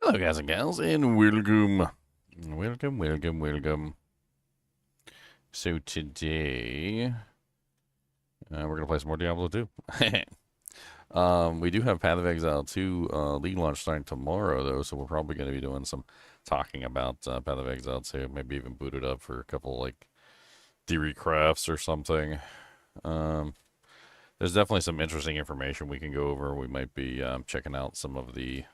Hello, guys and gals, and welcome. Welcome. So today, we're going to play some more Diablo 2. We do have Path of Exile 2 League launch starting tomorrow, though, so we're probably going to be doing some talking about Path of Exile 2, maybe even boot it up for a couple, like, theory crafts or something. There's definitely some interesting information we can go over. We might be checking out some of the,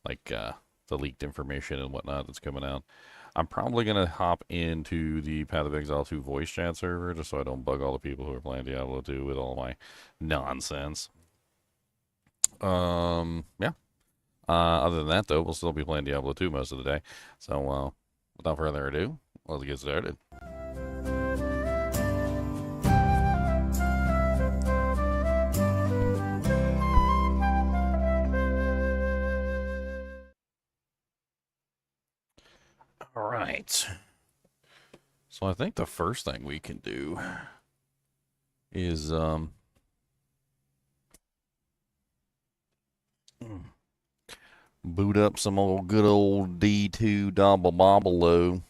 like, the leaked information and whatnot that's coming out. I'm probably going to hop into the Path of Exile 2 voice chat server just so I don't bug all the people who are playing Diablo 2 with all my nonsense. Yeah. Other than that, though, we'll still be playing Diablo 2 most of the day. So, without further ado, let's get started. All right. So I think the first thing we can do is boot up some good old D2 Double Bobbalo.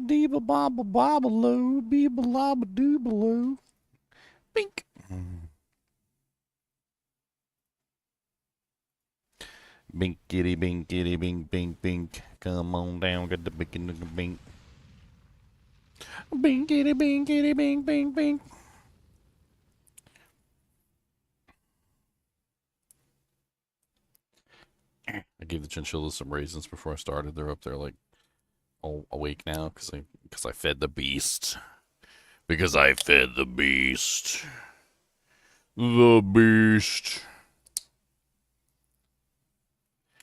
Deeba Bobble Bobbalo, Beeba Lobba Doobalo. Bink. Binkity binkity bink bink bink. Come on down, get the bink bink. Binkity binkity bink bink bink. I gave the chinchillas some raisins before I started. They're up there like all awake now because I fed the beast. Because I fed the beast. The beast.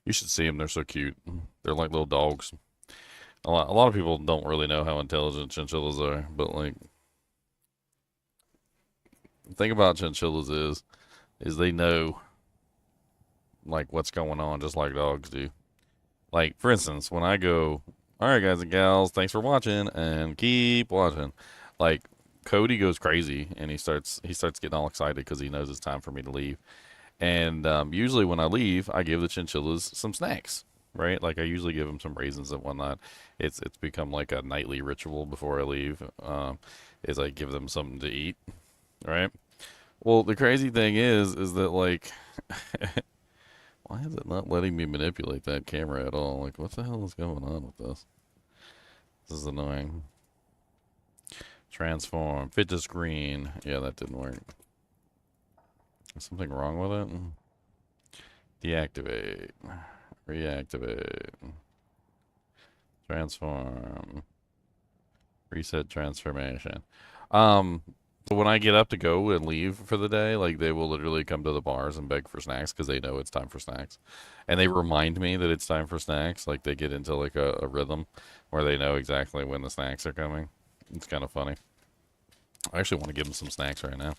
You should see them. They're so cute. They're like little dogs. A lot of people don't really know how intelligent chinchillas are, but like, the thing about chinchillas is they know like what's going on just like dogs do. Like, for instance, when I go, all right, guys and gals, thanks for watching and keep watching. Like, Cody goes crazy and he starts getting all excited because he knows it's time for me to leave. And usually when I leave, I give the chinchillas some snacks, right? Like I usually give them some raisins and whatnot. It's become like a nightly ritual before I leave. Is I give them something to eat, right? Well, the crazy thing is that like, why is it not letting me manipulate that camera at all? Like, what the hell is going on with this? This is annoying. Transform, fit to screen. Yeah, that didn't work. Is something wrong with it? Deactivate. Reactivate. Transform. Reset transformation. So when I get up to go and leave for the day, like they will literally come to the bars and beg for snacks because they know it's time for snacks. And they remind me that it's time for snacks. Like they get into like a rhythm where they know exactly when the snacks are coming. It's kind of funny. I actually want to give them some snacks right now.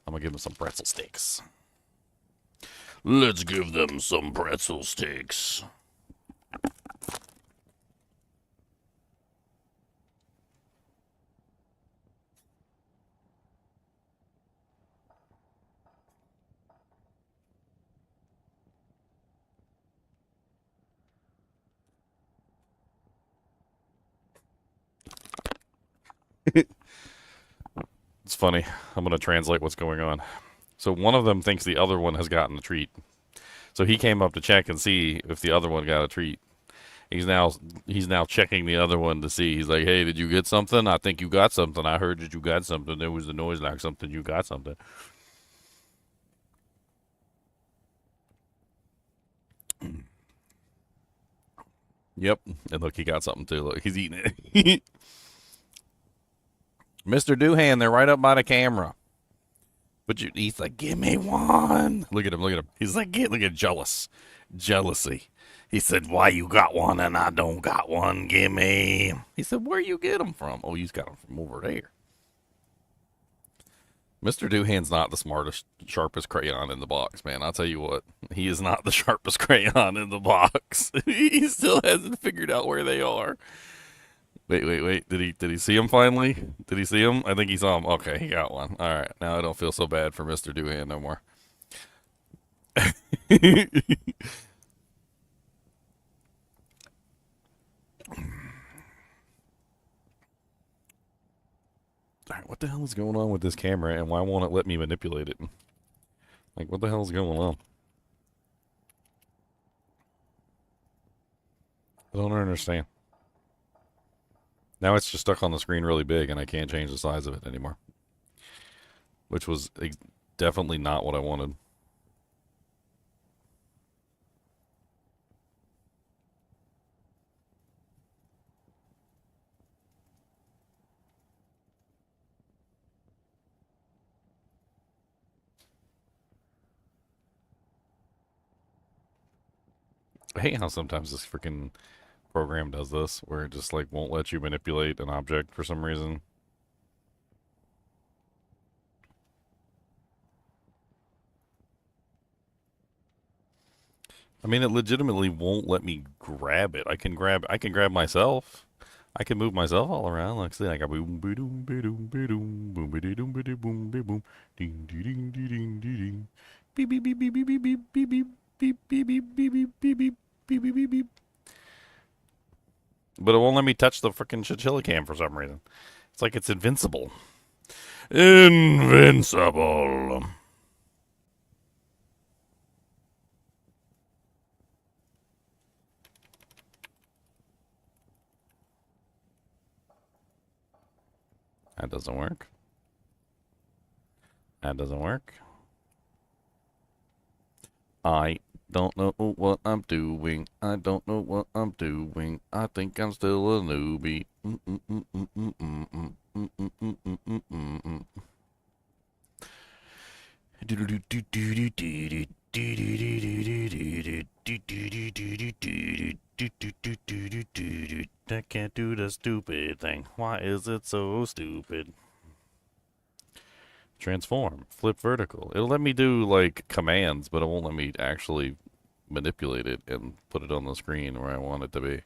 I'm going to give them some pretzel sticks. Let's give them some pretzel sticks. It's funny. I'm going to translate what's going on. So one of them thinks the other one has gotten a treat. So he came up to check and see if the other one got a treat. He's now checking the other one to see. He's like, "Hey, did you get something? I think you got something. I heard that you got something. There was a noise like something. You got something." Yep. And look, he got something too. Look, he's eating it. Mr. Doohan, they're right up by the camera. But he's like, "Give me one." Look at him. Look at him. He's like, look at jealousy. He said, "Why you got one and I don't got one? Give me." He said, "Where you get them from?" "Oh, you got them from over there." Mr. Doohan's not the smartest, sharpest crayon in the box, man. I'll tell you what. He is not the sharpest crayon in the box. He still hasn't figured out where they are. Wait. Did he see him finally? Did he see him? I think he saw him. Okay, he got one. All right. Now I don't feel so bad for Mr. Doohan no more. Alright, what the hell is going on with this camera, and why won't it let me manipulate it? Like, what the hell is going on? I don't understand. Now it's just stuck on the screen really big, and I can't change the size of it anymore. Which was definitely not what I wanted. I hate how sometimes this freaking program does this, where it just like won't let you manipulate an object for some reason. I mean, it legitimately won't let me grab it. I can grab myself. I can move myself all around. Like, see, I got boom, boom, boom, boom, boom, boom, boom, boom, boom, boom, ding, ding, ding, ding, ding, ding, beep, beep, beep, beep, beep, beep, beep, beep, beep, beep, beep, beep, beep, beep, beep, beep, beep, beep, beep. But it won't let me touch the freaking Chinchilla cam for some reason. It's like it's invincible. Invincible. That doesn't work. That doesn't work. I don't know what I'm doing. I don't know what I'm doing. I think I'm still a newbie. I can't do the stupid thing. Why is it so stupid? Transform, flip vertical. It'll let me do like commands, but it won't let me actually manipulate it and put it on the screen where I want it to be.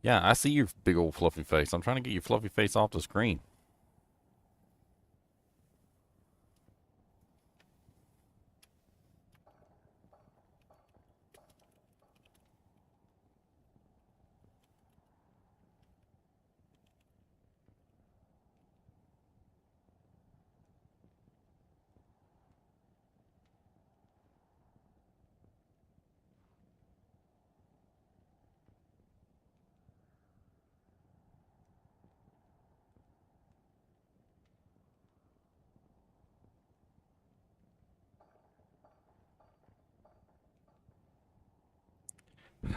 Yeah, I see your big old fluffy face. I'm trying to get your fluffy face off the screen.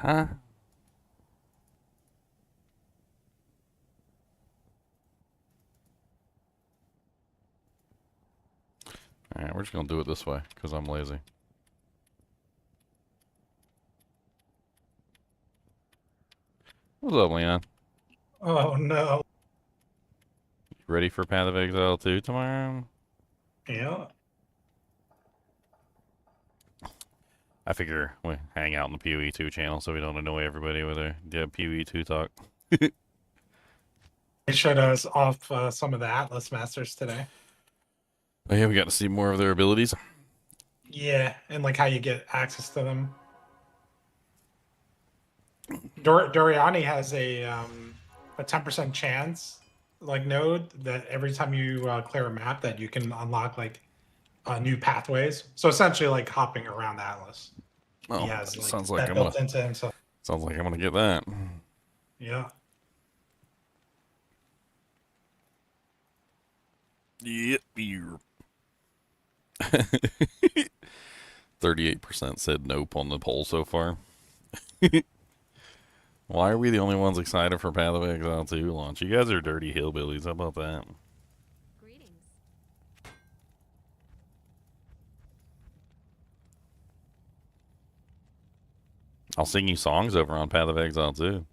Huh? Alright, we're just gonna do it this way, because I'm lazy. What's up, Leon? Oh no. You ready for Path of Exile 2 tomorrow? Yeah. I figure we hang out on the PoE 2 channel so we don't annoy everybody with our PoE 2 talk. They showed us off some of the Atlas Masters today. Oh yeah, we got to see more of their abilities. Yeah, and like how you get access to them. Doriani has a 10% chance like node that every time you clear a map that you can unlock like new pathways. So essentially like hopping around Atlas. Oh, He has like sounds like that built into himself. Sounds like I'm gonna get that. Yeah. Yep. 38% said nope on the poll so far. Why are we the only ones excited for Path of Exile 2 launch? You guys are dirty hillbillies. How about that? Greetings. I'll sing you songs over on Path of Exile 2.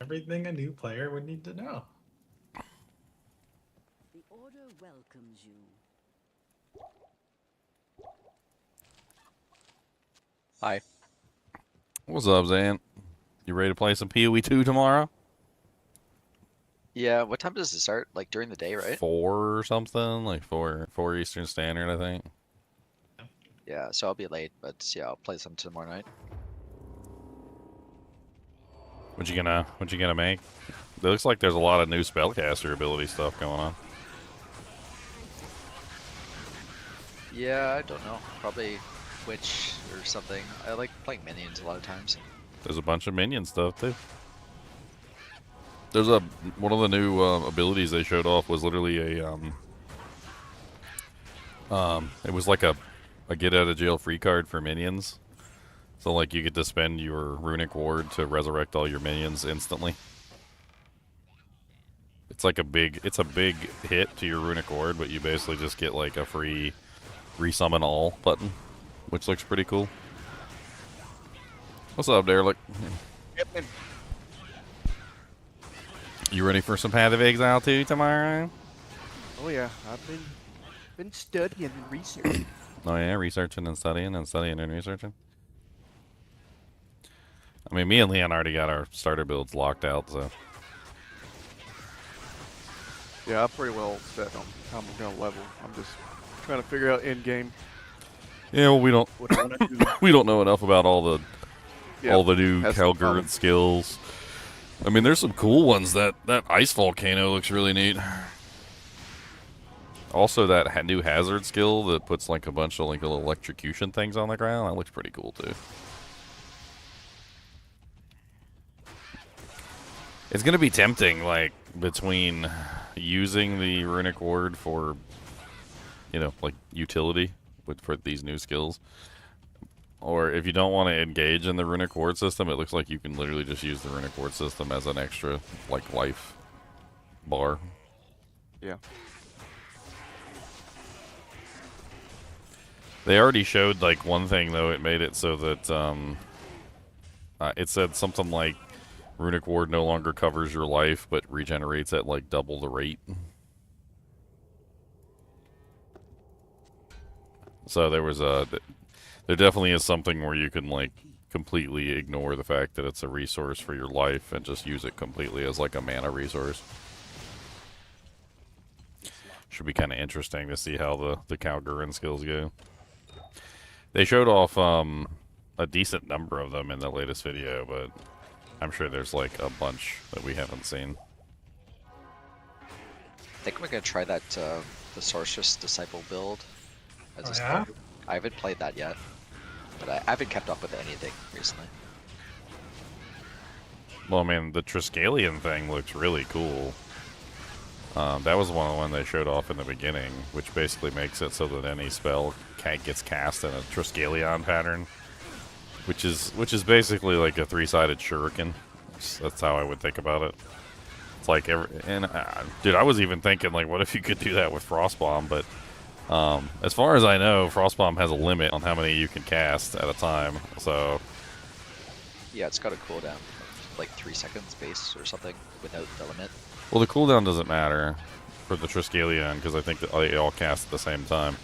Everything a new player would need to know. The Order welcomes you. Hi. What's up, Zan? You ready to play some PoE 2 tomorrow? Yeah, what time does it start? Like during the day, right? 4 or something? Like 4 Eastern Standard, I think. Yeah, so I'll be late, but yeah, I'll play some tomorrow night. What you gonna make? It looks like there's a lot of new spellcaster ability stuff going on. Yeah, I don't know. Probably Witch or something. I like playing minions a lot of times. There's a bunch of minion stuff too. There's one of the new abilities they showed off was literally it was like a get out of jail free card for minions. So like you get to spend your runic ward to resurrect all your minions instantly. It's like a big hit to your runic ward, but you basically just get like a free resummon all button, which looks pretty cool. What's up, Derek? Yep. You ready for some Path of Exile 2 tomorrow? Oh yeah, I've been studying and researching. Oh yeah, researching and studying and researching. I mean, me and Leon already got our starter builds locked out, so. Yeah, I'm pretty well set on how I'm gonna level. I'm just trying to figure out end game. Yeah, well, we don't What I want to do. we don't know enough about all the new that's the problem. Calgurn skills. I mean, there's some cool ones. That ice volcano looks really neat. Also, that new hazard skill that puts like a bunch of like little electrocution things on the ground. That looks pretty cool too. It's gonna be tempting, like between using the runic ward for, like utility for these new skills, or if you don't want to engage in the runic ward system, it looks like you can literally just use the runic ward system as an extra like life bar. Yeah. They already showed like one thing though. It made it so that it said something like runic ward no longer covers your life, but regenerates at like double the rate. So there definitely is something where you can like completely ignore the fact that it's a resource for your life and just use it completely as like a mana resource. Should be kind of interesting to see how the Calgurn skills go. They showed off a decent number of them in the latest video, but I'm sure there's like a bunch that we haven't seen. I think we're gonna try that the Sorceress Disciple build. Oh, yeah? I haven't played that yet, but I haven't kept up with anything recently. Well, I mean, the Triskelion thing looks really cool. That was one they showed off in the beginning, which basically makes it so that any spell gets cast in a Triskelion pattern, which is basically like a three-sided shuriken. That's how I would think about it. It's like dude, I was even thinking like, what if you could do that with Frostbomb? But as far as I know, Frostbomb has a limit on how many you can cast at a time. So Yeah, it's got a cooldown, like 3 seconds base or something without the limit. well, the cooldown doesn't matter for the Triskelion because I think that they all cast at the same time.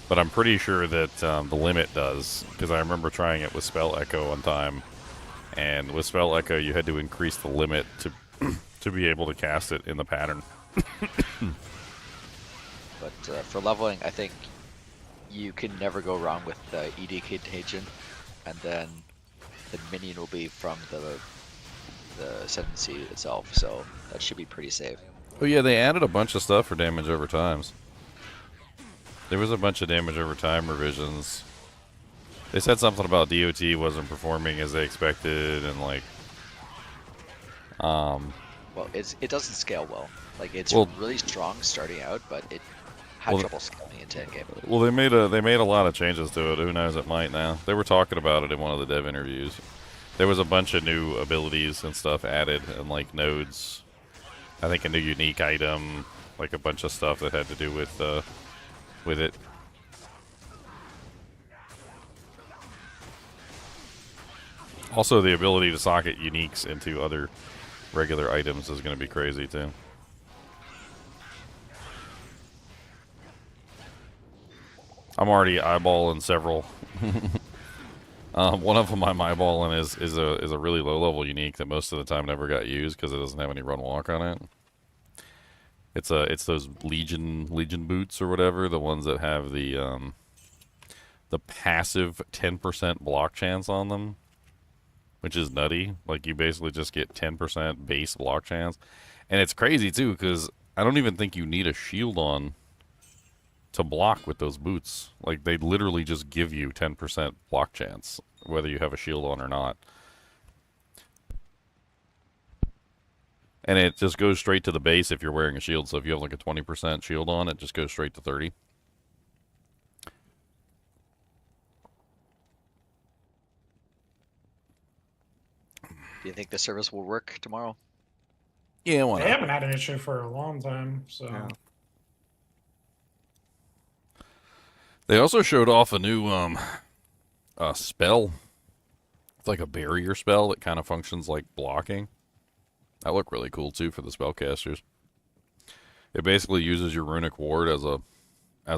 But I'm pretty sure that the limit does, because I remember trying it with Spell Echo one time, and with Spell Echo you had to increase the limit to to be able to cast it in the pattern. But for leveling, I think you can never go wrong with the ED Contagion, and then the minion will be from the Ascendancy itself, so that should be pretty safe. Oh yeah, they added a bunch of stuff for damage over times. There was a bunch of damage over time revisions. They said something about DOT wasn't performing as they expected, and like, Well, it doesn't scale well. Like it's Well- really strong starting out, but it had Well, trouble scaling into endgame. well, they made a lot of changes to it. Who knows, it might now. They were talking about it in one of the dev interviews. There was a bunch of new abilities and stuff added, and like nodes. I think a new unique item, like a bunch of stuff that had to do with it. Also, the ability to socket uniques into other regular items is going to be crazy too. I'm already eyeballing several One of them I'm eyeballing is a really low level unique that most of the time never got used because it doesn't have any run walk on it. It's those Legion boots or whatever, the ones that have the passive 10% block chance on them, which is nutty. Like you basically just get 10% base block chance, and it's crazy too because I don't even think you need a shield on to block with those boots. Like they literally just give you 10% block chance whether you have a shield on or not. And it just goes straight to the base if you're wearing a shield. So if you have like a 20% shield on, it just goes straight to 30. Do you think the service will work tomorrow? Yeah, why They not? haven't had an issue for a long time, so. Yeah. They also showed off a new spell. It's like a barrier spell that kind of functions like blocking. That looked really cool too for the spellcasters. It basically uses your runic ward as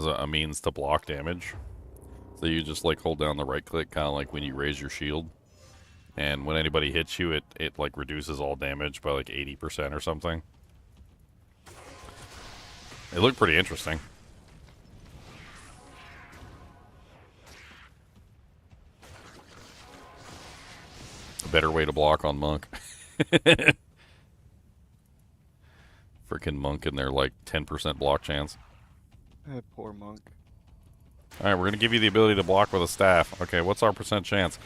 a means to block damage. So you just like hold down the right click, kind of like when you raise your shield, and when anybody hits you, it like reduces all damage by like 80% or something. It looked pretty interesting. A better way to block on Monk. Freaking Monk and their like 10% block chance. Poor Monk. Alright, we're going to give you the ability to block with a staff. Okay, what's our percent chance?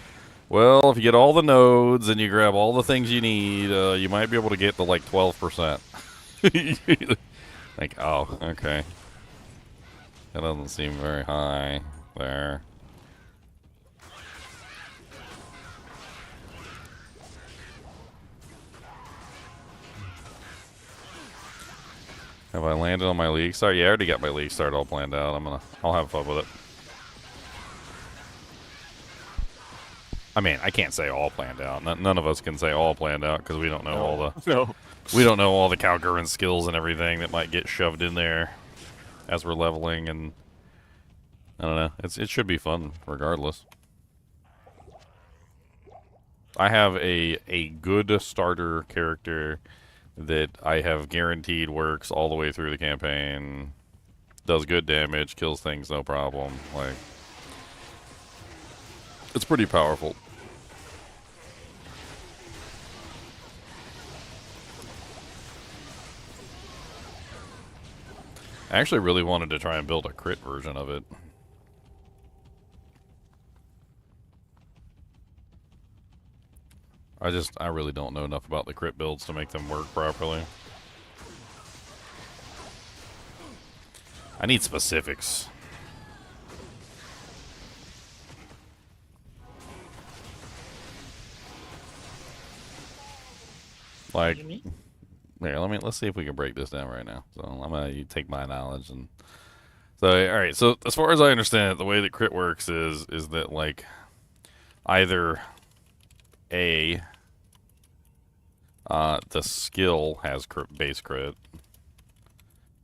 Well, if you get all the nodes and you grab all the things you need, you might be able to get to like 12%. Like, oh, okay. That doesn't seem very high there. Have I landed on my league start? Yeah, I already got my league start all planned out. I'll have fun with it. I mean, I can't say all planned out. None of us can say all planned out because we don't know all the we don't know all the Calgarian skills and everything that might get shoved in there as we're leveling, and I don't know. It should be fun regardless. I have a good starter character that I have guaranteed works all the way through the campaign. Does good damage, kills things no problem. Like, it's pretty powerful. I actually really wanted to try and build a crit version of it. I really don't know enough about the crit builds to make them work properly. I need specifics. Like, here, let's see if we can break this down right now. So I'm gonna take my knowledge and so all right. So as far as I understand it, the way that crit works is that like either the skill has base crit.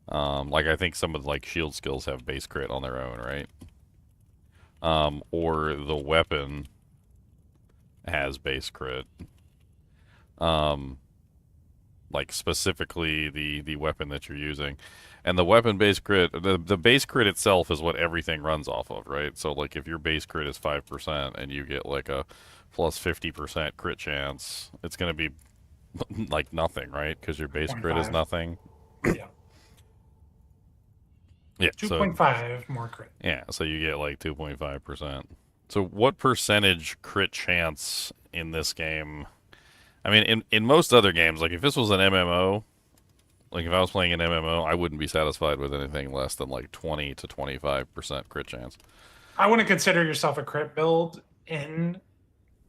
Like I think some of like shield skills have base crit on their own, right? Or the weapon has base crit. Like specifically the weapon that you're using. And the weapon base crit, the base crit itself is what everything runs off of, right? So like if your base crit is 5% and you get like a plus 50% crit chance, it's going to be like nothing, right? Because your base crit is nothing. Yeah. Yeah. 2.5 more crit. Yeah, so you get like 2.5%. So what percentage crit chance in this game? I mean, in most other games, like if this was an MMO, like if I was playing an MMO, I wouldn't be satisfied with anything less than like 20 to 25% crit chance. I wouldn't consider yourself a crit build in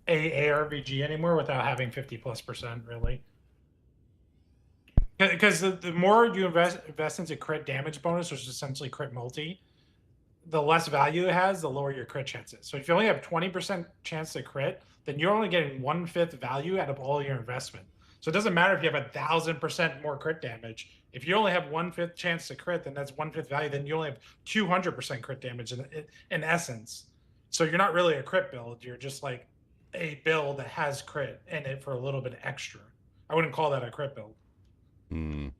a ARVG anymore without having 50+%, really. Because the more you invest into crit damage bonus, which is essentially crit multi, the less value it has, the lower your crit chances. So if you only have 20% chance to crit, then you're only getting 1/5 value out of all your investment. So it doesn't matter if you have 1,000% more crit damage. If you only have 1/5 chance to crit, then that's 1/5 value. Then you only have 200% crit damage in essence. So you're not really a crit build. You're just like a build that has crit in it for a little bit extra. I wouldn't call that a crit build.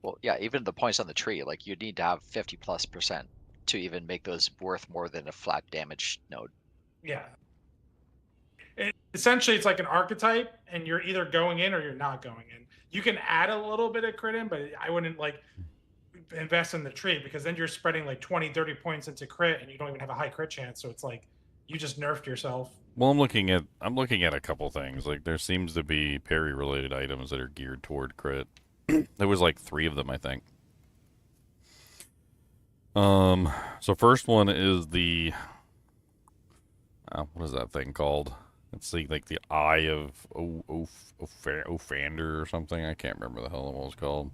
Well, yeah, even the points on the tree, like you need to have 50+% to even make those worth more than a flat damage node. Yeah. Essentially, it's like an archetype, and you're either going in or you're not going in. You can add a little bit of crit in, but I wouldn't like invest in the tree, because then you're spreading like 20-30 points into crit, and you don't even have a high crit chance. So it's like you just nerfed yourself. Well, I'm looking at a couple things. Like there seems to be parry related items that are geared toward crit. There was like 3 of them, I think. So first one is the what is that thing called? It's like the Eye of Ophander or something. I can't remember the hell it was called.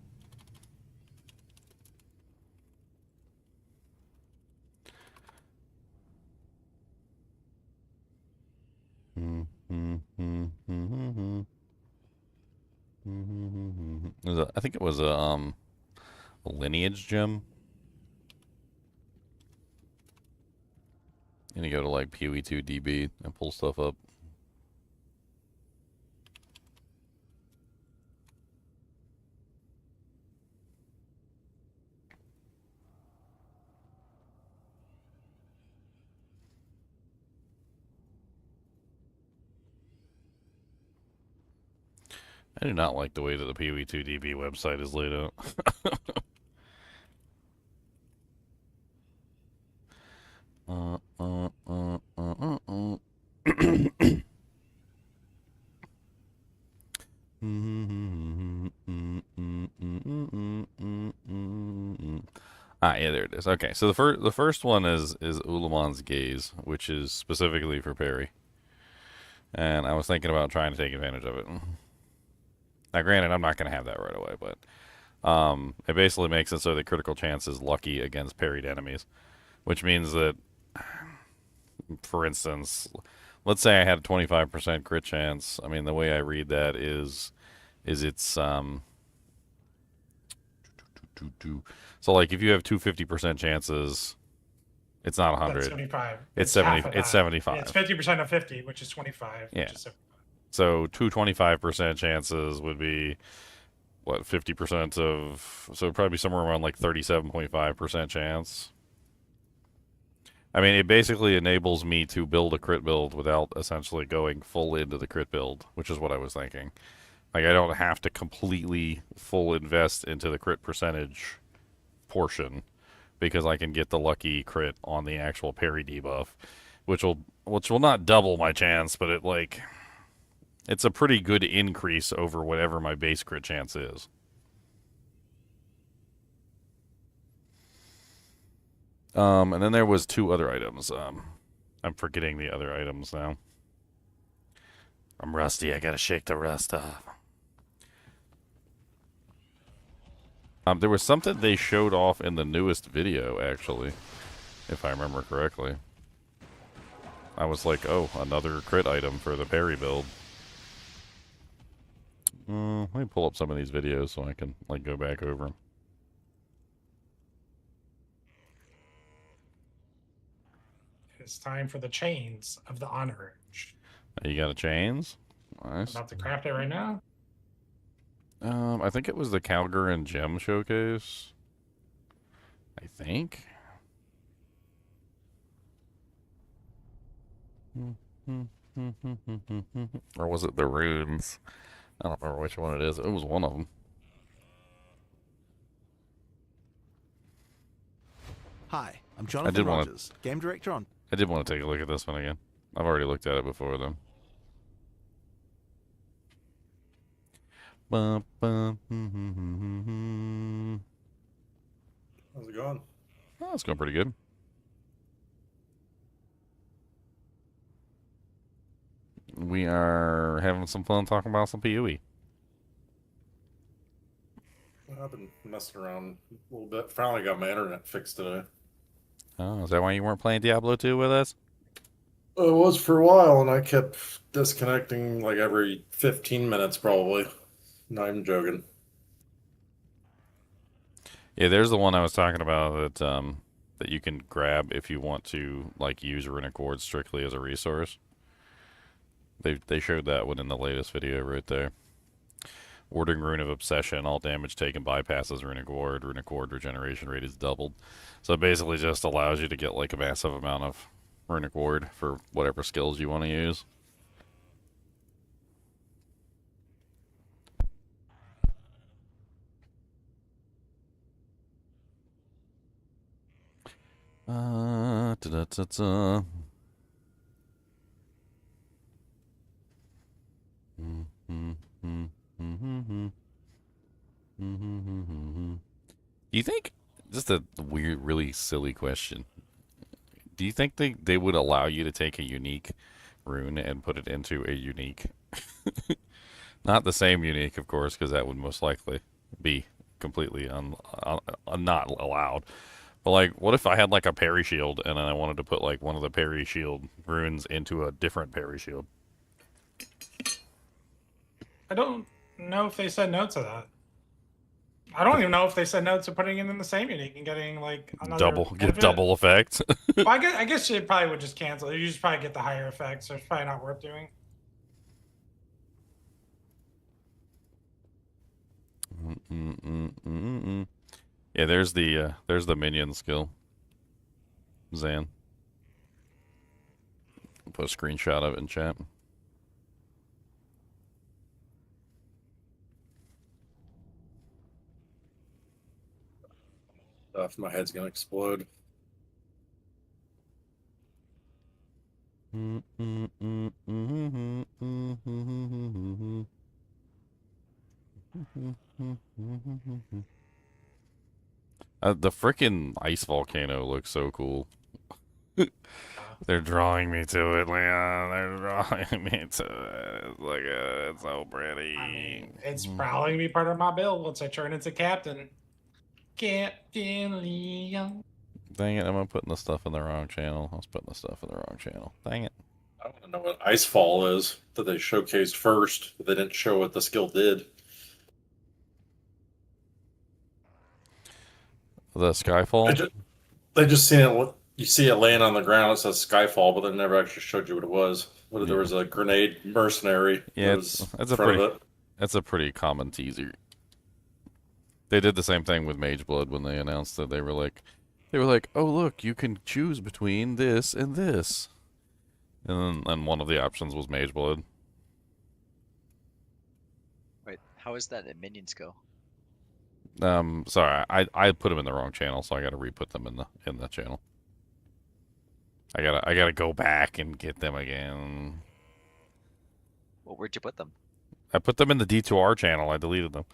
I think it was a lineage gem. And you go to like PoE 2 DB and pull stuff up. I do not like the way that the PoE 2 DB website is laid out. Yeah, there it is. Okay, so the first one is Ulamon's Gaze, which is specifically for parry. And I was thinking about trying to take advantage of it. Now, granted, I'm not going to have that right away, but it basically makes it so that critical chance is lucky against parried enemies, which means that, for instance, let's say I had a 25% crit chance. I mean, the way I read that is it's so like if you have 250% chances, it's not 100. 75. It's 70. It's 75. Yeah, it's 50% of 50, which is 25. Yeah. Which is 75. So 225% chances would be what, 50% of, so it'd probably be somewhere around like 37.5% chance. I mean, it basically enables me to build a crit build without essentially going full into the crit build, which is what I was thinking. Like, I don't have to completely full invest into the crit percentage portion, because I can get the lucky crit on the actual parry debuff, which will not double my chance, but it's a pretty good increase over whatever my base crit chance is. And then there was 2 other items. I'm forgetting the other items now. I'm rusty. I gotta shake the rust off. There was something they showed off in the newest video, actually, if I remember correctly. I was like, oh, another crit item for the parry build. Let me pull up some of these videos so I can go back over them. It's time for the chains of the honor. You got a chains? Nice. I'm about to craft it right now. I think it was the Calgar and Gem showcase. I think. Or was it the runes? I don't remember which one it is. It was one of them. Hi, I'm Jonathan Rogers, game director on... I did want to take a look at this one again. I've already looked at it before, though. How's it going? Oh, it's going pretty good. We are having some fun talking about some PoE. I've been messing around a little bit. Finally got my internet fixed today. Oh, is that why you weren't playing Diablo 2 with us? It was for a while, and I kept disconnecting like every 15 minutes, probably. Not even joking. Yeah, there's the one I was talking about that that you can grab if you want to like use runic ward strictly as a resource. They showed that one in the latest video right there. Warding Rune of Obsession, all damage taken bypasses Runic Ward. Runic Ward regeneration rate is doubled. So it basically just allows you to get like a massive amount of Runic Ward for whatever skills you want to use. Da-da-da-da. Do you think, just a weird, really silly question, do you think they would allow you to take a unique rune and put it into a unique? Not the same unique, of course, because that would most likely be completely not allowed. But like, what if I had like a parry shield and then I wanted to put like one of the parry shield runes into a different parry shield? I don't know if they said no to that. I don't even know if they said no to putting it in the same unique and getting like another Get double effect. Well, I guess you probably would just cancel. You just probably get the higher effect, so it's probably not worth doing. Yeah, there's the minion skill. Zan. Put a screenshot of it in chat. My head's gonna explode. The frickin' ice volcano looks so cool. They're drawing me to it, Leon. They're drawing me to it. Look at it. It's so pretty. I mean, it's probably gonna be part of my build once I turn into captain. Captain Leon. Dang it, I'm putting the stuff in the wrong channel. I was putting the stuff in the wrong channel. Dang it. I want to know what Icefall is that they showcased first, but they didn't show what the skill did. The Skyfall? They just seen it. You see it laying on the ground. It says Skyfall, but they never actually showed you what it was. Whether there was a grenade mercenary. Yeah, that's a pretty common teaser. They did the same thing with Mageblood when they announced that they were like, oh look, you can choose between this and this, and one of the options was Mageblood. Wait, how is that at minions go? Sorry, I put them in the wrong channel, so I got to re-put them in the channel. I gotta go back and get them again. Well, where'd you put them? I put them in the D2R channel. I deleted them.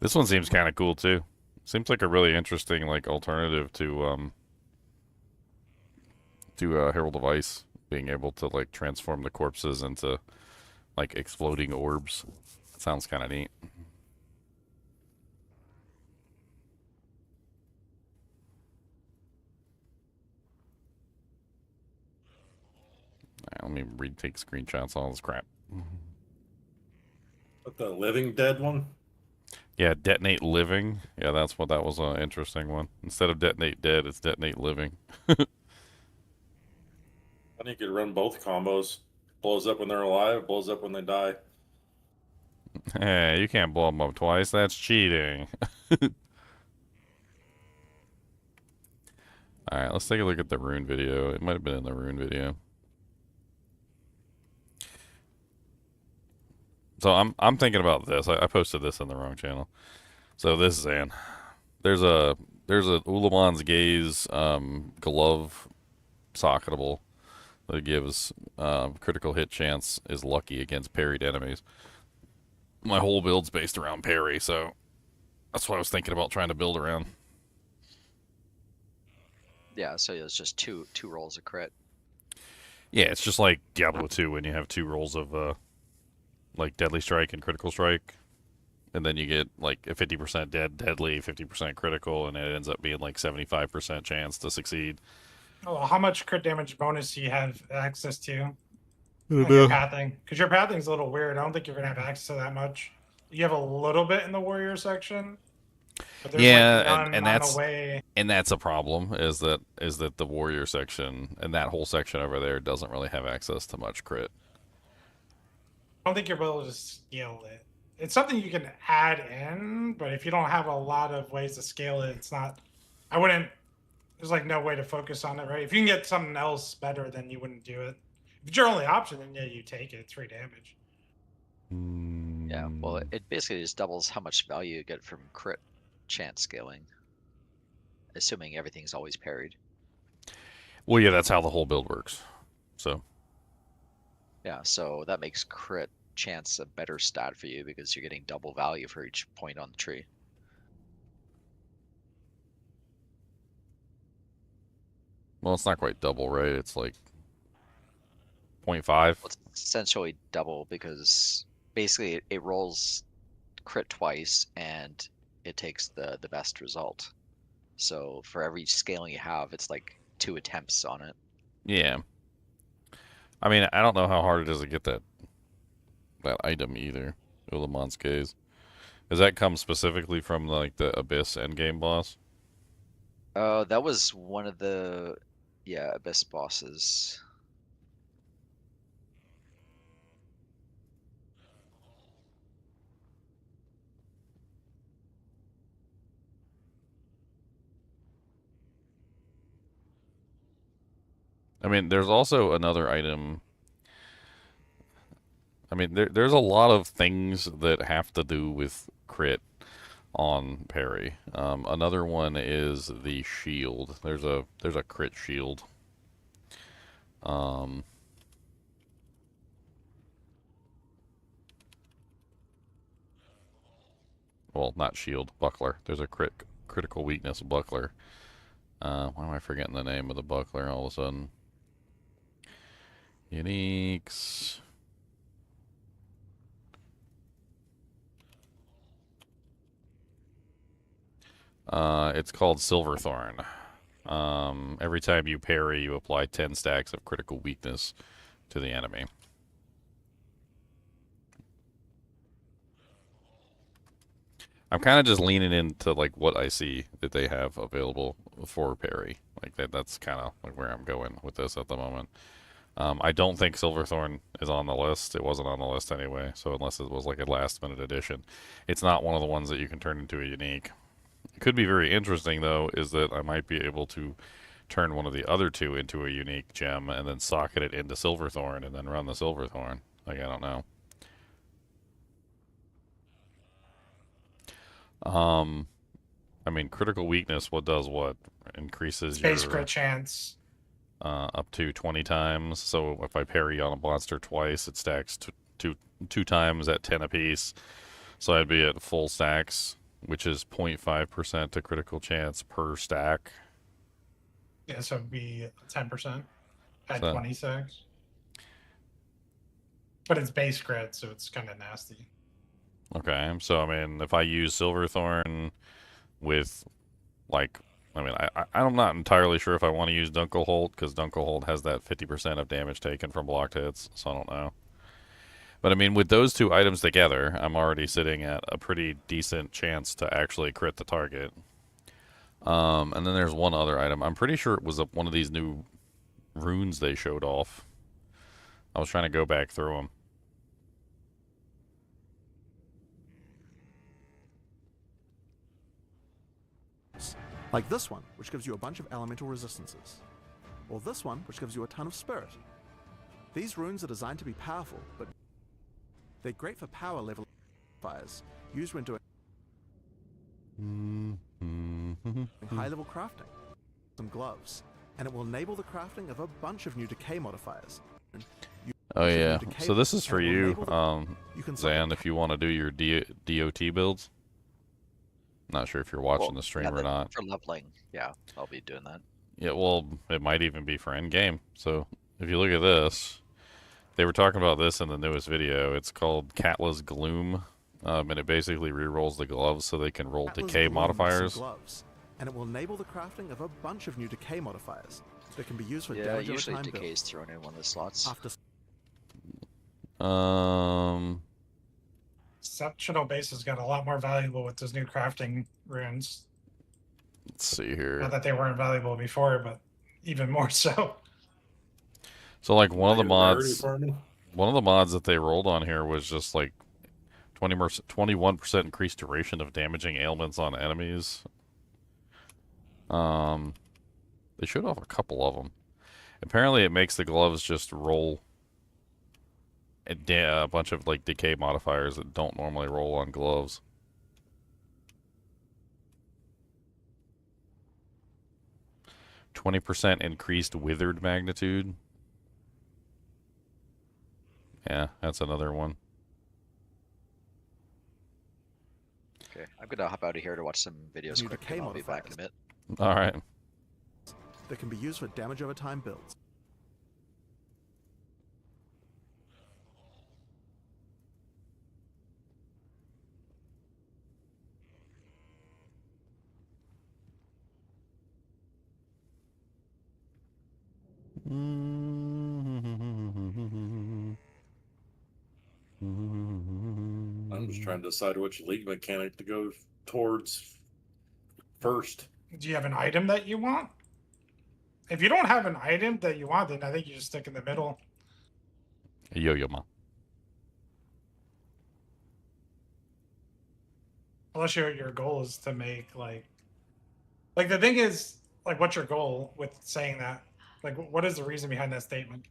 This one seems kind of cool too. Seems like a really interesting like alternative to Herald of Ice, being able to like transform the corpses into like exploding orbs. That sounds kind of neat. All right, let me retake screenshots of all this crap. But the Living Dead one? Yeah, Detonate Living. Yeah, that was an interesting one. Instead of Detonate Dead, it's Detonate Living. I think you could run both combos. Blows up when they're alive, blows up when they die. Hey, you can't blow them up twice. That's cheating. Alright, let's take a look at the rune video. It might have been in the rune video. So I'm thinking about this. I posted this in the wrong channel. So this is there's a Ulamon's Gaze glove socketable that gives critical hit chance is lucky against parried enemies. My whole build's based around parry, so that's what I was thinking about trying to build around. Yeah, so it's just two rolls of crit. Yeah, it's just like Diablo 2 when you have 2 rolls of like Deadly Strike and Critical Strike. and then you get like a 50% deadly, 50% critical, and it ends up being like 75% chance to succeed. Oh, how much crit damage bonus do you have access to I on don't your know. pathing? Because your pathing's a little weird. I don't think you're gonna have access to that much. You have a little bit in the warrior section, but there's Yeah, like none and on that's the way. and that's a problem. Is that the warrior section and that whole section over there doesn't really have access to much crit. I don't think you're able to scale it. It's something you can add in, but if you don't have a lot of ways to scale it, it's not. I wouldn't. There's like no way to focus on it, right? If you can get something else better, then you wouldn't do it. If it's your only option, then yeah, you take it. It's free damage. Yeah, well, it basically just doubles how much value you get from crit chance scaling, assuming everything's always parried. Well, yeah, that's how the whole build works. So Yeah, so that makes crit chance a better stat for you because you're getting double value for each point on the tree. well, it's not quite double, right? It's like 0.5. Well, it's essentially double because basically it rolls crit twice and it takes the best result. So for every scaling you have, it's like 2 attempts on it. Yeah. I mean, I don't know how hard it is to get that item either. Le Mans Gaze. Does that come specifically from like the Abyss endgame boss? That was one of the Abyss bosses. I mean, there's also another item. I mean, there's a lot of things that have to do with crit on parry. Another one is the shield. There's a crit shield. Well, not shield, buckler. There's a critical weakness buckler. Why am I forgetting the name of the buckler all of a sudden? Uniques. It's called Silverthorn. Every time you parry, you apply 10 stacks of critical weakness to the enemy. I'm kind of just leaning into like what I see that they have available for parry. Like that's kind of like where I'm going with this at the moment. I don't think Silverthorn is on the list. It wasn't on the list anyway, so unless it was like a last minute addition, it's not one of the ones that you can turn into a unique. It could be very interesting though, is that I might be able to turn one of the other two into a unique gem and then socket it into Silverthorn and then run the Silverthorn. Like, I don't know. I mean, critical weakness, what does what? Increases Space your crit chance. up to 20 times. So if I parry on a monster twice, it stacks two times at 10 apiece. So I'd be at full stacks, which is 0.5% to critical chance per stack. Yeah, so it'd be 10% at So- 26. But it's base crit, so it's kind of nasty. Okay, so I mean, if I use Silverthorn with, like, I mean, I'm not entirely sure if I want to use Dunkelholt, because Dunkelholt has that 50% of damage taken from blocked hits, so I don't know. But I mean, with those two items together, I'm already sitting at a pretty decent chance to actually crit the target. And then there's one other item. I'm pretty sure it was one of these new runes they showed off. I was trying to go back through them. Like this one, which gives you a bunch of elemental resistances. Or this one, which gives you a ton of spirit. These runes are designed to be powerful, but they're great for power level fires, used when doing high-level crafting. Some gloves, and it will enable the crafting of a bunch of new decay modifiers. Oh yeah, so this is for you, can Zan, if you want to do your DOT builds. Not sure if you're watching the stream or not. For leveling, yeah, I'll be doing that. Yeah, well, it might even be for end game. So if you look at this, they were talking about this in the newest video. It's called Katla's Gloom. And it basically re-rolls the gloves so they can roll Atlas decay balloons and modifiers. gloves, and it will enable the crafting of a bunch of new decay modifiers that can be used for Yeah, damage over usually time decay is builds. thrown in one of the slots. After Exceptional base has got a lot more valuable with those new crafting runes. Let's see here. Not that they weren't valuable before, but even more so. So like one of the Rarity mods, farming? one of the mods that they rolled on here was just like 21% increased duration of damaging ailments on enemies. They showed off a couple of them. Apparently, it makes the gloves just roll a bunch of like decay modifiers that don't normally roll on gloves. %20 increased withered magnitude. Yeah, that's another one. Okay, I'm gonna hop out of here to watch some videos New quick, decay and I'll be back in a modifiers. bit. All right. that can be used for damage over time builds. I'm just trying to decide which league mechanic to go towards first. Do you have an item that you want? If you don't have an item that you want, then I think you just stick in the middle. Yo-yo ma. Unless your goal is to make like the thing is like what's your goal with saying that? Like what is the reason behind that statement?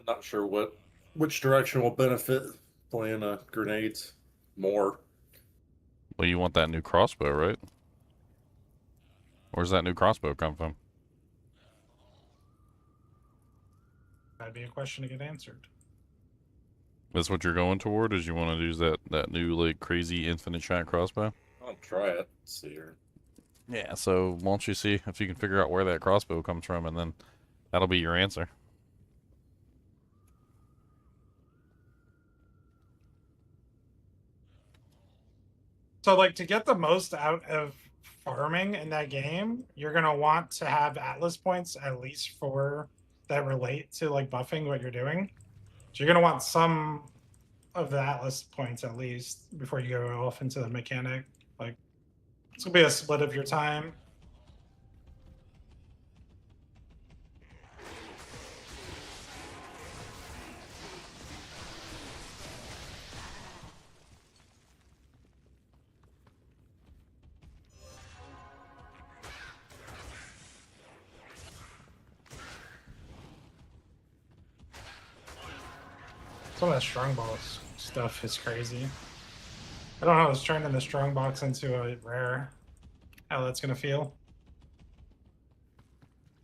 Not sure which direction will benefit playing grenades more. Well, you want that new crossbow, right? Where's that new crossbow come from? That'd be a question to get answered. That's what you're going toward? Is you want to use that new like crazy infinite shot crossbow? I'll try it. Let's see here. Yeah. So why don't you see if you can figure out where that crossbow comes from, and then that'll be your answer. So like to get the most out of farming in that game, you're gonna want to have Atlas points at least for that relate to like buffing what you're doing. So you're gonna want some of the Atlas points at least before you go off into the mechanic. Like it's gonna be a split of your time. Some of that strongbow stuff is crazy. I don't know. It's turning the strongbox into a rare. How that's gonna feel?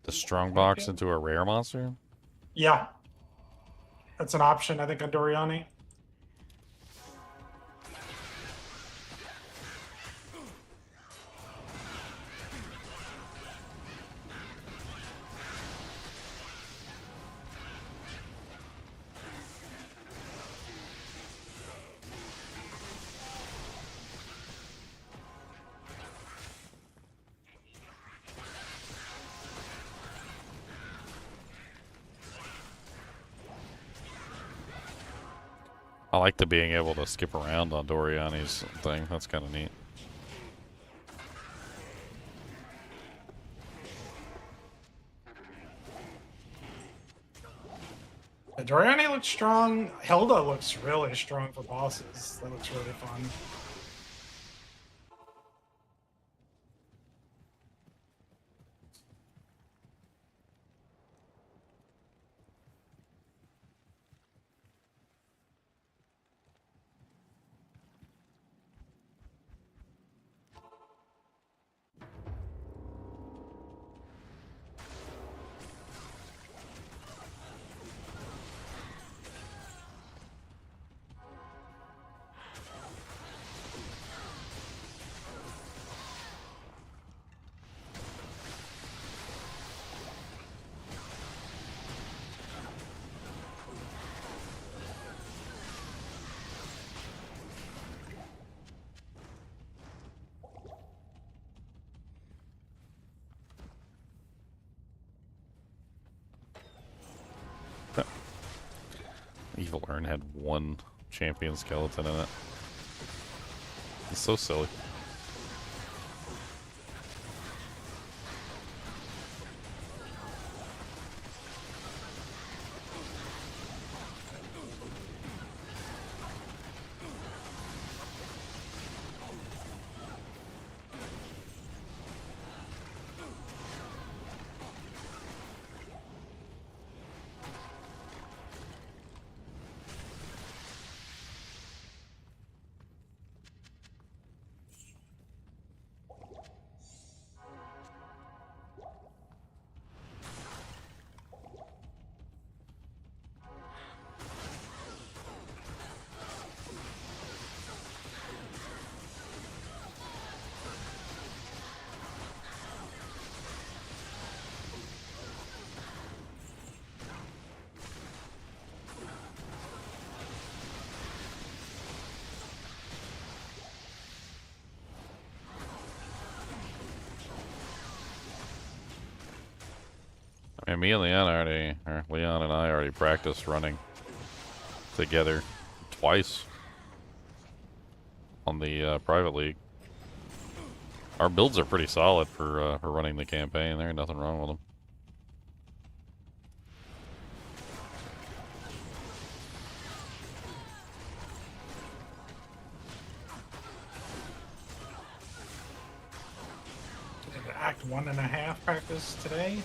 The strongbox into a rare monster? Yeah, that's an option. I think on Doriani. I like the being able to skip around on Doriani's thing. That's kind of neat. Doriani looks strong. Hilda looks really strong for bosses. That looks really fun. Evil Urn had one champion skeleton in it. It's so silly. I mean, me and Leon and I already practiced running together twice on the private league. Our builds are pretty solid for running the campaign. There ain't nothing wrong with them. Did Act 1.5 practice today?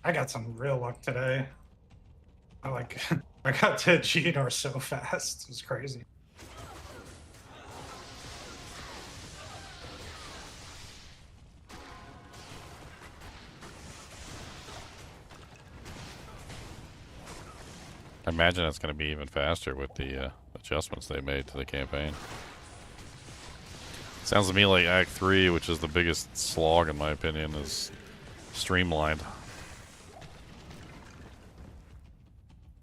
I got some real luck today. I got to G2R so fast. It was crazy. I imagine it's going to be even faster with the adjustments they made to the campaign. Sounds to me like Act 3, which is the biggest slog in my opinion, is streamlined.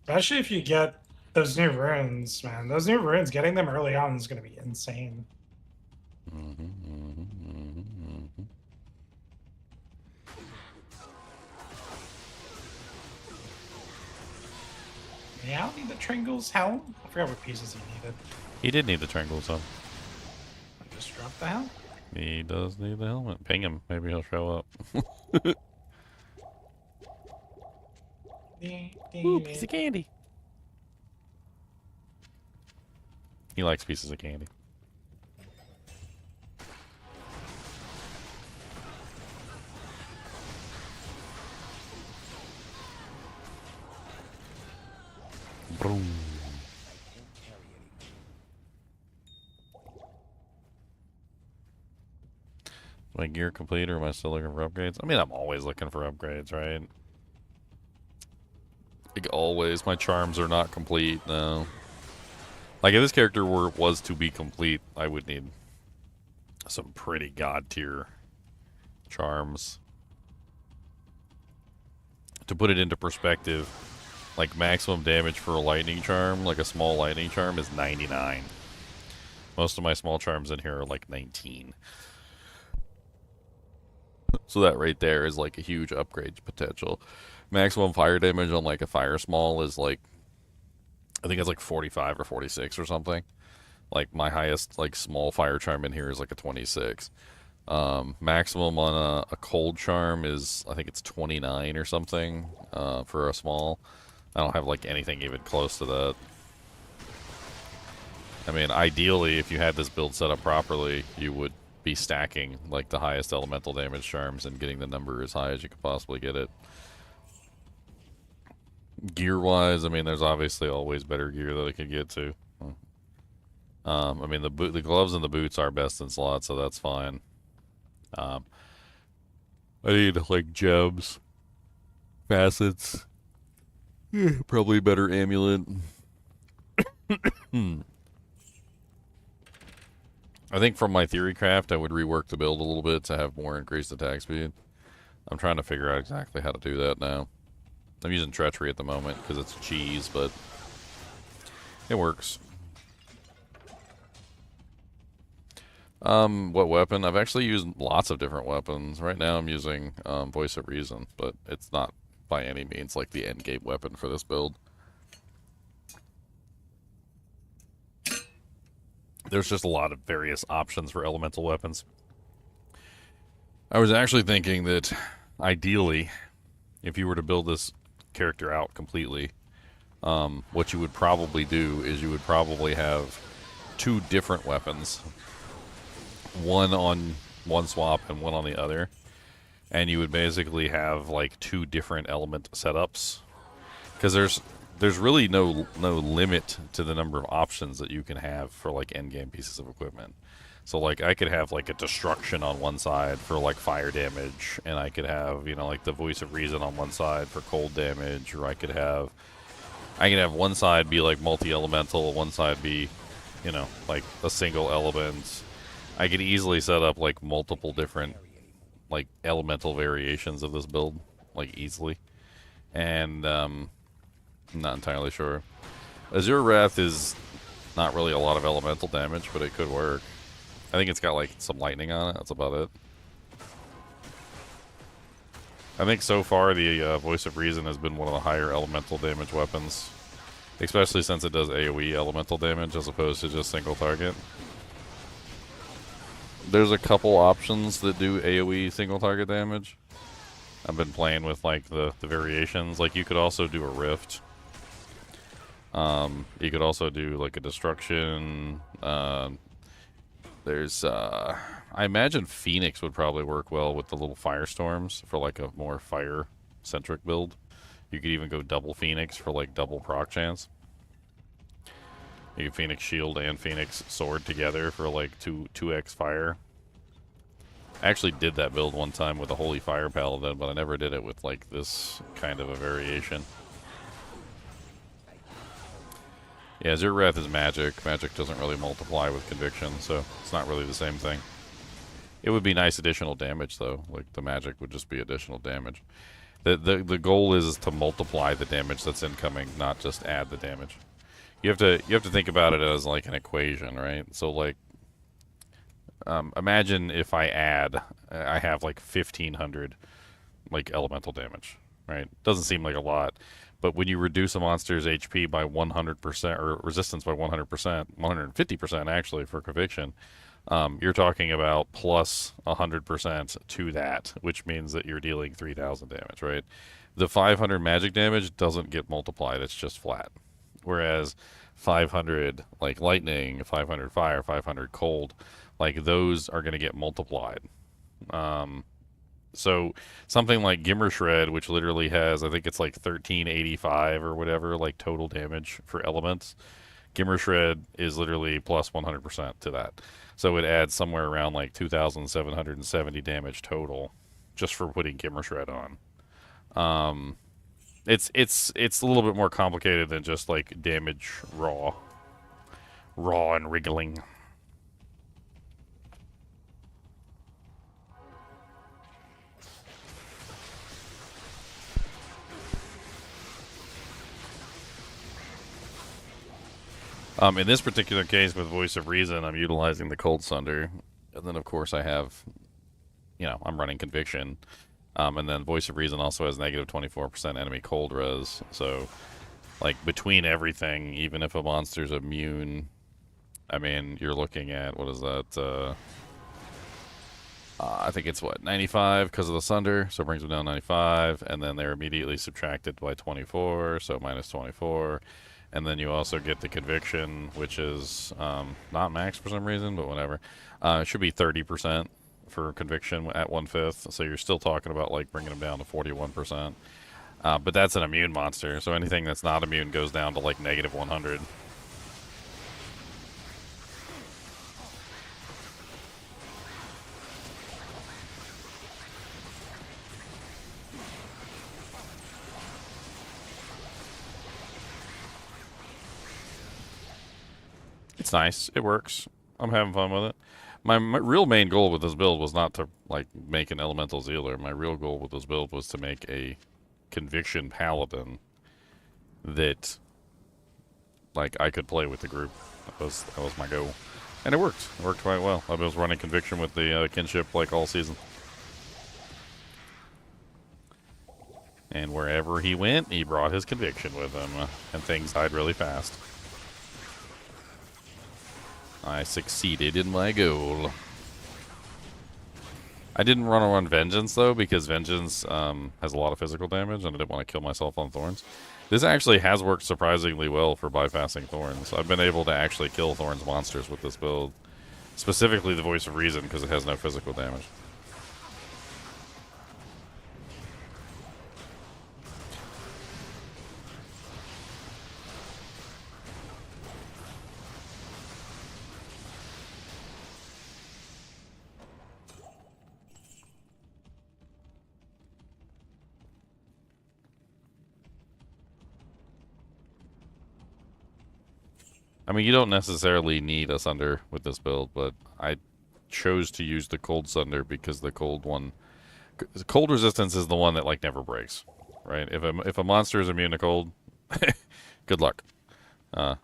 Especially if you get those new runes, man. Those new runes, getting them early on is going to be insane. Yeah, I don't need the Tringle's helm. I forgot what pieces he needed. He did need the Tringle's helm. I just dropped the helm. He does need the helmet. Ping him. Maybe he'll show up. Ooh, piece of candy. He likes pieces of candy. Boom. My gear complete, or am I still looking for upgrades? I mean, I'm always looking for upgrades, right? Like always, my charms are not complete, no. Like, if this character was to be complete, I would need some pretty god tier charms. To put it into perspective, like maximum damage for a lightning charm, like a small lightning charm, is 99. Most of my small charms in here are like 19. So that right there is like a huge upgrade potential. Maximum fire damage on like a fire small is like, I think it's like 45 or 46 or something. Like my highest like small fire charm in here is like a 26. Maximum on a cold charm is, I think it's 29 or something for a small. I don't have like anything even close to that. I mean, ideally, if you had this build set up properly, you would be stacking like the highest elemental damage charms and getting the number as high as you could possibly get it. Gear-wise, I mean, there's obviously always better gear that I could get to. I mean, the gloves and the boots are best in slot, so that's fine. I need like gems, facets, probably a better amulet. I think from my theory craft, I would rework the build a little bit to have more increased attack speed. I'm trying to figure out exactly how to do that now. I'm using treachery at the moment because it's cheese, but it works. What weapon? I've actually used lots of different weapons. Right now I'm using Voice of Reason, but it's not by any means like the end game weapon for this build. there's just a lot of various options for elemental weapons. I was actually thinking that ideally, if you were to build this character out completely, what you would probably do is you would probably have 2 different weapons, one on one swap and one on the other, and you would basically have like 2 different element setups, because there's really no limit to the number of options that you can have for like endgame pieces of equipment. So like I could have like a destruction on one side for like fire damage, and I could have, you know, like the voice of reason on one side for cold damage, or I could have one side be like multi-elemental, one side be, you know, like a single element. I could easily set up like multiple different like elemental variations of this build, like easily. And I'm not entirely sure. Azure Wrath is not really a lot of elemental damage, but it could work. I think it's got like some lightning on it. That's about it. I think so far the Voice of Reason has been one of the higher elemental damage weapons, especially since it does AoE elemental damage as opposed to just single target. There's a couple options that do AoE single target damage. I've been playing with like the variations. Like you could also do a Rift. You could also do like a Destruction. There's I imagine Phoenix would probably work well with the little firestorms for like a more fire centric build. You could even go double Phoenix for like double proc chance. You can Phoenix Shield and Phoenix Sword together for like 2x fire. I actually did that build one time with a Holy Fire Paladin, but I never did it with like this kind of a variation. Yeah, Azure Wrath is magic. Magic doesn't really multiply with conviction, so it's not really the same thing. It would be nice additional damage though. Like the magic would just be additional damage. The goal is to multiply the damage that's incoming, not just add the damage. You have to think about it as like an equation, right? So like, imagine if I have like 1,500 like elemental damage, right? Doesn't seem like a lot, but when you reduce a monster's HP by 100% or resistance by 100%, 150% actually for conviction, you're talking about plus 100% to that, which means that you're dealing 3,000 damage, right? The 500 magic damage doesn't get multiplied; it's just flat. Whereas 500 like lightning, 500 fire, 500 cold, like those are going to get multiplied. So something like Gimmer Shred, which literally has, I think it's like 1385 or whatever, like total damage for elements. Gimmer Shred is literally plus 100% to that. So it adds somewhere around like 2,770 damage total just for putting Gimmer Shred on. It's a little bit more complicated than just like damage raw and wriggling. In this particular case with Voice of Reason, I'm utilizing the Cold Sunder, and then of course I have, you know, I'm running Conviction. And then Voice of Reason also has negative 24% enemy cold res. So, like, between everything, even if a monster's immune, I mean, you're looking at, what is that? I think it's, what, 95 because of the Sunder, so it brings them down 95. And then they're immediately subtracted by 24, so minus 24. And then you also get the Conviction, which is not max for some reason, but whatever. It should be 30%. For conviction at 1/5, so you're still talking about like bringing them down to 41%. But that's an immune monster, so anything that's not immune goes down to like negative 100. It's nice. It works. I'm having fun with it. My real main goal with this build was not to like make an elemental Zealer. My real goal with this build was to make a conviction paladin that like I could play with the group. That was my goal, and it worked. It worked quite well. I was running conviction with the kinship like all season, and wherever he went, he brought his conviction with him, and things died really fast. I succeeded in my goal. I didn't run Vengeance, though, because Vengeance has a lot of physical damage, and I didn't want to kill myself on Thorns. This actually has worked surprisingly well for bypassing Thorns. I've been able to actually kill Thorns monsters with this build. Specifically the Voice of Reason, because it has no physical damage. I mean, you don't necessarily need a Sunder with this build, but I chose to use the Cold Sunder because the cold one... The cold resistance is the one that, like, never breaks, right? If a monster is immune to cold, good luck. A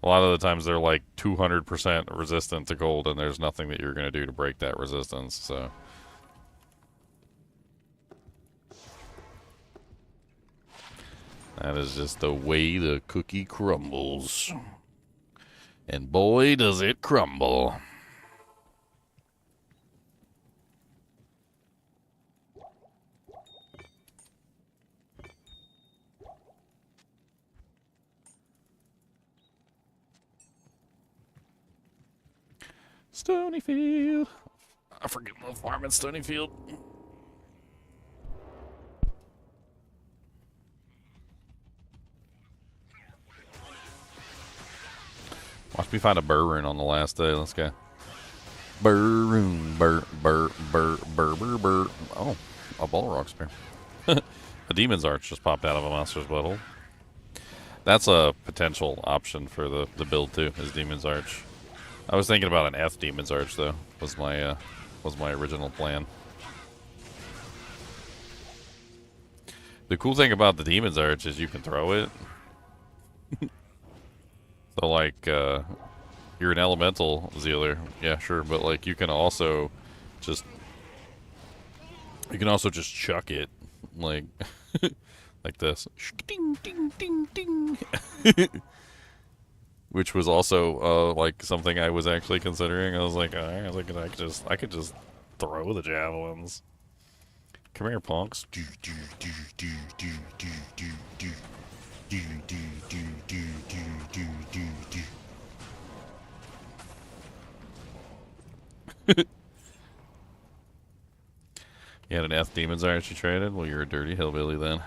lot of the times they're, like, 200% resistant to cold, and there's nothing that you're going to do to break that resistance, so... That is just the way the cookie crumbles. And boy, does it crumble. Stonyfield. I forget the farm in Stonyfield. Watch me find a burr rune on the last day. Let's go. Burr rune. Burr. Oh, a Balrog spear. A Demon's Arch just popped out of a monster's butthole. That's a potential option for the build too, is Demon's Arch. I was thinking about an F Demon's Arch though. Was my original plan. The cool thing about the Demon's Arch is you can throw it. So, like, you're an elemental zealer, yeah, sure, but, like, you can also just chuck it, like, like this. Ding, ding, ding, ding. Which was also, like, something I was actually considering. I was like, alright, I could just throw the javelins. Come here, punks. You had an F Demon's Arch you traded? Well, you're a dirty hillbilly then.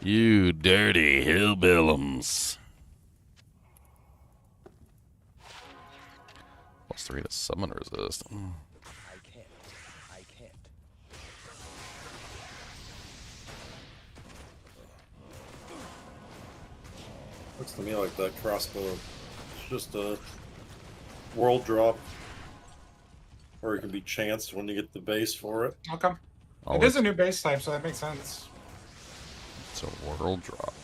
You dirty hillbillums. +3 to summon resist. I can't. Looks to me like that crossbow is just a world drop. Or it can be chanced when you get the base for it. Okay. It is a new base type, so that makes sense. It's a world drop.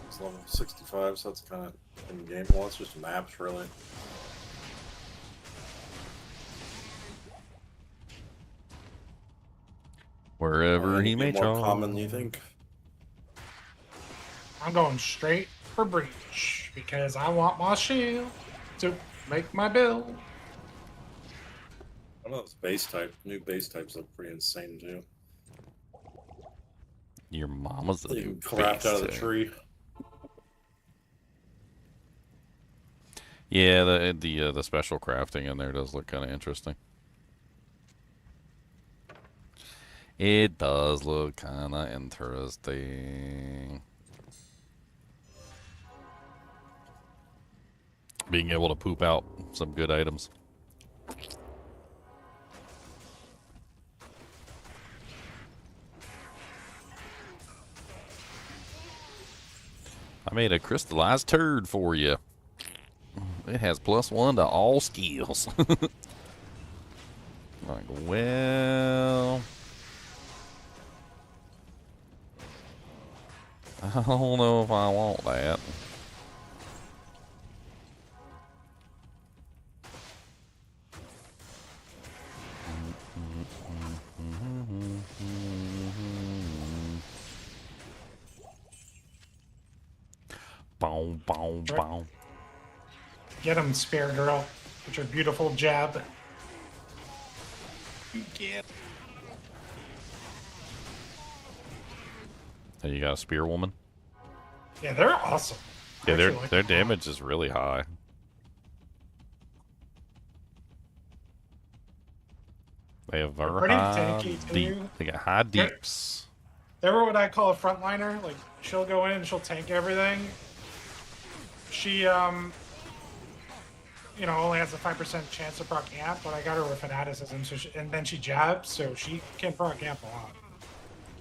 It's level 65, so that's kind of in game. Well, it's just maps, really. Wherever he may more charm. common, you think? I'm going straight for breach because I want my shield to make my build. Some of those new base types look pretty insane too. Your mama's the You new can craft out of the base tree. Yeah, the special crafting in there does look kind of interesting. It does look kind of interesting. Being able to poop out some good items. I made a crystallized turd for you. It has +1 to all skills. Like, well... I don't know if I want that. Boom, boom, Right. boom. Get him, Spear Girl, with your beautiful jab. Get. And you got a spear woman. Yeah, they're awesome. I Yeah, actually like their them a lot. damage is really high. They have very pretty high tanky, deep. too. They got high They're- deeps. They're what I call a frontliner. Like, she'll go in and she'll tank everything. She, you know, only has a 5% chance to proc amp, but I got her with fanaticism, so and then she jabs, so she can proc amp a lot.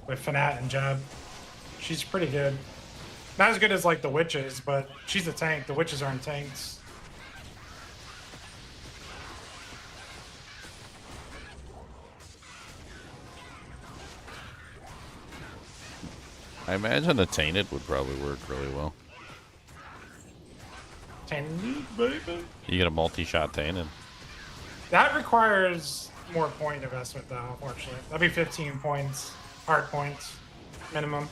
With fanat and jab. She's pretty good. Not as good as, like, the witches, but she's a tank. The witches aren't tanks. I imagine a tainted would probably work really well. Tainted, baby. You get a multi-shot tainted. That requires more point investment, though, unfortunately. That'd be 15 points, hard points, minimum,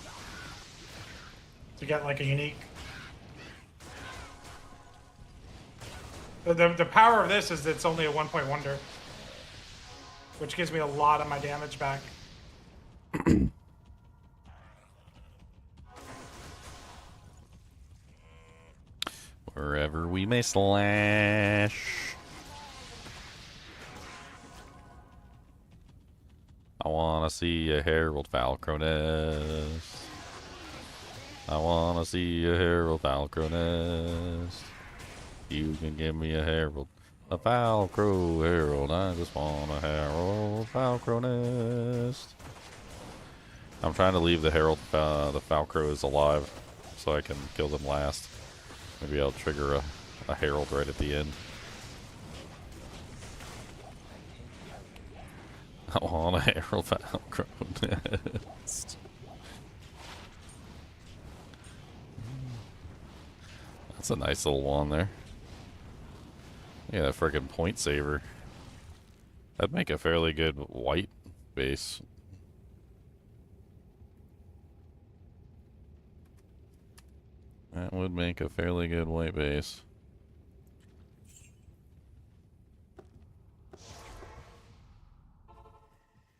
to get like a unique. The power of this is it's only a 1-point wonder, which gives me a lot of my damage back. Wherever we may slash. I wanna see a Herald Falcronest. I wanna see a Herald Falcronest. You can give me a Herald. A Falcro Herald. I just want a Herald Falcronest. I'm trying to leave the Herald, the Falcros alive so I can kill them last. Maybe I'll trigger a Herald right at the end. I want a Herald Falcronest. That's a nice little one there. Yeah, that freaking point saver. That'd make a fairly good white base. That would make a fairly good white base.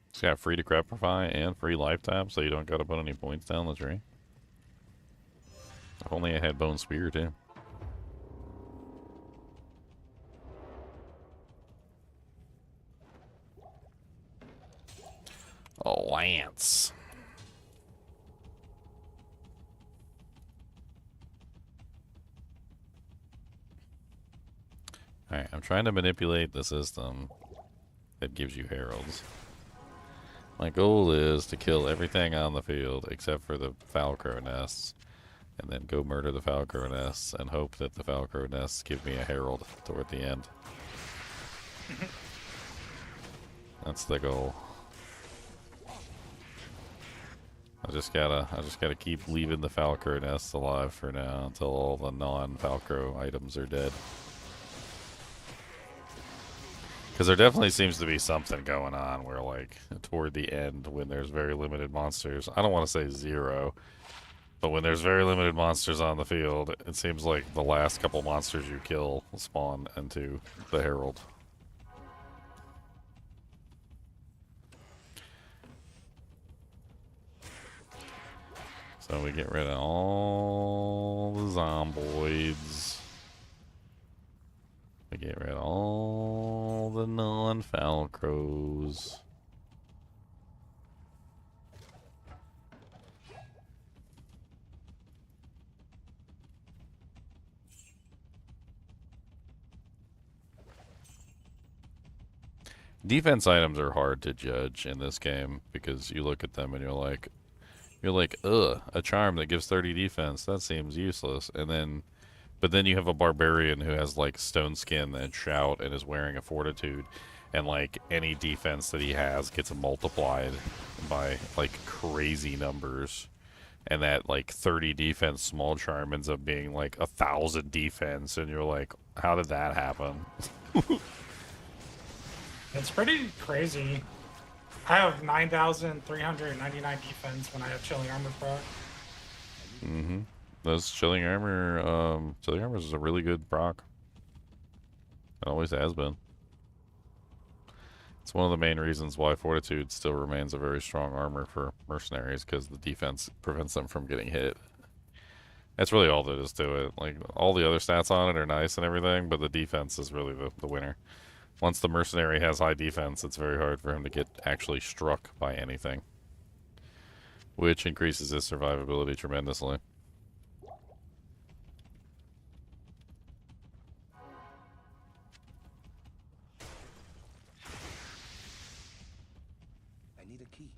It's got free decrepify and free life tap, so you don't gotta put any points down the tree. If only I had bone spear too. A lance. Alright, I'm trying to manipulate the system that gives you heralds. My goal is to kill everything on the field except for the Falcro nests, and then go murder the Falcro nests and hope that the Falcro nests give me a herald toward the end. That's the goal. I just gotta keep leaving the Falcro nests alive for now until all the non-Falcro items are dead. Because there definitely seems to be something going on where, like, toward the end, when there's very limited monsters, I don't want to say zero, but when there's very limited monsters on the field, it seems like the last couple monsters you kill spawn into the Herald. So we get rid of all the zomboids. We get rid of all the non-Falcros. Defense items are hard to judge in this game because you look at them and you're like, ugh, a charm that gives 30 defense, that seems useless. But then you have a barbarian who has like stone skin and shout and is wearing a fortitude, and like any defense that he has gets multiplied by like crazy numbers. And that like 30 defense small charm ends up being like 1,000 defense, and you're like, how did that happen? It's pretty crazy. I have 9,399 defense when I have chilling armor proc. Mm-hmm. This chilling armor, chilling armor is a really good proc. It always has been. It's one of the main reasons why Fortitude still remains a very strong armor for mercenaries, because the defense prevents them from getting hit. That's really all there is to it. Like, all the other stats on it are nice and everything, but the defense is really the winner. Once the mercenary has high defense, it's very hard for him to get actually struck by anything, which increases his survivability tremendously. I need a key.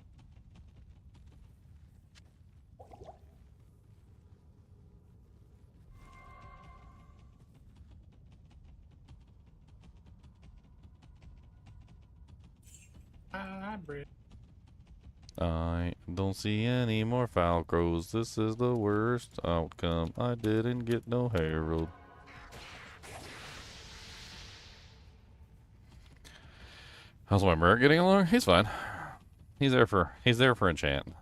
Hybrid. I don't see any more Falcros. This is the worst outcome. I didn't get no Herald. How's my Merc getting along? He's fine. He's there for enchant.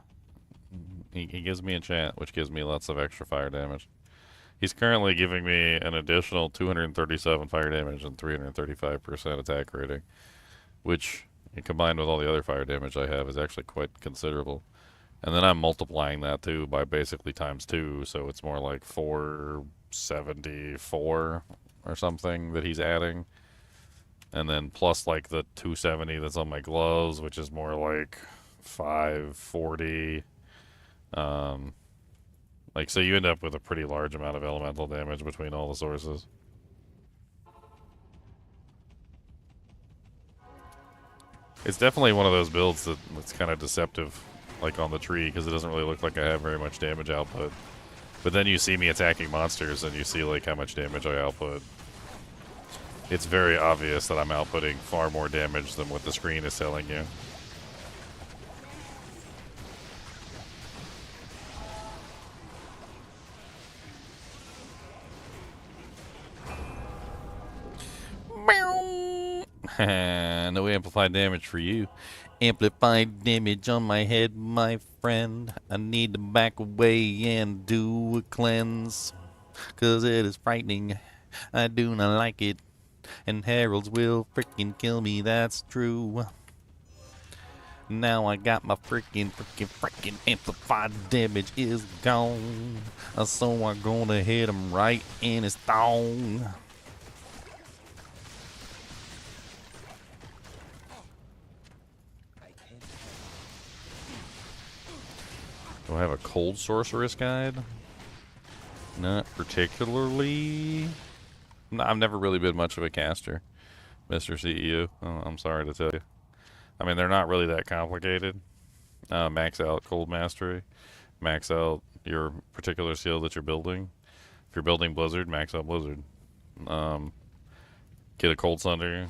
He gives me enchant, which gives me lots of extra fire damage. He's currently giving me an additional 237 fire damage and 335% attack rating, which, combined with all the other fire damage I have, is actually quite considerable. And then I'm multiplying that too by basically ×2, so it's more like 474 or something that he's adding. And then plus like the 270 that's on my gloves, which is more like 540. Like, so you end up with a pretty large amount of elemental damage between all the sources. It's definitely one of those builds that's kind of deceptive, like on the tree, because it doesn't really look like I have very much damage output. But then you see me attacking monsters and you see like how much damage I output. It's very obvious that I'm outputting far more damage than what the screen is telling you. No amplified damage for you. Amplified damage on my head, my friend. I need to back away and do a cleanse, 'cause it is frightening. I do not like it. And heralds will freaking kill me, that's true. Now I got my freaking amplified damage is gone. So I'm gonna hit him right in his thong. Do I have a cold sorceress guide? Not particularly. I've never really been much of a caster, Mr. CEO. Oh, I'm sorry to tell you. I mean, they're not really that complicated. Max out Cold Mastery. Max out your particular skill that you're building. If you're building Blizzard, max out Blizzard. Get a Cold Sunday.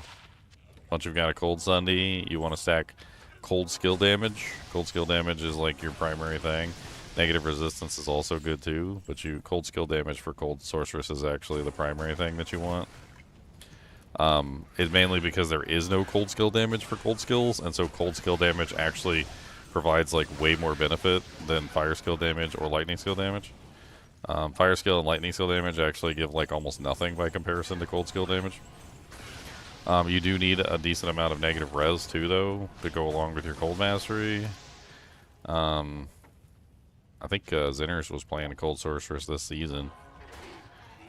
Once you've got a Cold Sunday, you want to stack Cold skill damage. Cold skill damage is like your primary thing. Negative resistance is also good too, but cold skill damage for Cold Sorceress is actually the primary thing that you want. It's mainly because there is no cold skill damage for cold skills, and so cold skill damage actually provides like way more benefit than fire skill damage or lightning skill damage. Fire skill and lightning skill damage actually give like almost nothing by comparison to cold skill damage. You do need a decent amount of negative res too, though, to go along with your cold mastery. I think Zinner's was playing a Cold Sorceress this season.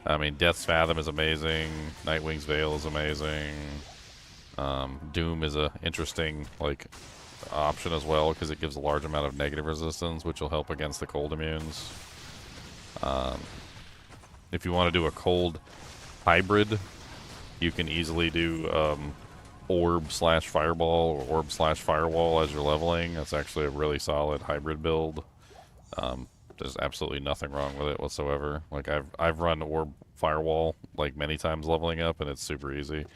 I mean, Death's Fathom is amazing. Nightwing's Veil is amazing. Doom is a interesting like option as well, because it gives a large amount of negative resistance, which will help against the cold immunes. If you want to do a cold hybrid, you can easily do Orb/Fireball or Orb/Firewall as you're leveling. That's actually a really solid hybrid build. There's absolutely nothing wrong with it whatsoever. Like I've run Orb Firewall like many times leveling up, and it's super easy.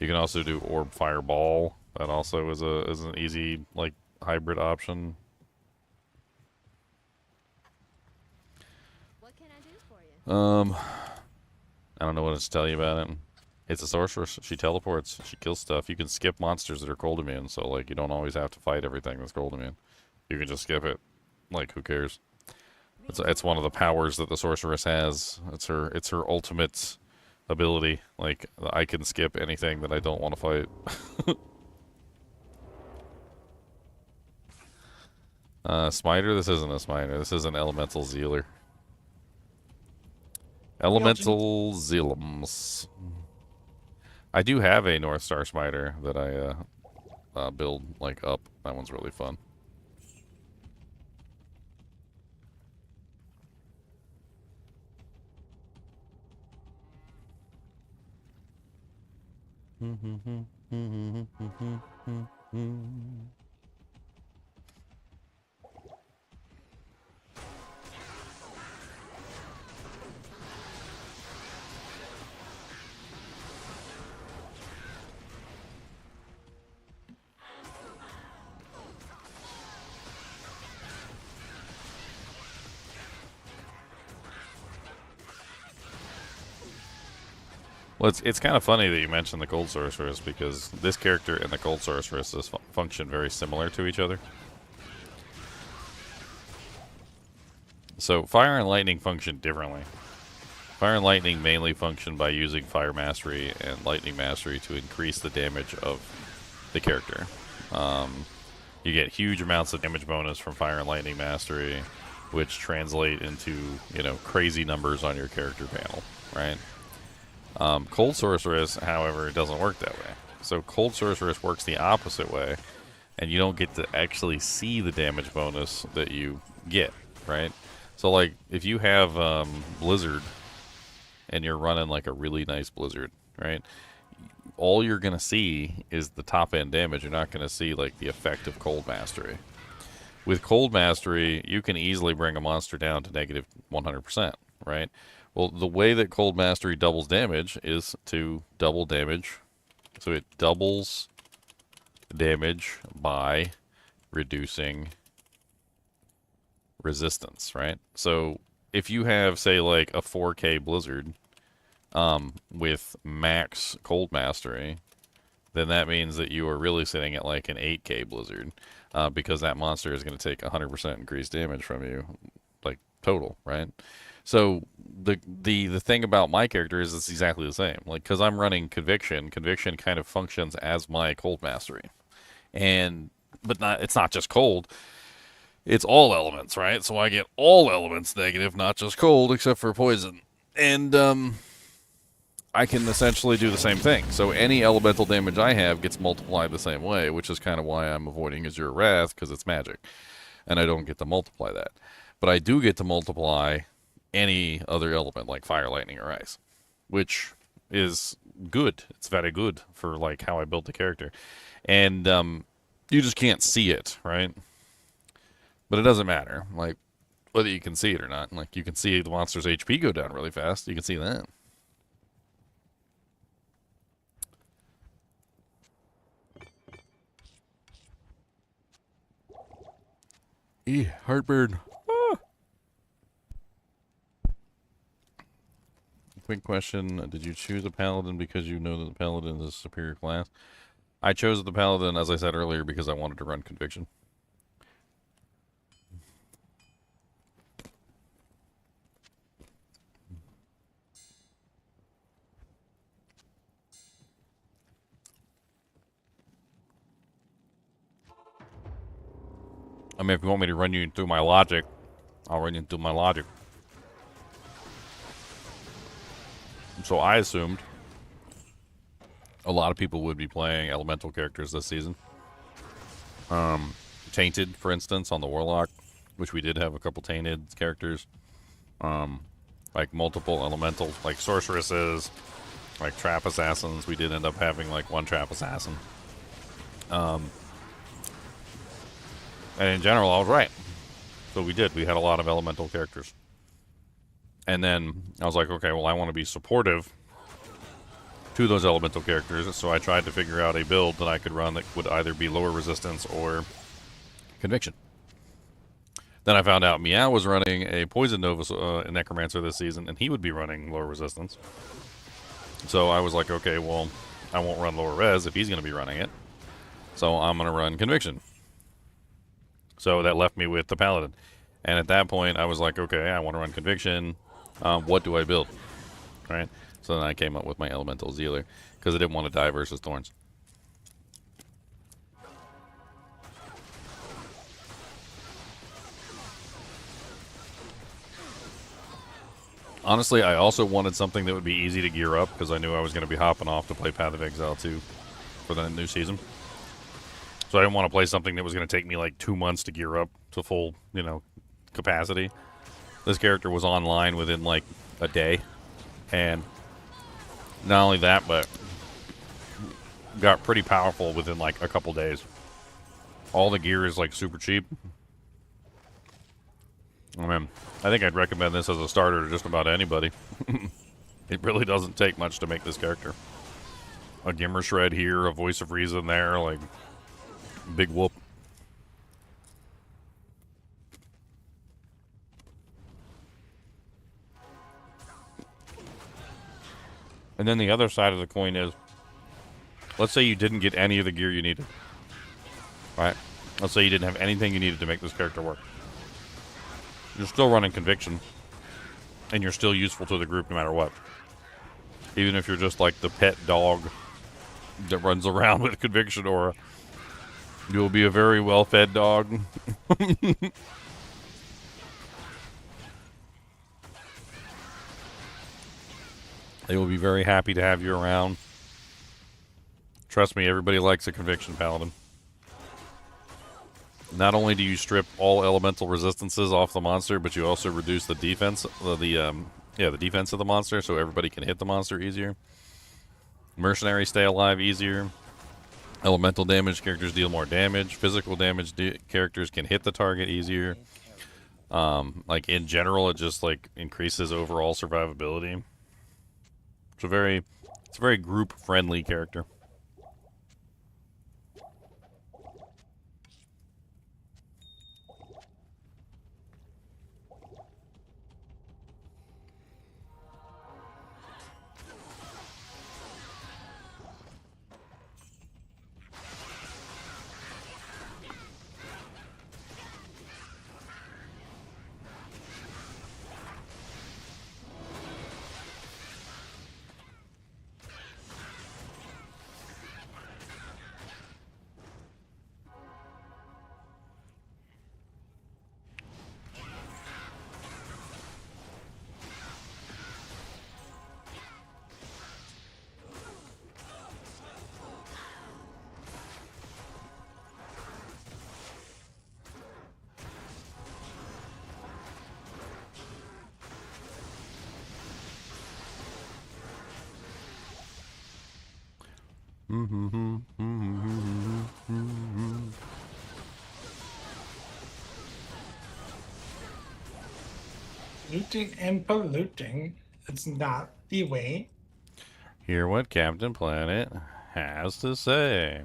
You can also do Orb Fireball. That also is an easy like hybrid option. What can I do for you? I don't know what to tell you about it. It's a sorceress. She teleports. She kills stuff. You can skip monsters that are cold immune, so like you don't always have to fight everything that's cold immune. You can just skip it. Like, who cares? It's one of the powers that the sorceress has. It's her ultimate ability. Like, I can skip anything that I don't want to fight. Smiter? This isn't a Smiter. This is an Elemental Zealer. Elemental Zealums. I do have a North Star Smiter that I build, like, up. That one's really fun. Well, it's kind of funny that you mentioned the Cold Sorceress, because this character and the Cold Sorceress function very similar to each other. So Fire and Lightning function differently. Fire and Lightning mainly function by using Fire Mastery and Lightning Mastery to increase the damage of the character. You get huge amounts of damage bonus from Fire and Lightning Mastery, which translate into, you know, crazy numbers on your character panel, right? Cold Sorceress, however, doesn't work that way. So Cold Sorceress works the opposite way, and you don't get to actually see the damage bonus that you get, right? So, like, if you have Blizzard, and you're running, like, a really nice Blizzard, right? All you're going to see is the top-end damage. You're not going to see, like, the effect of Cold Mastery. With Cold Mastery, you can easily bring a monster down to negative 100%, right? Well, the way that Cold Mastery doubles damage is to double damage. So it doubles damage by reducing resistance, right? So if you have, say, like a 4K Blizzard with max Cold Mastery, then that means that you are really sitting at like an 8K Blizzard, because that monster is going to take 100% increased damage from you, like total, right? So the thing about my character is it's exactly the same. Like, because I'm running Conviction kind of functions as my Cold Mastery, but it's not just cold. It's all elements, right? So I get all elements negative, not just cold, except for poison. And I can essentially do the same thing. So any elemental damage I have gets multiplied the same way, which is kind of why I'm avoiding Azure Wrath, because it's magic, and I don't get to multiply that. But I do get to multiply any other element like fire, lightning, or ice, which is good. It's very good for like how I built the character, and you just can't see it, right? But it doesn't matter, like whether you can see it or not. Like, you can see the monster's HP go down really fast. You can see that. Heartburn. Quick question, did you choose a paladin because you know that the paladin is a superior class? I chose the paladin, as I said earlier, because I wanted to run Conviction. I mean, if you want me to run you through my logic, I'll run you through my logic. So I assumed a lot of people would be playing elemental characters this season. Tainted, for instance, on the Warlock, which we did have a couple Tainted characters. Like multiple elemental, like sorceresses, like trap assassins. We did end up having like one trap assassin. And in general, I was right. So we did. We had a lot of elemental characters. And then I was like, okay, well, I want to be supportive to those elemental characters. So I tried to figure out a build that I could run that would either be lower resistance or Conviction. Then I found out Meow was running a Poison Nova Necromancer this season, and he would be running lower resistance. So I was like, okay, well, I won't run lower res if he's going to be running it. So I'm going to run Conviction. So that left me with the Paladin. And at that point, I was like, okay, I want to run Conviction. What do I build? Right? So then I came up with my Elemental Zealer because I didn't want to die versus Thorns. Honestly, I also wanted something that would be easy to gear up because I knew I was going to be hopping off to play Path of Exile 2 for the new season. So I didn't want to play something that was going to take me like 2 months to gear up to full, capacity. This character was online within like a day. And not only that, but got pretty powerful within like a couple days. All the gear is like super cheap. I mean, I think I'd recommend this as a starter to just about anybody. It really doesn't take much to make this character. A Gimmer Shred here, a Voice of Reason there, like, big whoop. And then the other side of the coin is, let's say you didn't get any of the gear you needed. Right? Let's say you didn't have anything you needed to make this character work. You're still running Conviction, and you're still useful to the group no matter what. Even if you're just like the pet dog that runs around with Conviction aura, you'll be a very well-fed dog. They will be very happy to have you around. Trust me, everybody likes a Conviction Paladin. Not only do you strip all elemental resistances off the monster, but you also reduce the defense, the defense of the monster, so everybody can hit the monster easier. Mercenaries stay alive easier. Elemental damage characters deal more damage. Physical damage characters can hit the target easier. Like in general, it just like increases overall survivability. It's a very group friendly character. Looting and polluting is not the way. Hear what Captain Planet has to say.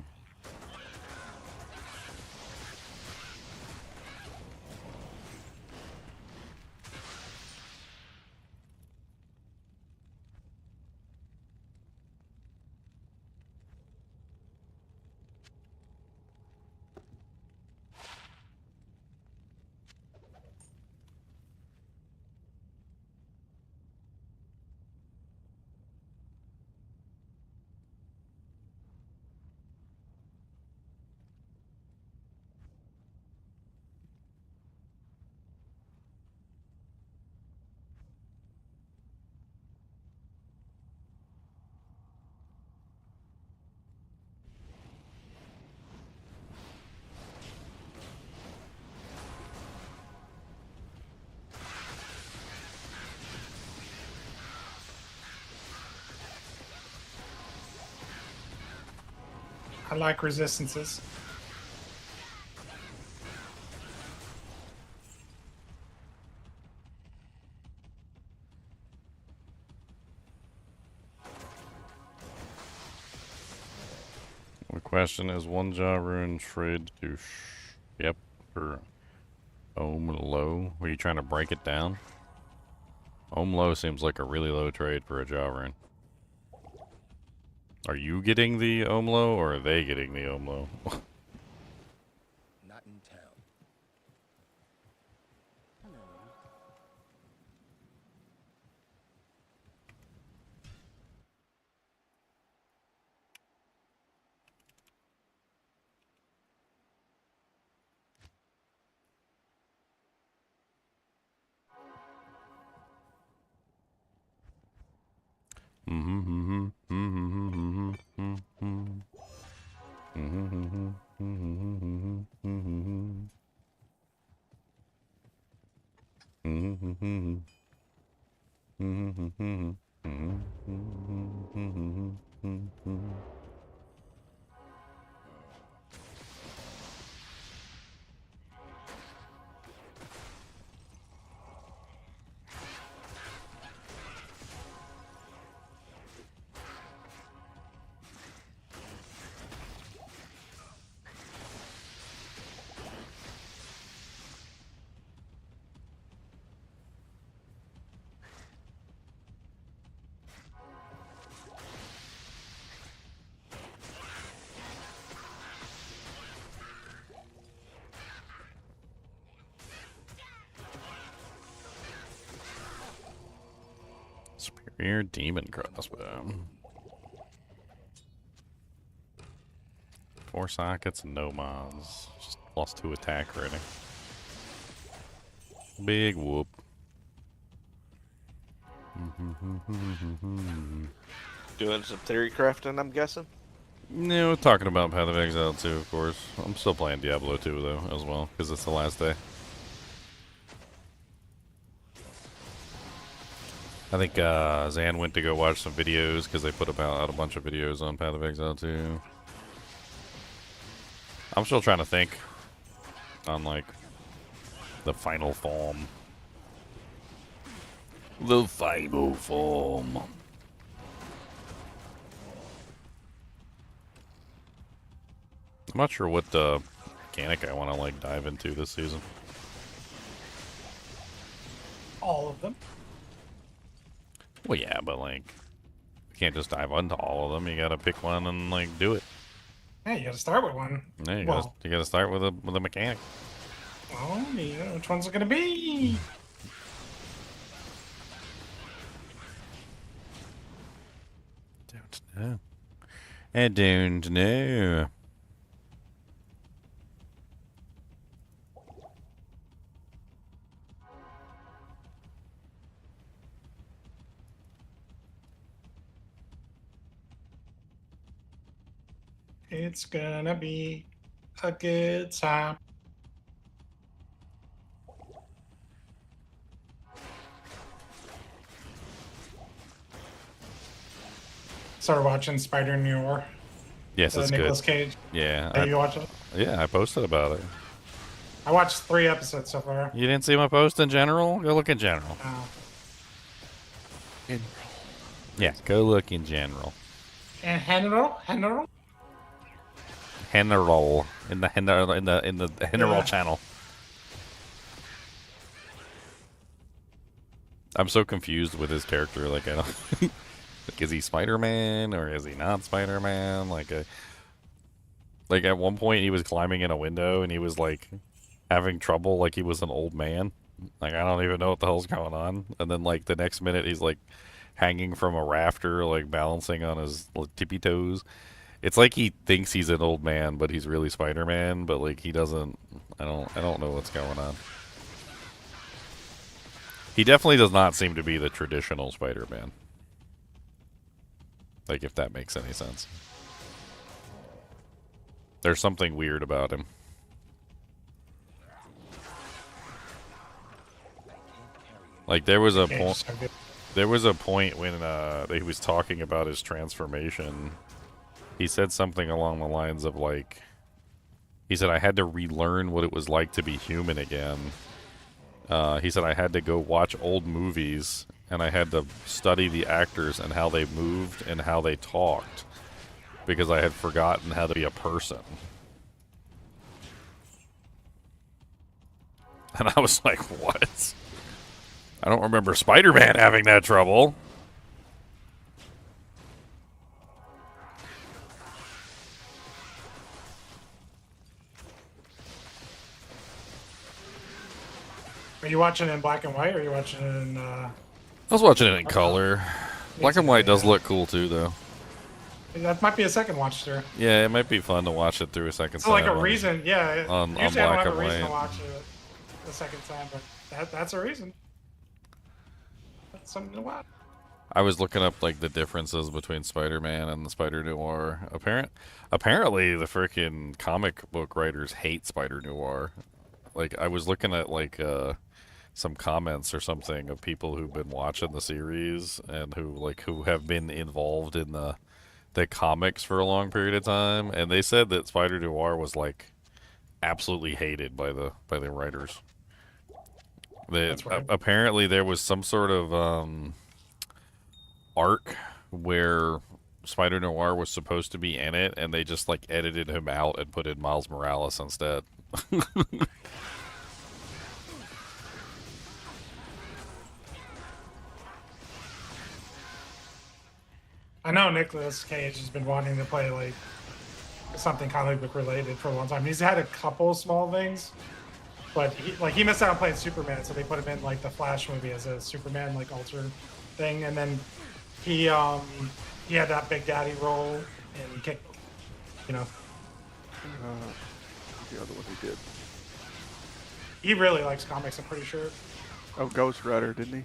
I like resistances. The question is, one jaw rune trade to yep for Ohm low. Were you trying to break it down? Ohm low seems like a really low trade for a jaw rune. Are you getting the Ohm low or are they getting the Ohm low? Not in town. Superior demon crossbow. 4 sockets and no mods. Just +2 attack rating. Big whoop. Doing some theory crafting, I'm guessing. No, talking about Path of Exile 2, of course. I'm still playing Diablo 2, though, as well, because it's the last day. I think Zan went to go watch some videos, because they put out a bunch of videos on Path of Exile 2. I'm still trying to think on, like, the final form. The final form. I'm not sure what mechanic I want to like dive into this season. All of them. Well, yeah, but like, you can't just dive into all of them. You gotta pick one and like do it. Yeah, you gotta start with one. Yeah, you Well, gotta start with a mechanic. oh, yeah, which one's it gonna be? Don't know. I don't know. It's gonna be a good time. Started watching Spider Noir. Yes, it's Nicolas good. Cage. Yeah, Have you watched it? yeah, I posted about it. I watched 3 episodes so far. You didn't see my post in general? Go look in general. Yeah, go look in general. And General? General in the general Yeah. channel. I'm so confused with his character. Like, I don't. Like, is he Spider-Man or is he not Spider-Man? Like at one point he was climbing in a window and he was like having trouble, like he was an old man. Like, I don't even know what the hell's going on. And then like the next minute he's like hanging from a rafter, like balancing on his tippy toes. It's like he thinks he's an old man, but he's really Spider-Man. But like he doesn't. I don't know what's going on. He definitely does not seem to be the traditional Spider-Man. Like, if that makes any sense. There's something weird about him. Like, there was a point. There was a point when he was talking about his transformation. He said something along the lines of like, he said, I had to relearn what it was like to be human again. He said, I had to go watch old movies and I had to study the actors and how they moved and how they talked because I had forgotten how to be a person. And I was like, what? I don't remember Spider-Man having that trouble. Are you watching it in black and white or are you watching it in... I was watching it in color. Black and white does look cool too, though. That might be a second watch, sir. Yeah, it might be fun to watch it through a second It's time. like a reason, yeah. on Usually I don't black have a and reason to white. watch it the second time, but that's a reason. That's something to watch. I was looking up like the differences between Spider-Man and the Spider Noir. Apparently, the freaking comic book writers hate Spider Noir. Like I was looking at like some comments or something of people who've been watching the series and who have been involved in the comics for a long period of time, and they said that Spider Noir was like absolutely hated by the writers. That's right. Apparently there was some sort of arc where Spider Noir was supposed to be in it, and they just like edited him out and put in Miles Morales instead. I know Nicolas Cage has been wanting to play like something comic book related for a long time. He's had a couple small things, but he missed out on playing Superman, so they put him in like the Flash movie as a Superman like alter thing, and then he had that Big Daddy role in Kick, you know. The other one he did. He really likes comics, I'm pretty sure. Oh, Ghost Rider, didn't he?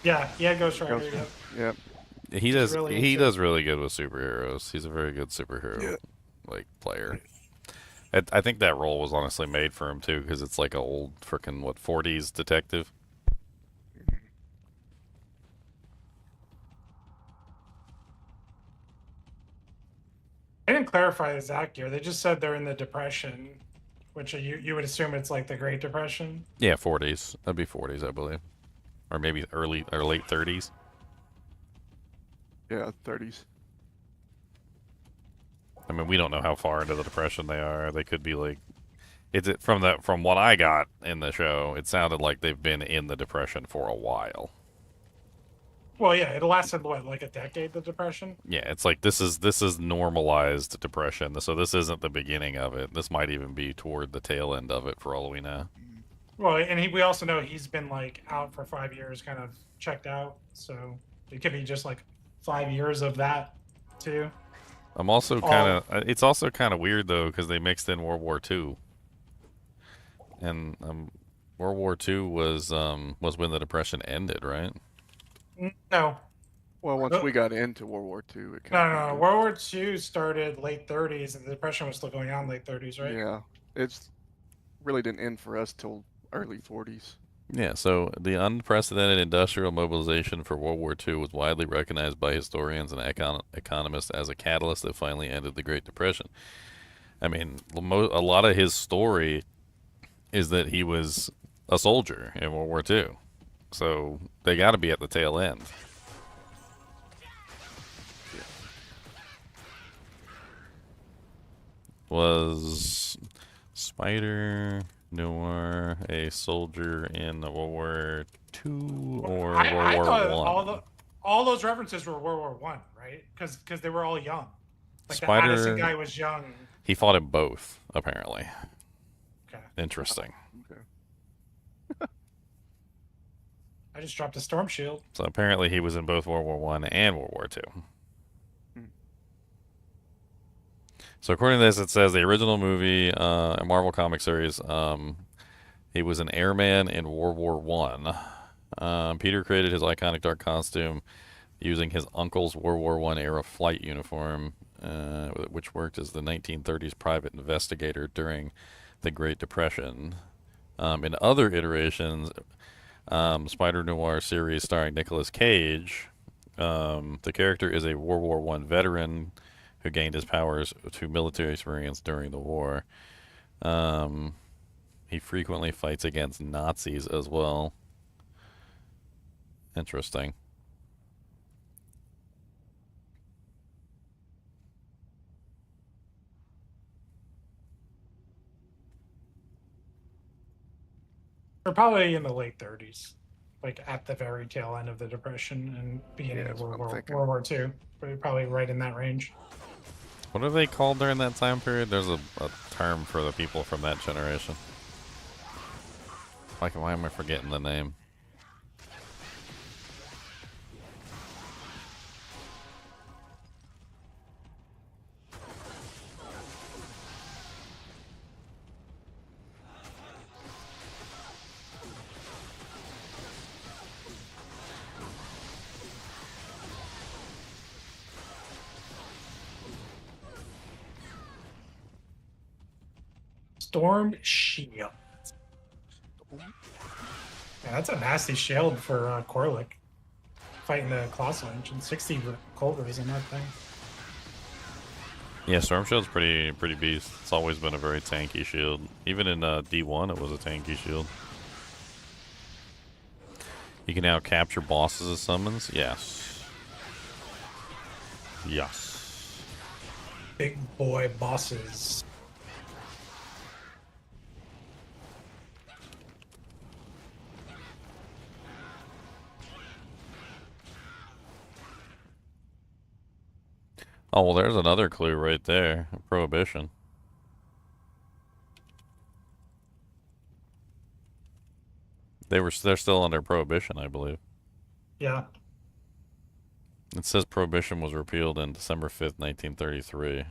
Yeah, he had Ghost Rider. Ghost Yeah. Rider. Yep. He does really he into- does really good with superheroes. He's a very good superhero like player. I think that role was honestly made for him too, because it's like an old freaking 40s detective. They didn't clarify the exact year. They just said they're in the Depression, which you would assume it's like the Great Depression. Yeah, 40s. That'd be 40s, I believe, or maybe early or late 30s. Yeah, 30s. I mean, we don't know how far into the Depression they are. They could be like, from what I got in the show, it sounded like they've been in the Depression for a while. Well, yeah, it lasted what, like a decade, the Depression? Yeah, it's like this is normalized depression, so this isn't the beginning of it. This might even be toward the tail end of it, for all we know. Well, and we also know he's been like out for 5 years, kind of checked out. So it could be just like 5 years of that too. I'm also kind of. It's also kind of weird though, because they mixed in World War II, and World War II was when the depression ended, right? No, Well, once we got into World War II, it no, kind no. World War II started late 30s, and the Depression was still going on late 30s, right? Yeah, it's really didn't end for us till early 40s. Yeah, so the unprecedented industrial mobilization for World War II was widely recognized by historians and economists as a catalyst that finally ended the Great Depression. I mean, a lot of his story is that he was a soldier in World War II. So they got to be at the tail end. Was Spider Noir a soldier in World War II or I World War thought One? all those references were World War One, right? Because they were all young. Like the Spider- Andaseat guy was young. He fought in both, apparently. Okay. Interesting. Okay. I just dropped a storm shield. So apparently he was in both World War One and World War Two. So according to this, it says the original movie, a Marvel comic series, he was an airman in World War One. Peter created his iconic dark costume using his uncle's World War One era flight uniform, which worked as the 1930s private investigator during the Great Depression. In other iterations, Spider Noir series starring Nicolas Cage, the character is a World War One veteran who gained his powers through military experience during the war. He frequently fights against Nazis as well. Interesting. They're probably in the late 30s, like at the very tail end of the Depression and beginning Yeah, of that's what I'm World thinking. War II. Probably right in that range. What are they called during that time period? There's a term for the people from that generation. Like, why am I forgetting the name? Storm Shield. Yeah, that's a nasty shield for Corlick. Fighting the Colossal Ancient. 60 cold rays on that thing. Yeah, Storm Shield's pretty beast. It's always been a very tanky shield. Even in D1, it was a tanky shield. You can now capture bosses as summons? Yes. Yes. Big boy bosses. Oh, well, there's another clue right there. Prohibition. They're still under Prohibition, I believe. Yeah. It says Prohibition was repealed in December 5th, 1933.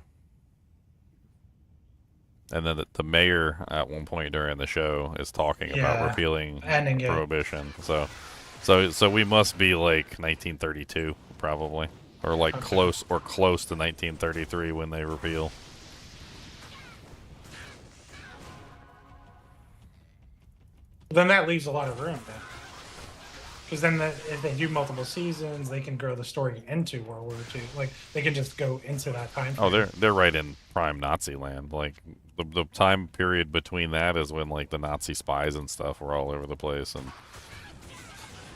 And then the mayor at one point during the show is talking about Yeah, repealing ending it. Prohibition. So we must be like 1932 probably, or like Okay. close to 1933 when they repeal. Then that leaves a lot of room then. Because then if they do multiple seasons, they can grow the story into World War II. Like, they can just go into that time Oh, frame. they're right in prime Nazi land. Like the time period between that is when like the Nazi spies and stuff were all over the place, and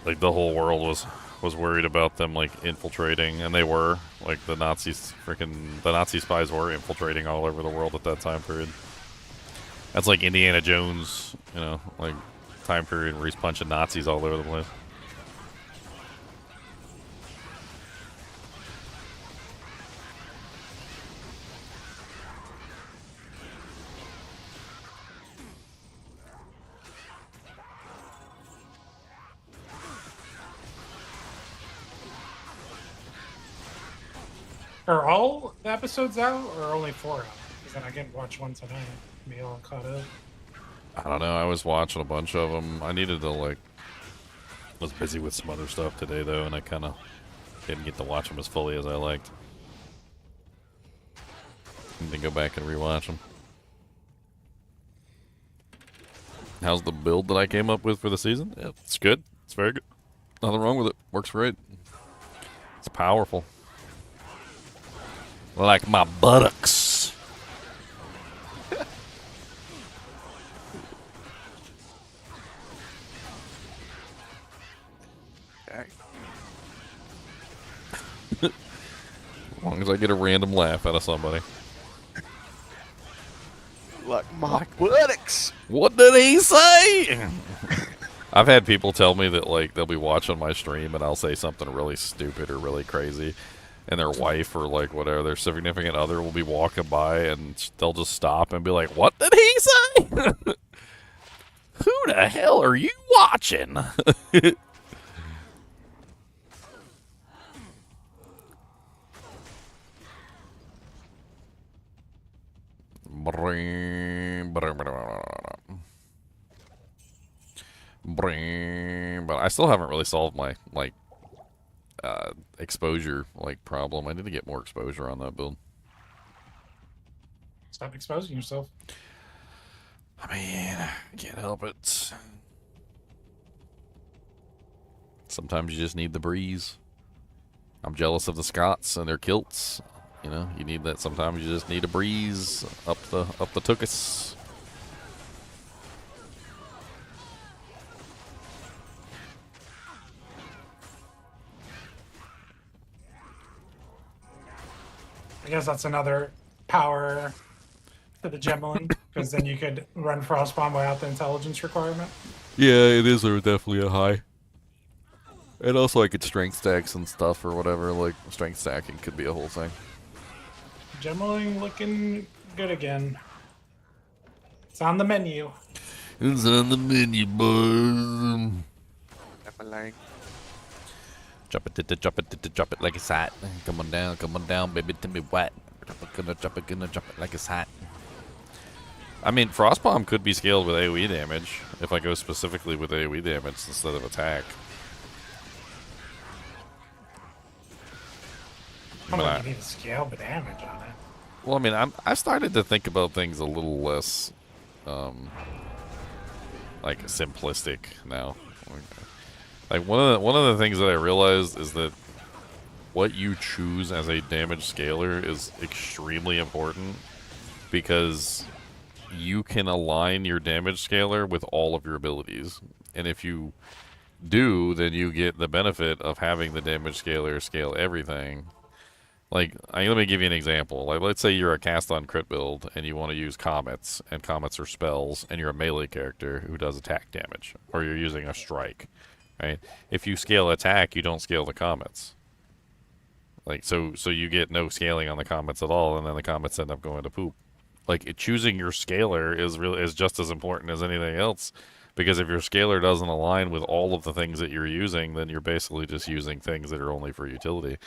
like the whole world was worried about them like infiltrating, and they were like the Nazi spies were infiltrating all over the world at that time period. That's like Indiana Jones, like time period where he's punching Nazis all over the place. Are all the episodes out, or only 4 out? Because then I can watch one tonight. Be all caught up. I don't know. I was watching a bunch of them. I needed to was busy with some other stuff today though, and I kind of didn't get to watch them as fully as I liked. Need to go back and rewatch them. How's the build that I came up with for the season? Yeah, it's good. It's very good. Nothing wrong with it. Works great. It's powerful. Like my buttocks. As long as I get a random laugh out of somebody. Like my buttocks. What did he say? I've had people tell me that like they'll be watching my stream and I'll say something really stupid or really crazy, and their wife or like whatever, their significant other will be walking by and they'll just stop and be like, "What did he say? Who the hell are you watching?" But I still haven't really solved my exposure problem. I need to get more exposure on that build. Stop exposing yourself. I mean, I can't help it. Sometimes you just need the breeze. I'm jealous of the Scots and their kilts. You need that. Sometimes you just need a breeze up the tuchus. I guess that's another power to the Gemmeling, because then you could run Frostbomb without the intelligence requirement. Yeah, it is definitely a high. And also I could strength stacks and stuff or whatever. Like, strength stacking could be a whole thing. Gemmeling looking good again. It's on the menu. It's on the menu, boys. Drop it like it's hot. Come on down, baby, tell me what. Drop it like it's hot. I mean, Frostbomb could be scaled with AoE damage if I go specifically with AoE damage instead of attack. I don't think you need to scale the damage on it. Well, I mean, I've started to think about things a little less like simplistic now. Like one of the things that I realized is that what you choose as a damage scaler is extremely important, because you can align your damage scaler with all of your abilities, and if you do, then you get the benefit of having the damage scaler scale everything. Like, let me give you an example. Like, let's say you're a cast on crit build and you want to use comets, and comets are spells, and you're a melee character who does attack damage, or you're using a strike, right? If you scale attack, you don't scale the comets. Like, so you get no scaling on the comets at all, and then the comets end up going to poop. Like, choosing your scaler is just as important as anything else. Because if your scaler doesn't align with all of the things that you're using, then you're basically just using things that are only for utility.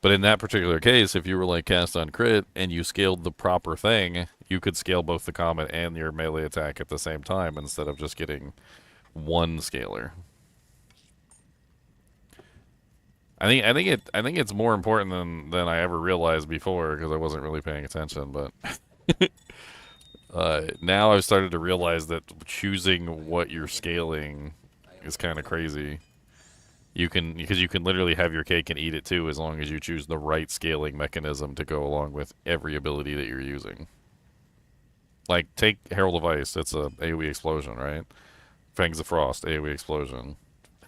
But in that particular case, if you were like cast on crit and you scaled the proper thing, you could scale both the comet and your melee attack at the same time instead of just getting one scaler. I think it's more important than I ever realized before, because I wasn't really paying attention, but now I've started to realize that choosing what you're scaling is kind of crazy. Because you can literally have your cake and eat it too, as long as you choose the right scaling mechanism to go along with every ability that you're using. Like, take Herald of Ice, it's a AoE explosion, right? Fangs of Frost, AoE explosion.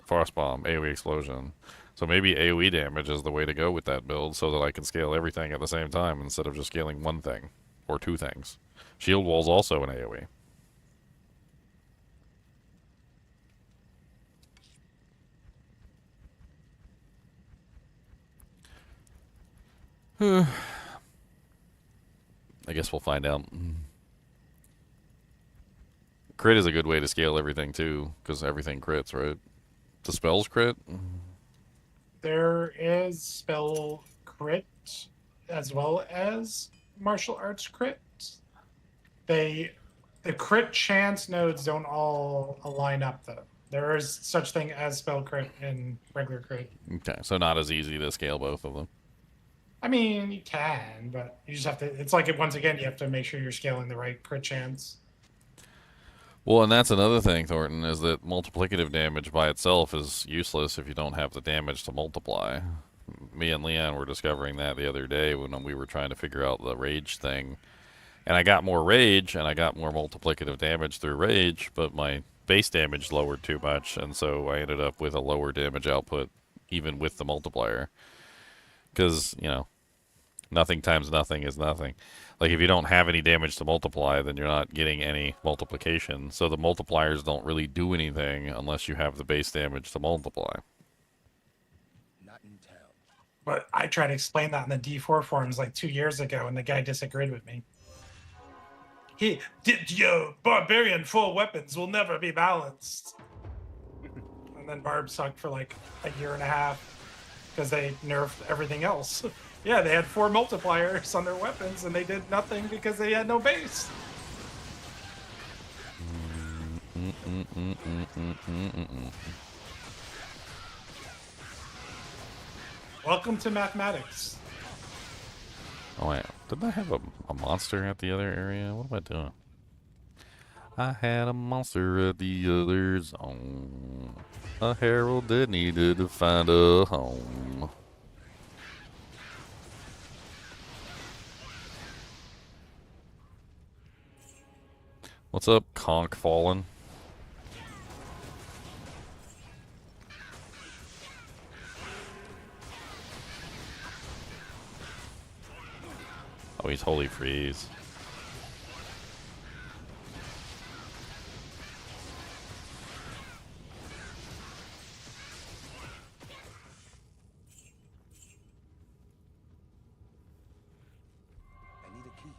Frost Bomb, AoE explosion. So maybe AoE damage is the way to go with that build, so that I can scale everything at the same time instead of just scaling one thing or two things. Shield Wall's also an AoE. I guess we'll find out. Crit is a good way to scale everything too, because everything crits, right? The spells crit? There is spell crit as well as martial arts crit. The crit chance nodes don't all align up though. There is such thing as spell crit and regular crit. Okay, so not as easy to scale both of them. I mean, you can, but you just have to. It's like, once again, you have to make sure you're scaling the right crit chance. Well, and that's another thing, Thornton, is that multiplicative damage by itself is useless if you don't have the damage to multiply. Me and Leon were discovering that the other day when we were trying to figure out the rage thing. And I got more rage, and I got more multiplicative damage through rage, but my base damage lowered too much, and so I ended up with a lower damage output, even with the multiplier. Because, you know, nothing times nothing is nothing. Like, if you don't have any damage to multiply, then you're not getting any multiplication. So the multipliers don't really do anything unless you have the base damage to multiply. Not in town. But I tried to explain that in the D4 forums like 2 years ago, and the guy disagreed with me. Barbarian full weapons will never be balanced. And then Barb sucked for like a year and a half because they nerfed everything else. Yeah, they had 4 multipliers on their weapons, and they did nothing because they had no base. Welcome to mathematics. Oh, wait. Didn't I have a monster at the other area? What am I doing? I had a monster at the other zone. A herald that needed to find a home. What's up, Conk Fallen? Oh, he's Holy Freeze. I need a key.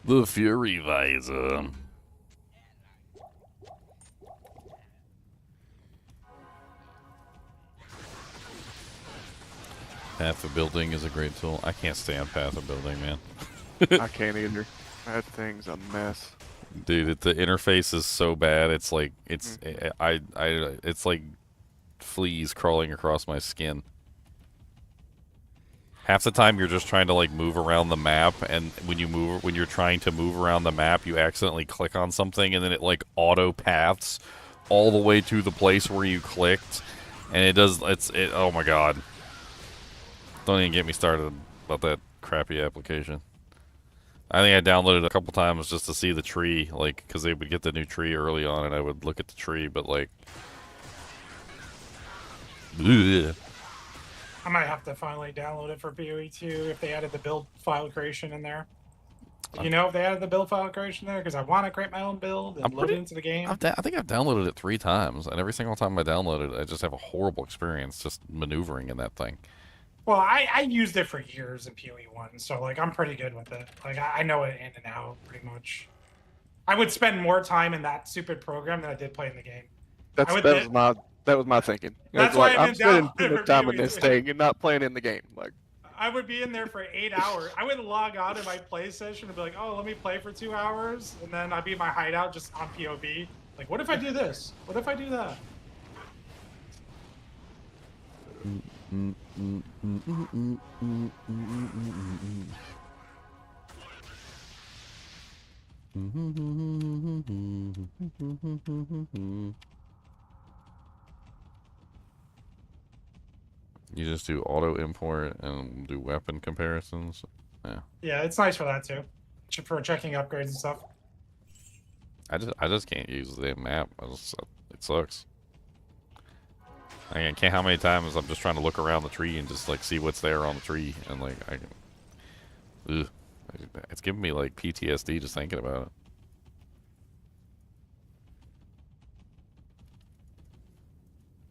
The Fury Visor. Path of building is a great tool. I can't stand path of building, man. I can't either. That thing's a mess. Dude, the interface is so bad. It's like it's like fleas crawling across my skin. Half the time you're just trying to like move around the map, and when you're trying to move around the map, you accidentally click on something, and then it like auto paths all the way to the place where you clicked, and it does. Oh my god! Don't even get me started about that crappy application. I think I downloaded it a couple times just to see the tree, like, because they would get the new tree early on, and I would look at the tree, but like, ugh. I might have to finally download it for PoE too if they added the build file creation in there. Do you know if they added the build file creation there? Because I want to create my own build and load it into the game. I think I've downloaded it 3 times, and every single time I download it, I just have a horrible experience just maneuvering in that thing. Well, I used it for years in PoE 1, so like I'm pretty good with it. Like I know it in and out pretty much. I would spend more time in that stupid program than I did playing the game. That was my thinking. That's like, why I'm spending too much time in PoE this too. thing and not playing in the game. Like, I would be in there for 8 hours. I would log on in my play session and be like, oh, let me play for 2 hours. And then I'd be in my hideout just on POB. Like, what if I do this? What if I do that? You just do auto import and do weapon comparisons. Yeah. Yeah, it's nice for that too. For checking upgrades and stuff. I just can't use the map. It sucks. I can't. How many times I'm just trying to look around the tree and just like see what's there on the tree, and like it's giving me like PTSD just thinking about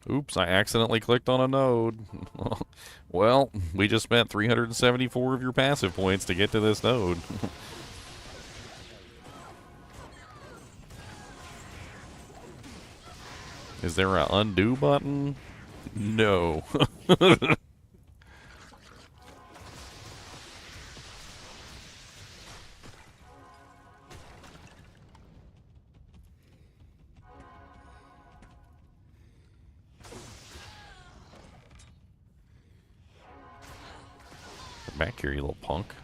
it. Oops, I accidentally clicked on a node. Well, we just spent 374 of your passive points to get to this node. Is there an undo button? No. Back here, you little punk.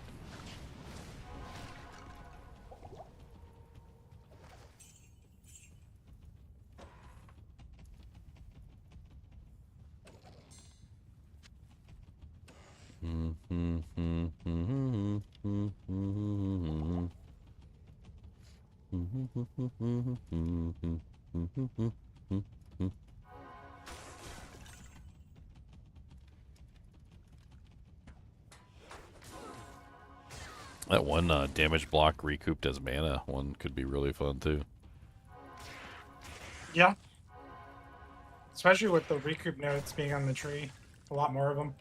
That one damage block recouped as mana one could be really fun too. Yeah. Especially with the recoup nodes being on the tree. A lot more of them.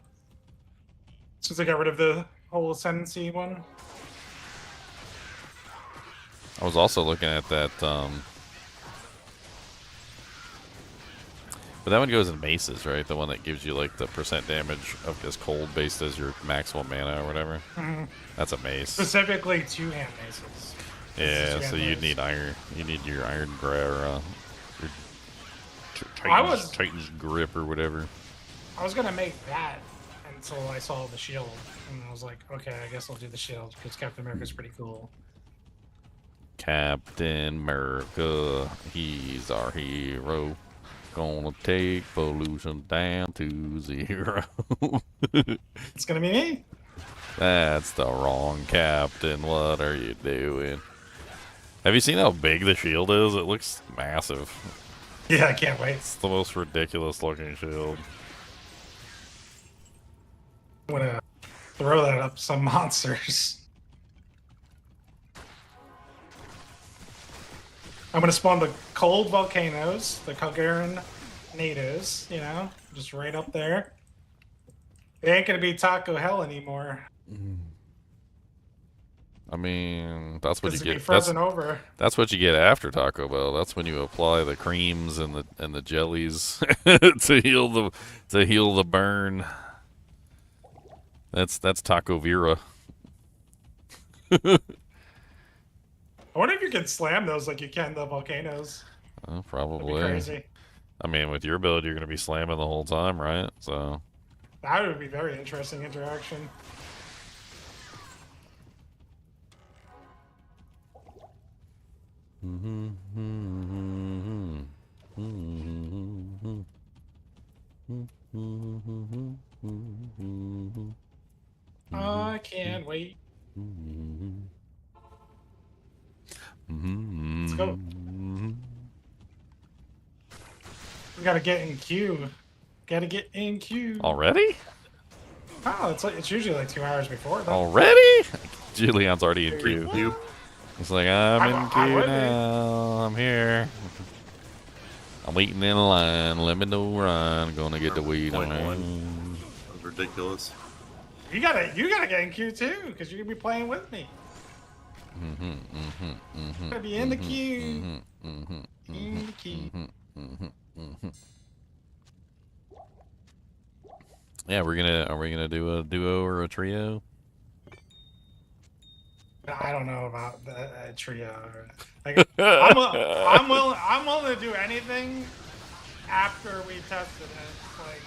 Since I got rid of the whole ascendancy one. I was also looking at that, but that one goes in maces, right? The one that gives you like the % damage of as cold based as your maximum mana or whatever. Mm-hmm. That's a mace. Specifically 2-hand maces. Yeah, so you'd need iron. You need your iron your Titan's grip or whatever. I was gonna make that until I saw the shield, and I was like, okay, I guess I'll do the shield because Captain America's pretty cool. Captain America, he's our hero. Gonna take pollution down to 0. It's gonna be me. That's the wrong captain. What are you doing? Have you seen how big the shield is? It looks massive. Yeah, I can't wait. It's the most ridiculous looking shield. I'm gonna throw that up some monsters. I'm gonna spawn the cold volcanoes, the Calgaran natives, you know, just right up there. It ain't gonna be Taco Hell anymore. I mean, that's what you get. Frozen over. That's what you get after Taco Bell. That's when you apply the creams and the jellies to heal the burn. That's Taco Vera. I wonder if you can slam those like you can the volcanoes. That'd be Probably. crazy. I mean, with your build, you're going to be slamming the whole time, right? So. That would be very interesting interaction. I can't wait. Let's go. We gotta get in queue. Gotta get in queue. Already? Oh, it's usually like 2 hours before. Though. Already? Julian's already in queue. What? He's like, I'm in I'm queue with you. now. I'm here. I'm waiting in line. Let me know where I'm gonna get the weed on. 0.1. That's ridiculous. You gotta get in queue too, because you're gonna be playing with me. Gotta be in the queue. In the queue. Yeah, are we gonna do a duo or a trio? I don't know about the trio. Like, I'm willing to do anything after we tested it. Like,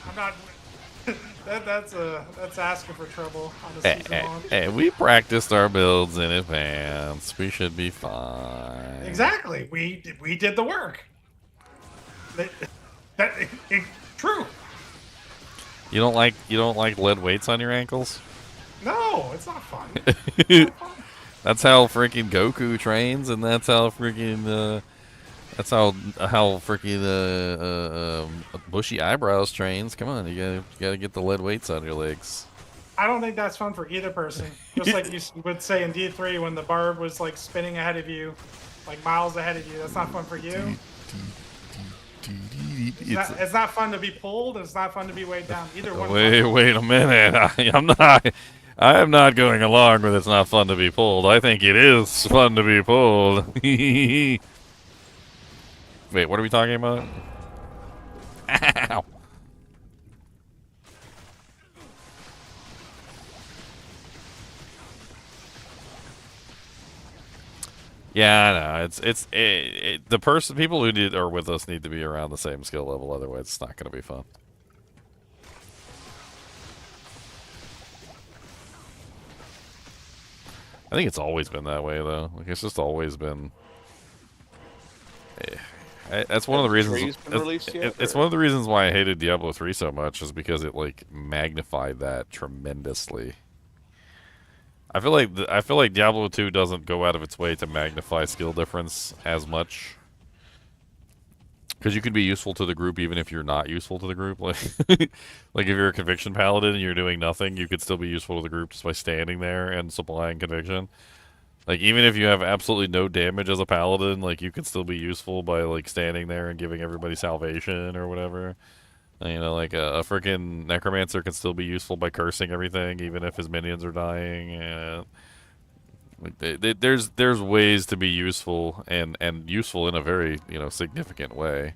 I'm not. That's asking for trouble on the season launch. Hey, we practiced our builds in advance. We should be fine. Exactly. We did the work. True. You don't like lead weights on your ankles? No, it's not fun. That's how freaking Goku trains, and that's how freaking bushy eyebrows trains. Come on, you gotta get the lead weights on your legs. I don't think that's fun for either person. Just like you would say in D3 when the barb was like spinning ahead of you, like miles ahead of you. That's not fun for you. It's not fun to be pulled. It's not fun to be weighed down. Either one. Wait a minute. I am not going along with it's not fun to be pulled. I think it is fun to be pulled. Wait, what are we talking about? Ow. Yeah, I know. People who are with us need to be around the same skill level. Otherwise, it's not going to be fun. I think it's always been that way, though. Like, it's just always been. That's one of the reasons. It's one of the reasons why I hated Diablo 3 so much, is because it like magnified that tremendously. I feel like Diablo 2 doesn't go out of its way to magnify skill difference as much. Because you can be useful to the group even if you're not useful to the group. Like, like if you're a conviction paladin and you're doing nothing, you could still be useful to the group just by standing there and supplying conviction. Like, even if you have absolutely no damage as a paladin, like, you can still be useful by, like, standing there and giving everybody salvation or whatever. You know, like, a freaking necromancer can still be useful by cursing everything, even if his minions are dying. And there's ways to be useful, and useful in a very, significant way.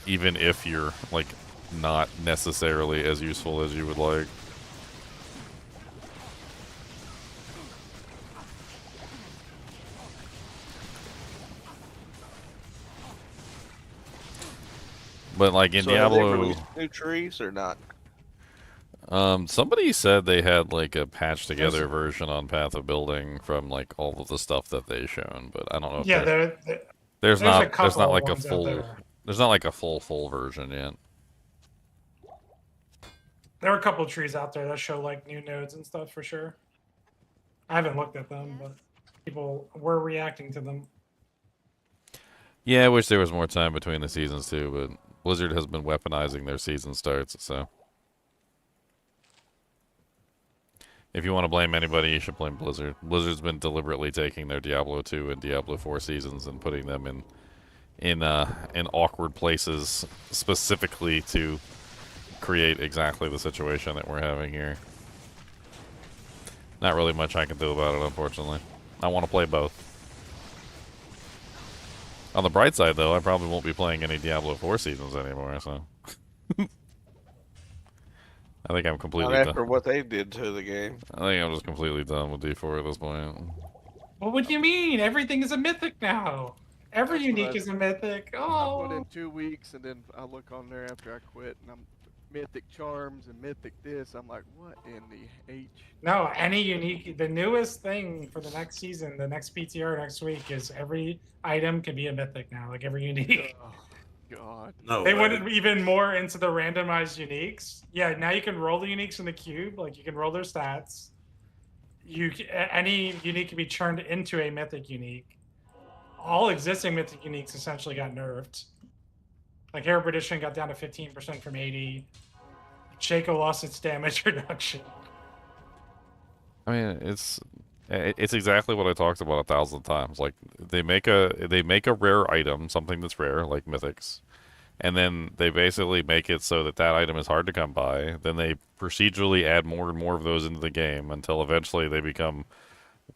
Even if you're, like, not necessarily as useful as you would like. But like in Diablo, have they released new trees or not? Somebody said they had like a patched together version on Path of Building from like all of the stuff that they shown, but I don't know. If there's not like a full version yet. There are a couple of trees out there that show like new nodes and stuff for sure. I haven't looked at them, but people were reacting to them. Yeah, I wish there was more time between the seasons too, but Blizzard has been weaponizing their season starts, so. If you want to blame anybody, you should blame Blizzard. Blizzard's been deliberately taking their Diablo 2 and Diablo 4 seasons and putting them in awkward places specifically to create exactly the situation that we're having here. Not really much I can do about it, unfortunately. I want to play both. On the bright side, though, I probably won't be playing any Diablo 4 seasons anymore, so. I think I'm Not completely after done. what they did to the game. I think I'm just completely done with D4 at this point. Well, what do you mean? Everything is a mythic now. Every That's what unique is a mythic. I put in Oh. 2 weeks, and then I look on there after I quit, and I'm mythic charms and mythic this. I'm like, what in the H? No, any unique. The newest thing for the next season, the next PTR next week, is every item can be a mythic now. Like every unique. Oh, God. No They way. went even more into the randomized uniques. Yeah, now you can roll the uniques in the cube. Like you can roll their stats. Any unique can be turned into a mythic unique. All existing mythic uniques essentially got nerfed. Like Herald Edition got down to 15% from 80. Shaco lost its damage reduction. I mean, it's exactly what I talked about 1,000 times. Like they make a rare item, something that's rare, like mythics, and then they basically make it so that that item is hard to come by. Then they procedurally add more and more of those into the game until eventually they become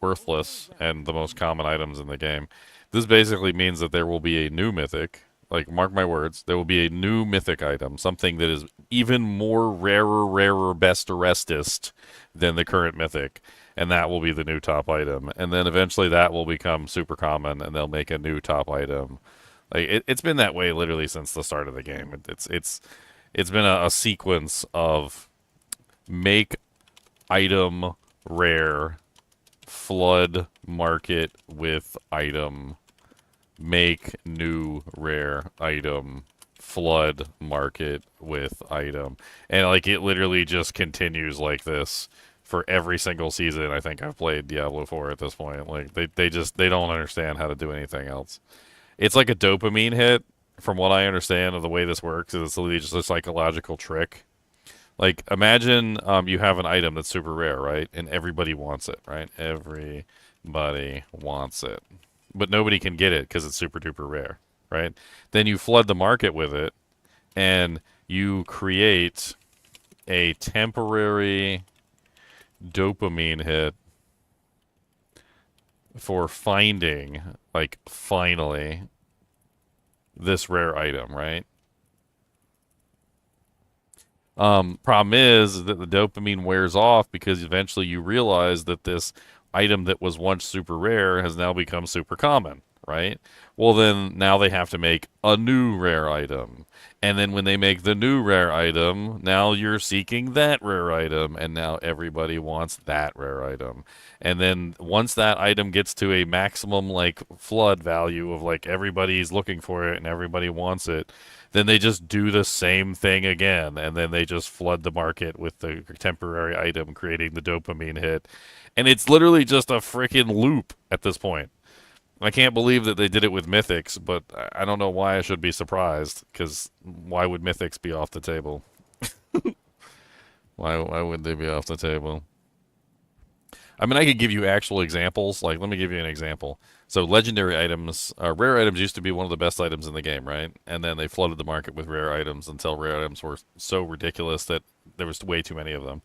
worthless and the most common items in the game. This basically means that there will be a new mythic. Like, mark my words, there will be a new mythic item, something that is even more rarer, bestest than the current mythic, and that will be the new top item. And then eventually that will become super common, and they'll make a new top item. Like, it's been that way literally since the start of the game. It's been a sequence of make item rare, flood market with item, make new rare item, flood market with item, and like it literally just continues like this for every single season. I think I've played Diablo 4 at this point. Like they don't understand how to do anything else. It's like a dopamine hit, from what I understand of the way this works. Is it's literally just a psychological trick. Like imagine you have an item that's super rare, right, and everybody wants it, right? Everybody wants it, but nobody can get it because it's super duper rare, right? Then you flood the market with it, and you create a temporary dopamine hit for finding, like, finally, this rare item, right? Problem is that the dopamine wears off because eventually you realize that this item that was once super rare has now become super common, right? Well, then now they have to make a new rare item. And then when they make the new rare item, now you're seeking that rare item, and now everybody wants that rare item. And then once that item gets to a maximum, like, flood value of, like, everybody's looking for it and everybody wants it, then they just do the same thing again, and then they just flood the market with the temporary item, creating the dopamine hit. And it's literally just a freaking loop at this point. I can't believe that they did it with Mythics, but I don't know why I should be surprised, because why would Mythics be off the table? Why would they be off the table? I mean, I could give you actual examples. Like, let me give you an example. So, legendary items, rare items used to be one of the best items in the game, right? And then they flooded the market with rare items until rare items were so ridiculous that there was way too many of them.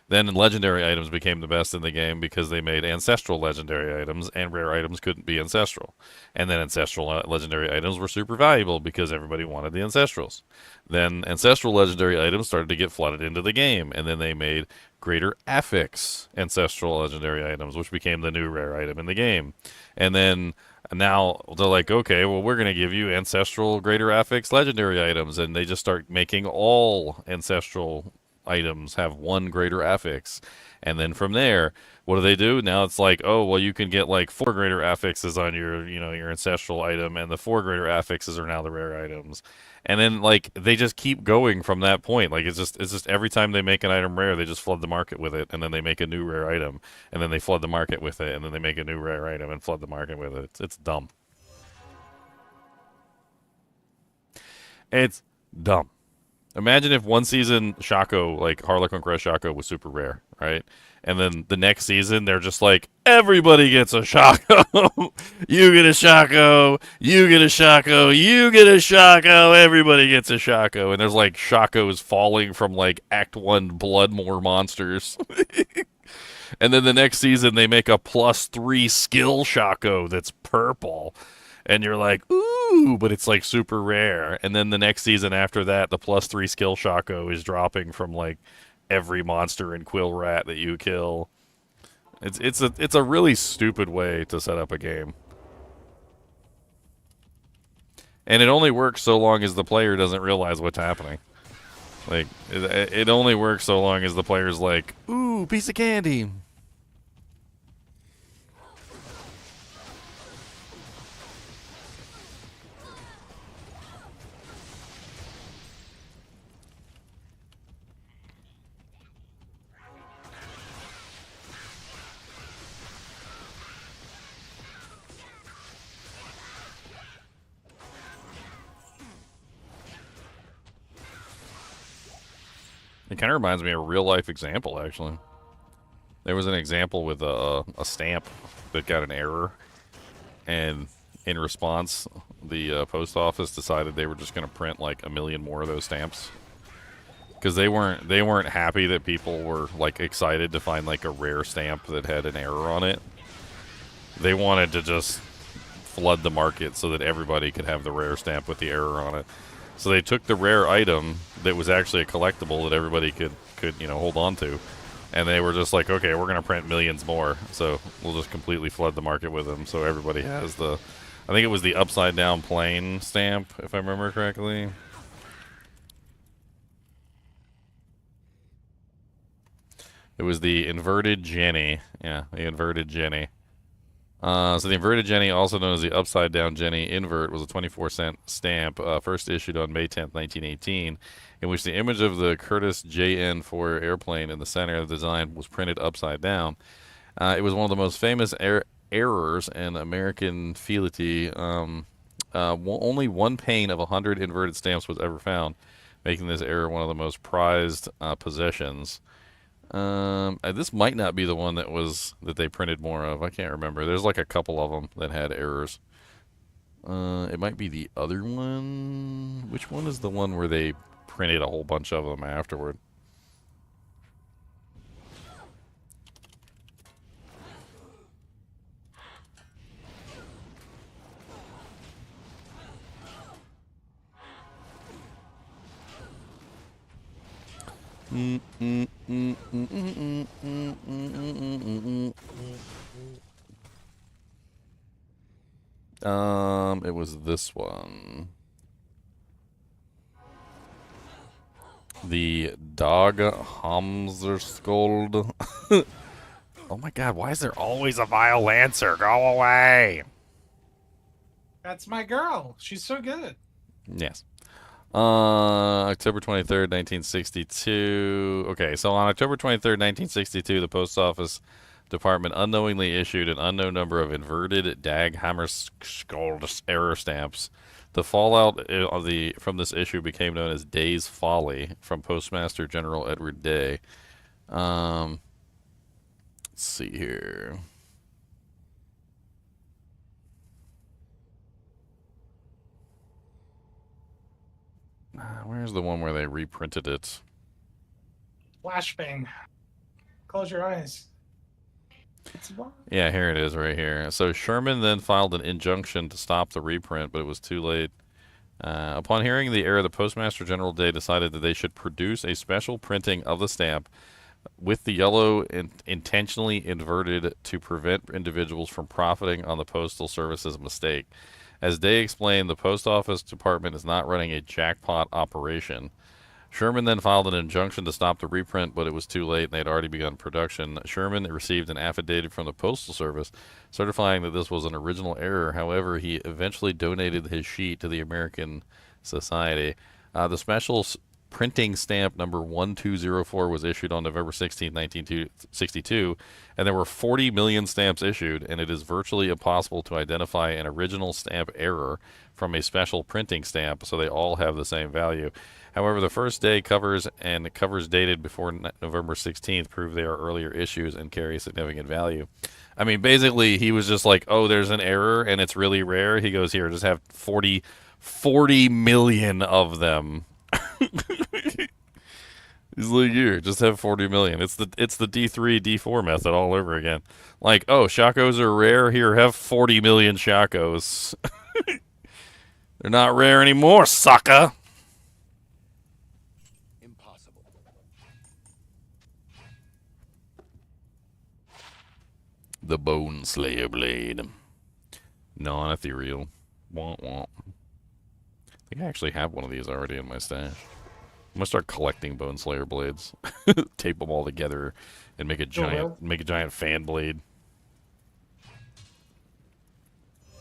Then legendary items became the best in the game because they made ancestral legendary items, and rare items couldn't be ancestral. And then ancestral legendary items were super valuable because everybody wanted the ancestrals. Then ancestral legendary items started to get flooded into the game, and then they made greater affix ancestral legendary items, which became the new rare item in the game. And then now they're like, okay, well, we're going to give you ancestral greater affix legendary items, and they just start making all ancestral items have one greater affix. And then from there, what do? Now it's like, oh, well, you can get like 4 greater affixes on your, your ancestral item, and the 4 greater affixes are now the rare items. And then like they just keep going from that point. Like it's just every time they make an item rare, they just flood the market with it, and then they make a new rare item, and then they flood the market with it, and then they make a new rare item and flood the market with it. It's dumb. It's dumb. Imagine if one season Shaco, like Harlequin Crest Shaco, was super rare, right? And then the next season they're just like, everybody gets a Shaco. You get a Shaco. You get a Shaco. You get a Shaco. Everybody gets a Shaco. And there's like Shacos falling from like Act 1 Bloodmore monsters. And then the next season they make a +3 skill Shaco that's purple. And you're like, ooh, but it's like super rare. And then the next season after that, the +3 skill Shaco is dropping from like every monster in Quill Rat that you kill. It's a really stupid way to set up a game. And it only works so long as the player doesn't realize what's happening. Like, it only works so long as the player's like, ooh, piece of candy. It kind of reminds me of a real-life example, actually. There was an example with a stamp that got an error, and in response, the post office decided they were just going to print like 1 million more of those stamps because they weren't happy that people were like excited to find like a rare stamp that had an error on it. They wanted to just flood the market so that everybody could have the rare stamp with the error on it. So they took the rare item that was actually a collectible that everybody could hold on to, and they were just like, okay, we're going to print millions more, so we'll just completely flood the market with them. So everybody has the, I think it was the upside down plane stamp, if I remember correctly. It was the inverted Jenny. Yeah, the inverted Jenny. So the inverted Jenny, also known as the upside down Jenny invert, was a 24-cent stamp, first issued on May 10th, 1918, in which the image of the Curtiss JN-4 airplane in the center of the design was printed upside down. It was one of the most famous errors in American philately. Only one pane of 100 inverted stamps was ever found, making this error one of the most prized possessions. This might not be the one that they printed more of. I can't remember. There's like a couple of them that had errors. It might be the other one. Which one is the one where they printed a whole bunch of them afterward? It was this one. The Dog Hamserskold. Oh my god, why is there always a Vile Lancer? Go away! That's my girl. She's so good. Yes. October 23rd, 1962. Okay, so on October 23rd, 1962, the Post Office Department unknowingly issued an unknown number of inverted Dag Hammarskjöld error stamps. The fallout from this issue became known as Day's Folly from Postmaster General Edward Day. Let's see here. Where's the one where they reprinted it? Flashbang. Close your eyes. Yeah, here it is right here. So Sherman then filed an injunction to stop the reprint, but it was too late. Upon hearing the error, the Postmaster General Day decided that they should produce a special printing of the stamp with the yellow intentionally inverted to prevent individuals from profiting on the Postal Service's mistake. As Day explained, the Post Office Department is not running a jackpot operation. Sherman then filed an injunction to stop the reprint, but it was too late and they had already begun production. Sherman received an affidavit from the Postal Service certifying that this was an original error. However, he eventually donated his sheet to the American Society. The special printing stamp number 1204 was issued on November 16, 1962, and there were 40 million stamps issued, and it is virtually impossible to identify an original stamp error from a special printing stamp, so they all have the same value. However, the first day covers and covers dated before November 16th prove they are earlier issues and carry significant value. I mean, basically, he was just like, oh, there's an error, and it's really rare. He goes, here, just have 40 million of them. He's like, here, just have 40 million. It's the D3, D4 method all over again. Like, oh, Shakos are rare. Here, have 40 million Shakos. They're not rare anymore, sucker. Impossible. The Bone Slayer Blade. Non-ethereal. Womp womp. I think I actually have one of these already in my stash. I'm gonna start collecting Bone Slayer blades. Tape them all together and make a giant fan blade.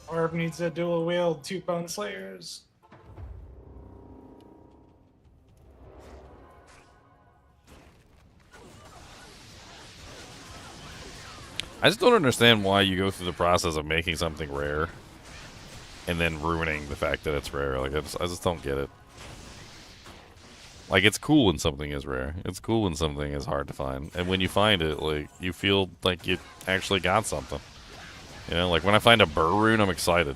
Orb needs a dual wield 2 Bone Slayers. I just don't understand why you go through the process of making something rare and then ruining the fact that it's rare. Like, I just don't get it. Like, it's cool when something is rare. It's cool when something is hard to find. And when you find it, like, you feel like you actually got something. You know, like, when I find a burr rune, I'm excited.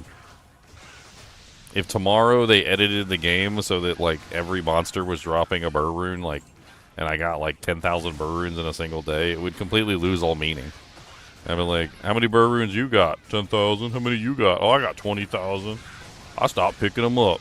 If tomorrow they edited the game so that, like, every monster was dropping a burr rune, like, and I got, like, 10,000 burr runes in a single day, it would completely lose all meaning. I'd be like, how many burr runes you got? 10,000? How many you got? Oh, I got 20,000. I stopped picking them up.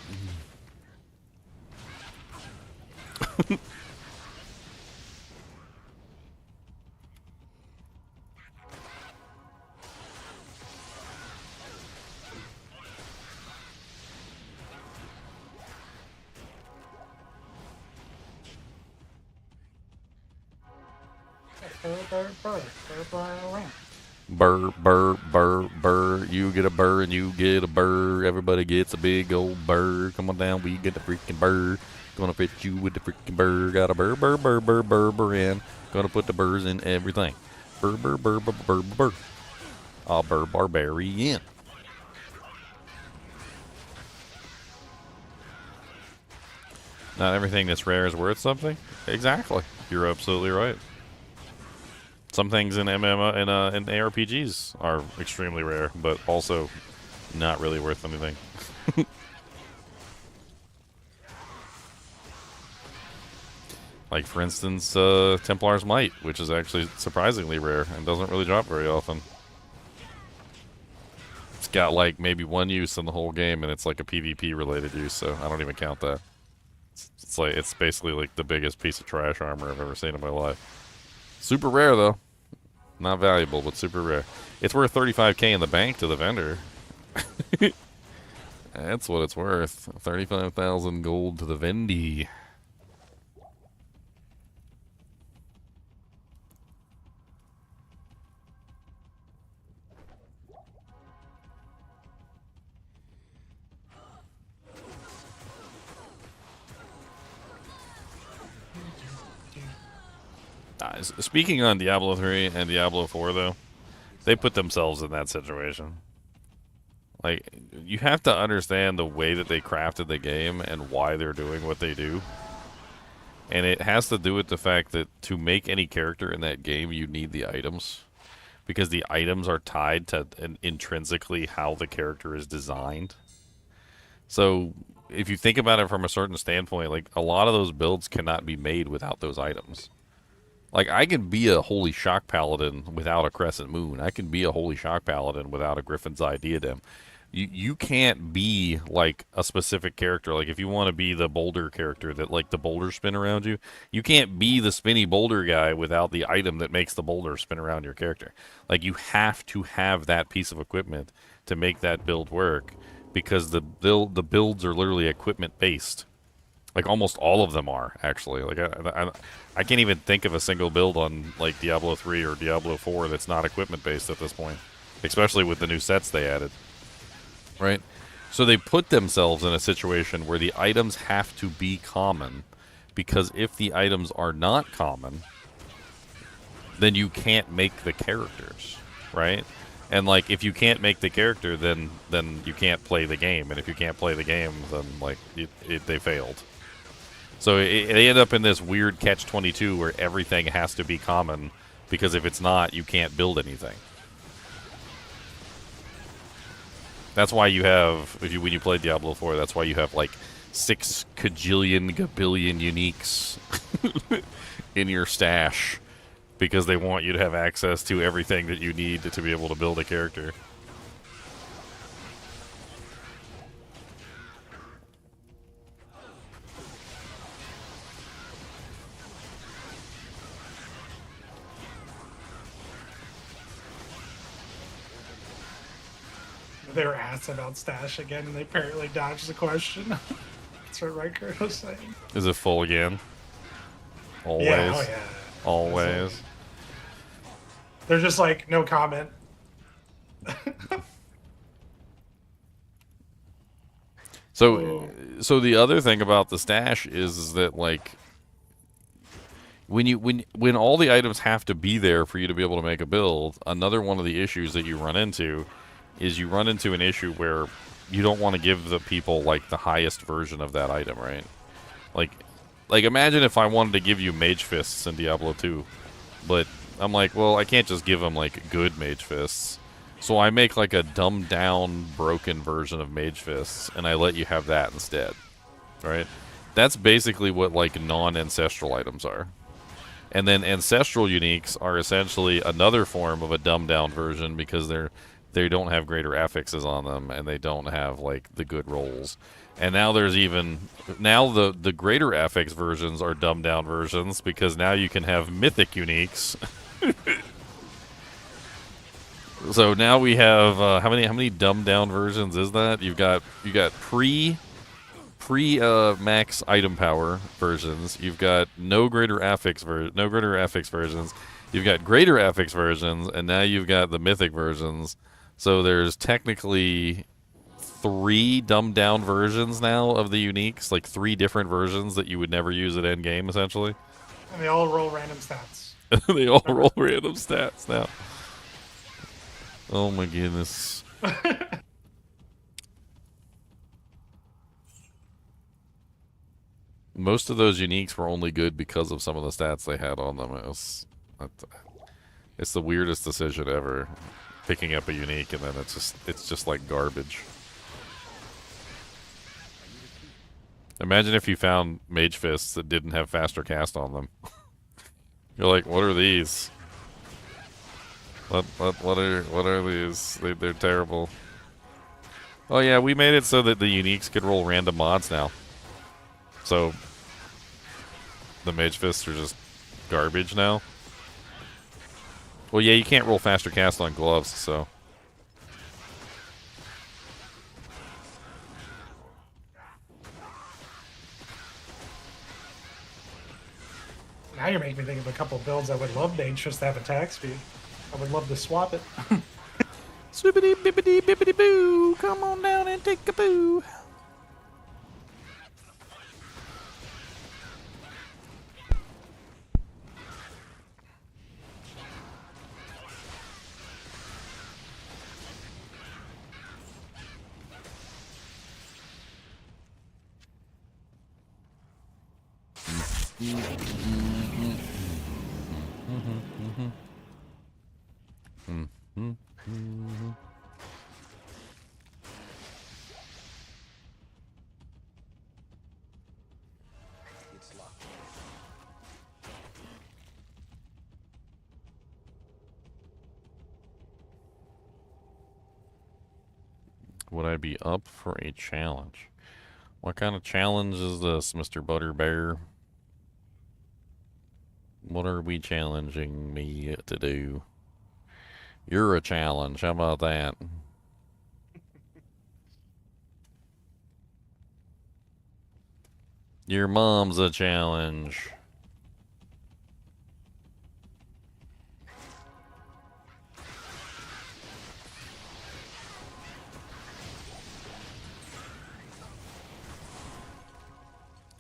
Burr, burr, burr, burr. You get a burr and you get a burr. Everybody gets a big old burr. Come on down, we get the freaking burr. Gonna fit you with the freaking burr. Got a burr, burr, burr, burr, burr, burr in. Gonna put the burrs in everything. Burr, burr, burr, burr, burr, burr. A burr barbarian. Not everything that's rare is worth something? Exactly. You're absolutely right. Some things in MMO and in ARPGs are extremely rare, but also not really worth anything. Like, for instance, Templar's Might, which is actually surprisingly rare and doesn't really drop very often. It's got, like, maybe one use in the whole game, and it's like a PvP-related use, so I don't even count that. It's basically like the biggest piece of trash armor I've ever seen in my life. Super rare, though. Not valuable, but super rare. It's worth 35k in the bank to the vendor. That's what it's worth. 35,000 gold to the vendy. Speaking on Diablo 3 and Diablo 4, though, they put themselves in that situation. Like, you have to understand the way that they crafted the game and why they're doing what they do. And it has to do with the fact that to make any character in that game, you need the items. Because the items are tied to intrinsically how the character is designed. So, if you think about it from a certain standpoint, like, a lot of those builds cannot be made without those items. Like, I can be a Holy Shock Paladin without a Crescent Moon. I can be a Holy Shock Paladin without a Griffin's Eye Diadem. You can't be, like, a specific character. Like, if you want to be the boulder character that, like, the boulders spin around you, you can't be the spinny boulder guy without the item that makes the boulder spin around your character. Like, you have to have that piece of equipment to make that build work, because the builds are literally equipment-based. Like, almost all of them are, actually. Like, I can't even think of a single build on, like, Diablo 3 or Diablo 4 that's not equipment-based at this point. Especially with the new sets they added. Right? So they put themselves in a situation where the items have to be common. Because if the items are not common, then you can't make the characters. Right? And, like, if you can't make the character, then you can't play the game. And if you can't play the game, then, like, they failed. So they end up in this weird catch-22 where everything has to be common, because if it's not, you can't build anything. That's why you have, when you play Diablo 4, that's why you have, like, 6 kajillion, gabillion uniques in your stash, because they want you to have access to everything that you need to be able to build a character. they were asked about stash again, and they apparently dodged the question. That's what Riker was saying. Is it full again? Always. Yeah, oh yeah. Always. They're just like, no comment. So the other thing about the stash is that like when all the items have to be there for you to be able to make a build, another one of the issues that you run into is you run into an issue where you don't want to give the people like the highest version of that item, right? Like imagine if I wanted to give you mage fists in Diablo 2, but I'm like, well, I can't just give them like good mage fists. So I make like a dumbed down, broken version of mage fists, and I let you have that instead, right? That's basically what like non-ancestral items are. And then ancestral uniques are essentially another form of a dumbed down version because they don't have greater affixes on them, and they don't have like the good rolls. And now there's the greater affix versions are dumbed down versions because now you can have mythic uniques. So now we have how many dumbed down versions is that? You got pre max item power versions. You've got no greater affix versions. You've got greater affix versions, and now you've got the mythic versions. So there's technically 3 dumbed down versions now of the uniques, like 3 different versions that you would never use at end game, essentially. And they all roll random stats. They all roll random stats now. Oh my goodness. Most of those uniques were only good because of some of the stats they had on them. It's the weirdest decision ever, picking up a unique and then it's just like garbage. Imagine if you found mage fists that didn't have faster cast on them. You're like, what are these? What are these? They're terrible. Oh yeah, we made it so that the uniques could roll random mods now. So the mage fists are just garbage now. Well, yeah, you can't roll faster cast on gloves, so. Now you're making me think of a couple of builds I would love mage just to have attack speed. I would love to swap it. Swoopity bippity bippity boo! Come on down and take a boo! It's locked. Would I be up for a challenge? What kind of challenge is this, Mr. Butterbear? What are we challenging me to do? You're a challenge. How about that? Your mom's a challenge.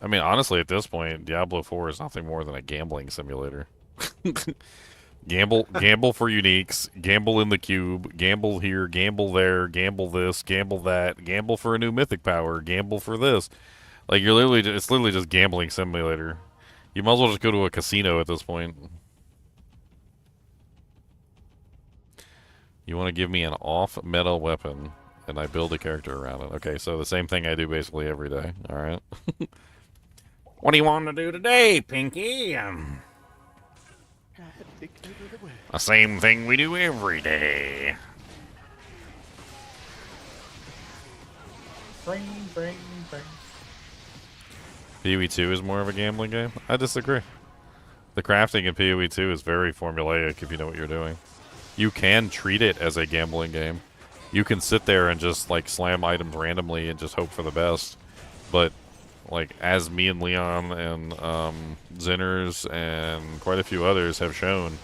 I mean, honestly, at this point, Diablo 4 is nothing more than a gambling simulator. Gamble for uniques, gamble in the cube, gamble here, gamble there, gamble this, gamble that, gamble for a new mythic power, gamble for this. Like, it's literally just gambling simulator. You might as well just go to a casino at this point. You want to give me an off-meta weapon, and I build a character around it. Okay, so the same thing I do basically every day. All right. What do you want to do today, Pinky? The same thing we do every day. Bring. PoE 2 is more of a gambling game? I disagree. The crafting in PoE 2 is very formulaic if you know what you're doing. You can treat it as a gambling game, you can sit there and just like slam items randomly and just hope for the best. But like as me and Leon and Zinners and quite a few others have shown,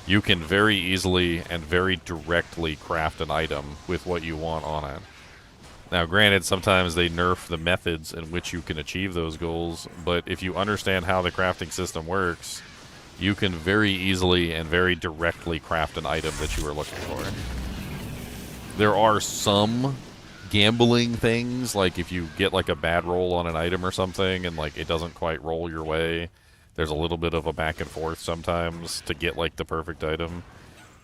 you can very easily and very directly craft an item with what you want on it. Now, granted, sometimes they nerf the methods in which you can achieve those goals, but if you understand how the crafting system works, you can very easily and very directly craft an item that you are looking for. There are some gambling things, like if you get like a bad roll on an item or something and like it doesn't quite roll your way, there's a little bit of a back and forth sometimes to get like the perfect item.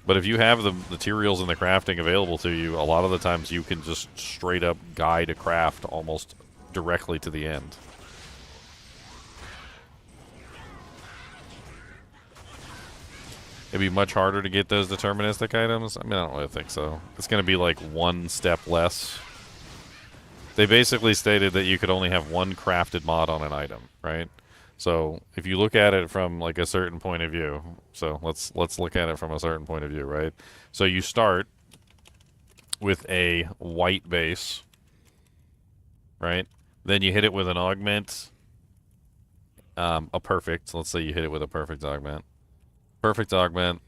But if you have the materials and the crafting available to you, a lot of the times you can just straight up guide a craft almost directly to the end. It'd be much harder to get those deterministic items. I mean, I don't really think so. It's going to be like one step less. They basically stated that you could only have one crafted mod on an item, right? So if you look at it from like a certain point of view, so let's look at it from a certain point of view, right? So you start with a white base, right? Then you hit it with an augment, a perfect. Let's say you hit it with a perfect augment. Perfect augment,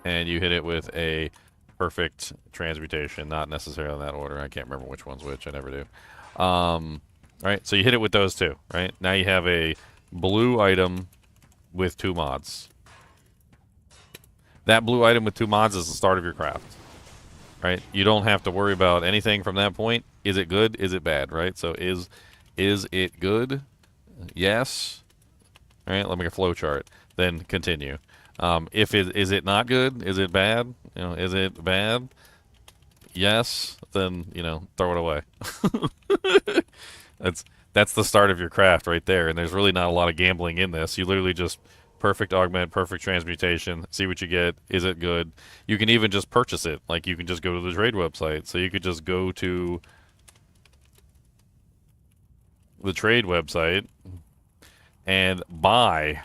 and you hit it with a perfect transmutation, not necessarily in that order. I can't remember which one's which. I never do. Right, so you hit it with those two, right? Now you have a blue item with 2 mods. That blue item with 2 mods is the start of your craft, right? You don't have to worry about anything from that point. Is it good? Is it bad, right? So is it good? Yes. All right, let me make a flow chart. Then continue. Is it not good? Is it bad? You know, is it bad? Yes. Then, you know, throw it away. That's the start of your craft right there, and there's really not a lot of gambling in this. You literally just perfect augment, perfect transmutation, see what you get. Is it good? You can even just purchase it. Like, you can just go to the trade website. So you could just go to the trade website and buy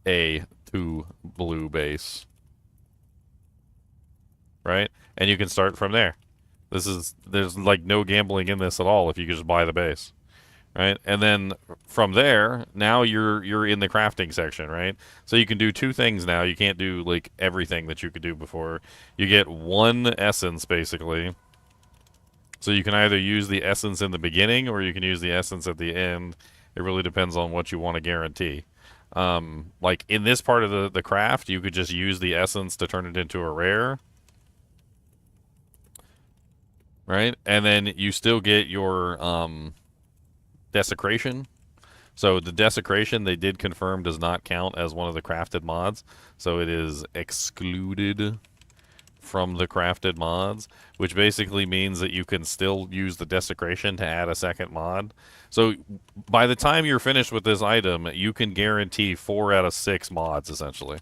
a 2 blue base, right? And you can start from there. There's like no gambling in this at all if you just buy the base, right? And then from there, now you're in the crafting section, right? So you can do 2 things now. You can't do like everything that you could do before. You get 1 essence basically. So you can either use the essence in the beginning or you can use the essence at the end. It really depends on what you want to guarantee. Like in this part of the craft, you could just use the essence to turn it into a rare. Right? And then you still get your desecration. So the desecration, they did confirm, does not count as one of the crafted mods. So it is excluded from the crafted mods, which basically means that you can still use the desecration to add a second mod. So by the time you're finished with this item, you can guarantee 4 out of 6 mods, essentially.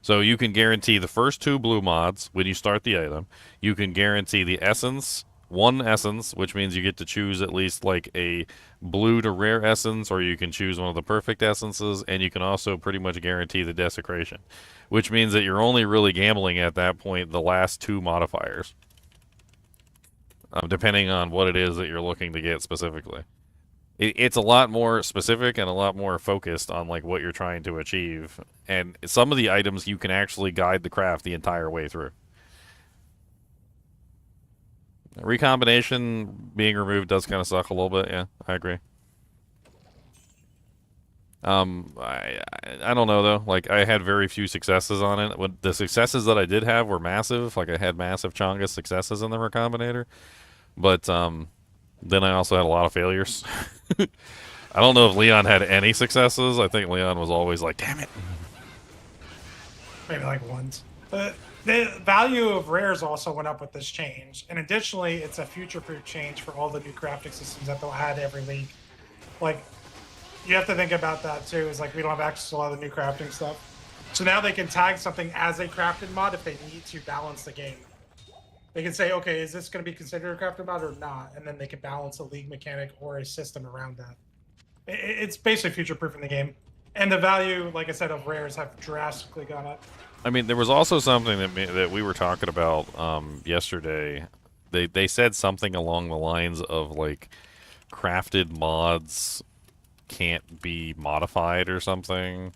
So you can guarantee the first 2 blue mods when you start the item. You can guarantee the essence, 1 essence, which means you get to choose at least like a blue to rare essence, or you can choose one of the perfect essences, and you can also pretty much guarantee the desecration, which means that you're only really gambling at that point the last 2 modifiers, depending on what it is that you're looking to get specifically. It's a lot more specific and a lot more focused on like what you're trying to achieve. And some of the items you can actually guide the craft the entire way through. Recombination being removed does kind of suck a little bit. Yeah, I agree. I don't know though. Like, I had very few successes on it. When the successes that I did have were massive. Like, I had massive Chonga successes in the Recombinator. But then I also had a lot of failures. I don't know if Leon had any successes. I think Leon was always like, damn it. Maybe like once. The value of rares also went up with this change. And additionally, it's a future-proof change for all the new crafting systems that they'll add every week. Like, you have to think about that too. Is like, we don't have access to a lot of the new crafting stuff. So now they can tag something as a crafted mod if they need to balance the game. They can say, okay, is this going to be considered a crafted mod or not? And then they can balance a league mechanic or a system around that. It's basically future-proofing the game. And the value, like I said, of rares have drastically gone up. I mean, there was also something that we were talking about yesterday. They said something along the lines of like crafted mods can't be modified or something.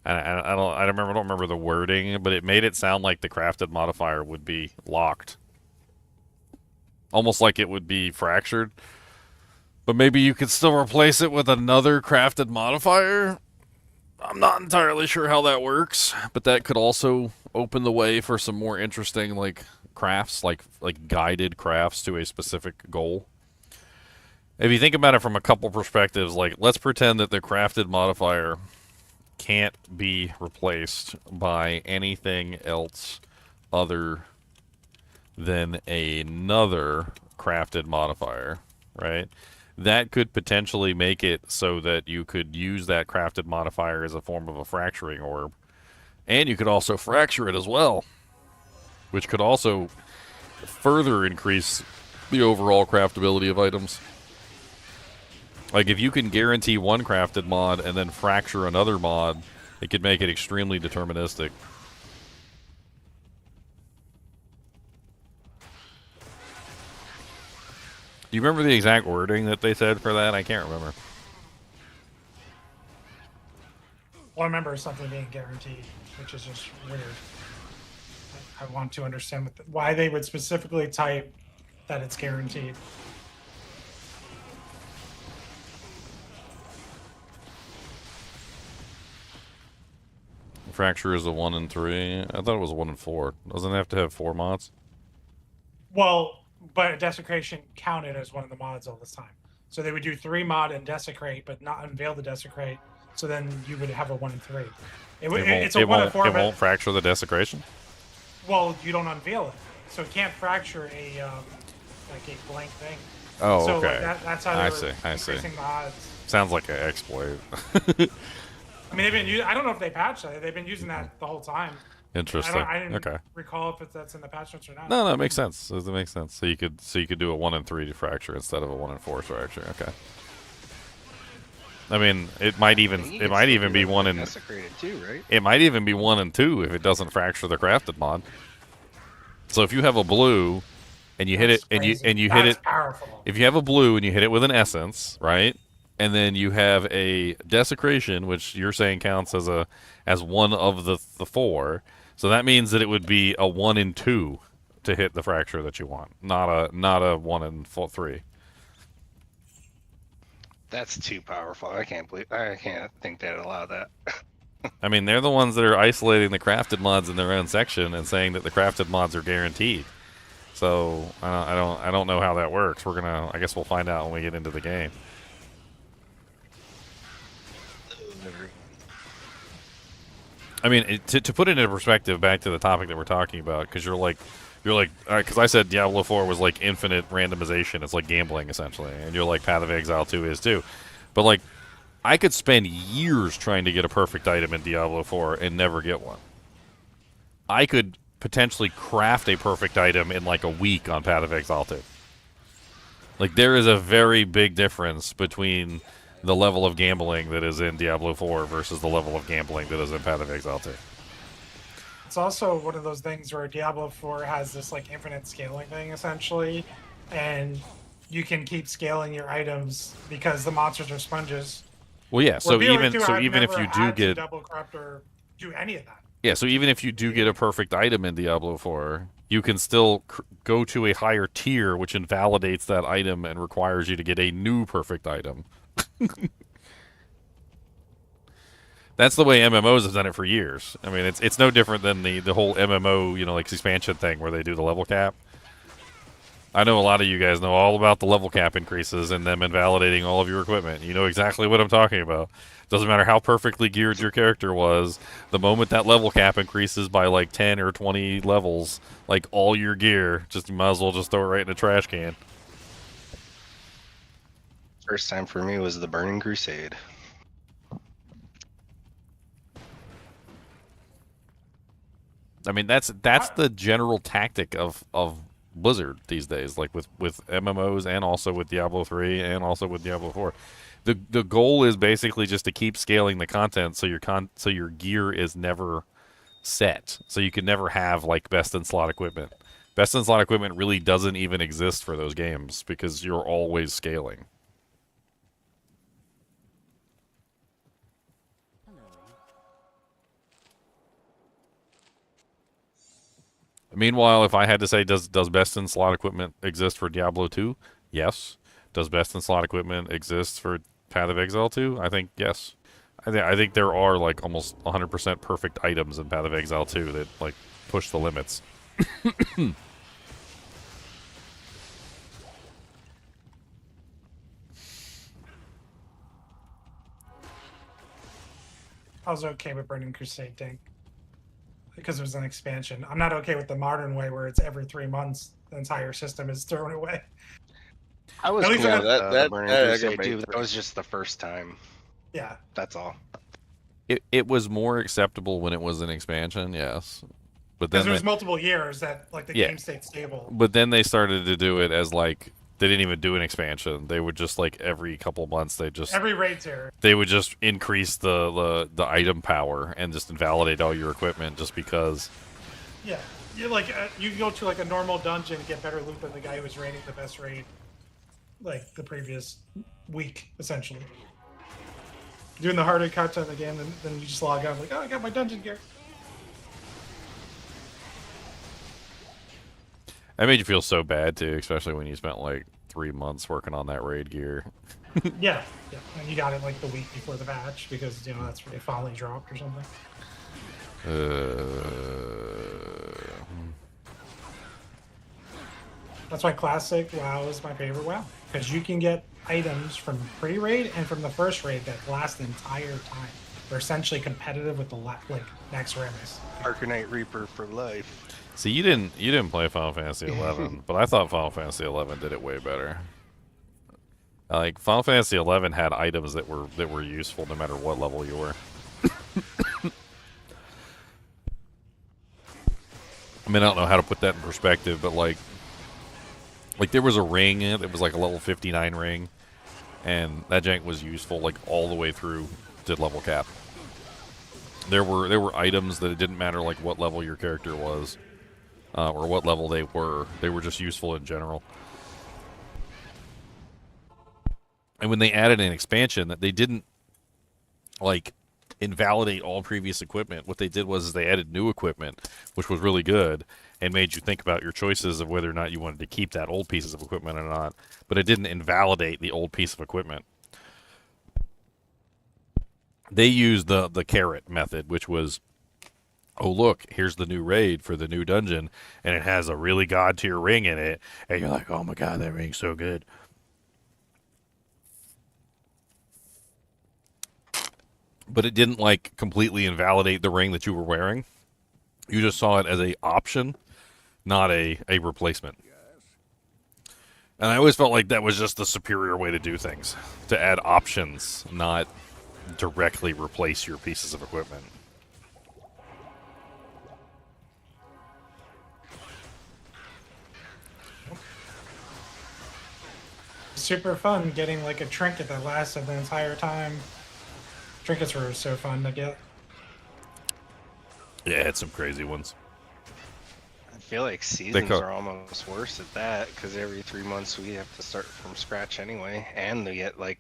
I don't remember the wording, but it made it sound like the crafted modifier would be locked, almost like it would be fractured. But maybe you could still replace it with another crafted modifier. I'm not entirely sure how that works, but that could also open the way for some more interesting like crafts, like guided crafts to a specific goal. If you think about it from a couple perspectives, like let's pretend that the crafted modifier can't be replaced by anything else other than another crafted modifier, right? That could potentially make it so that you could use that crafted modifier as a form of a fracturing orb. And you could also fracture it as well, which could also further increase the overall craftability of items. Like, if you can guarantee one crafted mod and then fracture another mod, it could make it extremely deterministic. Do you remember the exact wording that they said for that? I can't remember. Well, I remember something being guaranteed, which is just weird. I want to understand why they would specifically type that it's guaranteed. Fracture is a 1 and 3. I thought it was a 1 and 4. Doesn't it have to have 4 mods? Well, but Desecration counted as one of the mods all this time. So they would do 3 mod and Desecrate, but not unveil the Desecrate. So then you would have a 1 and 3. It's a 1 and 4. It won't fracture the Desecration? Well, you don't unveil it, so it can't fracture a like a blank thing. Oh, so okay. Like that's how I they're see. increasing the odds. Sounds like an exploit. I mean, I don't know if they patched that. They've been using that the whole time. Interesting. I didn't okay. recall if that's in the patch notes or not. No, it makes sense. It makes sense. So you could do a 1 and 3 to fracture instead of a 1 and 4 fracture. Okay. I mean, it might even be 1 and Desecrated too, right? It might even be 1 and 2 if it doesn't fracture the crafted mod. So if you have a blue and you hit it and you hit it, powerful. If you have a blue and you hit it with an essence, right? And then you have a desecration, which you're saying counts as one of the 4. So that means that it would be a 1 and 2 to hit the fracture that you want, not a 1 and 3. That's too powerful. I can't think they'd allow that. I mean, they're the ones that are isolating the crafted mods in their own section and saying that the crafted mods are guaranteed. So I don't know how that works. I guess we'll find out when we get into the game. I mean, to put it into perspective, back to the topic that we're talking about, because you're like, because I said Diablo 4 was like infinite randomization. It's like gambling essentially, and you're like Path of Exile 2 is too. But like, I could spend years trying to get a perfect item in Diablo 4 and never get one. I could potentially craft a perfect item in like a week on Path of Exile 2. Like, there is a very big difference between the level of gambling that is in Diablo 4 versus the level of gambling that is in Path of Exile 2. It's also one of those things where Diablo 4 has this like infinite scaling thing essentially, and you can keep scaling your items because the monsters are sponges. Well, yeah. So even if you do get double corrupt or do any of that. Yeah, so even if you do get a perfect item in Diablo 4, you can still go to a higher tier, which invalidates that item and requires you to get a new perfect item. That's the way MMOs have done it for years. I mean, it's no different than the whole MMO, like expansion thing where they do the level cap. I know a lot of you guys know all about the level cap increases and them invalidating all of your equipment. You know exactly what I'm talking about. Doesn't matter how perfectly geared your character was, the moment that level cap increases by like 10 or 20 levels, like all your gear, you might as well just throw it right in a trash can. First time for me was the Burning Crusade. I mean, that's the general tactic of Blizzard these days, like with MMOs and also with Diablo 3 and also with Diablo 4. The goal is basically just to keep scaling the content so your gear is never set, so you could never have like best in slot equipment. Best in slot equipment really doesn't even exist for those games because you're always scaling. Meanwhile, if I had to say, does best in slot equipment exist for Diablo 2? Yes. Does best in slot equipment exist for Path of Exile 2? I think yes. I think there are like almost 100% perfect items in Path of Exile 2 that like push the limits. I was okay with Burning Crusade tank because it was an expansion. I'm not okay with the modern way where it's every 3 months the entire system is thrown away. I was At least cool I- with that the Burning I Crusade can too. make That was just the first time. Yeah. That's all. It was more acceptable when it was an expansion, yes. But Because then it was multiple years that like the Yeah. game stayed stable. But then they started to do it as like they didn't even do an expansion. They would just like every couple months Every raid tier. they would just increase the item power and just invalidate all your equipment just because. Yeah. You like you can go to like a normal dungeon and get better loot than the guy who was raiding the best raid like the previous week, essentially. Doing the harder content in the game, then you just log out like, oh, I got my dungeon gear. That made you feel so bad too, especially when you spent like 3 months working on that raid gear. Yeah, yeah. And you got it like the week before the patch because you know that's where they finally dropped or something. That's why Classic WoW is my favorite WoW. Because you can get items from pre-raid and from the first raid that last the entire time. They're essentially competitive with the like next Remus. Arcanite Reaper for life. See, you didn't play Final Fantasy 11, but I thought Final Fantasy 11 did it way better. Like Final Fantasy 11 had items that were useful no matter what level you were. I mean, I don't know how to put that in perspective, but like there was a ring that was like a level 59 ring, and that jank was useful like all the way through to level cap. There were items that it didn't matter like what level your character was, or what level they were. They were just useful in general. And when they added an expansion, that they didn't like invalidate all previous equipment. What they did was they added new equipment, which was really good, and made you think about your choices of whether or not you wanted to keep that old pieces of equipment or not. But it didn't invalidate the old piece of equipment. They used the carrot method, which was, oh look, here's the new raid for the new dungeon, and it has a really god tier ring in it, and you're like, oh my god, that ring's so good. But it didn't like completely invalidate the ring that you were wearing. You just saw it as a option, not a replacement. And I always felt like that was just the superior way to do things, to add options, not directly replace your pieces of equipment. Super fun getting like a trinket that lasted the entire time. Trinkets were so fun to get. Yeah, it had some crazy ones. I feel like seasons are almost worse at that because every 3 months we have to start from scratch anyway, and they get like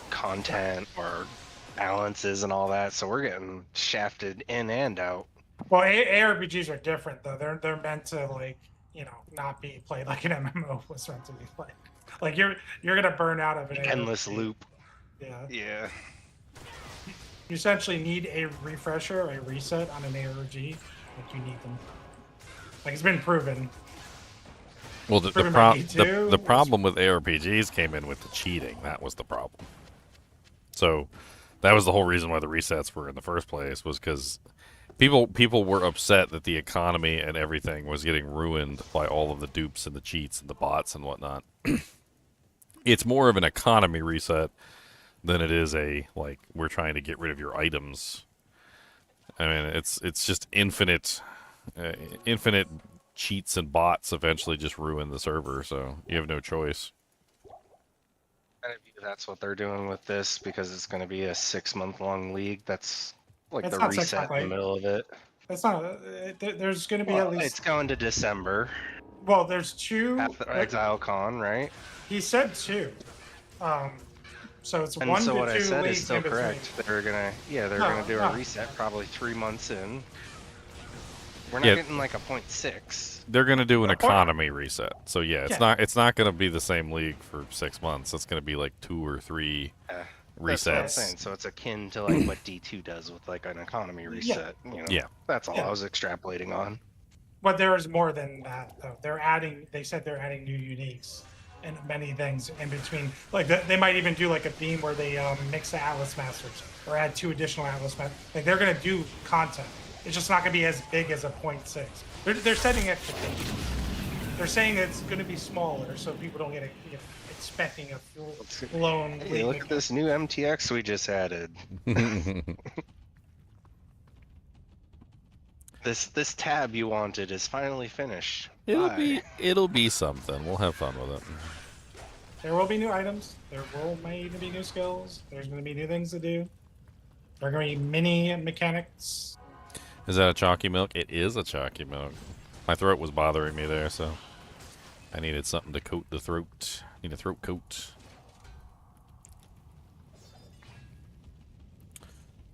content or balances and all that, so we're getting shafted in and out. Well, ARPGs are different though. They're meant to like not be played like an MMO was meant to be played. Like you're gonna burn out of an Endless ARPG. loop. Yeah. Yeah. You essentially need a refresher, a reset on an ARG. Like you need them. Like it's been proven. Well, the Proven by D2. problem with ARPGs came in with the cheating. That was the problem. So that was the whole reason why the resets were in the first place, was because people were upset that the economy and everything was getting ruined by all of the dupes and the cheats and the bots and whatnot. It's more of an economy reset than it is a like we're trying to get rid of your items. I mean, it's just infinite cheats and bots eventually just ruin the server, so you have no choice. That's what they're doing with this because it's going to be a 6-month long league. That's like It's the not reset in the like- middle of it. That's not. There's going to be Well, at least. it's going to December. Well, there's two. After Exile Con, right? He said two. So it's And one so to what I two said leagues is still in between. correct. They're gonna do a reset probably 3 months in. We're not getting like a 0.6. They're gonna do an A point- economy reset. So yeah, it's not gonna be the same league for 6 months. It's gonna be like 2 or 3 That's what I'm resets. saying. So it's akin to like what D2 does with like an economy reset. You know, Yeah. That's all I was extrapolating on. But there is more than that, though. They said they're adding new uniques and many things in between. Like they might even do like a theme where they mix the Atlas Masters or add 2 additional Atlas Masters. Like they're gonna do content. It's just not gonna be as big as a 0.6. They're setting expectations. They're saying it's gonna be smaller, so people don't get expecting a full blown. Hey, look at this new MTX we just added. This tab you wanted is finally finished. It'll be something. We'll have fun with it. There will be new items. May even be new skills. There's going to be new things to do. There are going to be mini mechanics. Is that a chalky milk? It is a chalky milk. My throat was bothering me there, so I needed something to coat the throat. Need a throat coat.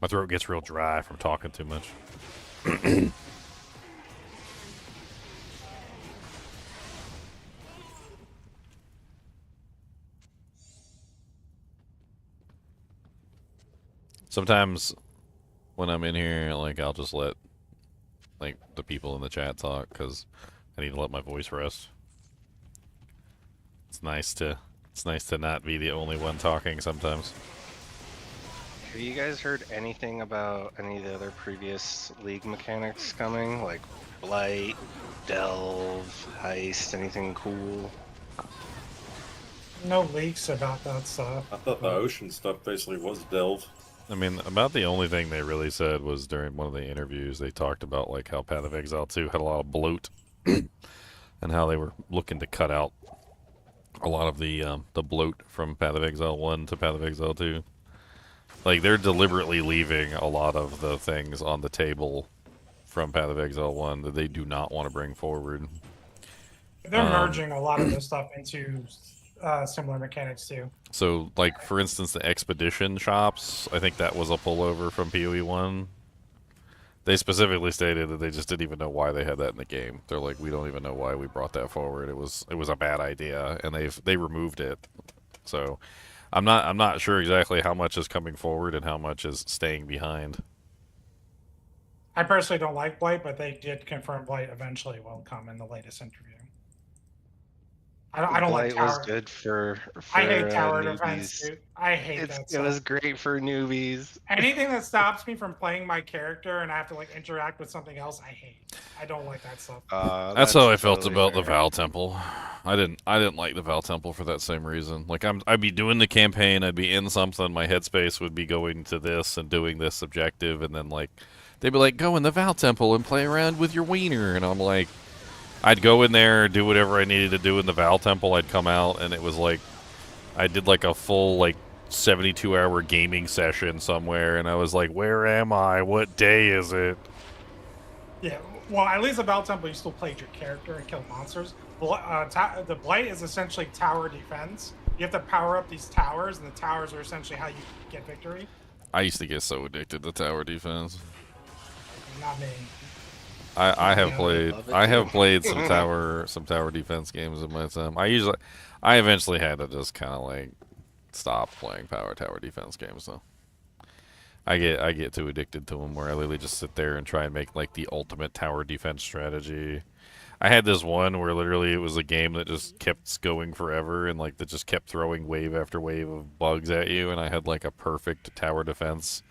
My throat gets real dry from talking too much. Sometimes when I'm in here, like, I'll just let, like, the people in the chat talk, because I need to let my voice rest. It's nice to not be the only one talking sometimes. Have you guys heard anything about any of the other previous league mechanics coming? Like Blight, Delve, Heist, anything cool? No leaks about that stuff. I thought the ocean stuff basically was Delve. I mean, about the only thing they really said was during one of the interviews, they talked about, like, how Path of Exile 2 had a lot of bloat, and how they were looking to cut out a lot of the bloat from Path of Exile 1 to Path of Exile 2. Like, they're deliberately leaving a lot of the things on the table from Path of Exile 1 that they do not want to bring forward. They're merging a lot of this stuff into similar mechanics, too. So, like, for instance, the Expedition shops, I think that was a pullover from PoE 1. They specifically stated that they just didn't even know why they had that in the game. They're like, we don't even know why we brought that forward. It was a bad idea, and they removed it. So, I'm not sure exactly how much is coming forward and how much is staying behind. I personally don't like Blight, but they did confirm Blight eventually will come in the latest interview. I don't like Blight tower. was good for I hate tower newbies. defense, dude. I hate that It stuff. was great for newbies. Anything that stops me from playing my character and I have to like interact with something else, I hate. I don't like that stuff. That's how I felt about the Val Temple. I didn't like the Val Temple for that same reason. Like, I'd be doing the campaign, I'd be in something, my headspace would be going to this and doing this objective, and then like they'd be like, go in the Val Temple and play around with your wiener, and I'm like, I'd go in there, do whatever I needed to do in the Val Temple, I'd come out, and it was like, I did like a full, like, 72-hour gaming session somewhere, and I was like, where am I? What day is it? Yeah, well, at least the Val Temple, you still played your character and killed monsters. The Blight is essentially tower defense. You have to power up these towers, and the towers are essentially how you get victory. I used to get so addicted to tower defense. Not me. I have played some tower defense games in my time. I eventually had to just kind of like stop playing tower defense games though. I get too addicted to them where I literally just sit there and try and make like the ultimate tower defense strategy. I had this one where literally it was a game that just kept going forever and like that just kept throwing wave after wave of bugs at you, and I had like a perfect tower defense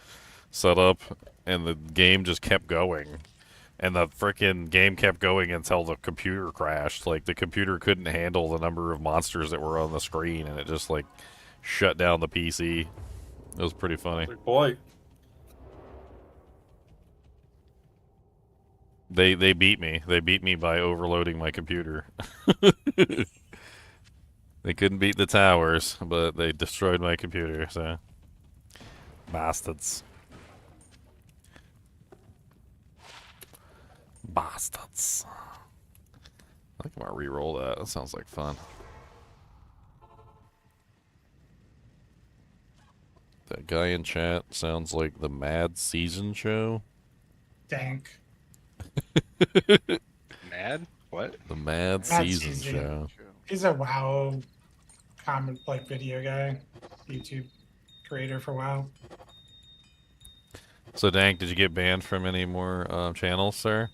set up, and the game just kept going. And the frickin' game kept going until the computer crashed. Like, the computer couldn't handle the number of monsters that were on the screen, and it just, like, shut down the PC. It was pretty funny. Big boy. They beat me. They beat me by overloading my computer. They couldn't beat the towers, but they destroyed my computer, so... Bastards. Bastards. I think I'm gonna re-roll that. That sounds like fun. That guy in chat sounds like the Mad Season show. Dank. Mad? What? The Mad Mad Season Season. show. He's a WoW comment like video guy, YouTube creator for WoW. So, Dank, did you get banned from any more channels, sir?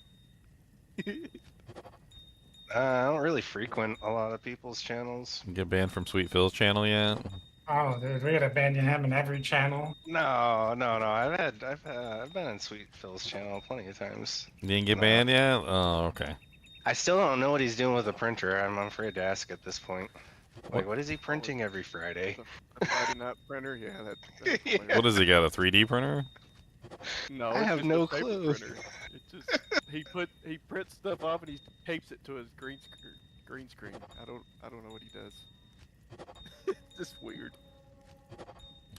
I don't really frequent a lot of people's channels. You get banned from Sweet Phil's channel yet? Oh, dude, we gotta abandon him in every channel. No. I've been on Sweet Phil's channel plenty of times. You didn't get No. banned yet? Oh, okay. I still don't know what he's doing with the printer. I'm afraid to ask at this point. Like, what is he printing every Friday? A Friday night printer, yeah. That's Yeah. hilarious. What has he got, a 3D printer? No, I it's have just no a paper clue. printer. It's just he prints stuff off and he tapes it to his green screen. I don't know what he does. It's just weird.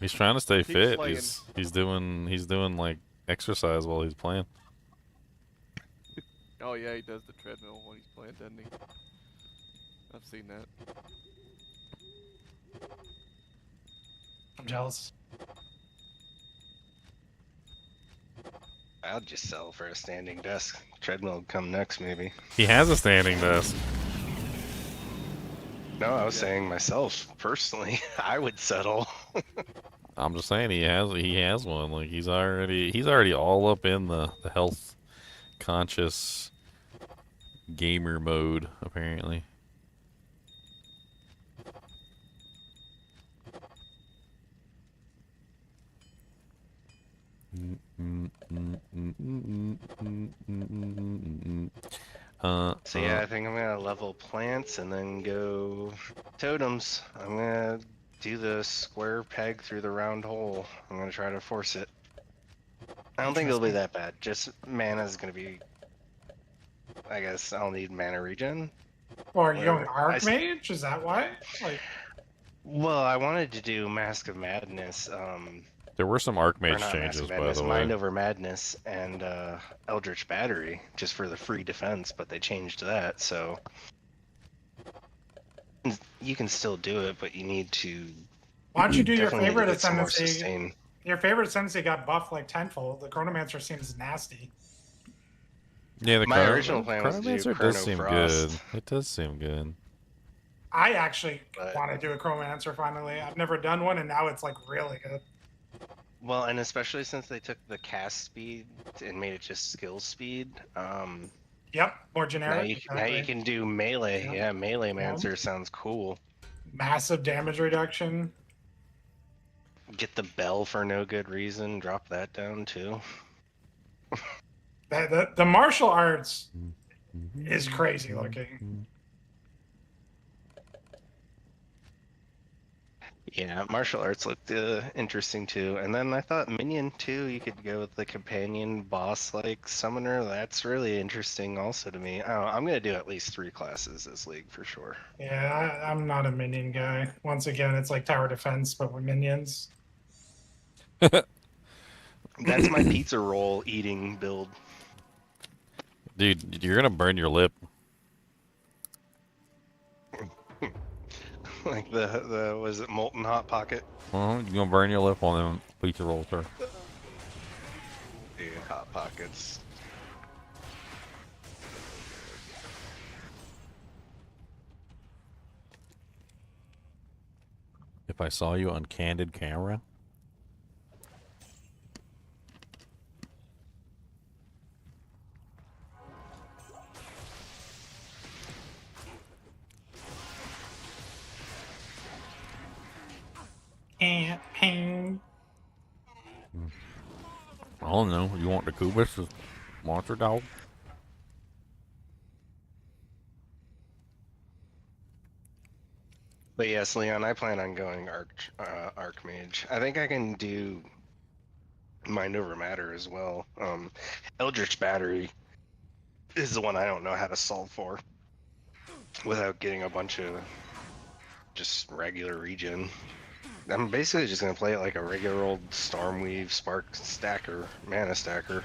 He's trying to stay Keeps fit. playing. He's doing like exercise while he's playing. Oh yeah, he does the treadmill when he's playing, doesn't he? I've seen that. I'm jealous. I'll just sell for a standing desk. Treadmill will come next, maybe. He has a standing desk. No, I was saying myself personally. I would settle. I'm just saying he has one. Like he's already all up in the health conscious gamer mode apparently. So yeah, I think I'm gonna level plants and then go totems. I'm gonna do the square peg through the round hole. I'm gonna try to force it. I don't think it'll be that bad. Just mana's gonna be. I guess I'll need mana regen. Or are you going Whatever. I Archmage? Is that why? Like, Well, I wanted to do Mask of Madness. There were some Or Archmage not Mask changes of by Madness, the Mind way. Over Madness, and Eldritch Battery, just for the free defense, but they changed that, so you can still do it, but you need to why don't you do your definitely need to favorite get some more ascendancy? sustain. Your favorite ascendancy got buffed like tenfold. The Chronomancer seems nasty. Yeah, the My original plan was to do Chronomancer does Chrono seem Frost. good. It does seem good. I actually But- want to do a Chronomancer finally. I've never done one, and now it's like really good. Well, and especially since they took the cast speed and made it just skill speed, Yep, more now generic. now you exactly. can do melee. Yeah. Yeah, melee mancer sounds cool. Massive damage reduction. Get the bell for no good reason. Drop that down too. The martial arts is crazy looking. Yeah, martial arts looked interesting too. And then I thought minion too, you could go with the companion boss like summoner. That's really interesting also to me. I'm going to do at least 3 classes this league for sure. Yeah, I'm not a minion guy. Once again, it's like tower defense, but with minions. That's my pizza roll eating build. Dude, you're gonna burn your lip. Like the was it molten hot pocket? You're gonna burn your lip on them pizza rolls, sir. Dude, hot pockets. If I saw you on candid camera. And ping. I don't know. You want the Kubis, the monster dog? But yes, Leon, I plan on going Archmage. I think I can do Mind Over Matter as well. Eldritch Battery is the one I don't know how to solve for without getting a bunch of just regular regen. I'm basically just gonna play it like a regular old Stormweave Spark stacker, mana stacker.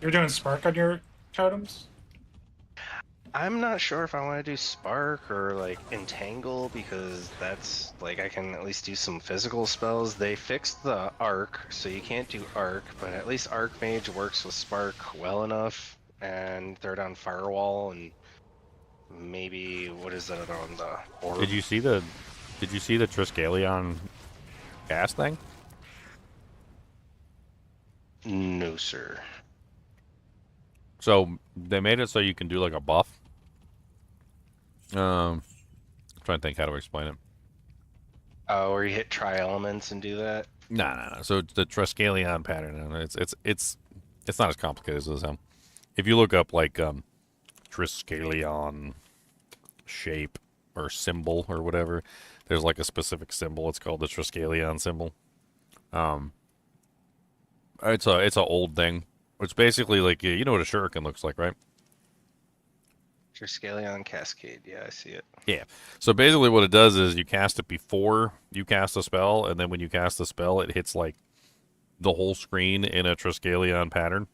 You're doing Spark on your totems? I'm not sure if I want to do Spark or like Entangle because that's like I can at least do some physical spells. They fixed the Arc, so you can't do Arc, but at least Archmage works with Spark well enough, and they're on Firewall and maybe what is that on the Orb? Did you see the Triskelion cast thing? No, sir. So they made it so you can do like a buff. I'm trying to think how to explain it. Oh, where you hit Tri-Elements and do that? No. So it's the Triskelion pattern, and it's not as complicated as it sounds. If you look up like Triskelion shape or symbol or whatever, there's like a specific symbol. It's called the Triskelion symbol. It's a old thing. It's basically like, you know what a shuriken looks like, right? Triskelion Cascade, yeah, I see it. Yeah. So basically what it does is you cast it before you cast a spell, and then when you cast the spell, it hits like the whole screen in a Triskelion pattern.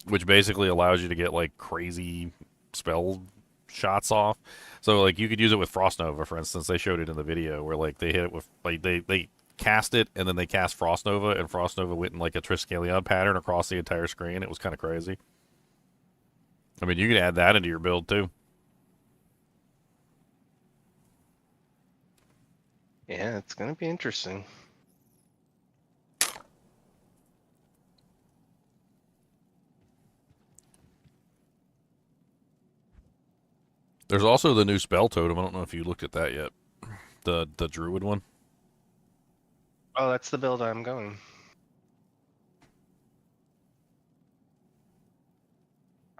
Which basically allows you to get like crazy spell shots off. So like you could use it with Frost Nova, for instance. They showed it in the video where like they hit it with like they cast it and then they cast Frost Nova, and Frost Nova went in like a Triskelion pattern across the entire screen. It was kind of crazy. I mean, you can add that into your build too. Yeah, it's gonna be interesting. There's also the new spell totem. I don't know if you looked at that yet. The druid one. Oh, that's the build I'm going.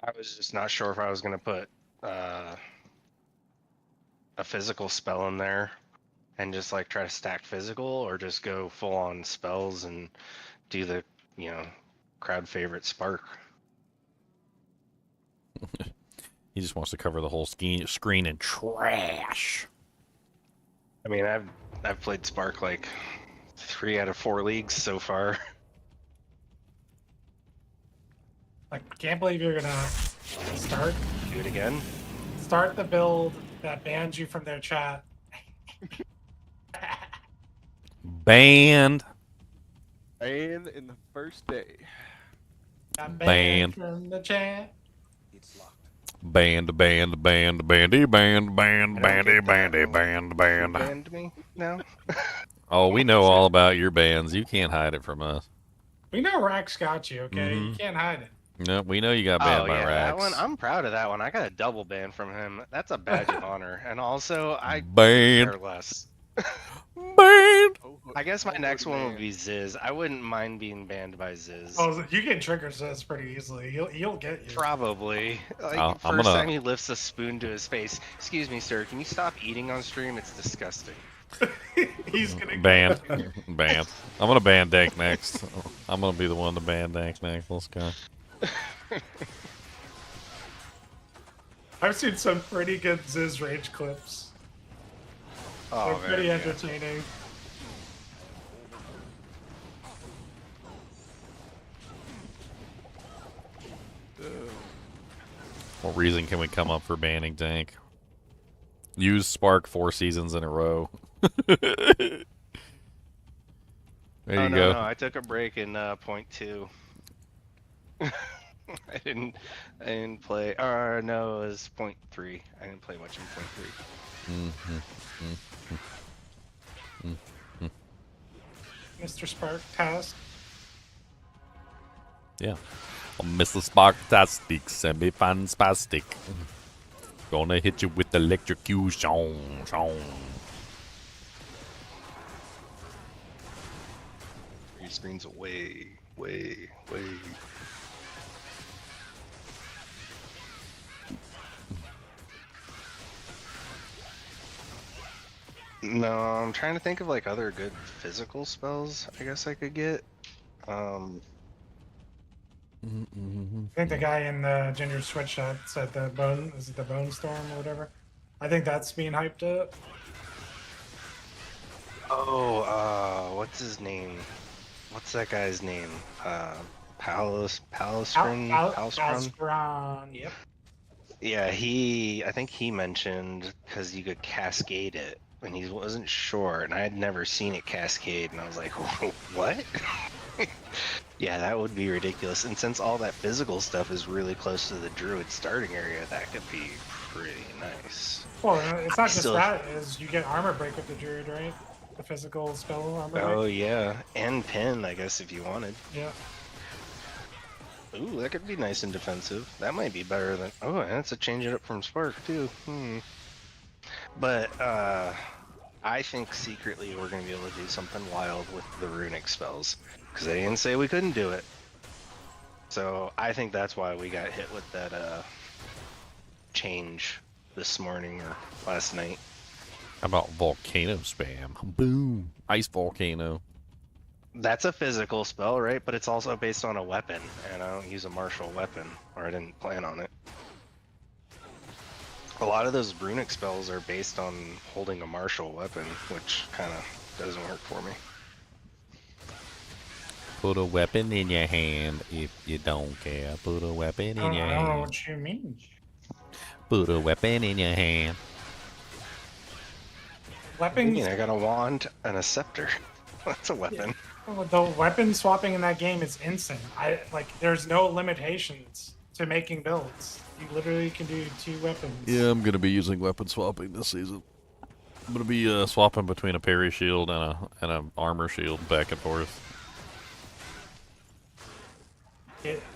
I was just not sure if I was gonna put a physical spell in there and just like try to stack physical, or just go full on spells and do the, crowd favorite Spark. He just wants to cover the whole screen in trash. I mean, I've played Spark like 3 out of 4 leagues so far. I can't believe you're gonna start Do it again. the build that bans you from their chat. Banned. And in the first day. Got Banned. from the chat. It's locked. Banned, bandy, bandy, banned. Banned me now? Oh, we know all about your bans. You can't hide it from us. We know Rax got you, okay? You Mhm. can't hide it. No, we know you got banned by that Rax. one. I'm proud of that one. I got a double ban from him. That's a badge of honor. And also, I Banned. care less. Banned. I guess my next one would be Ziz. I wouldn't mind being banned by Ziz. Oh, you can trigger this pretty easily. He'll get you. Probably. Like, I'm first gonna- time he lifts a spoon to his face. Excuse me, sir. Can you stop eating on stream? It's disgusting. He's gonna Banned. Banned. I'm gonna ban Dank next. I'm gonna be the one to ban Dank next. Let's go. I've seen some pretty good Ziz rage clips. Oh, They're man, pretty yeah. entertaining. What reason can we come up for banning Dank? Use Spark 4 seasons in a row. There you go. No, I took a break in point 2. I didn't play. No, it was point 3. I didn't play much in point 3. Mr. Spark task. Yeah. Mr. Sparktastic, semi-fantastic. Gonna hit you with electrocution. Three screens away. Way. No, I'm trying to think of like other good physical spells I guess I could get. I think the guy in the Ginger sweatshirt said the bone storm or whatever. I think that's being hyped up. Oh, what's his name? What's that guy's name? Palestrin. Yep. Yeah, I think he mentioned because you could cascade it, and he wasn't sure, and I had never seen it cascade, and I was like, what? Yeah, that would be ridiculous. And since all that physical stuff is really close to the druid starting area, that could be pretty nice. Well, it's not just that, is you get armor break with the druid, right? The physical spell armor break. Oh yeah, and pin, I guess, if you wanted. Yeah. Ooh, that could be nice and defensive. That might be better than... Oh, and it's a change it up from Spark, too. But, I think secretly we're going to be able to do something wild with the runic spells. Because they didn't say we couldn't do it. So, I think that's why we got hit with that, change this morning or last night. How about volcano spam? Boom! Ice volcano. That's a physical spell, right? But it's also based on a weapon, and I don't use a martial weapon, or I didn't plan on it. A lot of those runic spells are based on holding a martial weapon, which kind of doesn't work for me. Put a weapon in your hand if you don't care. Put a weapon in your I don't know hand. what you mean. Put a weapon in your hand. Weapons. I got a wand and a scepter. That's a weapon. Well, the weapon swapping in that game is instant. There's no limitations to making builds. You literally can do 2 weapons. Yeah, I'm gonna be using weapon swapping this season. I'm gonna be swapping between a parry shield and a armor shield back and forth.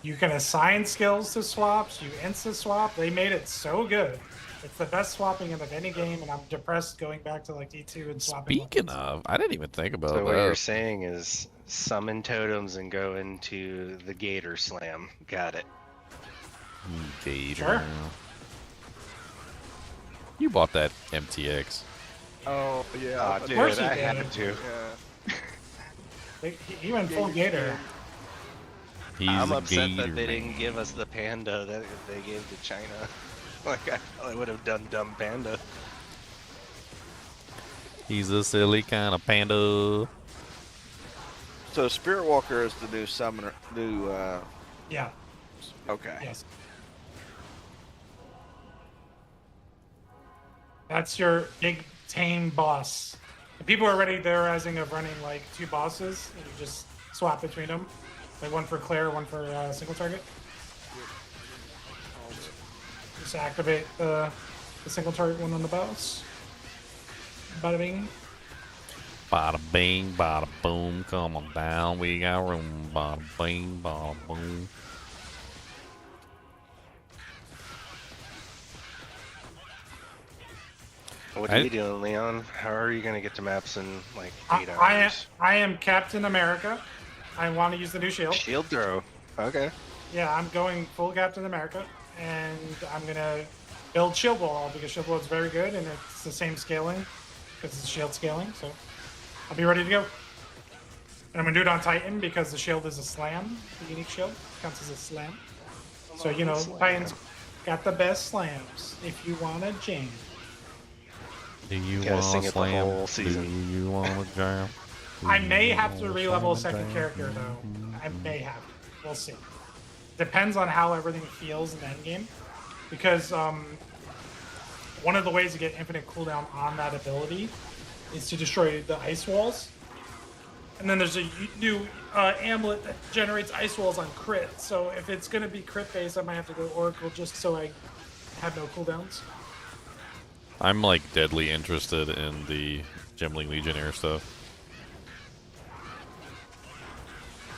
You can assign skills to swaps. You insta swap. They made it so good. It's the best swapping of any game, and I'm depressed going back to like D2 and swapping. Speaking of, I didn't even think about So that. what you're saying is summon totems and go into the Gator Slam. Got it. Gator. Sure. You bought that MTX. Oh yeah, Dude, course you I did. had to. Yeah. He went full Gator. He's I'm a upset gator that they man. didn't give us the panda that they gave to China. Like, I probably would have done dumb panda. He's a silly kind of panda. So Spirit Walker is the new summoner. Yeah. Okay. Yes. That's your big tame boss. And people are already theorizing of running like 2 bosses, and you just swap between them, like one for Claire, one for single target. Just activate the single target one on the boss. Bada bing. Bada bing, bada boom, come on down, we got room. Bada bing, bada boom. What are you doing, Leon? How are you gonna get to maps in like 8 I hours? am Captain America. I want to use the new shield. Shield throw. Okay. Yeah, I'm going full Captain America, and I'm gonna build Shield Wall because Shield Wall is very good, and it's the same scaling because it's shield scaling. So I'll be ready to go. And I'm gonna do it on Titan because the shield is a slam. The unique shield counts as a slam. So you know, Titan's got the best slams. If you want to jam. Do you Gotta want sing to it the slam? whole season. Do you want to jam? I may have to re-level a second character though. I may have to. We'll see. Depends on how everything feels in the endgame. Because one of the ways to get infinite cooldown on that ability is to destroy the ice walls. And then there's a new amulet that generates ice walls on crit. So if it's going to be crit based, I might have to go Oracle just so I have no cooldowns. I'm like deadly interested in the Gemling Legionnaire stuff.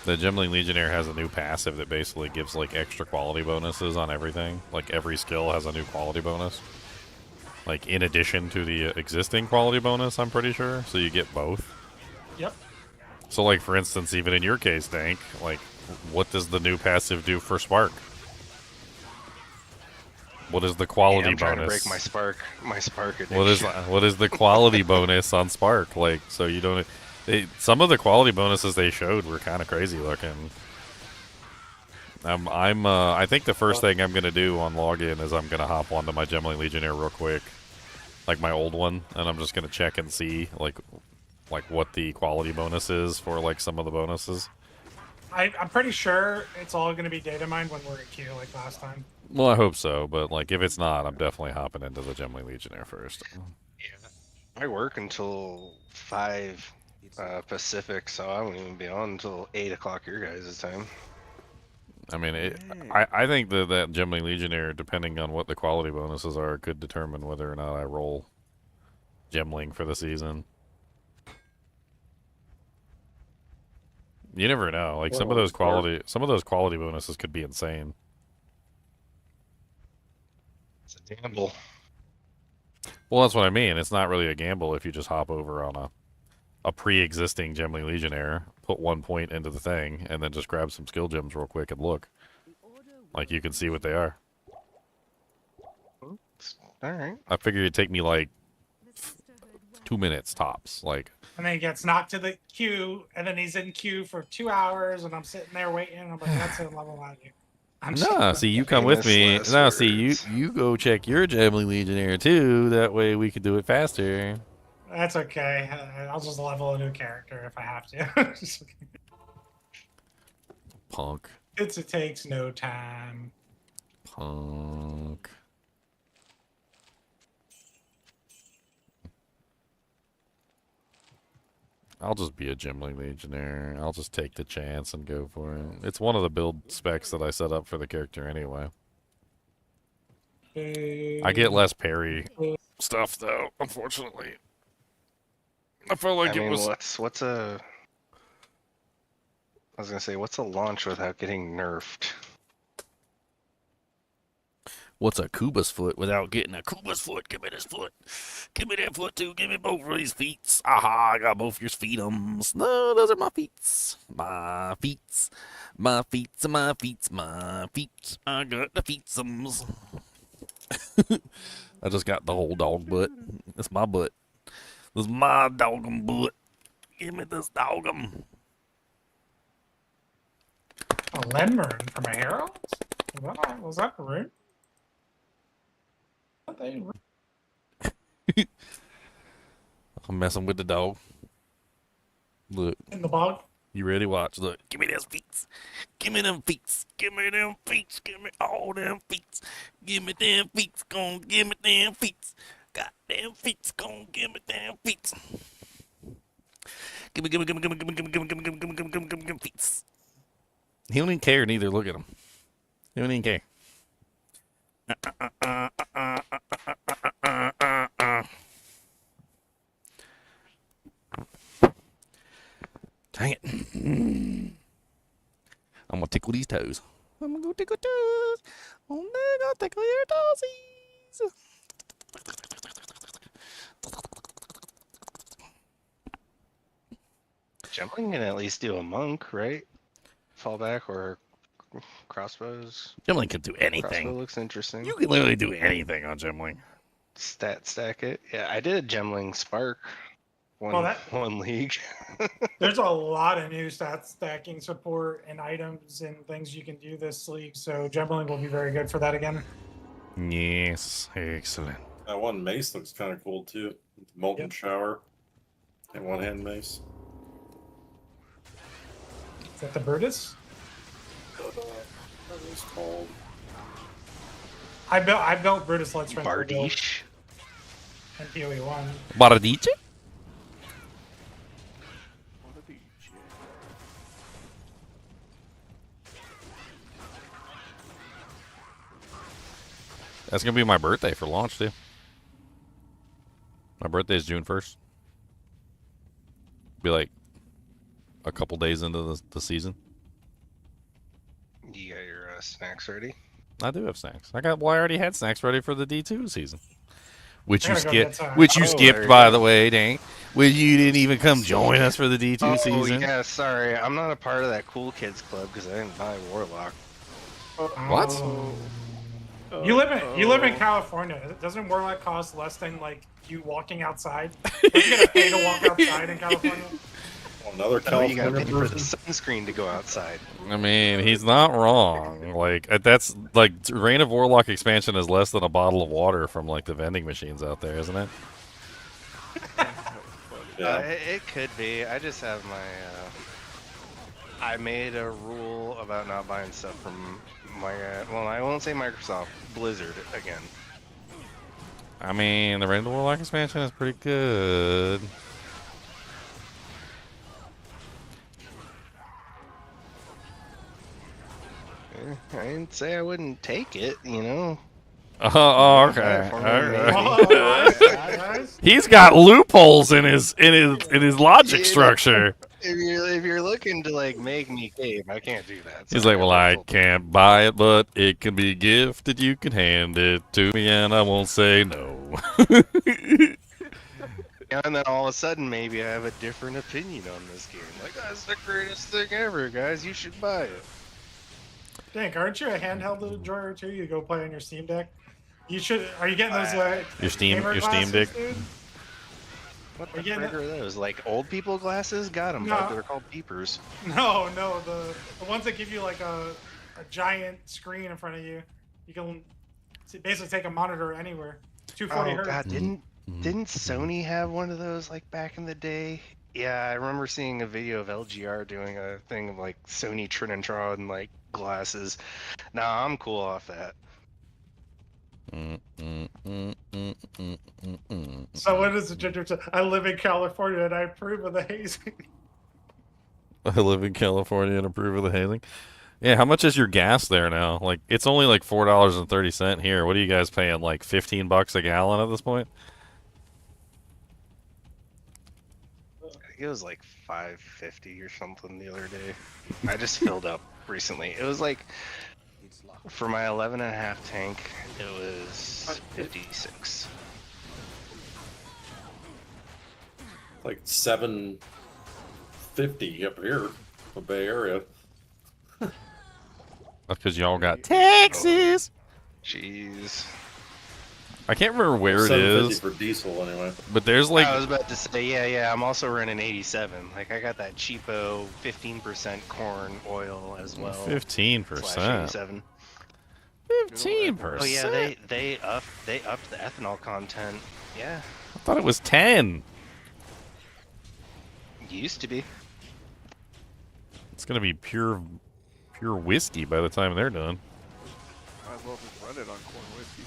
The Gemling Legionnaire has a new passive that basically gives like extra quality bonuses on everything. Like every skill has a new quality bonus. Like in addition to the existing quality bonus, I'm pretty sure. So you get both. Yep. So like for instance, even in your case, Dank, like what does the new passive do for Spark? What is the quality I'm trying bonus? to break my spark addiction. What is the quality bonus on Spark? Like, so you don't. Some of the quality bonuses they showed were kind of crazy looking. I think the first thing I'm gonna do on login is I'm gonna hop onto my Gemling Legionnaire real quick, like my old one, and I'm just gonna check and see like what the quality bonus is for like some of the bonuses. I'm pretty sure it's all going to be data mined when we're at queue like last time. Well, I hope so, but like if it's not, I'm definitely hopping into the Gemly Legionnaire first. Yeah. I work until 5 Pacific, so I won't even be on until 8 o'clock your guys' time. I mean, I think that Gemly Legionnaire, depending on what the quality bonuses are, could determine whether or not I roll Gemling for the season. You never know. Like some of those quality bonuses could be insane. It's a gamble. Well, that's what I mean. It's not really a gamble if you just hop over on a pre-existing Gemly Legionnaire, put 1 point into the thing, and then just grab some skill gems real quick and look. Like you can see what they are. All right. I figured it'd take me like 2 minutes tops. Like. And then he gets knocked to the queue, and then he's in queue for 2 hours, and I'm sitting there waiting. And I'm like, that's a level out here. No, see, you come with me. No, see, you go check your Gemly Legionnaire too. That way we can do it faster. That's okay. I'll just level a new character if I have to. Punk. It takes no time. Punk. I'll just be a Gemly Legionnaire. I'll just take the chance and go for it. It's one of the build specs that I set up for the character anyway. I get less parry stuff though, unfortunately. I felt like it was. What's a? I was gonna say, what's a launch without getting nerfed? What's a Kuba's foot without getting a Kuba's foot? Give me this foot. Give me that foot too. Give me both of these feet. Aha, I got both your feetums. No, those are my feet. My feet. My feet. My feet. My feet. I got the feetsums. I just got the whole dog butt. It's my butt. This is my doggum butt. Give me this doggum. A Lemurn from a Herald? Was that a rune? I'm messing with the dog. Look. In the bog? You ready? Watch. Look. Give me them feet. Give me them feet. Give me them feet. Give me all them feet. Give me them feet. Gon' give me them feet. Goddamn feet. Gon' give me them feet. Give me feet. He don't even care neither. Look at him. He don't even care. Dang it. I'm gonna tickle these toes. I'm gonna go tickle toes. I'm gonna tickle your toesies. Gemling can at least do a monk, right? Fallback or crossbows. Gemling can do anything. Crossbow looks interesting. You can literally do anything on Gemling. Stat stack it. Yeah, I did a Gemling Spark. One league. There's a lot of new stat stacking support and items and things you can do this league, so Gemling will be very good for that again. Yes, excellent. That one mace looks kind of cool too. Molten shower and one hand mace. Is that the Brutus? What is called? I built Brutus Let's Run Bardiche and PoE 1. Bardiche? That's gonna be my birthday for launch too. My birthday is June 1st. Be like a couple days into the season. You got your snacks ready? I do have snacks. I already had snacks ready for the D2 season, which you skipped. Skipped, by the way, dang. Which you didn't even come join us for the D2 season. Yeah, sorry, I'm not a part of that cool kids club because I didn't buy Warlock. What? You live in California. Doesn't Warlock cost less than like you walking outside? Don't you gotta pay to walk outside in California? Another California you gotta pay for the person. sunscreen to go outside. I mean, he's not wrong. Like that's like Reign of Warlock expansion is less than a bottle of water from like the vending machines out there, isn't it? Yeah. It could be. I just have my I made a rule about not buying stuff from well, I won't say Microsoft, Blizzard again. I mean, the Raid the Warlock expansion is pretty good. I didn't say I wouldn't take it, you know. Oh, Buy okay. it for me, Okay. maybe. He's got loopholes in his logic structure. If you're looking to like make me cave, I can't do that. He's Sorry, like, well, I can't buy it, but it can be gifted. You can hand it to me, and I won't say no. And then all of a sudden, maybe I have a different opinion on this game. Like, that's the greatest thing ever, guys. You should buy it. Dink, aren't you a handheld enjoyer too? You go play on your Steam Deck. You should. Are you getting those? Your Steam glasses, Deck. Dude? What the frick are those? Like old people glasses? Got them, bud. They're called beepers. No, the ones that give you like a giant screen in front of you. You can basically take a monitor anywhere. 240 hertz. God, didn't Sony have one of those like back in the day? Yeah, I remember seeing a video of LGR doing a thing of like Sony Trinitron like glasses. Nah, I'm cool off that. So what is the ginger? I live in California and I approve of the hazing. I live in California and approve of the hazing. Yeah, how much is your gas there now? Like, it's only like $4.30 here. What are you guys paying? Like $15 a gallon at this point? I think it was like $5.50 or something the other day. I just filled up recently. It was like for my 11.5 tank, it was 56. Like 750 up here, the Bay Area. That's because y'all got Texas. Jeez. I can't remember where it is. for diesel anyway. But there's like I was about to say, yeah. I'm also running 87. Like I got that cheapo 15% corn oil as well. 15%. 87. 15%. Oh yeah, they upped the ethanol content. Yeah. I thought it was 10. Used to be. It's gonna be pure whiskey by the time they're done. Might as well just run it on corn whiskey.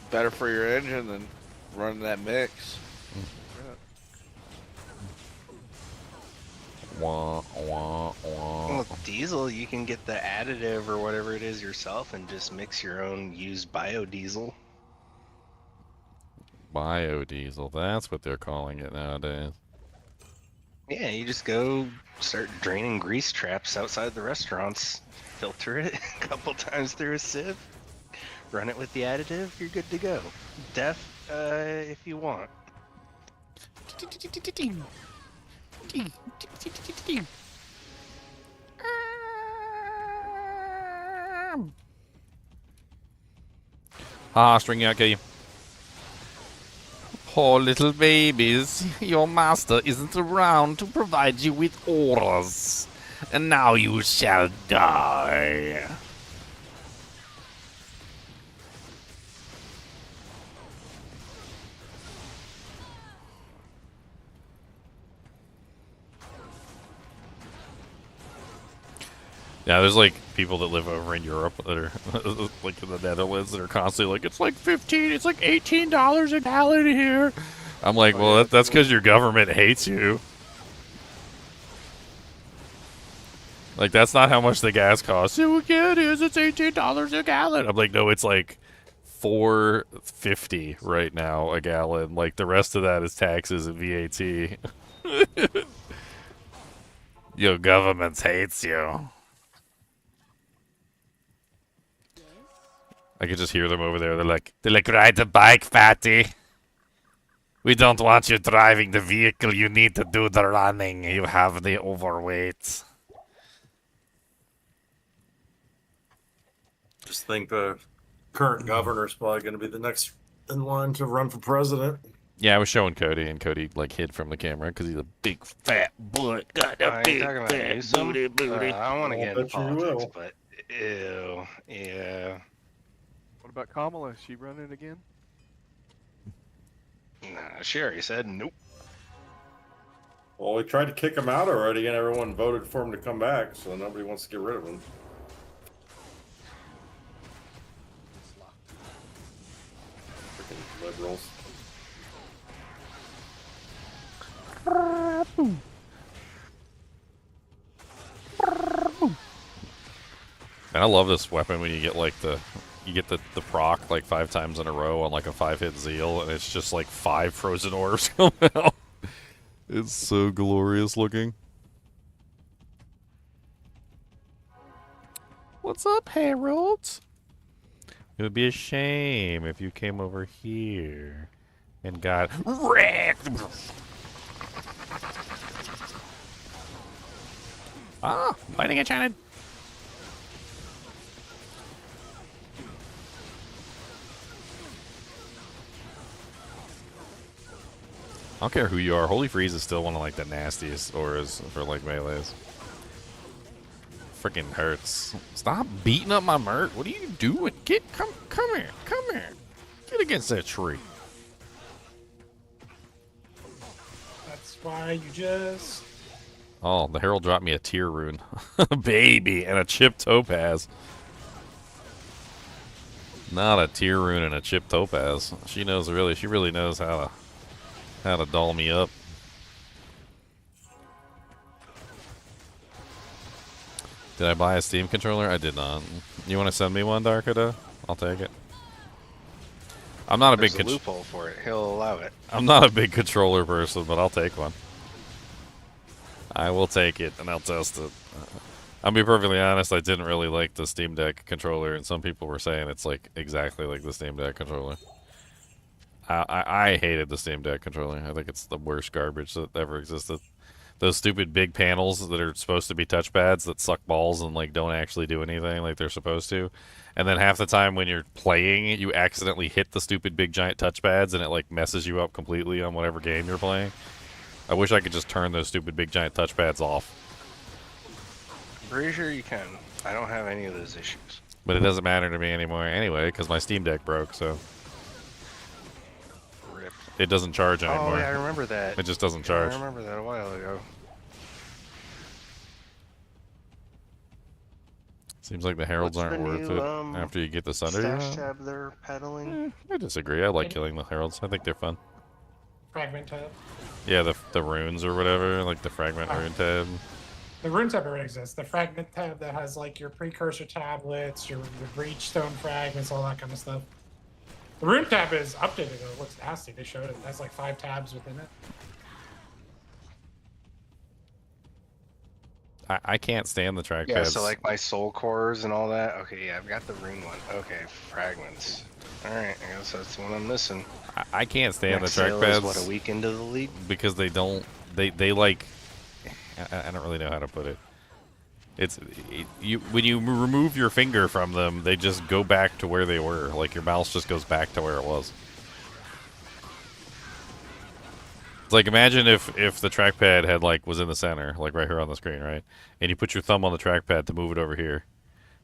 Better for your engine than running that mix. Wah, wah, wah. Well, with diesel, you can get the additive or whatever it is yourself and just mix your own used biodiesel. Biodiesel, that's what they're calling it nowadays. Yeah, you just go start draining grease traps outside the restaurants, filter it a couple times through a sieve, run it with the additive, you're good to go. Def, if you want. String out, kill you. Poor little babies. Your master isn't around to provide you with orders. And now you shall die. Yeah, there's like people that live over in Europe that are like in the Netherlands that are constantly like, it's like $18 a gallon here. I'm like, well, that's because your government hates you. Like, that's not how much the gas costs. Yeah, it is. It's $18 a gallon. I'm like, no, it's like $4.50 right now a gallon. Like, the rest of that is taxes and VAT. Your government hates you. I could just hear them over there. They're like, ride the bike, fatty. We don't want you driving the vehicle. You need to do the running. You have the overweight. Just think the current governor's probably going to be the next in line to run for president. Yeah, I was showing Cody, and Cody like hid from the camera because he's a big fat butt. Got a big fat booty. I don't want to get into politics, but ew, yeah. What about Kamala? Is she running again? Nah, she already said nope. Well, we tried to kick him out already, and everyone voted for him to come back, so nobody wants to get rid of him. It's locked. Freaking liberals. And I love this weapon when you get like the proc like 5 times in a row on like a 5-hit zeal, and it's just like 5 frozen orbs come out. It's so glorious looking. What's up, Harold? It would be a shame if you came over here and got wrecked. Ah, lightning enchanted. I don't care who you are. Holy Freeze is still one of like the nastiest auras for like melees. Freaking hurts. Stop beating up my Mert. What are you doing? Come here. Get against that tree. That's why you just. Oh, the Herald dropped me a tier rune. Baby, and a chipped topaz. Not a tier rune and a chipped topaz. She really knows how to doll me up. Did I buy a Steam controller? I did not. You want to send me one, Darkada? I'll take it. I'm not a big loophole for it. He'll allow it. I'm not a big controller person, but I'll take one. I will take it and I'll test it. I'll be perfectly honest, I didn't really like the Steam Deck controller, and some people were saying it's like exactly like the Steam Deck controller. I hated the Steam Deck controller. I think it's the worst garbage that ever existed. Those stupid big panels that are supposed to be touchpads that suck balls and like don't actually do anything like they're supposed to. And then half the time when you're playing, you accidentally hit the stupid big giant touchpads and it like messes you up completely on whatever game you're playing. I wish I could just turn those stupid big giant touchpads off. Pretty sure you can. I don't have any of those issues. But it doesn't matter to me anymore anyway because my Steam Deck broke, so... Rip. It doesn't charge anymore. Oh, yeah, I remember that. It just doesn't charge. I remember that a while ago. Seems like the Heralds What's aren't the worth new, it after you get the Sunder. Stash tab they're peddling? I disagree. I like killing the Heralds. I think they're fun. Fragment tab. Yeah, the runes or whatever, like the fragment rune tab. The rune tab already exists. The fragment tab that has like your precursor tablets, your breachstone fragments, all that kind of stuff. The rune tab is updated though. It looks nasty. They showed it. It has like 5 tabs within it. I can't stand the trackpads. Yeah, so like my soul cores and all that. Okay, yeah, I've got the rune one. Okay, fragments. Alright, I guess that's the one I'm missing. I can't stand Next the sale trackpads. is, what, a week into the league? Because they don't... They like... I don't really know how to put it. When you remove your finger from them, they just go back to where they were. Like your mouse just goes back to where it was. It's like imagine if the trackpad had was in the center, like right here on the screen, right? And you put your thumb on the trackpad to move it over here,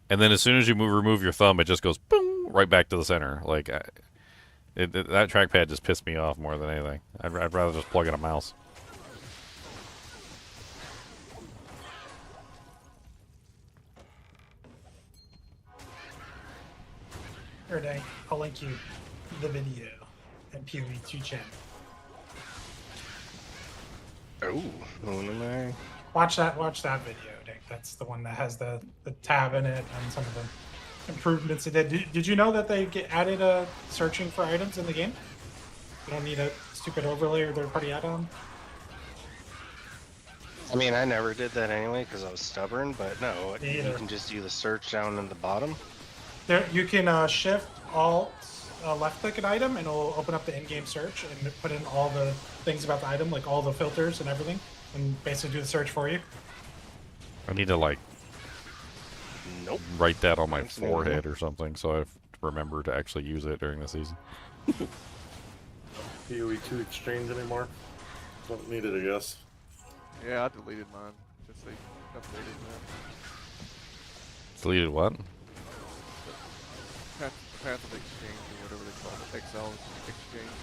and then as soon as you remove your thumb, it just goes boom right back to the center. Like that trackpad just pissed me off more than anything. I'd rather just plug in a mouse. Here, I'll link you the video and PoE 2 channel. Oh, what am I? Watch that video, Nick. That's the one that has the tab in it and some of the improvements it did. Did you know that they added searching for items in the game? You don't need a stupid overlay or third-party add-on. I mean, I never did that anyway because I was stubborn, but no, Me you either. can just do the search down in the bottom. There, you can shift alt left-click an item and it'll open up the in-game search and put in all the things about the item, like all the filters and everything, and basically do the search for you. I need to Nope. write that on my That's new. forehead or something so I remember to actually use it during the season. PoE 2 exchange anymore? Don't need it, I guess. Yeah, I deleted mine since they updated that. Deleted what? Path of exchange or whatever they call it. Exile exchange.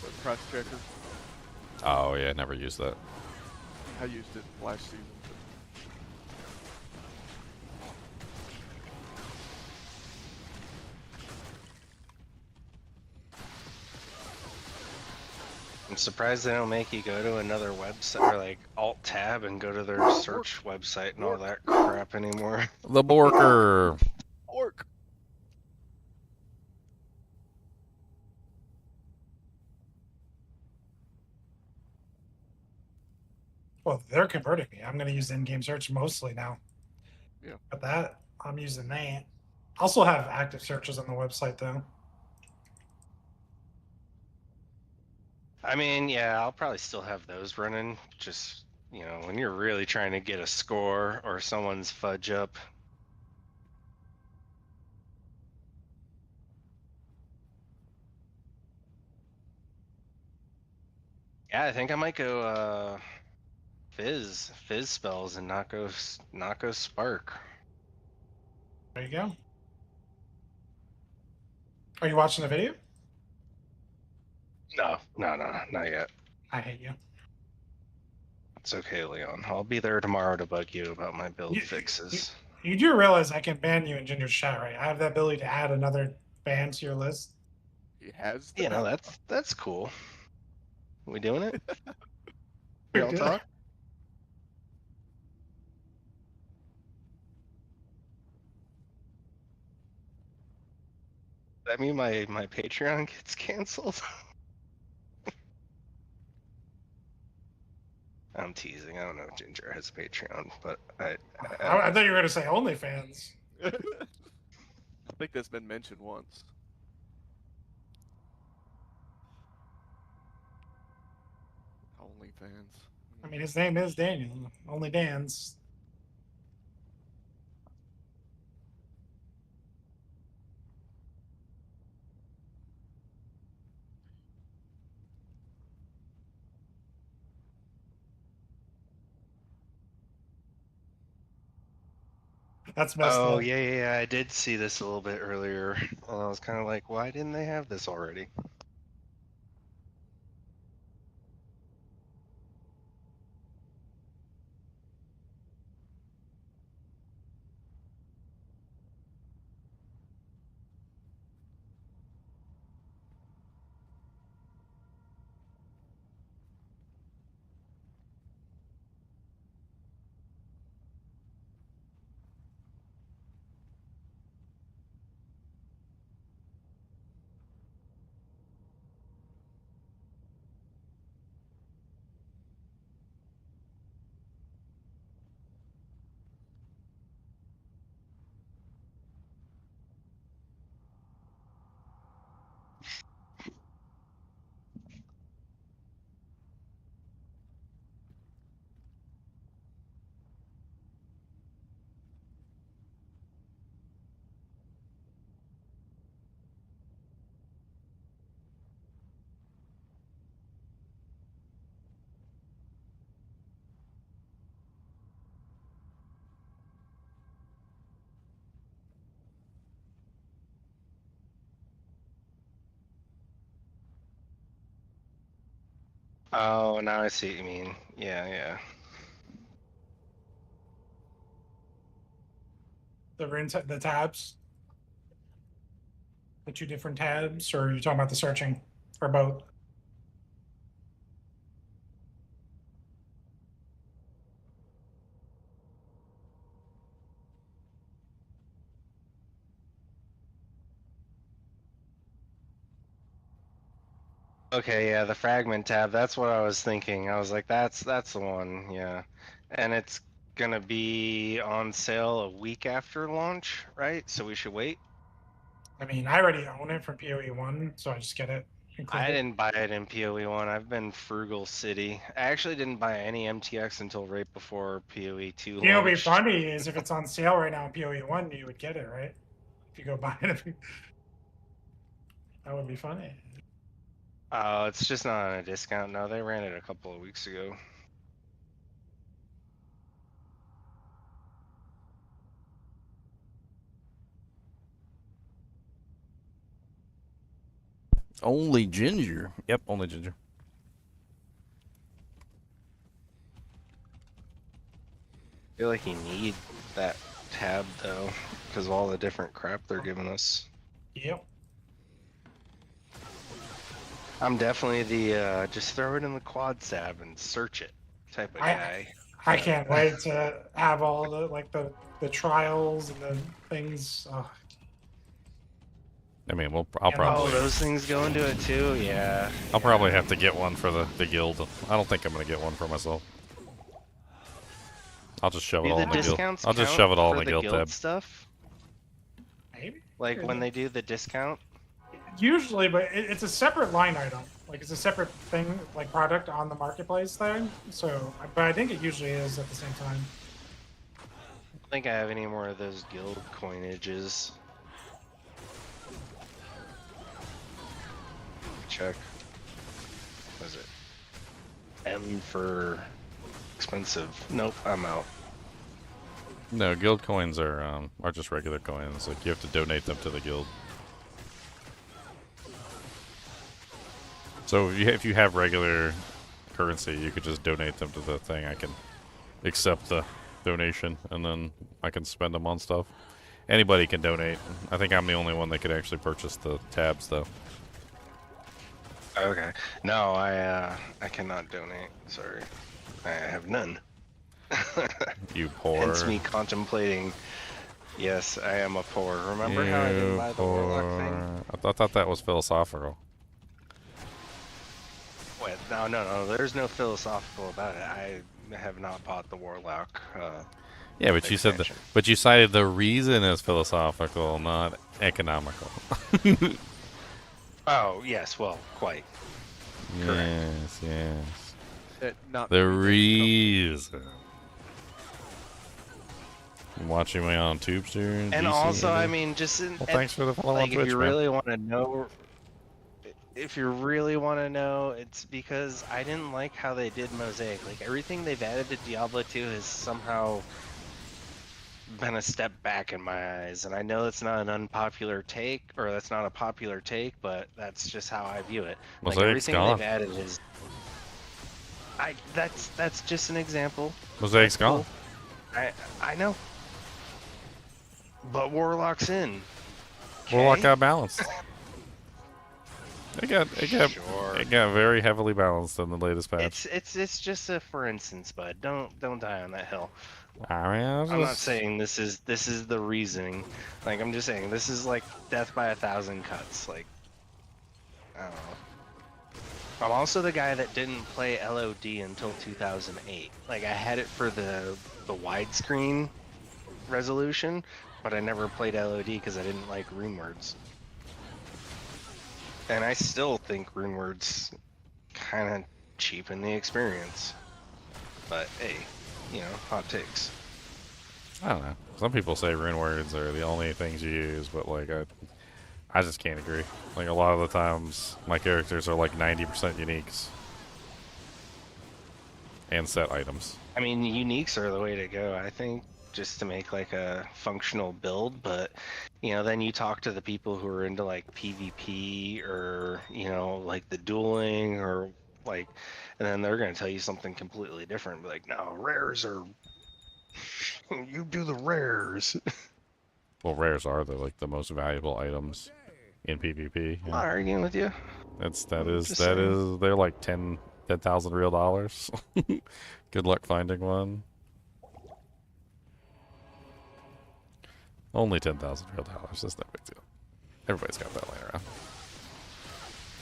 The price checker. Oh yeah, never used that. I used it last season. But I'm surprised they don't make you go to another website or like alt tab and go to their search website and all that crap anymore. The Borker. Orc. Well, they're converting me. I'm going to use in-game search mostly now. Yeah. But that, I'm using that. I also have active searches on the website, though. I mean, yeah, I'll probably still have those running. Just, you know, when you're really trying to get a score or someone's fudge up. Yeah, I think I might go fizz spells and not go spark. There you go. Are you watching the video? No, not yet. I hate you. It's okay, Leon. I'll be there tomorrow to bug you about my build fixes. You do realize I can ban you in Ginger's chat, right? I have the ability to add another ban to your list. he has. You know, that's cool. We doing it? We Real do. talk? That mean my Patreon gets canceled? I'm teasing. I don't know if Ginger has a Patreon, but I thought you were going to say OnlyFans. I think that's been mentioned once. OnlyFans. I mean, his name is Daniel. Only Dan's. That's messed oh up. yeah. I did see this a little bit earlier, and I was kind of like, why didn't they have this already? Oh, now I see what you mean. Yeah. The tabs. The two different tabs, or are you talking about the searching? Or both? Okay, yeah, the fragment tab. That's what I was thinking. I was like, that's the one. Yeah, and it's gonna be on sale a week after launch, right? So we should wait. I mean, I already own it from PoE 1, so I just get it included. I didn't buy it in PoE 1. I've been frugal city. I actually didn't buy any MTX until right before PoE 2 launched. You know, what'd be funny is if it's on sale right now in PoE 1, you would get it, right? If you go buy it. That would be funny. Oh, it's just not on a discount. No, they ran it a couple of weeks ago. Only Ginger. Yep, only Ginger. feel like you need that tab though, because of all the different crap they're giving us. Yep. I'm definitely the just throw it in the quad tab and search it type of guy. I can't wait to have all the the trials and the things. I mean, I'll Yeah, probably. Oh, those things go into it too. Yeah. I'll probably have to get one for the guild. I don't think I'm gonna get one for myself. I'll just shove it Do all the in the guild. discounts I'll just count shove it all for in the guild tab. stuff? Maybe. Like when they do the discount? Usually, but it's a separate line item. Like it's a separate thing, like product on the marketplace there. So, but I think it usually is at the same time. I don't think I have any more of those guild coinages. Check. What is it? M for expensive. Nope, I'm out. No, guild coins are just regular coins. Like you have to donate them to the guild. So if you have regular currency, you could just donate them to the thing. I can accept the donation, and then I can spend them on stuff. Anybody can donate. I think I'm the only one that could actually purchase the tabs, though. Okay. No, I cannot donate. Sorry. I have none. You poor. Hence me contemplating. Yes, I am a poor. Remember how I didn't buy the Warlock thing? I thought that was philosophical. Wait, no. There's no philosophical about it. I have not bought the Warlock. Yeah, but you said that. But you cited the reason as philosophical, not economical. Oh yes, well, quite. Yes. Not The reason. I'm watching me on Tubester. And also, I mean, just well, thanks for the follow on Twitch, if you man. really want to know. If you really want to know, it's because I didn't like how they did Mosaic. Like, everything they've added to Diablo 2 has somehow been a step back in my eyes. And I know it's not an unpopular take, or that's not a popular take, but that's just how I view it. Like, Mosaic's everything gone. they've added is... That's just an example. Mosaic's gone. I know. But Warlock's in. Warlock got balanced. It got very heavily balanced in the latest patch. It's just a for instance, bud. Don't die on that hill. I mean, I'm not saying this is the reasoning. Like, I'm just saying this is like death by 1,000 cuts. Like, I don't know. I'm also the guy that didn't play LOD until 2008. Like, I had it for the widescreen resolution, but I never played LOD because I didn't like runewords. And I still think runewords kind of cheapen the experience. But hey, you know, hot takes. I don't know. Some people say rune words are the only things you use, but like I just can't agree. Like a lot of the times, my characters are like 90% uniques and set items. I mean, uniques are the way to go, I think, just to make like a functional build. But you know, then you talk to the people who are into like PvP or you know, like the dueling or like, and then they're gonna tell you something completely different. Like, no, rares are. You do the rares. Well, rares are the most valuable items in PvP. I'm not arguing with you. That is they're like 10,000 real dollars. Good luck finding one. Only 10,000 real dollars. That's no big deal. Everybody's got that laying around.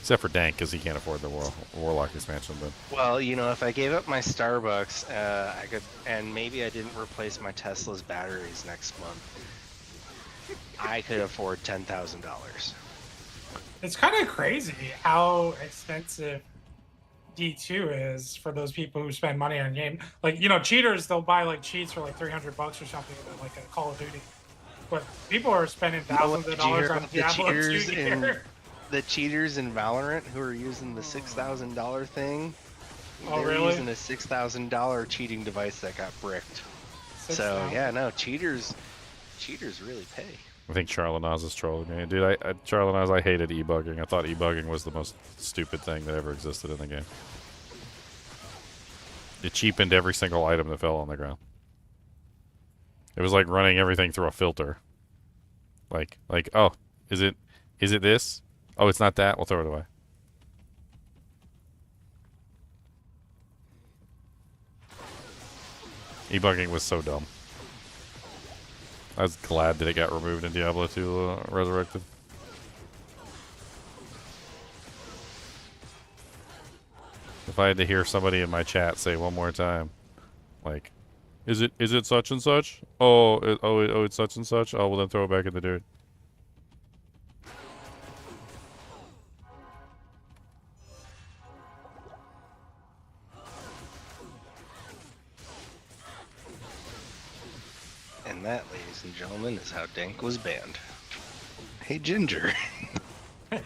Except for Dank, because he can't afford the Warlock expansion. But well, you know, if I gave up my Starbucks, I could, and maybe I didn't replace my Tesla's batteries next month, I could afford $10,000. It's kind of crazy how expensive D2 is for those people who spend money on game. Like, you know, cheaters, they'll buy like cheats for like $300 or something, like a Call of Duty. But people are spending thousands of dollars on Diablo 2 gear. The cheaters in Valorant who are using the $6,000 thing, oh, they're really? using a $6,000 cheating device that got bricked. So yeah, no, cheaters really pay. I think Charlanaz is trolling me. Dude, Charlanaz, I hated e-bugging. I thought e-bugging was the most stupid thing that ever existed in the game. It cheapened every single item that fell on the ground. It was like running everything through a filter. Like, oh, is it this? Oh, it's not that. We'll throw it away. E-bugging was so dumb. I was glad that it got removed in Diablo 2 Resurrected. If I had to hear somebody in my chat say one more time, like, is it such and such? Oh, it's such and such. Oh, well then throw it back in the dirt. And that, ladies and gentlemen, is how Dank was banned. Hey, Ginger. Ban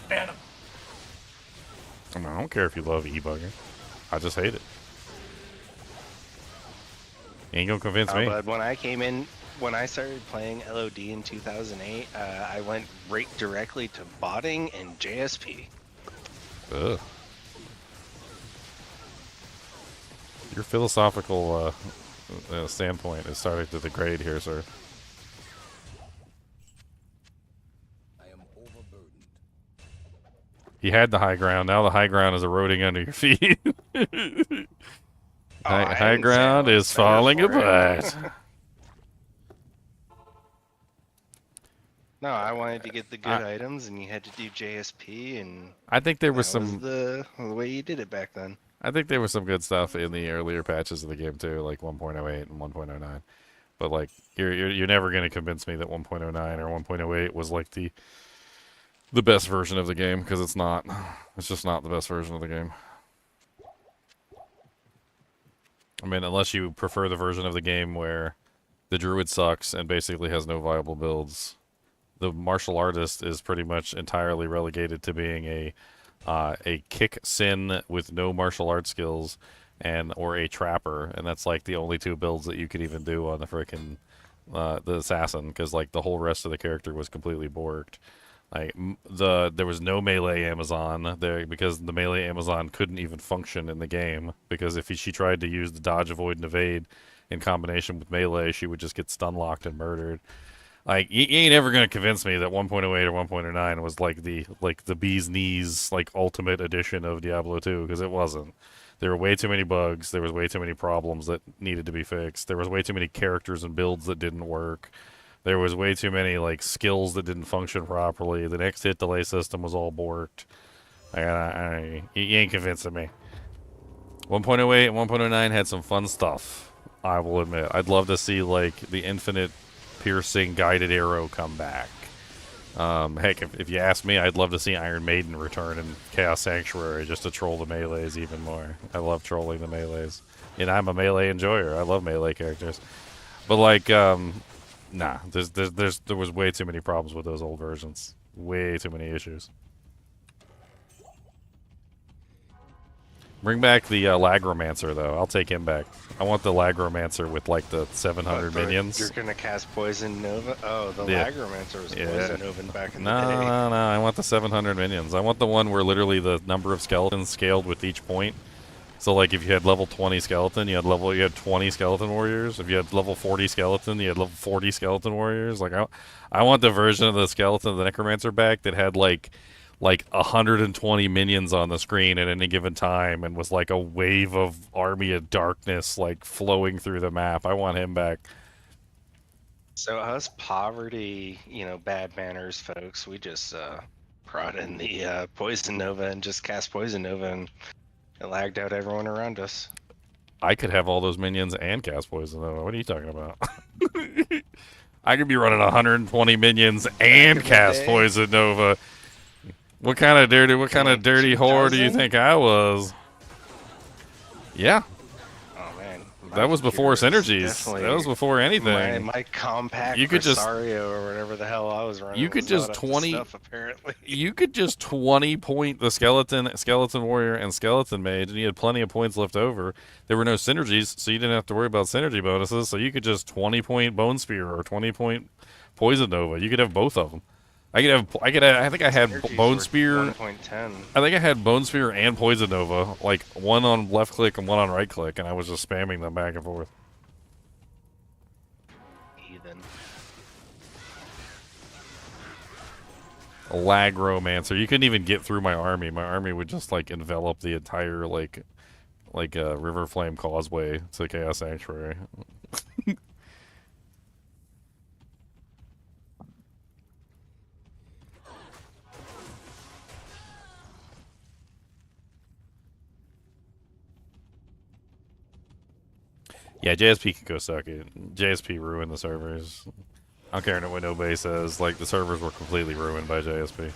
him. I mean, I don't care if you love e-bugging. I just hate it. You ain't gonna convince me. But when I came in, when I started playing LOD in 2008, I went right directly to botting and JSP. Ugh. Your philosophical standpoint is starting to degrade here, sir. I am overburdened. You had the high ground. Now the high ground is eroding under your feet. High ground is falling apart. No, I wanted to get the good items, and you had to do JSP, and I think there was that some the way you did it back then. I think there was some good stuff in the earlier patches of the game too, like 1.08 and 1.09. But like you're never going to convince me that 1.09 or 1.08 was like the best version of the game, because it's not. It's just not the best version of the game. I mean, unless you prefer the version of the game where the druid sucks and basically has no viable builds. The martial artist is pretty much entirely relegated to being a kick sin with no martial art skills, or a trapper, and that's like the only two builds that you could even do on the frickin' the assassin, because like the whole rest of the character was completely borked. Like there was no melee Amazon there, because the melee Amazon couldn't even function in the game, because if she tried to use the dodge, avoid, and evade in combination with melee, she would just get stun locked and murdered. Like, you ain't ever gonna convince me that 1.08 or 1.09 was like the bee's knees, like, ultimate edition of Diablo 2, because it wasn't. There were way too many bugs. There was way too many problems that needed to be fixed. There was way too many characters and builds that didn't work. There was way too many, like, skills that didn't function properly. The next hit delay system was all borked. You ain't convincing me. 1.08 and 1.09 had some fun stuff, I will admit. I'd love to see, like, the infinite piercing guided arrow come back. Heck, if you ask me, I'd love to see Iron Maiden return in Chaos Sanctuary just to troll the melees even more. I love trolling the melees. And I'm a melee enjoyer. I love melee characters. But like, nah, there was way too many problems with those old versions. Way too many issues. Bring back the Lagromancer, though. I'll take him back. I want the Lagromancer with, like, the 700 minions. You're going to cast Poison Nova? Oh, the Lagromancer was Poison Nova back in the day. No. I want the 700 minions. I want the one where literally the number of skeletons scaled with each point. So, like, if you had level 20 skeleton, you had 20 skeleton warriors. If you had level 40 skeleton, you had level 40 skeleton warriors. Like, I want the version of the skeleton of the Necromancer back that had, like 120 minions on the screen at any given time, and was like a wave of army of darkness, like, flowing through the map. I want him back. So us poverty, bad manners folks, we just brought in the Poison Nova and just cast Poison Nova, and it lagged out everyone around us. I could have all those minions and cast Poison Nova. What are you talking about? I could be running 120 minions and cast Poison Nova. What kind of dirty whore do you think I was? Yeah. Oh man. That was before synergies. That was before anything. My compact you could Rosario or whatever the hell I was running. You could just 20 stuff, apparently. You could just 20 point the skeleton warrior and skeleton mage, and you had plenty of points left over. There were no synergies, so you didn't have to worry about synergy bonuses, so you could just 20 point Bone Spear or 20 point Poison Nova. You could have both of them. I think I had Bone Spear. 1.10. I think I had Bone Spear and Poison Nova, like one on left click and one on right click, and I was just spamming them back and forth. even. A lag romancer. You couldn't even get through my army. My army would just like envelop the entire like River Flame Causeway to Chaos Sanctuary. Yeah, JSP can go suck it. JSP ruined the servers. I don't care what nobody says. Like, the servers were completely ruined by JSP.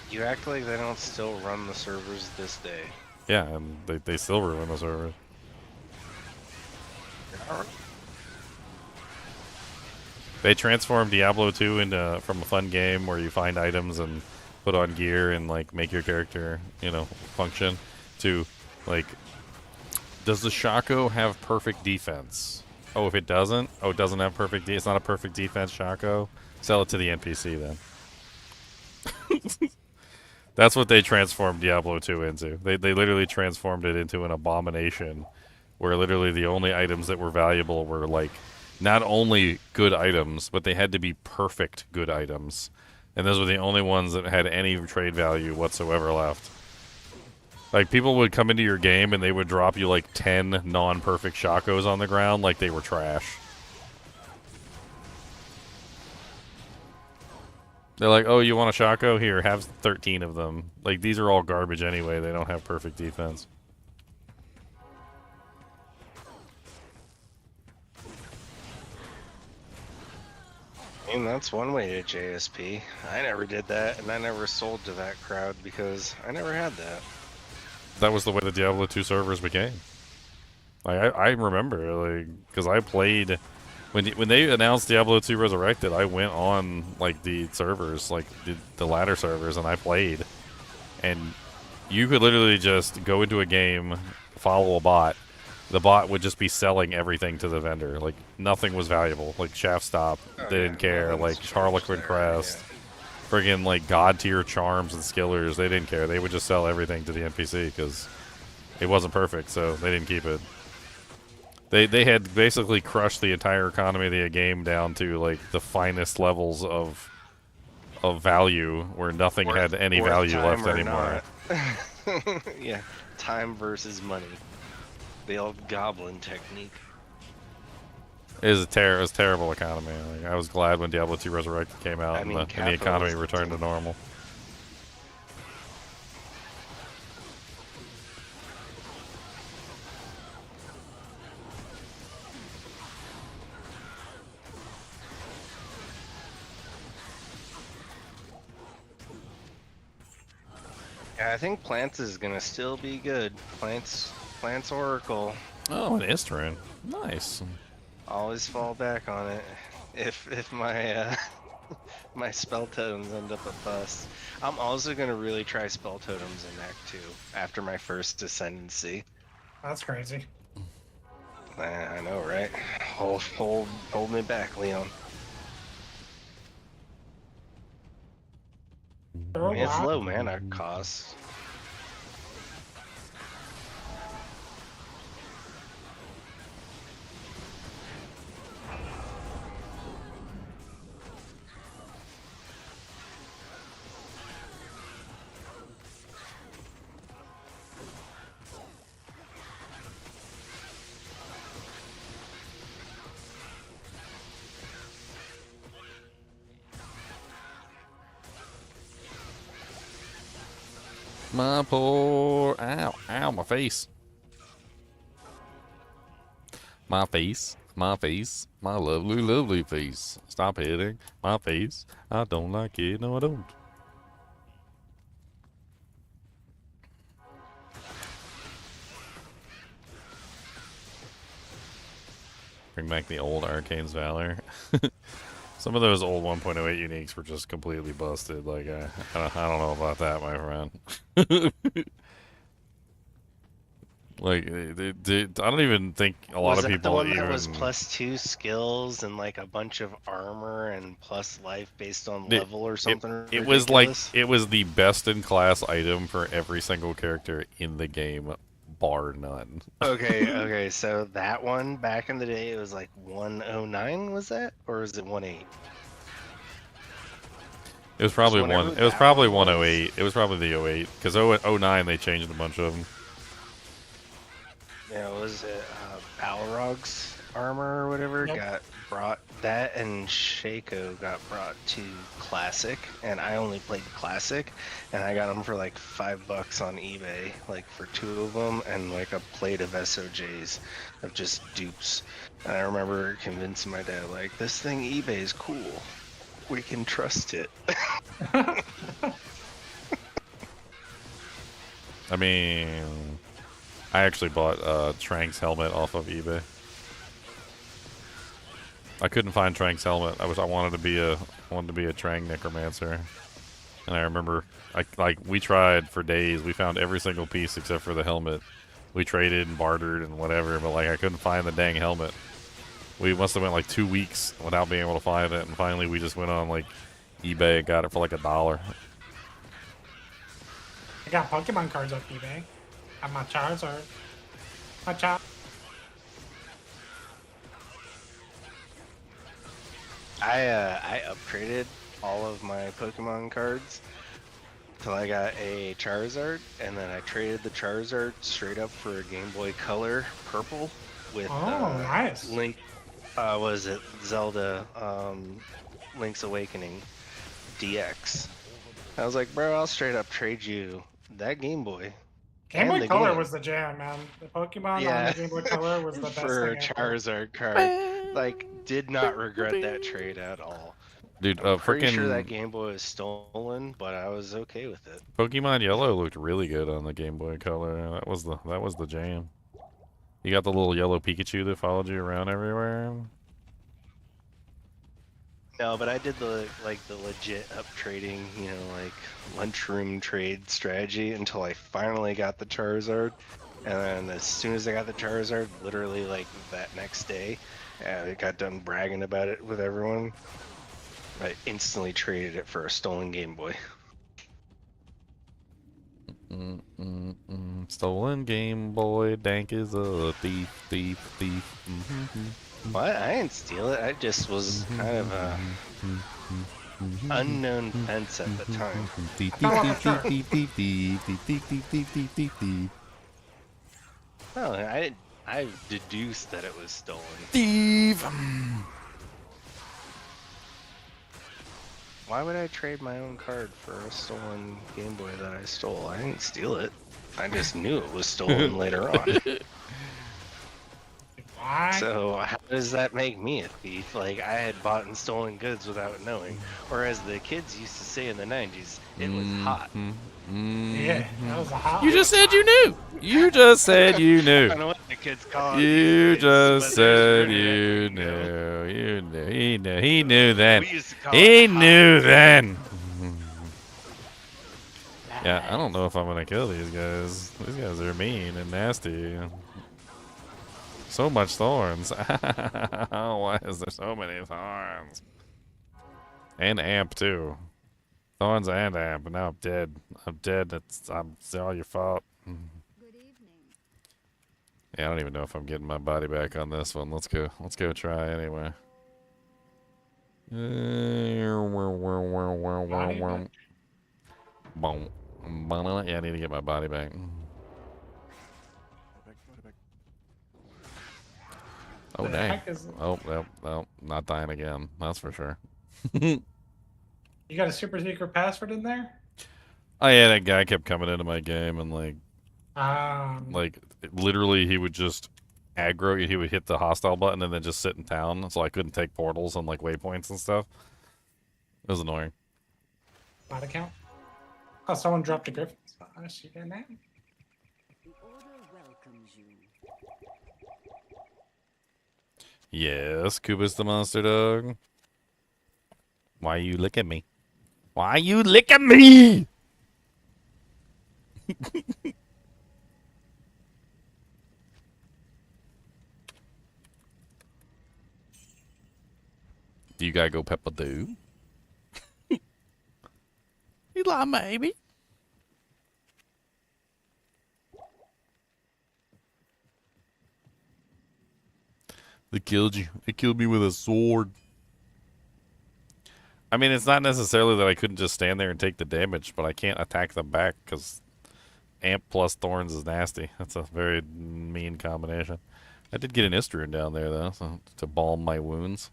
You act like they don't still run the servers this day. Yeah, and they still ruin the servers. They transformed Diablo 2 into from a fun game where you find items and put on gear and like make your character, you know, function to like, does the Shaco have perfect defense? Oh, if it doesn't, it doesn't have perfect. It's not a perfect defense Shaco. Sell it to the NPC then. That's what they transformed Diablo 2 into. They literally transformed it into an abomination, where literally the only items that were valuable were like not only good items, but they had to be perfect good items, and those were the only ones that had any trade value whatsoever left. Like, people would come into your game and they would drop you like 10 non-perfect Shacos on the ground like they were trash. They're like, oh, you want a Shaco? Here, have 13 of them. Like, these are all garbage anyway. They don't have perfect defense. I mean, that's one way to JSP. I never did that, and I never sold to that crowd because I never had that. That was the way the Diablo 2 servers became. Like, I remember, like, because I played when they announced Diablo 2 Resurrected. I went on like the servers, like the ladder servers, and I played. And you could literally just go into a game, follow a bot. The bot would just be selling everything to the vendor. Like, nothing was valuable. Like Shaft Stop, they didn't care. Like Harlequin Crest. Friggin' like god tier charms and skillers, they didn't care. They would just sell everything to the NPC because it wasn't perfect, so they didn't keep it. They had basically crushed the entire economy of the game down to like the finest levels of value, where nothing had any value left anymore. Yeah, time versus money. The old goblin technique. It was a terrible economy. Like, I was glad when Diablo 2 Resurrected came out and the economy returned to normal. Yeah, I think Plants is gonna still be good. Plants Oracle. Oh, an Istran. Nice. Always fall back on it if my my spell totems end up a bust. I'm also gonna really try spell totems in Act 2 after my first Ascendancy. That's crazy. I know, right? Hold me back, Leon. I mean, it's low mana cost. My poor... Ow. Ow, my face. My face. My face. My lovely, lovely face. Stop hitting my face. I don't like it. No, I don't. Bring back the old Arcane's Valor. Some of those old 1.08 uniques were just completely busted. Like, I don't know about that, my friend. Like, I don't even think a lot of people the one even... that was +2 skills and like a bunch of armor and plus life based on level or something? It was like, it was the best in class item for every single character in the game, bar none. Okay, so that one back in the day, it was like 109, was that? Or was it 18? It was probably whenever one. It was that probably one was- 108. It was probably the 08 because 09 they changed a bunch of them. Yeah, was it Balrog's armor or whatever Yep. got brought? That and Shaco got brought to Classic, and I only played Classic, and I got them for like $5 on eBay, like for 2 of them, and like a plate of SOJs of just dupes. And I remember convincing my dad, like, this thing eBay is cool. We can trust it. I mean, I actually bought Trank's helmet off of eBay. I couldn't find Trank's helmet. I wanted to be a Trank necromancer, and I remember we tried for days. We found every single piece except for the helmet. We traded and bartered and whatever, but like I couldn't find the dang helmet. We must have went like 2 weeks without being able to find it, and finally we just went on like eBay and got it for like $1. I got Pokemon cards off eBay. Got my Charizard. My Char. I upgraded all of my Pokemon cards till I got a Charizard, and then I traded the Charizard straight up for a Game Boy Color purple with nice. Link. Was it Zelda Link's Awakening DX? I was like, bro, I'll straight up trade you that Game Boy. Game and Boy the Color game. was the jam, man. The Pokemon Yeah. on the Game Boy Color was the best for a thing ever. Charizard card. Like, did not regret that trade at all. Dude, I'm pretty sure freaking that Game Boy is stolen, but I was okay with it. Pokemon Yellow looked really good on the Game Boy Color. That was the jam. You got the little yellow Pikachu that followed you around everywhere. No, but I did the legit up trading, you know, like lunchroom trade strategy until I finally got the Charizard. And then as soon as I got the Charizard, literally like that next day, I got done bragging about it with everyone. I instantly traded it for a stolen Game Boy. Stolen Game Boy, Dank is a thief. What? I didn't steal it. I just was kind of a unknown fence at the time. No, I deduced that it was stolen. Thief. Why would I trade my own card for a stolen Game Boy that I stole? I didn't steal it. I just knew it was stolen later on. Why? So how does that make me a thief? Like, I had bought and stolen goods without knowing. Or as the kids used to say in the 90s, it was hot. Yeah, that was a hot. You just said you knew. You just said you I knew. don't know what the kids call it. You these days, just but said there's you internet, know? knew. You knew. He knew. He knew then. We used to call He it hot. knew then. Yeah, I don't know if I'm gonna kill these guys. These guys are mean and nasty. So much thorns. Why is there so many thorns? And amp too. Thorns and amp. And now I'm dead. I'm dead. It's all your fault. Good evening. Yeah, I don't even know if I'm getting my body back on this one. Let's go. Let's go try anyway. Boom. Yeah, I need to get my body back. Oh, The dang. heck is- Oh, well, not dying again. That's for sure. You got a super secret password in there? Oh, yeah, that guy kept coming into my game and, Like, literally, he would just aggro. He would hit the hostile button and then just sit in town, so I couldn't take portals and, waypoints and stuff. It was annoying. bot account. Oh, someone dropped a griffin. I see that now. The order welcomes you. Yes, Kubus the monster dog. Why you look at me? Why you lick at me? Do you gotta go Peppa Do? You lie, maybe. They killed you. They killed me with a sword. I mean, it's not necessarily that I couldn't just stand there and take the damage, but I can't attack them back because amp plus thorns is nasty. That's a very mean combination. I did get an Istrian down there, though, so to balm my wounds.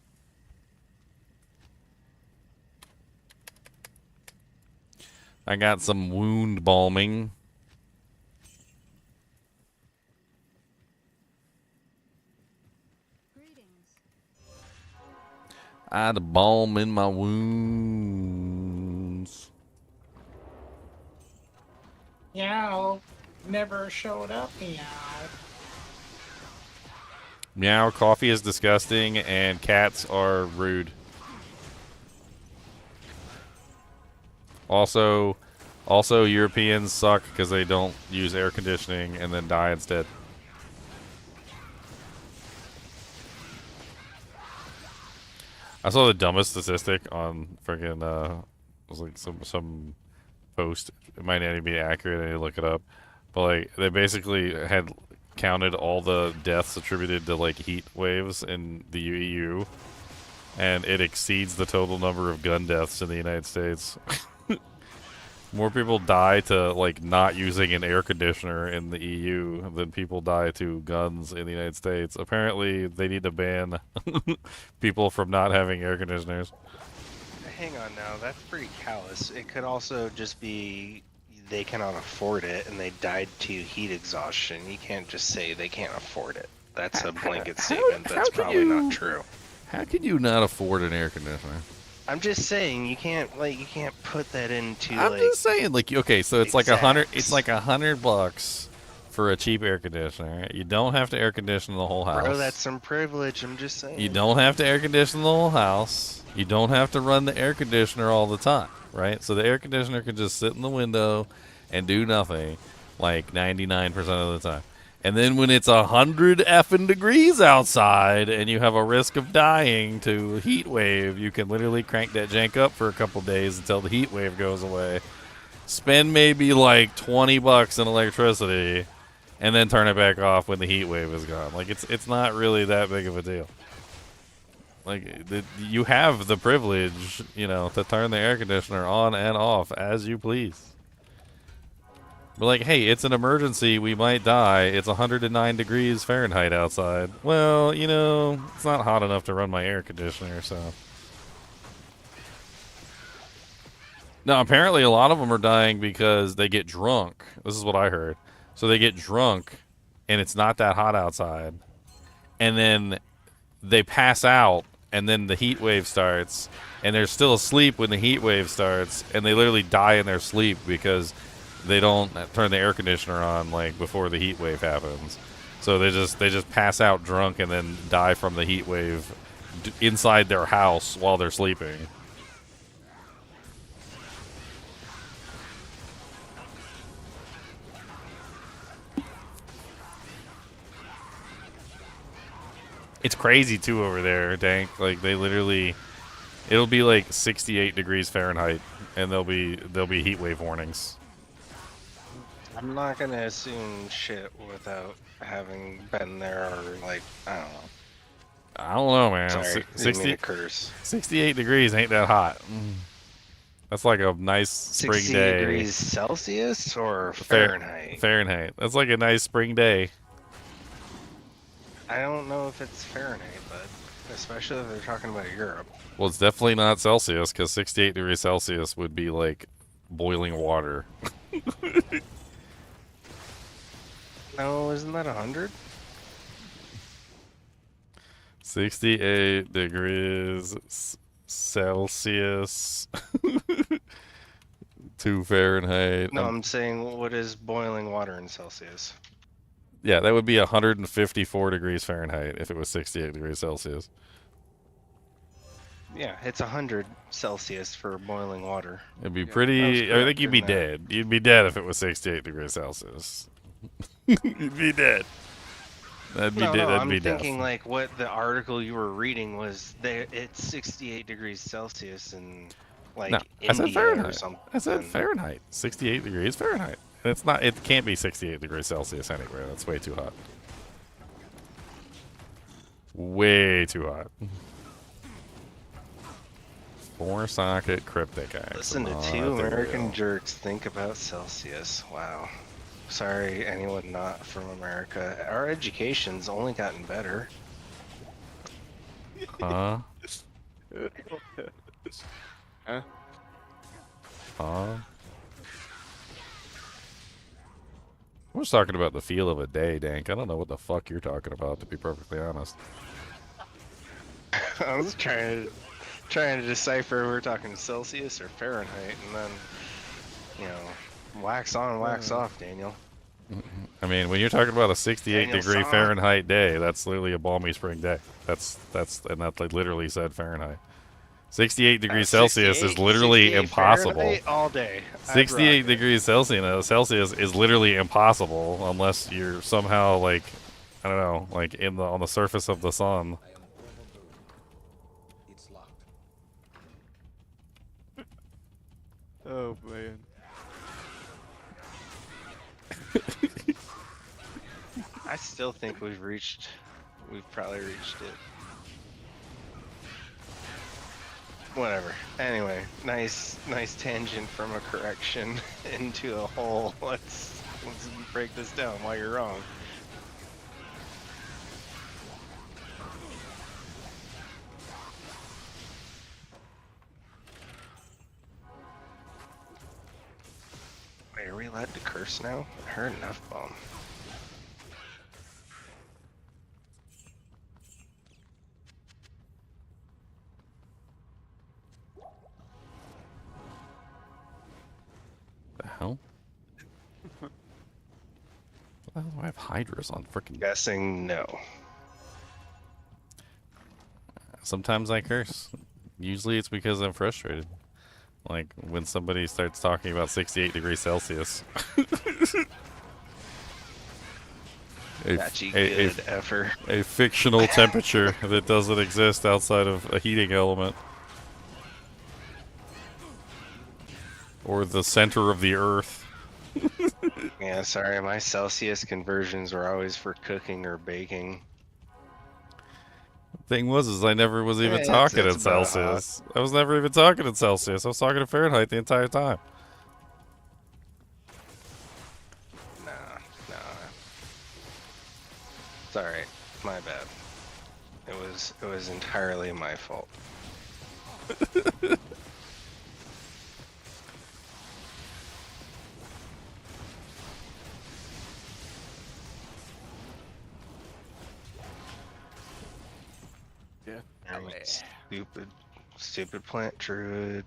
I got some wound balming. I had a balm in my wounds. Meow. Never showed up, meow. Meow, coffee is disgusting, and cats are rude. Also, Europeans suck because they don't use air conditioning and then die instead. I saw the dumbest statistic on freaking it was like some post. It might not even be accurate. I need to look it up. But like they basically had counted all the deaths attributed to like heat waves in the EU, and it exceeds the total number of gun deaths in the United States. More people die to like not using an air conditioner in the EU than people die to guns in the United States. Apparently, they need to ban people from not having air conditioners. Hang on now, that's pretty callous. It could also just be they cannot afford it and they died to heat exhaustion. You can't just say they can't afford it. That's a blanket statement. That's probably not true. How can you not afford an air conditioner? I'm just saying you can't put that into I'm like. just saying, like, okay, so it's exacts. like $100. It's like $100 for a cheap air conditioner. You don't have to air condition the whole house. Bro, that's some privilege. I'm just saying. You don't have to air condition the whole house. You don't have to run the air conditioner all the time, right? So the air conditioner can just sit in the window and do nothing, like 99% of the time. And then when it's 100 effing degrees outside and you have a risk of dying to a heat wave, you can literally crank that jank up for a couple days until the heat wave goes away. Spend maybe like $20 in electricity, and then turn it back off when the heat wave is gone. Like it's not really that big of a deal. Like you have the privilege, you know, to turn the air conditioner on and off as you please. But like, hey, it's an emergency. We might die. It's 109 degrees Fahrenheit outside. Well, you know, it's not hot enough to run my air conditioner, so. Now, apparently a lot of them are dying because they get drunk. This is what I heard. So they get drunk, and it's not that hot outside. And then they pass out, and then the heat wave starts, and they're still asleep when the heat wave starts, and they literally die in their sleep because they don't turn the air conditioner on like before the heat wave happens. So they just pass out drunk and then die from the heat wave inside their house while they're sleeping. It's crazy too over there, Dank. Like they literally, it'll be like 68 degrees Fahrenheit, and there'll be heat wave warnings. I'm not gonna assume shit without having been there or like I don't know. I don't know, man. Sorry, 68 degrees ain't that hot. That's like a nice spring 60 day. degrees Celsius or Fahrenheit? Fahrenheit. That's like a nice spring day. I don't know if it's Fahrenheit, but especially if they're talking about Europe. Well, it's definitely not Celsius because 68 degrees Celsius would be like boiling water. No, isn't that 100? 68 degrees Celsius to Fahrenheit. No, I'm saying what is boiling water in Celsius? Yeah, that would be 154 degrees Fahrenheit if it was 68 degrees Celsius. Yeah, it's 100 Celsius for boiling water. It'd be pretty. I think you'd be dead. You'd be dead if it was 68 degrees Celsius. You'd be dead. That'd be dead. I'm thinking like what the article you were reading was. It's 68 degrees Celsius in like India I said Fahrenheit. or something. I said Fahrenheit. 68 degrees Fahrenheit. It's not. It can't be 68 degrees Celsius anywhere. That's way too hot. Way too hot. 4-socket cryptic axe. Listen to not two American real. jerks think about Celsius. Wow. Sorry, anyone not from America. Our education's only gotten better. Huh? Huh? Huh? I was talking about the feel of a day, Dank. I don't know what the fuck you're talking about, to be perfectly honest. I was trying to decipher if we're talking Celsius or Fahrenheit, and then, you know, wax on, wax off, Daniel. I mean, when you're talking about a 68 Daniel degree San. Fahrenheit day, that's literally a balmy spring day. And that like, literally said Fahrenheit. 68 degrees Celsius is literally 68 impossible. Fahrenheit all day. 68 degrees Celsius is literally impossible unless you're somehow like, I don't know, like on the surface of the sun. I am overburdened. It's locked. Oh man. I still think we've probably reached it. Whatever. Anyway, nice tangent from a correction into a hole. Let's break this down why you're wrong. Wait, are we allowed to curse now? I heard an F-bomb. The hell? What the hell do I have hydras on freaking? Guessing no. Sometimes I curse. Usually it's because I'm frustrated. Like when somebody starts talking about 68 degrees Celsius. Got you good, effer. A fictional temperature that doesn't exist outside of a heating element. Or the center of the earth. Yeah, sorry, my Celsius conversions were always for cooking or baking. Thing was, I never was even Yeah, talking it's in about Celsius. I was never even talking in Celsius. I was talking in Fahrenheit the entire time. Nah. It's alright. My bad. It was entirely my fault. Yeah. Alright, stupid plant druid.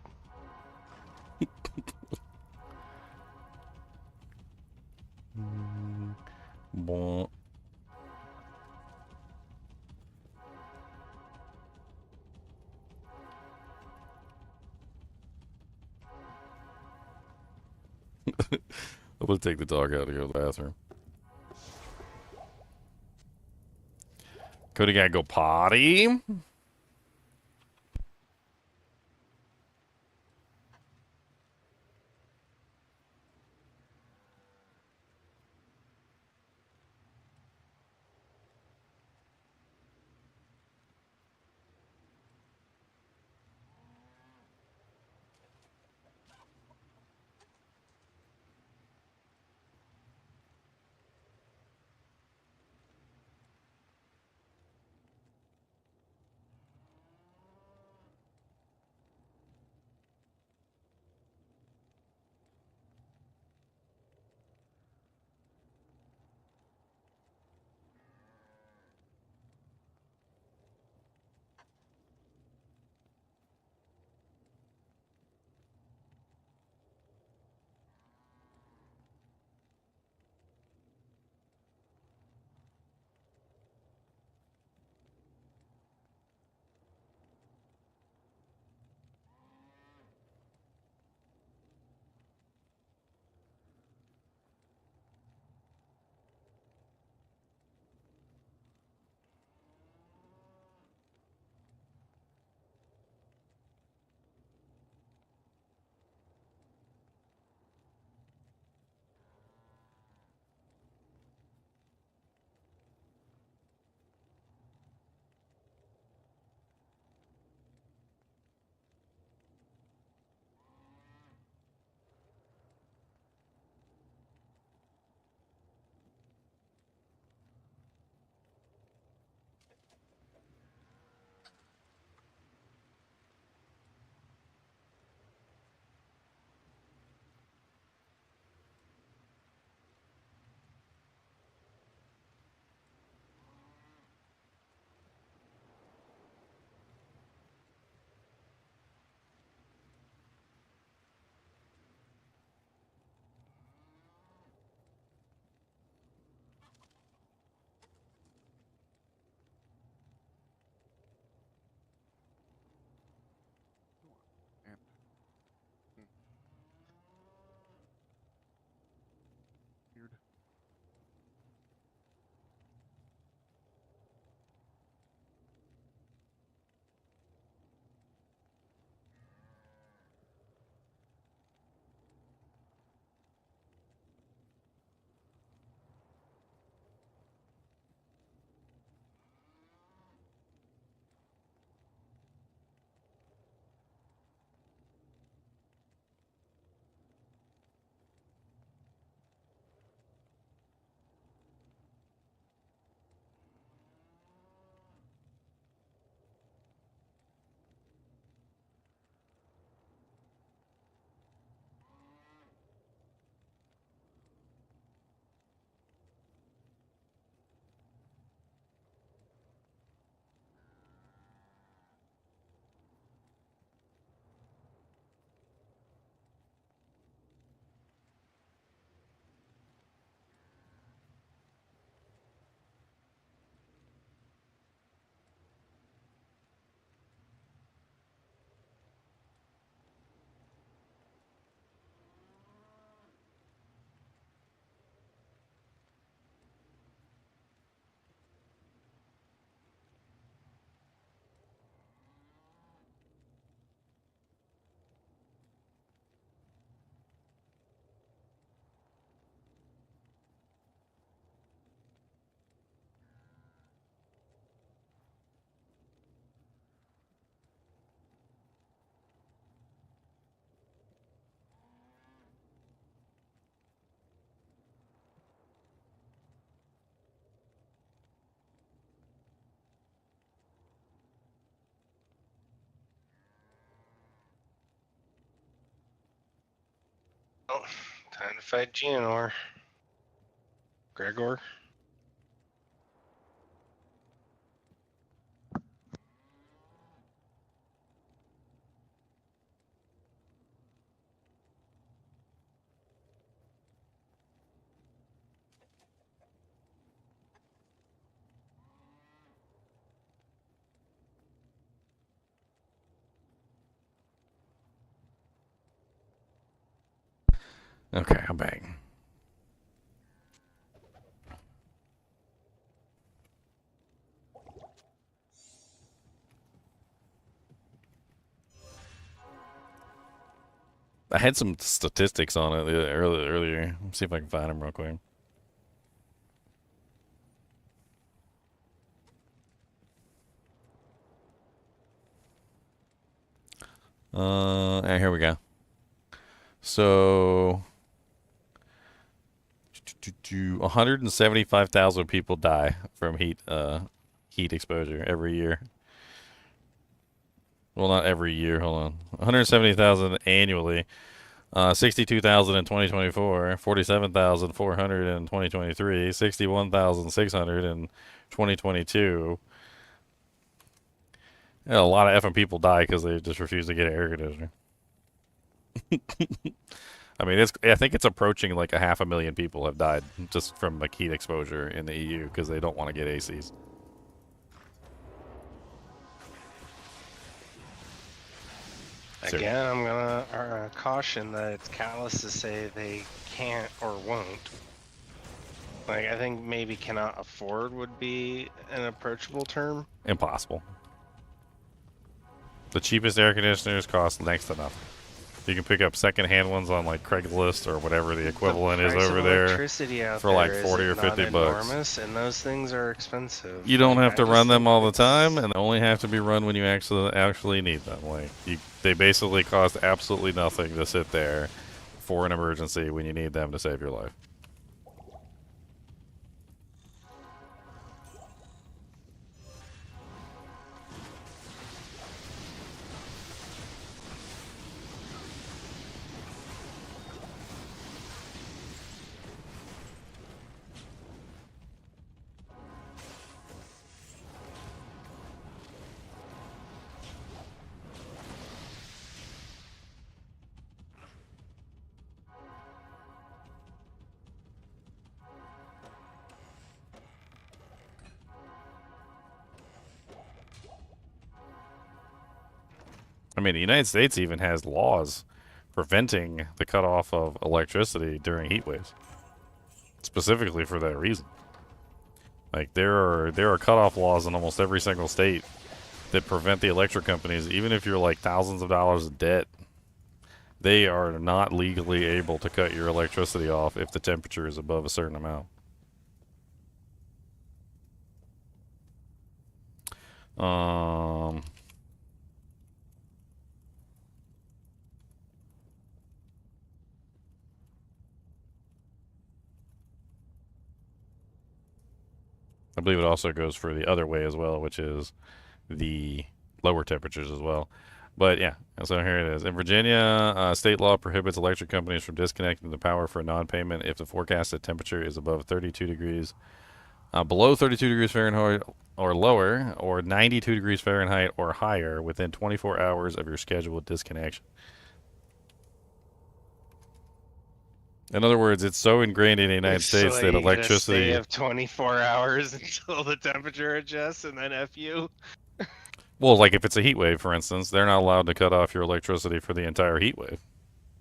Bon. I'm gonna take the dog out to go to the bathroom. Cody gotta go potty. time to fight Geonor. Gregor. Okay, I'm back. I had some statistics on it earlier. Let's see if I can find them real quick. And here we go. So, 175,000 people die from heat exposure every year. Well, not every year. Hold on. 170,000 annually. 62,000 in 2024. 47,400 in 2023. 61,600 in 2022. Yeah, a lot of effing people die because they just refuse to get an air conditioner. I mean, I think it's approaching like 500,000 people have died just from like heat exposure in the EU because they don't want to get ACs. Again, I'm gonna caution that it's callous to say they can't or won't. Like, I think maybe cannot afford would be an approachable term. Impossible. The cheapest air conditioners cost next to nothing. You can pick up secondhand ones on like Craigslist or whatever the equivalent is over there for like 40 or 50 bucks. Enormous, and those things are expensive. You don't have to run them all the time, and they only have to be run when you actually need them. Like they basically cost absolutely nothing to sit there for an emergency when you need them to save your life. I mean, the United States even has laws preventing the cutoff of electricity during heat waves, specifically for that reason. Like there are cutoff laws in almost every single state that prevent the electric companies, even if you're like thousands of dollars in debt, they are not legally able to cut your electricity off if the temperature is above a certain amount. I believe it also goes for the other way as well, which is the lower temperatures as well. But yeah, so here it is. In Virginia, state law prohibits electric companies from disconnecting the power for non-payment if the forecasted temperature is above 32 degrees, below 32 degrees Fahrenheit or lower, or 92 degrees Fahrenheit or higher within 24 hours of your scheduled disconnection. In other words, it's so ingrained in the United States that electricity... You have 24 hours until the temperature adjusts, and then F you. Well, like if it's a heat wave, for instance, they're not allowed to cut off your electricity for the entire heat wave.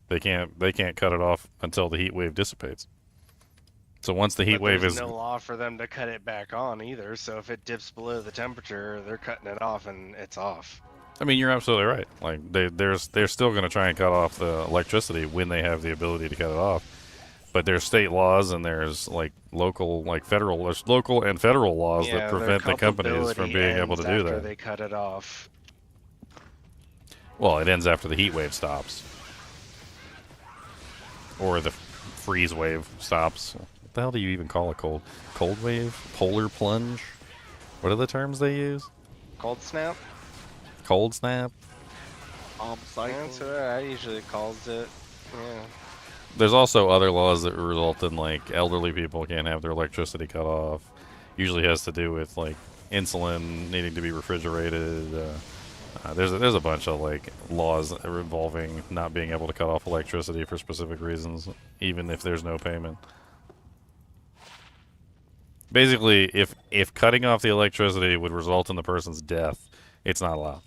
They can't cut it off until the heat wave dissipates. So once the heat wave is... There's no law for them to cut it back on either, so if it dips below the temperature, they're cutting it off and it's off. I mean, you're absolutely right. Like they're still going to try and cut off the electricity when they have the ability to cut it off. But there's state laws and there's like local, like federal, there's local and federal laws that prevent the companies from being able to do that. They cut it off. Well, it ends after the heat wave stops, or the freeze wave stops. What the hell do you even call it? Cold wave, polar plunge. What are the terms they use? Cold snap. Cold snap. Cycle. That's what I usually calls it. Yeah. There's also other laws that result in like elderly people can't have their electricity cut off. Usually has to do with like insulin needing to be refrigerated. There's a bunch of like laws involving not being able to cut off electricity for specific reasons, even if there's no payment. Basically, if cutting off the electricity would result in the person's death, it's not allowed.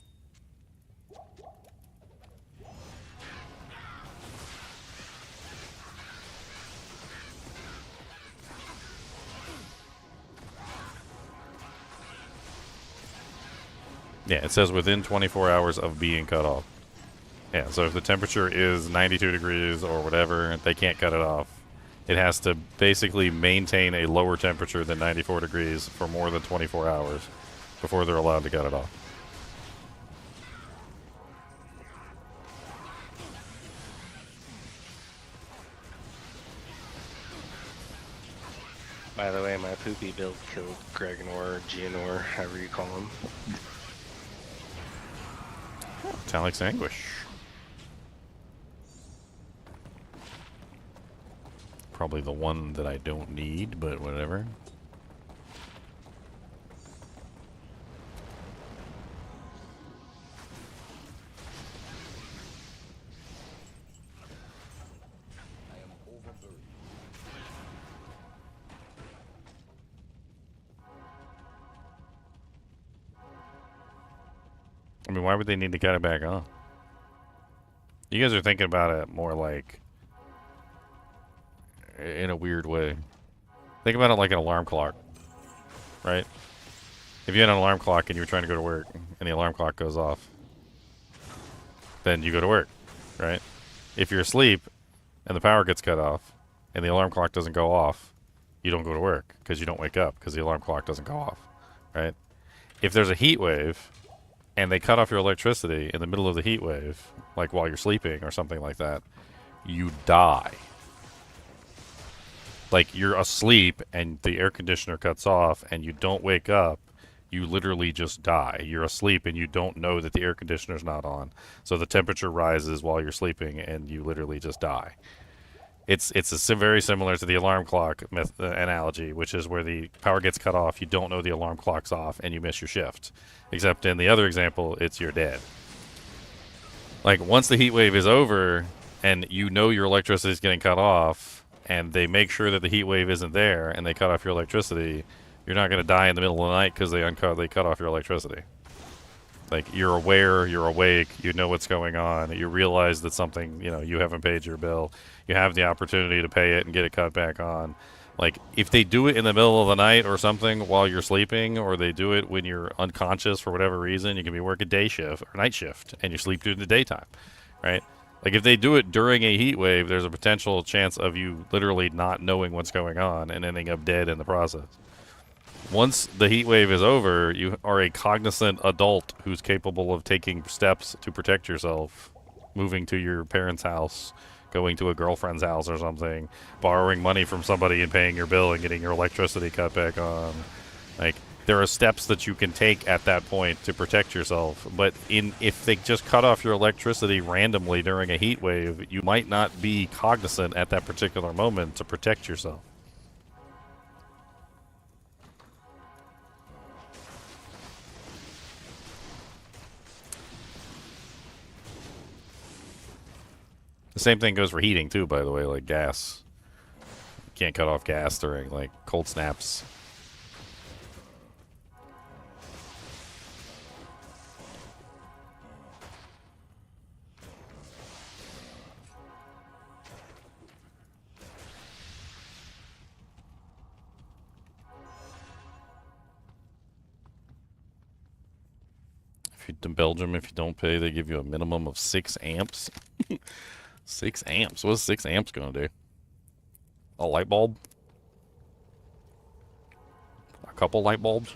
Yeah, it says within 24 hours of being cut off. Yeah, so if the temperature is 92 degrees or whatever, they can't cut it off. It has to basically maintain a lower temperature than 94 degrees for more than 24 hours before they're allowed to cut it off. By the way, my poopy build killed Gregnor, Gianor, however you call him. Talix Anguish. Probably the one that I don't need, but whatever. I am overburdened. I mean, why would they need to cut it back on? You guys are thinking about it more like in a weird way. Think about it like an alarm clock, right? If you had an alarm clock and you were trying to go to work and the alarm clock goes off, then you go to work, right? If you're asleep and the power gets cut off and the alarm clock doesn't go off, you don't go to work because you don't wake up because the alarm clock doesn't go off, right? If there's a heat wave and they cut off your electricity in the middle of the heat wave, like while you're sleeping or something like that, you die. Like, you're asleep and the air conditioner cuts off and you don't wake up, you literally just die. You're asleep and you don't know that the air conditioner's not on. So the temperature rises while you're sleeping and you literally just die. It's very similar to the alarm clock analogy, which is where the power gets cut off, you don't know the alarm clock's off, and you miss your shift. Except in the other example, it's you're dead. Like, once the heat wave is over and you know your electricity is getting cut off, and they make sure that the heat wave isn't there, and they cut off your electricity, you're not going to die in the middle of the night because they cut off your electricity. Like, you're aware, you're awake, you know what's going on, you realize that something, you haven't paid your bill, you have the opportunity to pay it and get it cut back on. Like, if they do it in the middle of the night or something while you're sleeping, or they do it when you're unconscious for whatever reason, you can be working day shift or night shift, and you sleep during the daytime, right? Like, if they do it during a heat wave, there's a potential chance of you literally not knowing what's going on and ending up dead in the process. Once the heat wave is over, you are a cognizant adult who's capable of taking steps to protect yourself, moving to your parents' house, going to a girlfriend's house or something, borrowing money from somebody and paying your bill and getting your electricity cut back on. Like, there are steps that you can take at that point to protect yourself, but if they just cut off your electricity randomly during a heat wave, you might not be cognizant at that particular moment to protect yourself. The same thing goes for heating too, by the way, like gas. You can't cut off gas during like cold snaps. In Belgium, if you don't pay, they give you a minimum of 6 amps. 6 amps? What's 6 amps going to do? A light bulb? A couple light bulbs?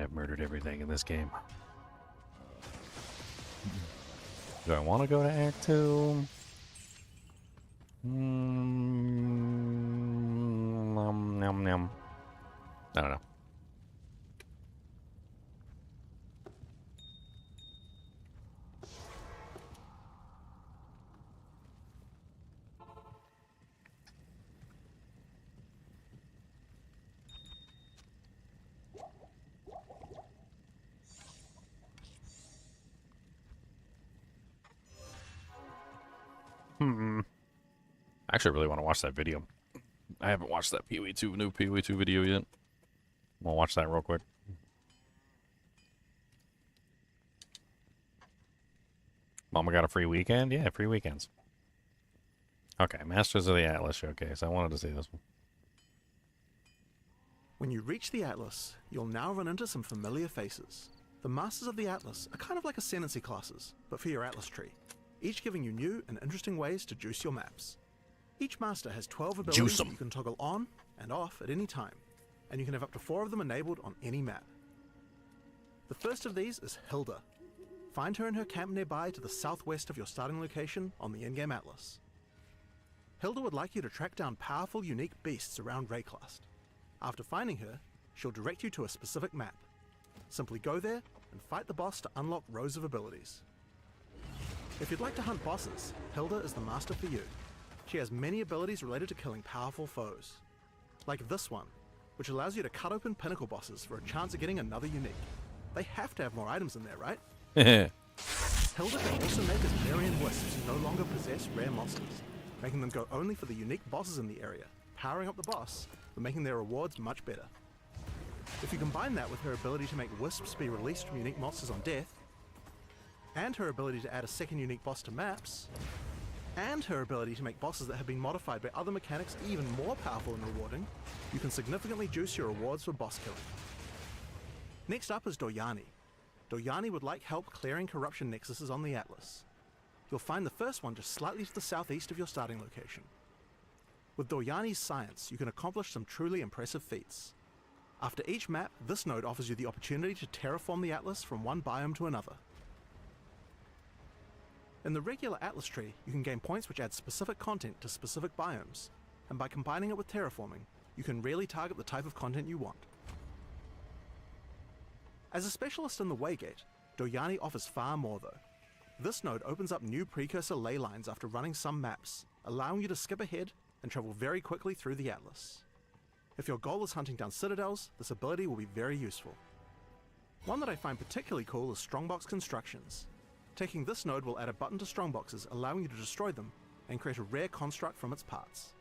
I've murdered everything in this game. Do I want to go to Act 2? Nom, nom, nom. I don't know. I actually really want to watch that video. I haven't watched that PoE 2 new PoE 2 video yet. I'll watch that real quick. Mama got a free weekend? Yeah, free weekends. Okay, Masters of the Atlas Showcase. I wanted to see this one. When you reach the Atlas, you'll now run into some familiar faces. The Masters of the Atlas are kind of like ascendancy classes, but for your Atlas tree, each giving you new and interesting ways to juice your maps. Each master has 12 abilities that you can toggle on and off at any time, and you can have up to 4 of them enabled on any map. The first of these is Hilda. Find her in her camp nearby to the southwest of your starting location on the in-game Atlas. Hilda would like you to track down powerful, unique beasts around Rayclast. After finding her, she'll direct you to a specific map. Simply go there and fight the boss to unlock rows of abilities. If you'd like to hunt bosses, Hilda is the master for you. She has many abilities related to killing powerful foes. Like this one, which allows you to cut open pinnacle bosses for a chance of getting another unique. They have to have more items in there, right? Hilda can also make Asmarian wisps no longer possess rare monsters, making them go only for the unique bosses in the area, powering up the boss, but making their rewards much better. If you combine that with her ability to make wisps be released from unique monsters on death, and her ability to add a second unique boss to maps, and her ability to make bosses that have been modified by other mechanics even more powerful and rewarding, you can significantly juice your rewards for boss killing. Next up is Doryani. Doryani would like help clearing corruption nexuses on the Atlas. You'll find the first one just slightly to the southeast of your starting location. With Doryani's science, you can accomplish some truly impressive feats. After each map, this node offers you the opportunity to terraform the Atlas from one biome to another. In the regular Atlas tree, you can gain points which add specific content to specific biomes, and by combining it with terraforming, you can really target the type of content you want. As a specialist in the Waygate, Doryani offers far more though. This node opens up new precursor ley lines after running some maps, allowing you to skip ahead and travel very quickly through the Atlas. If your goal is hunting down citadels, this ability will be very useful. One that I find particularly cool is Strongbox Constructions. Taking this node will add a button to strongboxes, allowing you to destroy them and create a rare construct from its parts.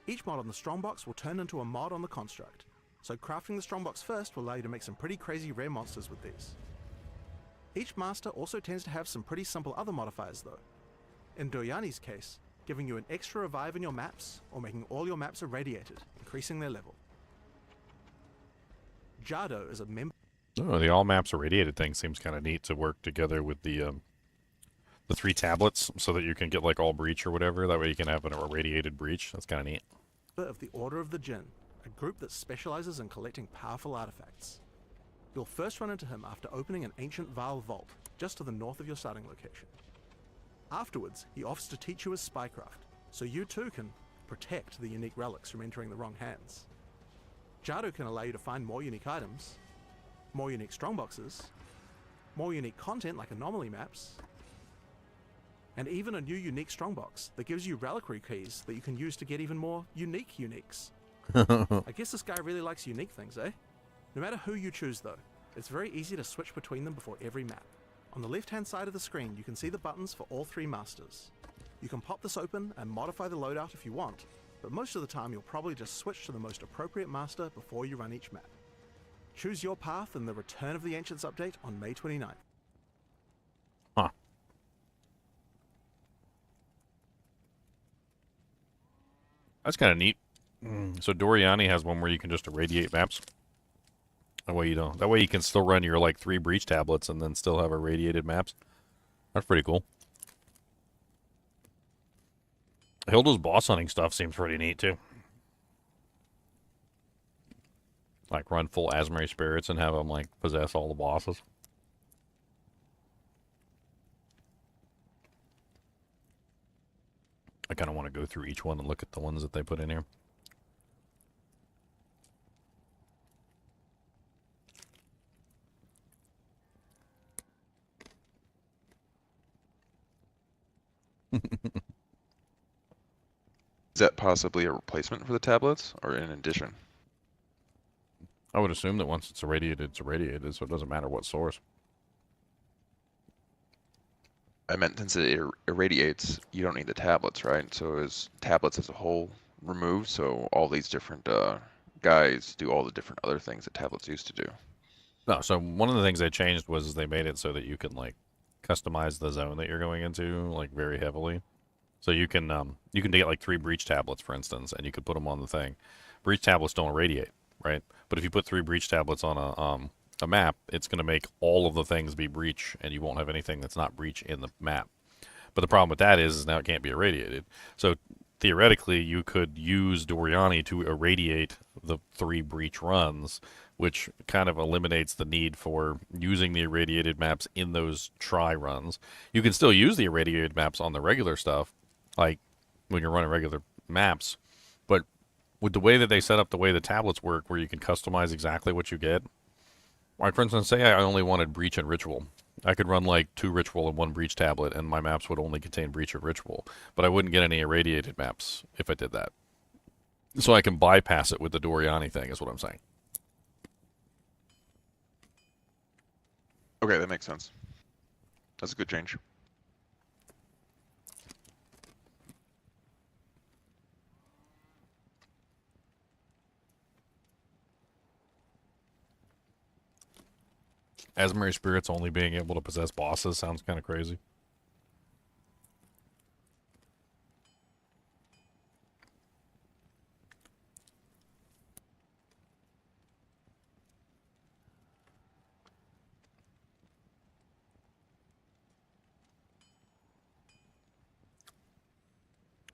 Each mod on the strongbox will turn into a mod on the construct, so crafting the strongbox first will allow you to make some pretty crazy rare monsters with these. Each master also tends to have some pretty simple other modifiers though. In Doryani's case, giving you an extra revive in your maps, or making all your maps irradiated, increasing their level. Jado is a member. Oh, the all maps irradiated thing seems kind of neat to work together with the 3 tablets, so that you can get like all breach or whatever. That way you can have an irradiated breach. That's kind of neat. Of the Order of the Jinn, a group that specializes in collecting powerful artifacts. You'll first run into him after opening an ancient Vaal vault just to the north of your starting location. Afterwards, he offers to teach you his spycraft, so you too can protect the unique relics from entering the wrong hands. Jado can allow you to find more unique items, more unique strongboxes, more unique content like anomaly maps, and even a new unique strongbox that gives you reliquary keys that you can use to get even more unique uniques. I guess this guy really likes unique things, eh? No matter who you choose though, it's very easy to switch between them before every map. On the left hand side of the screen you can see the buttons for all 3 masters. You can pop this open and modify the loadout if you want, but most of the time you'll probably just switch to the most appropriate master before you run each map. Choose your path in the Return of the Ancients update on May 29th. Huh. That's kind of neat. So Doryani has one where you can just irradiate maps. That way you don't. That way you can still run your like 3 breach tablets and then still have irradiated maps. That's pretty cool. Hilda's boss hunting stuff seems pretty neat too. Like run full Asmari Spirits and have them like possess all the bosses. I kind of want to go through each one and look at the ones that they put in here. Is that possibly a replacement for the tablets or in addition? I would assume that once it's irradiated, so it doesn't matter what source. I meant since it irradiates, you don't need the tablets, right? So is tablets as a whole removed, so all these different guys do all the different other things that tablets used to do. No, so one of the things they changed was they made it so that you can like customize the zone that you're going into like very heavily. So you can get like 3 breach tablets, for instance, and you could put them on the thing. Breach tablets don't irradiate, right? But if you put 3 breach tablets on a map, it's going to make all of the things be breach, and you won't have anything that's not breach in the map. But the problem with that is now it can't be irradiated. So theoretically, you could use Doriani to irradiate the 3 breach runs, which kind of eliminates the need for using the irradiated maps in those try runs. You can still use the irradiated maps on the regular stuff, like when you're running regular maps, but with the way that they set up the way the tablets work, where you can customize exactly what you get. Like, for instance, say I only wanted breach and ritual. I could run like 2 ritual and 1 breach tablet, and my maps would only contain breach or ritual, but I wouldn't get any irradiated maps if I did that. So I can bypass it with the Doriani thing, is what I'm saying. Okay, that makes sense. That's a good change. Asmari Spirits only being able to possess bosses sounds kind of crazy.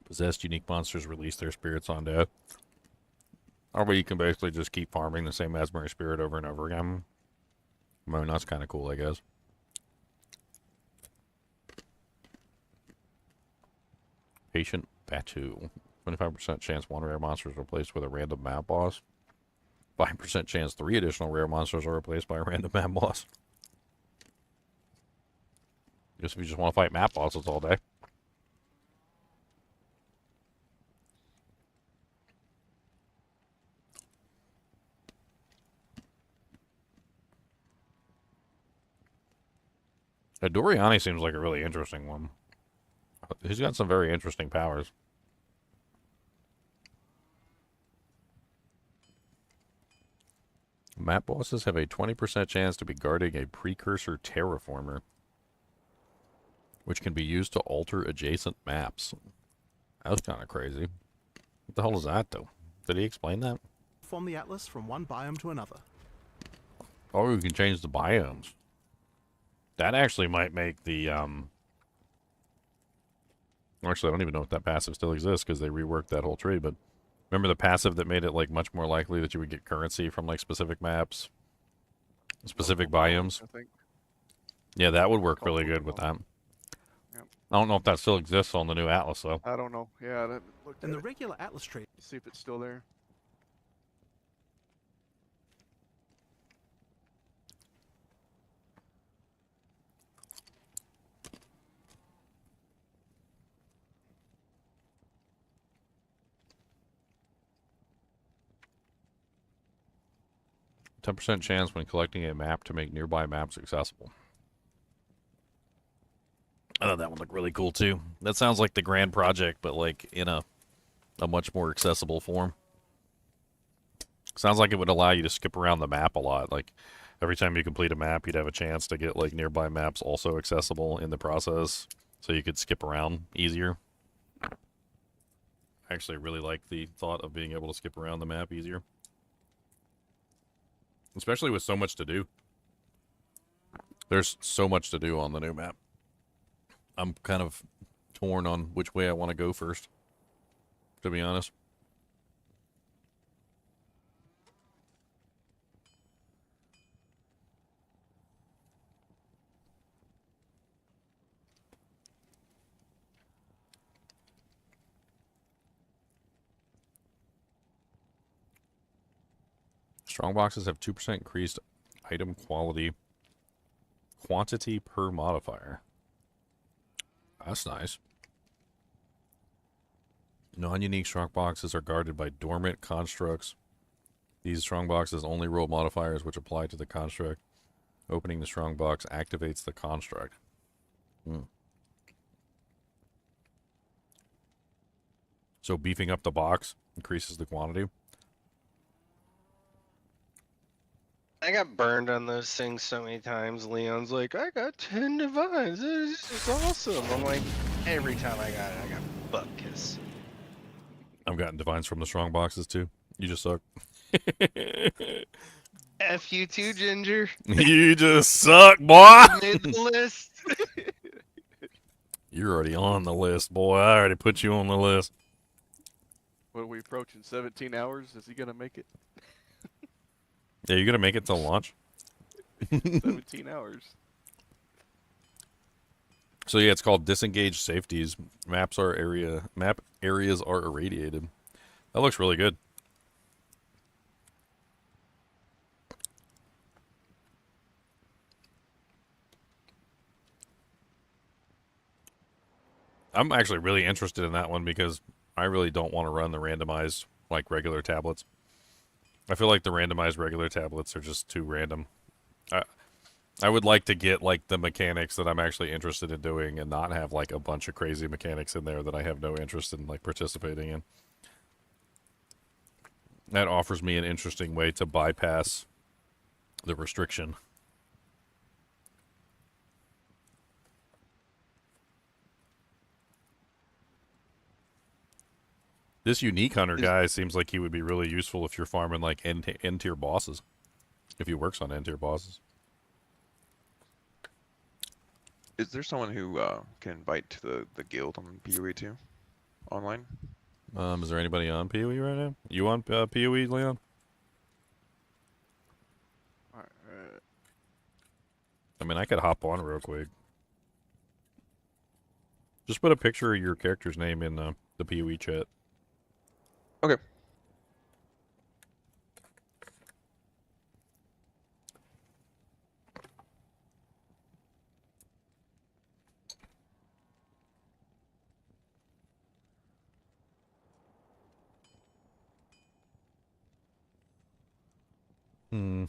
Possessed unique monsters release their spirits on death. Or you can basically just keep farming the same Asmari Spirit over and over again. I mean, that's kind of cool, I guess. Patient Batu. 25% chance 1 rare monster is replaced with a random map boss. 5% chance 3 additional rare monsters are replaced by a random map boss. Just if you just want to fight map bosses all day. Doriani seems like a really interesting one. He's got some very interesting powers. Map bosses have a 20% chance to be guarding a precursor terraformer, which can be used to alter adjacent maps. That was kind of crazy. What the hell is that, though? Did he explain that? Form the atlas from one biome to another. Oh, we can change the biomes. That actually might make the, Actually, I don't even know if that passive still exists because they reworked that whole tree, but remember the passive that made it, like, much more likely that you would get currency from, like, specific maps? Specific biomes? I think. Yeah, that would work really good with that. Yep. I don't know if that still exists on the new Atlas, though. I don't know. Yeah, I haven't looked at In the it. regular atlas tree, See if it's still there. %10 chance when collecting a map to make nearby maps accessible. I thought that one looked really cool, too. That sounds like the grand project, but, like, in a much more accessible form. Sounds like it would allow you to skip around the map a lot. Like, every time you complete a map, you'd have a chance to get, like, nearby maps also accessible in the process, so you could skip around easier. I actually really like the thought of being able to skip around the map easier. Especially with so much to do. There's so much to do on the new map. I'm kind of torn on which way I want to go first, to be honest. Strong boxes have 2% increased item quantity per modifier. That's nice. Non-unique strong boxes are guarded by dormant constructs. These strong boxes only roll modifiers which apply to the construct. Opening the strong box activates the construct. So beefing up the box increases the quantity. I got burned on those things so many times. Leon's like, I got 10 divines. This is awesome. I'm like, every time I got it, I got butt kiss. I've gotten divines from the strong boxes too. You just suck. F you too, Ginger. You just suck, boy. Made the list. You're already on the list, boy. I already put you on the list. What are we approaching? 17 hours? Is he gonna make it? Yeah, you gonna make it till launch? 17 hours. So yeah, it's called disengaged safeties. Map areas are irradiated. That looks really good. I'm actually really interested in that one because I really don't want to run the randomized like regular tablets. I feel like the randomized regular tablets are just too random. I would like to get like the mechanics that I'm actually interested in doing and not have like a bunch of crazy mechanics in there that I have no interest in like participating in. That offers me an interesting way to bypass the restriction. This unique hunter guy seems like he would be really useful if you're farming like N-tier bosses. If he works on N-tier bosses. Is there someone who can invite to the guild on PoE too? Online? Is there anybody on PoE right now? You on PoE, Leon? Alright. I mean, I could hop on real quick. Just put a picture of your character's name in the PoE chat. Okay. Hmm.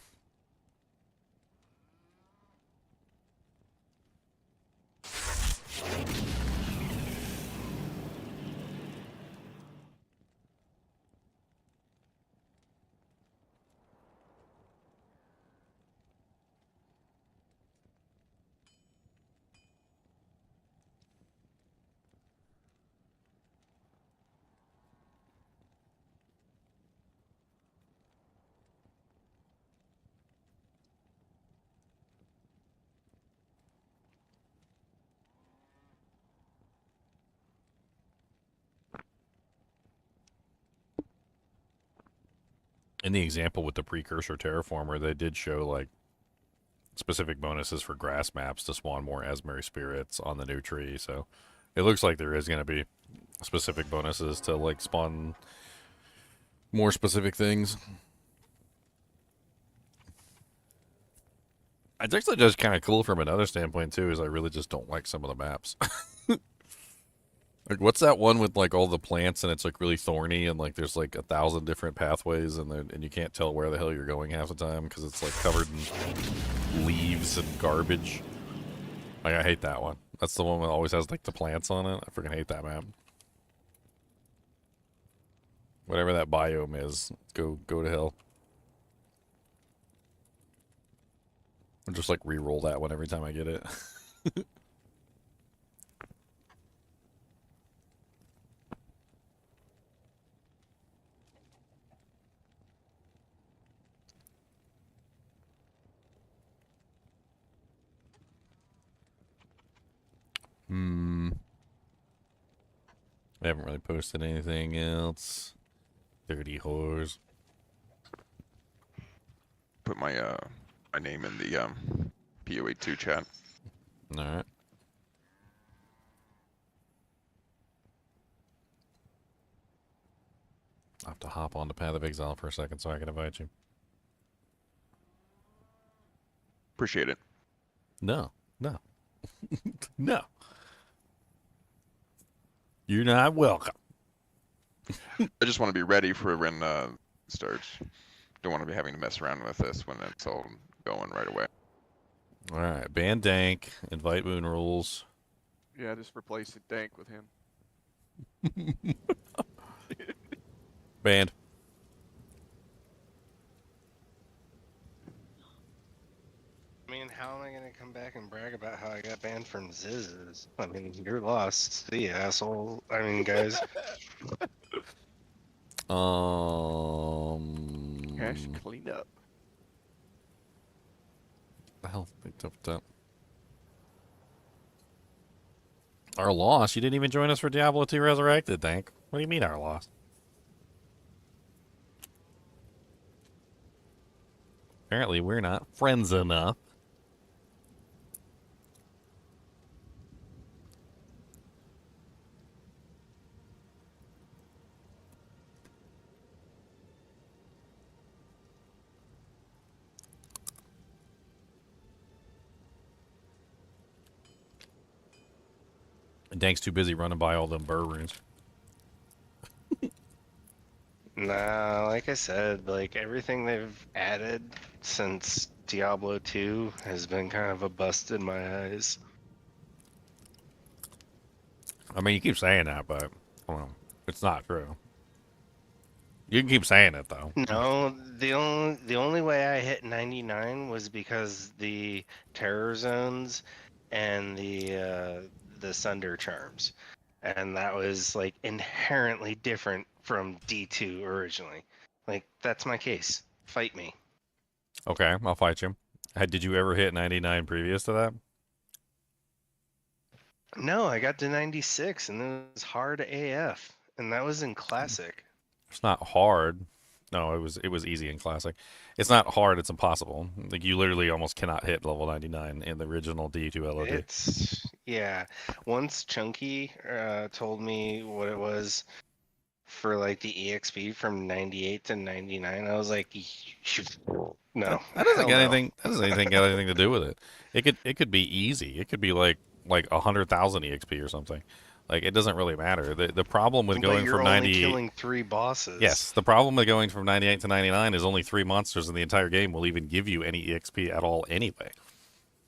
In the example with the precursor terraformer, they did show like specific bonuses for grass maps to spawn more Asmeri spirits on the new tree. So it looks like there is going to be specific bonuses to like spawn more specific things. It's actually just kind of cool from another standpoint too, is I really just don't like some of the maps. Like, what's that one with like all the plants and it's like really thorny and like there's like 1,000 different pathways and you can't tell where the hell you're going half the time because it's like covered in leaves and garbage. Like, I hate that one. That's the one that always has like the plants on it. I freaking hate that map. Whatever that biome is, go to hell. I'll just like re-roll that one every time I get it. I haven't really posted anything else. Dirty whores. Put my my name in the PoE 2 chat. Alright. I'll have to hop on the Path of Exile for a second so I can invite you. Appreciate it. No, no, no. You're not welcome. I just want to be ready for when it starts. Don't want to be having to mess around with this when it's all going right away. All right, ban Dank, invite Moon Rules. Yeah, just replace it Dank with him. Banned. I mean, how am I gonna come back and brag about how I got banned from Zizzes? I mean, you're lost. See, asshole. I mean, guys. Cash cleanup. The hell picked up that. Our loss? You didn't even join us for Diablo 2 Resurrected, Dank. What do you mean our loss? Apparently we're not friends enough. Dank's too busy running by all them burr runes. Nah, like I said, like everything they've added since Diablo 2 has been kind of a bust in my eyes. I mean, you keep saying that, but well, it's not true. You can keep saying it though. No, the only way I hit 99 was because the terror zones and the Sunder charms, and that was like inherently different from D2 originally. Like that's my case. Fight me. Okay, I'll fight you. Did you ever hit 99 previous to that? No, I got to 96 and it was hard AF, and that was in classic. It's not hard. No, it was easy in classic. It's not hard. It's impossible. Like you literally almost cannot hit level 99 in the original D2 LOD. It's yeah. Once Chunky told me what it was for like the EXP from 98 to 99, I was like, no. That doesn't hell get no. anything. That doesn't anything got anything to do with it. It could be easy. It could be like 100,000 EXP or something. Like it doesn't really matter. The problem with But going you're from only 98. killing 3 bosses. Yes, the problem with going from 98 to 99 is only 3 monsters in the entire game will even give you any EXP at all anyway.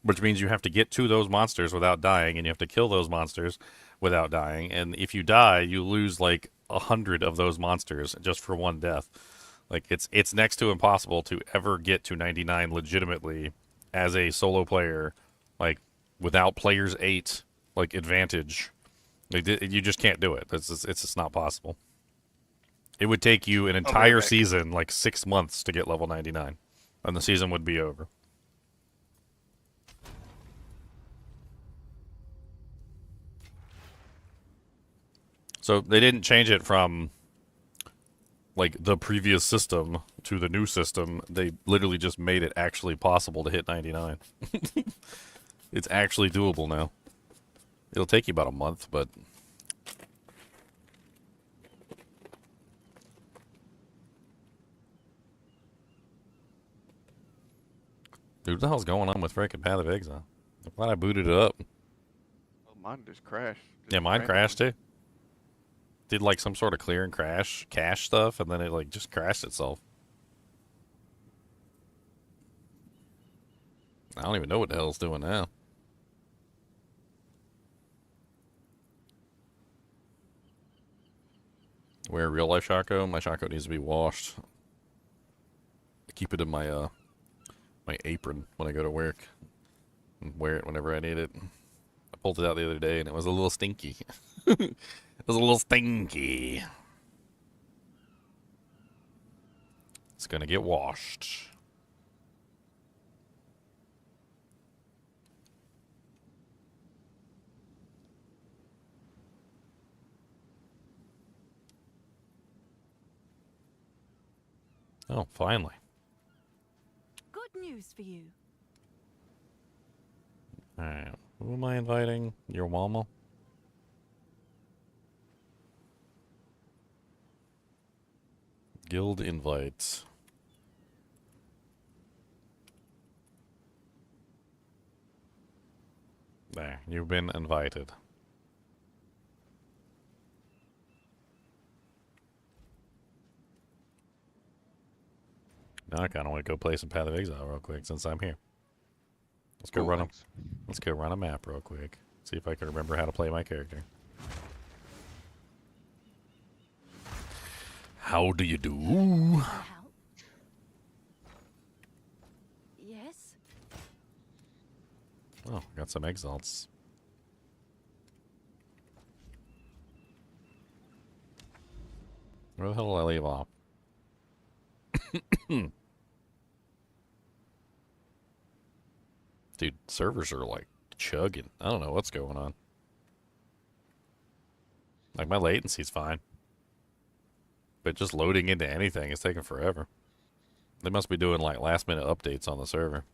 Which means you have to get to those monsters without dying, and you have to kill those monsters without dying. And if you die, you lose like 100 of those monsters just for one death. Like it's next to impossible to ever get to 99 legitimately as a solo player, like without players 8 like advantage. Like, you just can't do it. It's just not possible. It would take you an entire season, like 6 months, to get level 99, and the season would be over. So they didn't change it from like the previous system to the new system. They literally just made it actually possible to hit 99. It's actually doable now. It'll take you about a month, but dude, what the hell's going on with freaking Path of Exile? I'm glad I booted it up. Oh, mine just crashed. Yeah, mine crashed too. Did like some sort of clear and cache stuff, and then it like just crashed itself. I don't even know what the hell it's doing now. Wear real life Shaco. My Shaco needs to be washed. I keep it in my my apron when I go to work and wear it whenever I need it. I pulled it out the other day and it was a little stinky. It was a little stinky. It's gonna get washed. Oh, finally. Good news for you. Alright, who am I inviting? Your mama? Guild invites. There, you've been invited. Now I kind of want to go play some Path of Exile real quick since I'm here. Let's go Let's go run a map real quick. See if I can remember how to play my character. How do you do? Yes. Oh, got some exalts. Where the hell did I leave off? Dude, servers are like chugging. I don't know what's going on. Like my latency's fine. But just loading into anything is taking forever. They must be doing like last minute updates on the server.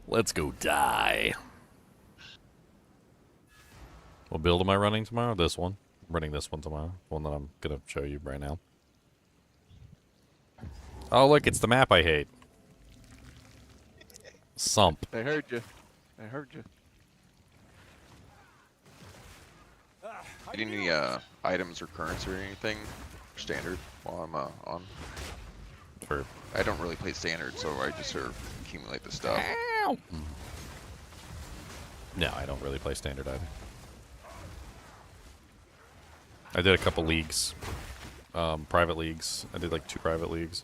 Let's go die. What build am I running tomorrow? This one. I'm running this one tomorrow. One that I'm going to show you right now. Oh, look, it's the map I hate. Sump. I heard you. I heard you. Need any items or currency or anything standard while I'm on? For I don't really play standard, so I just sort of accumulate the stuff. Ow. No, I don't really play standard either. I did a couple leagues, private leagues. I did like 2 private leagues.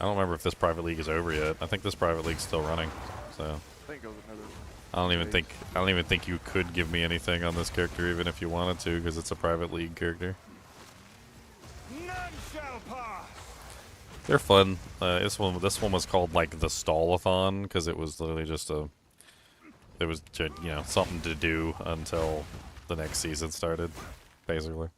I don't remember if this private league is over yet. I think this private league's still running. So I think it was another. I don't even think you could give me anything on this character, even if you wanted to, because it's a private league character. None shall pass. They're fun. This one was called like the Stall-a-thon because it was literally just it was something to do until the next season started, basically.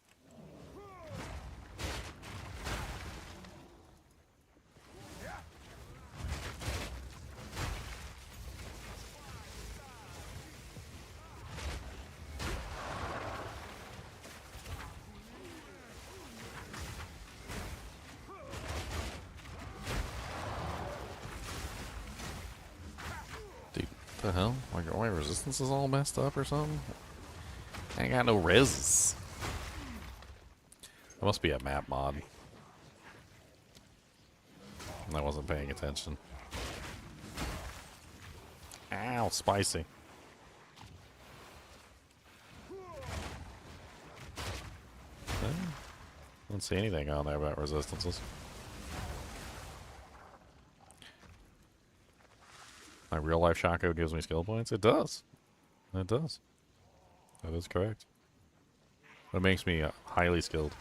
The hell? Like, my resistance is all messed up or something? I ain't got no res. That must be a map mod. I wasn't paying attention. Ow, spicy. I don't see anything on there about resistances. My real life Shaco gives me skill points? It does. It does. That is correct. It makes me highly skilled.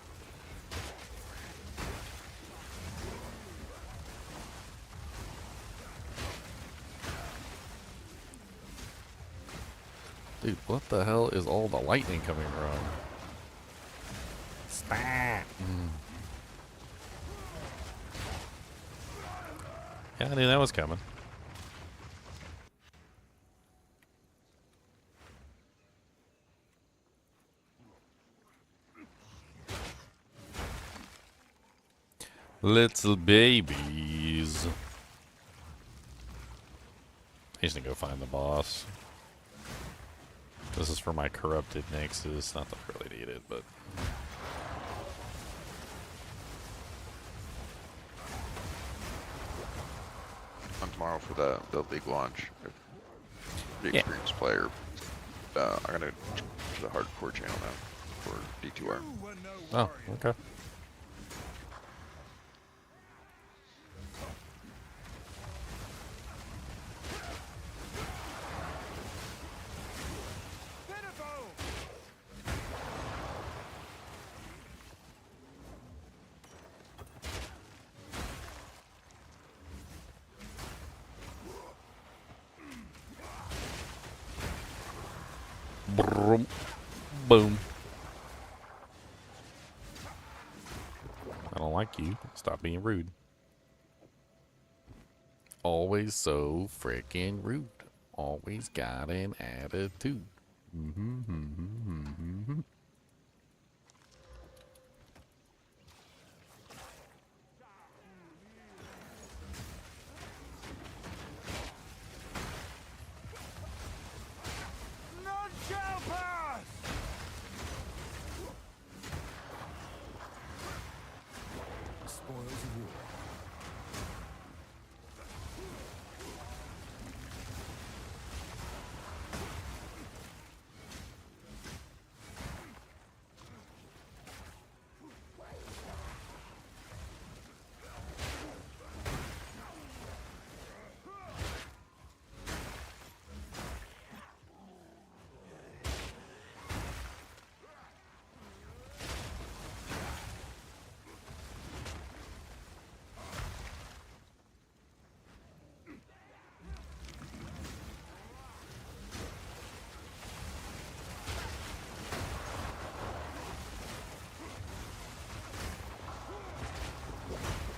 Dude, what the hell is all the lightning coming from? Spat! Yeah, I knew that was coming. Little babies. I just need to go find the boss. This is for my corrupted Nexus. Not that I really need it, but... On tomorrow for the league launch. If the experienced player, I'm gonna to the hardcore channel now for D2R. Oh, okay. Boom. I don't like you. Stop being rude. Always so freaking rude. Always got an attitude. None shall pass! Spoils of war.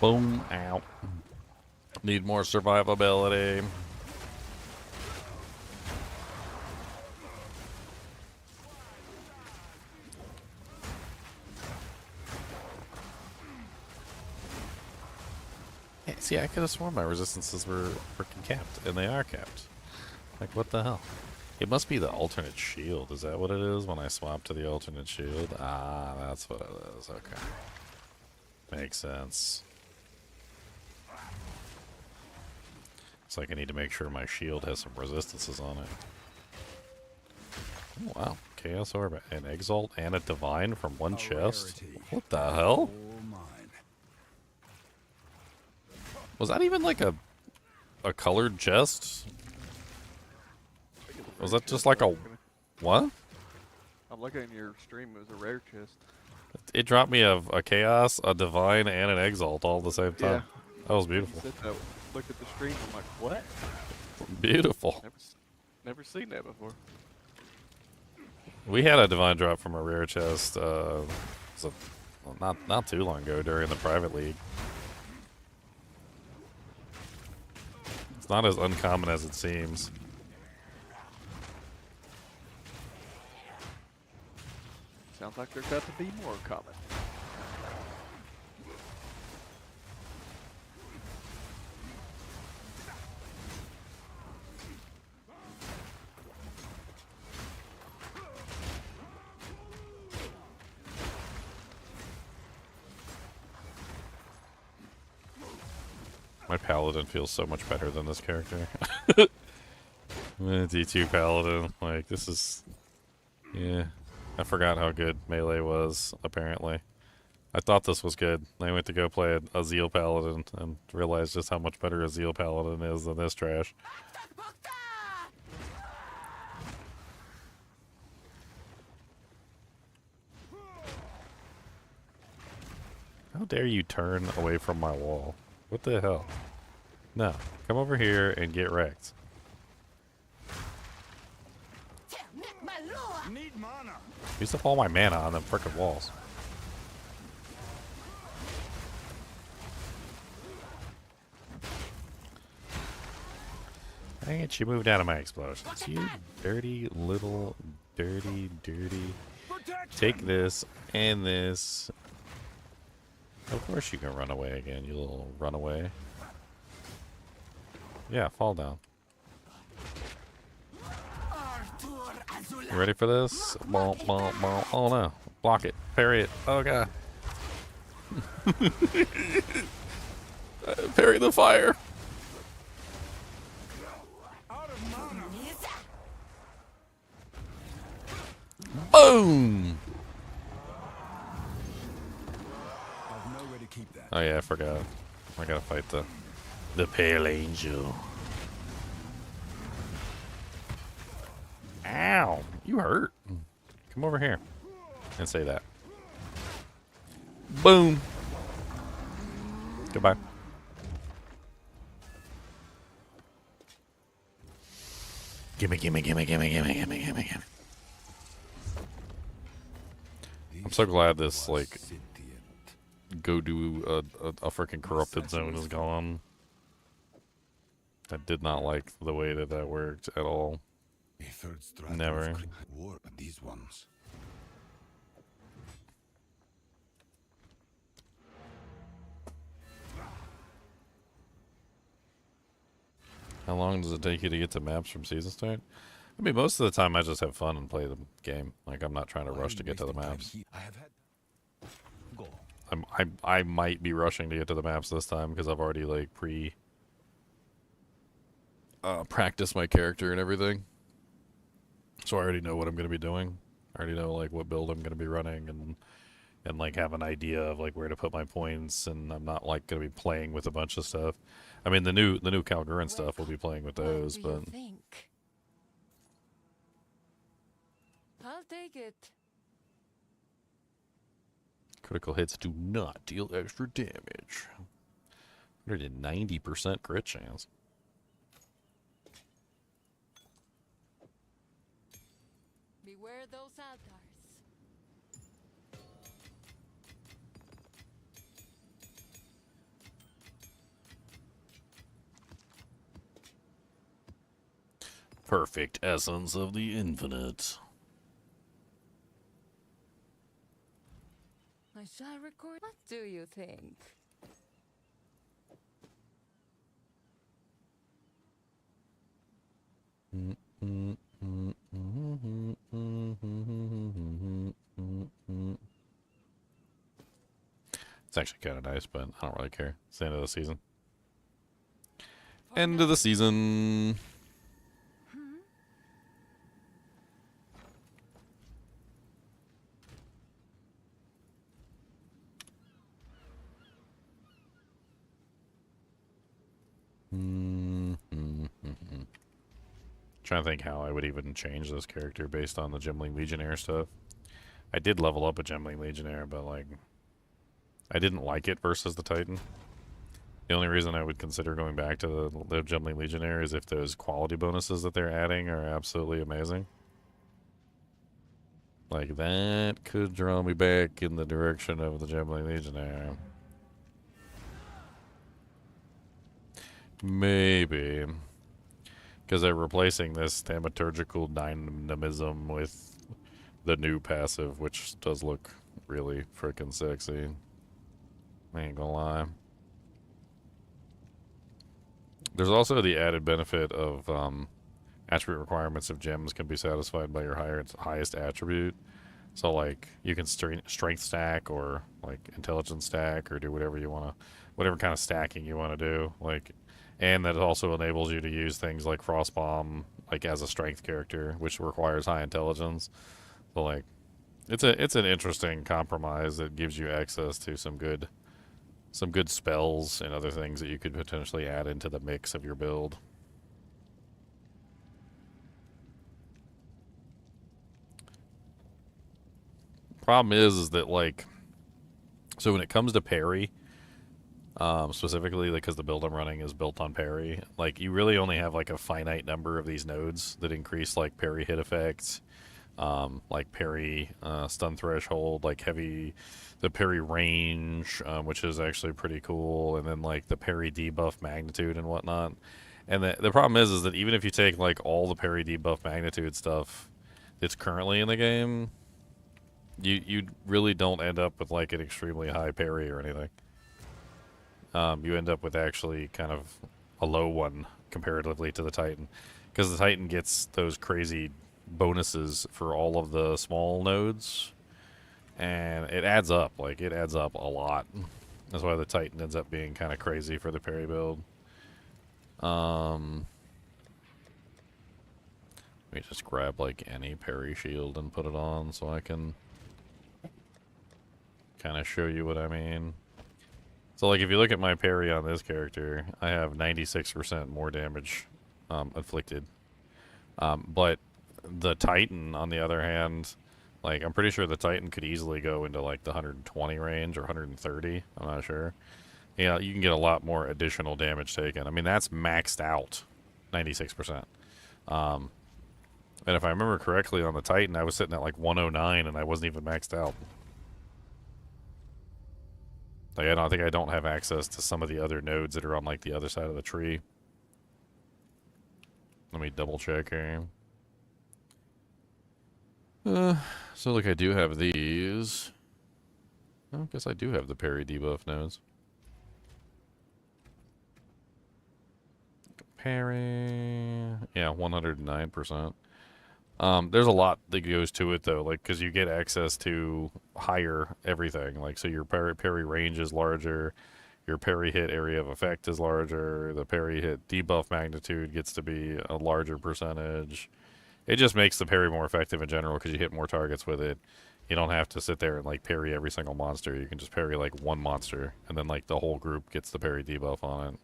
Boom. Ow. Need more survivability. Yeah, see, I could have sworn my resistances were freaking capped, and they are capped. Like, what the hell? It must be the alternate shield. Is that what it is when I swap to the alternate shield? Ah, that's what it is. Okay. Makes sense. It's like I need to make sure my shield has some resistances on it. Oh, wow. Chaos Orb, an Exalt, and a Divine from one chest? What the hell? Was that even like a colored chest? Was that just like a... What? I'm looking at your stream. It was a rare chest. It dropped me a Chaos, a Divine, and an Exalt all at the same time. Yeah. That was beautiful. Looked at the stream. I'm like, what? Beautiful. Never seen that before. We had a Divine drop from a rare chest not too long ago during the private league. It's not as uncommon as it seems. Sounds like there's got to be more common. My Paladin feels so much better than this character. D2 Paladin, like, this is... Yeah. I forgot how good Melee was, apparently. I thought this was good. I went to go play a Zeal Paladin and realized just how much better a Zeal Paladin is than this trash. How dare you turn away from my wall? What the hell? No. Come over here and get wrecked. Need mana. Used up all my mana on them frickin' walls. Dang it, you moved out of my explosions. You dirty little dirty. Take this and this. Of course you can run away again, you little runaway. Yeah, fall down. You ready for this? Bonk, bonk, bonk. Oh no. Block it. Parry it. Oh god. Parry the fire. Boom! Oh yeah, I forgot. I gotta fight the Pale Angel. Ow! You hurt. Come over here and say that. Boom! Goodbye. Gimme. I'm so glad this, like, go do a freaking corrupted zone is gone. I did not like the way that that worked at all. Never. These ones. How long does it take you to get to maps from season start? I mean, most of the time I just have fun and play the game. Like, I'm not trying to rush to get to the maps. I might be rushing to get to the maps this time because I've already, like, practiced my character and everything. So I already know what I'm going to be doing. I already know, like, what build I'm going to be running and, like, have an idea of, like, where to put my points, and I'm not, like, going to be playing with a bunch of stuff. I mean, the new Calguran stuff, we'll be playing with those, but... I'll take it. Critical hits do not deal extra damage. 190% crit chance. Beware those altars. Perfect essence of the infinite. I shall record. What do you think? It's actually kind of nice, but I don't really care. It's the end of the season. End of the season. Trying to think how I would even change this character based on the Gemling Legionnaire stuff. I did level up a Gemling Legionnaire, but like I didn't like it versus the Titan. The only reason I would consider going back to the Gemling Legionnaire is if those quality bonuses that they're adding are absolutely amazing. Like that could draw me back in the direction of the Gemling Legionnaire. Maybe. Because they're replacing this thaumaturgical dynamism with the new passive, which does look really freaking sexy. I ain't gonna lie. There's also the added benefit of attribute requirements of gems can be satisfied by your highest attribute. So like you can strength stack or like intelligence stack or do whatever you want to, whatever kind of stacking you want to do. Like. And that also enables you to use things like Frostbomb, like as a strength character, which requires high intelligence. So like, it's an interesting compromise that gives you access to some good spells and other things that you could potentially add into the mix of your build. Problem is that like, so when it comes to parry. Specifically because the build I'm running is built on parry. Like, you really only have, like, a finite number of these nodes that increase, like, parry hit effects, like parry stun threshold, like the parry range, which is actually pretty cool, and then, like, the parry debuff magnitude and whatnot. And the problem is that even if you take, like, all the parry debuff magnitude stuff that's currently in the game, you really don't end up with, like, an extremely high parry or anything. You end up with actually kind of a low one comparatively to the Titan. Because the Titan gets those crazy bonuses for all of the small nodes. And it adds up. Like, it adds up a lot. That's why the Titan ends up being kind of crazy for the parry build. Let me just grab, like, any parry shield and put it on so I can kind of show you what I mean. So, like, if you look at my parry on this character, I have 96% more damage inflicted. But the Titan, on the other hand, like, I'm pretty sure the Titan could easily go into, like, the 120 range or 130. I'm not sure. Yeah, you can get a lot more additional damage taken. I mean, that's maxed out, 96%. And if I remember correctly, on the Titan, I was sitting at, like, 109, and I wasn't even maxed out. Like, I think I don't have access to some of the other nodes that are on, like, the other side of the tree. Let me double check here. So, like, I do have these. I guess I do have the parry debuff nodes. Parry. Yeah, 109%. There's a lot that goes to it, though, like, because you get access to higher everything. Like, so your parry range is larger, your parry hit area of effect is larger, the parry hit debuff magnitude gets to be a larger percentage. It just makes the parry more effective in general because you hit more targets with it. You don't have to sit there and, like, parry every single monster. You can just parry, like, one monster, and then, like, the whole group gets the parry debuff on it.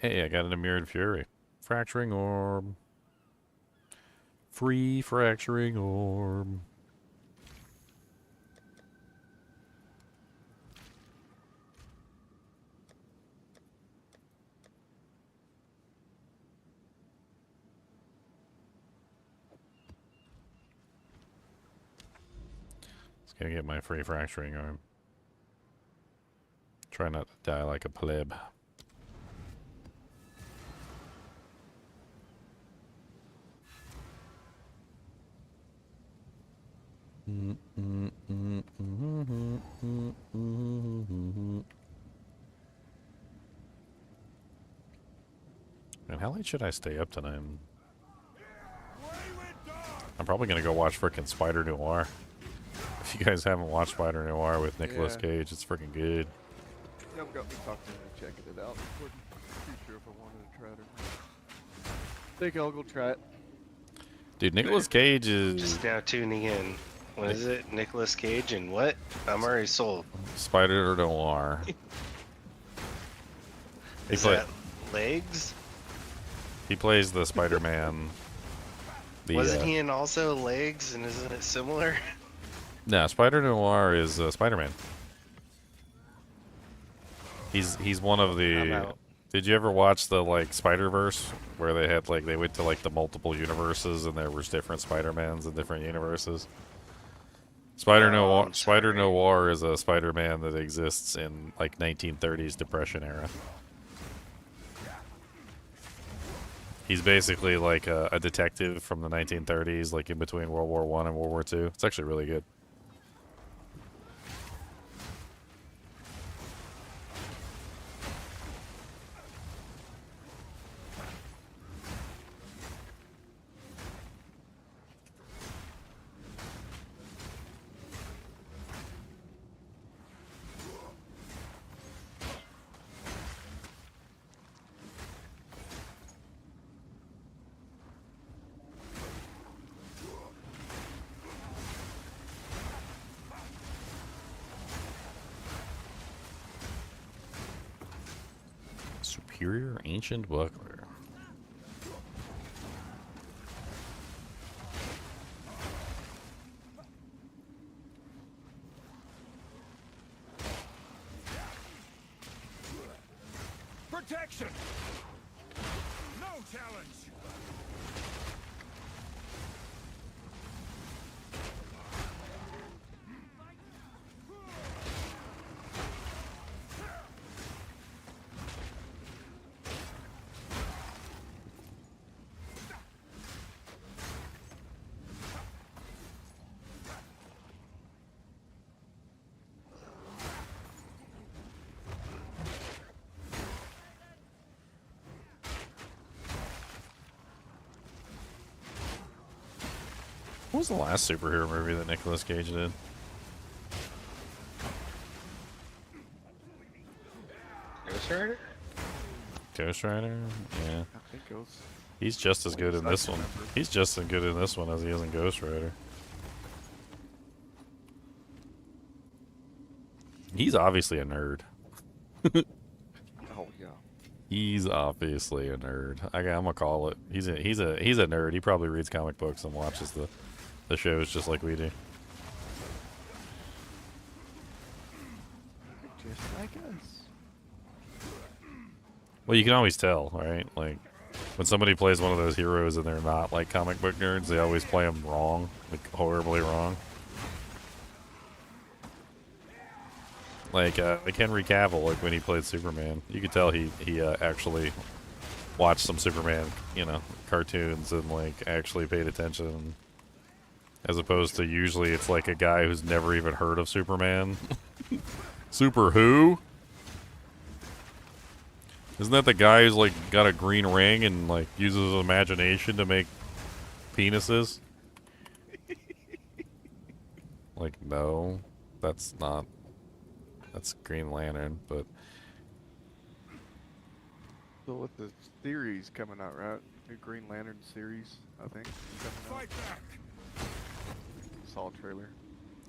Hey, I got an Mirrored Fury. Fracturing Orb. Free Fracturing Orb. Just gonna get my free Fracturing Orb. Try not to die like a pleb. And how late should I stay up tonight? I'm probably gonna go watch frickin' Spider Noir. If you guys haven't watched Spider Noir with Nicolas Cage, it's freaking good. Y'all got me talking and checking it out. Wasn't too sure if I wanted to try it or not. I think I'll go try it. Dude, Nicolas Cage is... Just now tuning in. What is it? Nicolas Cage and what? I'm already sold. Spider Noir. Is that legs? He plays the Spider-Man. Wasn't he in also legs, and isn't it similar? No, Spider Noir is Spider-Man. He's one of the... Did you ever watch the, like, Spider-Verse? Where they had, like, they went to, like, the multiple universes and there was different Spider-Mans in different universes? Spider Noir is a Spider-Man that exists in, like, 1930s Depression era. He's basically like a detective from the 1930s, like in between World War I and World War II. It's actually really good. Superior Ancient Buckler. Protection! No challenge! What was the last superhero movie that Nicolas Cage did? Ghost Rider? Ghost Rider? Yeah. I think Ghost. He's just as good in this one. He's just as good in this one as he is in Ghost Rider. He's obviously a nerd. Oh yeah. He's obviously a nerd. I'm gonna call it. He's a nerd. He probably reads comic books and watches the shows just like we do. I guess. Well, you can always tell, right? Like, when somebody plays one of those heroes and they're not, like, comic book nerds, they always play them wrong. Like, horribly wrong. Like, Henry Cavill, like, when he played Superman, you could tell he actually watched some Superman, you know, cartoons and, like, actually paid attention. As opposed to usually it's like a guy who's never even heard of Superman. Super who? Isn't that the guy who's, like, got a green ring and, like, uses his imagination to make penises? Like, no. That's not... That's Green Lantern, but... So with the series coming out, right? New Green Lantern series, I think. Coming out. Fight back. Saw a trailer.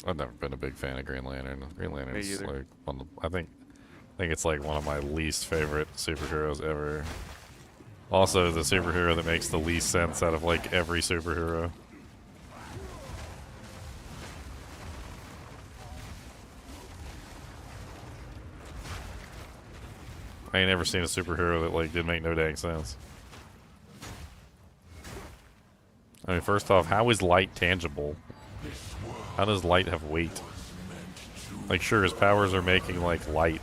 I've never been a big fan of Green Lantern. Green Lantern's, either. like, one of, I think it's, like, one of my least favorite superheroes ever. Also, the superhero that makes the least sense out of, like, every superhero. I ain't never seen a superhero that, like, didn't make no dang sense. I mean, first off, how is light tangible? How does light have weight? Like, sure, his powers are making, like, light.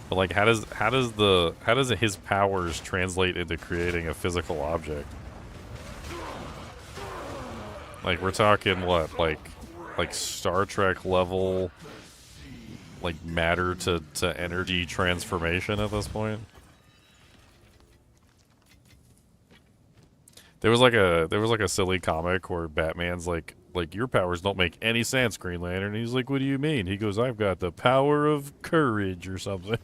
But, like, how does his powers translate into creating a physical object? Like, we're talking, what, like Star Trek level... like matter to energy transformation at this point. There was like a silly comic where Batman's like your powers don't make any sense, Green Lantern. And he's like, what do you mean? He goes, I've got the power of courage or something.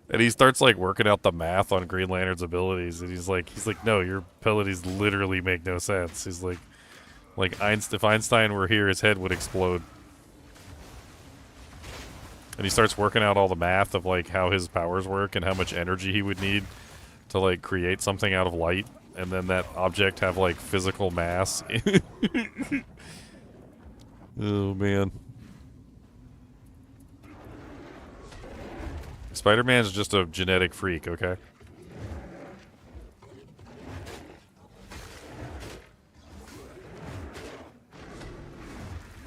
And he starts like working out the math on Green Lantern's abilities, and he's like, no, your abilities literally make no sense. He's like if Einstein were here, his head would explode. And he starts working out all the math of, like, how his powers work and how much energy he would need to, like, create something out of light. And then that object have, like, physical mass. Oh, man. Spider-Man's just a genetic freak, okay?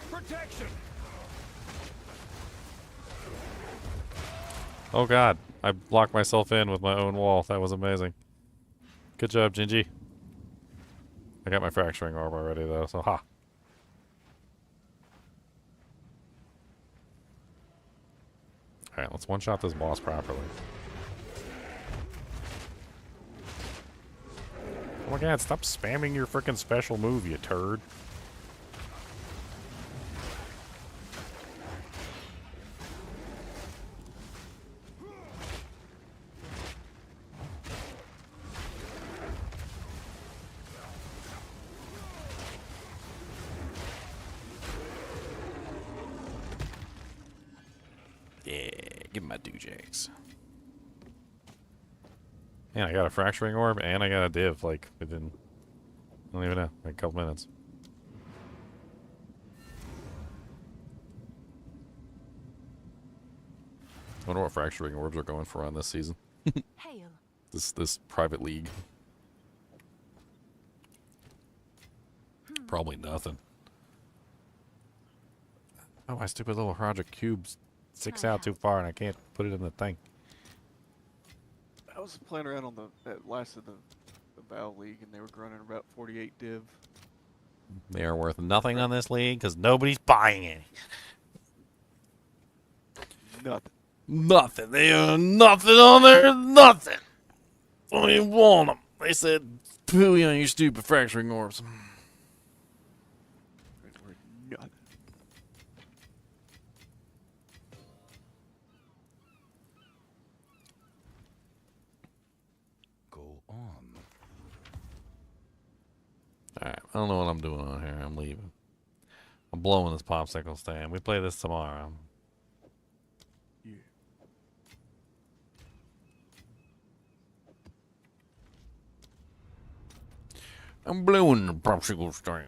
Protection. Oh god, I blocked myself in with my own wall. That was amazing. Good job, Gingy. I got my fracturing orb already, though, so ha. Alright, let's one-shot this boss properly. Oh my god, stop spamming your frickin' special move, you turd. Yeah, give me my doojags. Man, I got a fracturing orb and I got a div, like, within, I don't even know, like a couple minutes. I wonder what fracturing orbs are going for on this season. Hail. This private league. Probably nothing. Oh, my stupid little project cube's sticks out too far and I can't put it in the thing. I was playing around on that last of the Val League, and they were running about 48 div. They are worth nothing on this league because nobody's buying any. Nothing. Nothing. They are nothing on there. Nothing. Don't even want them. They said, "Pooey on your stupid fracturing orbs." Nothing. Alright, I don't know what I'm doing on here. I'm leaving. I'm blowing this popsicle stand. We play this tomorrow. Yeah. I'm blowing the popsicle stand.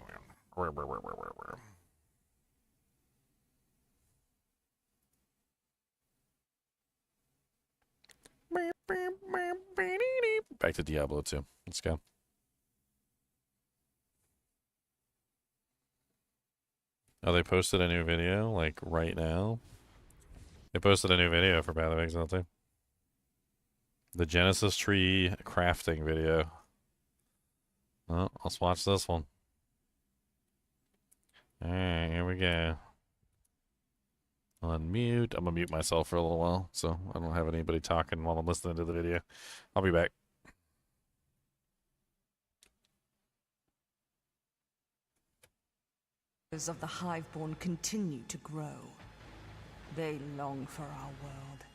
back to Diablo 2. Let's go. Oh, they posted a new video, like, right now? They posted a new video for Path of Exile 2. The Genesis tree crafting video. Well, let's watch this one. Alright, here we go. Unmute. I'm gonna mute myself for a little while, so I don't have anybody talking while I'm listening to the video. I'll be back. Of the Hiveborn continue to grow. They long for our world.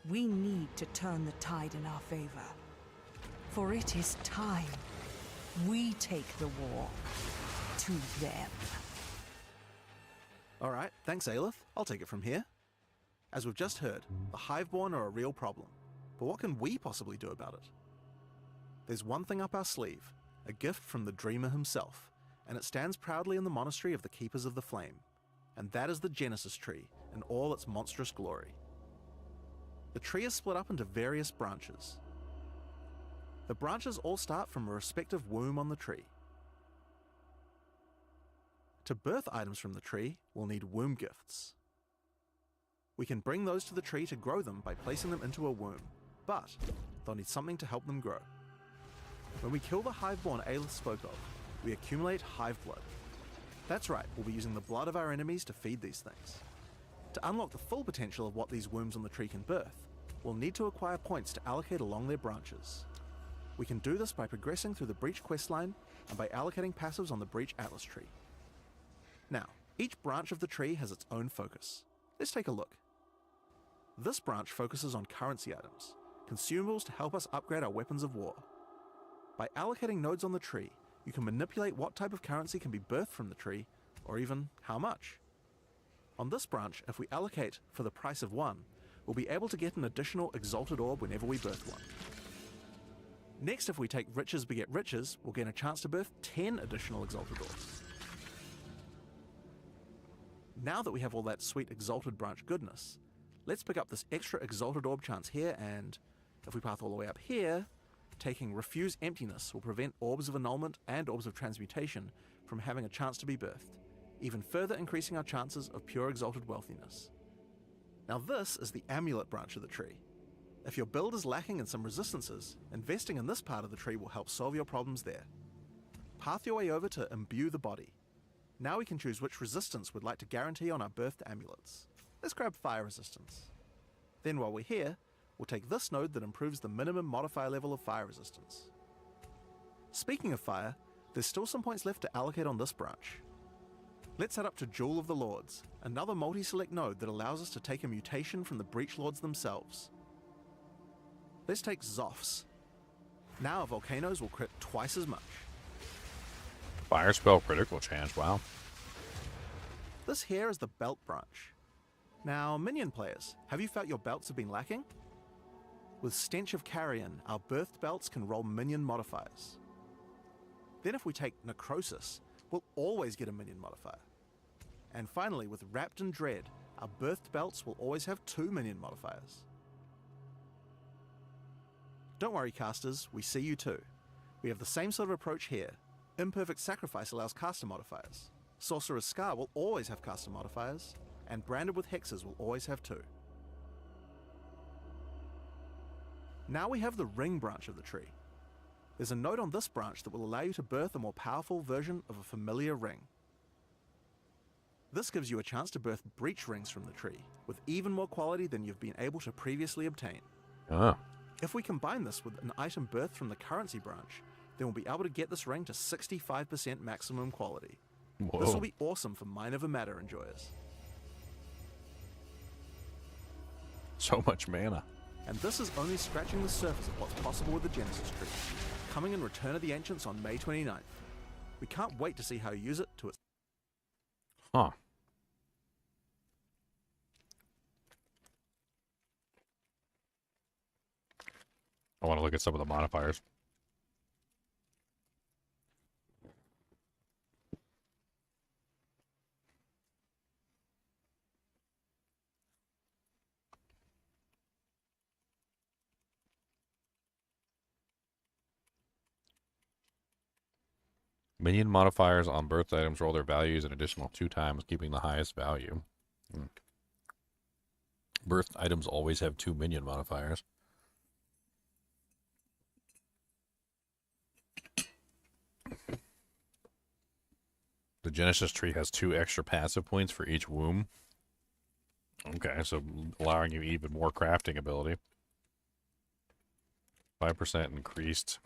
We need to turn the tide in our favor. For it is time we take the war to them. Alright, thanks Aelith. I'll take it from here. As we've just heard, the Hiveborn are a real problem. But what can we possibly do about it? There's one thing up our sleeve, a gift from the Dreamer himself, and it stands proudly in the monastery of the Keepers of the Flame. And that is the Genesis tree in all its monstrous glory. The tree is split up into various branches. The branches all start from a respective womb on the tree. To birth items from the tree, we'll need womb gifts. We can bring those to the tree to grow them by placing them into a womb, but they'll need something to help them grow. When we kill the Hiveborn Aelith spoke of, we accumulate hive blood. That's right, we'll be using the blood of our enemies to feed these things. To unlock the full potential of what these wombs on the tree can birth, we'll need to acquire points to allocate along their branches. We can do this by progressing through the Breach questline and by allocating passives on the Breach Atlas tree. Now, each branch of the tree has its own focus. Let's take a look. This branch focuses on currency items, consumables to help us upgrade our weapons of war. By allocating nodes on the tree, you can manipulate what type of currency can be birthed from the tree, or even how much. On this branch, if we allocate for the price of 1, we'll be able to get an additional Exalted Orb whenever we birth one. Next, if we take Riches Beget Riches, we'll get a chance to birth 10 additional Exalted Orbs. Now that we have all that sweet Exalted Branch goodness, let's pick up this extra Exalted Orb chance here, and if we path all the way up here, taking Refuse Emptiness will prevent Orbs of Annulment and Orbs of Transmutation from having a chance to be birthed, even further increasing our chances of pure Exalted Wealthiness. Now this is the Amulet branch of the tree. If your build is lacking in some resistances, investing in this part of the tree will help solve your problems there. Path your way over to Imbue the Body. Now we can choose which resistance we'd like to guarantee on our birthed amulets. Let's grab Fire Resistance. Then while we're here, we'll take this node that improves the minimum modifier level of fire resistance. Speaking of fire, there's still some points left to allocate on this branch. Let's head up to Jewel of the Lords, another multi-select node that allows us to take a mutation from the Breach Lords themselves. Let's take Zophs. Now our volcanoes will crit twice as much. Fire spell critical chance, wow. This here is the Belt branch. Now, minion players, have you felt your belts have been lacking? With Stench of Carrion, our birthed belts can roll minion modifiers. Then if we take Necrosis, we'll always get a minion modifier. And finally, with Wrapped in Dread, our birthed belts will always have 2 minion modifiers. Don't worry casters, we see you too. We have the same sort of approach here. Imperfect Sacrifice allows caster modifiers. Sorcerer's Scar will always have caster modifiers, and Branded with Hexes will always have 2. Now we have the Ring branch of the tree. There's a node on this branch that will allow you to birth a more powerful version of a familiar ring. This gives you a chance to birth breach rings from the tree, with even more quality than you've been able to previously obtain. Ah. If we combine this with an item birthed from the currency branch, then we'll be able to get this ring to 65% maximum quality. Whoa. This will be awesome for Mine of a Matter enjoyers. So much mana. And this is only scratching the surface of what's possible with the Genesis tree, coming in Return of the Ancients on May 29th. We can't wait to see how you use it to its... Huh. I want to look at some of the modifiers. Minion modifiers on birth items roll their values an additional 2 times, keeping the highest value. Birth items always have 2 minion modifiers. The Genesis tree has 2 extra passive points for each womb. Okay, so allowing you even more crafting ability. 5% increased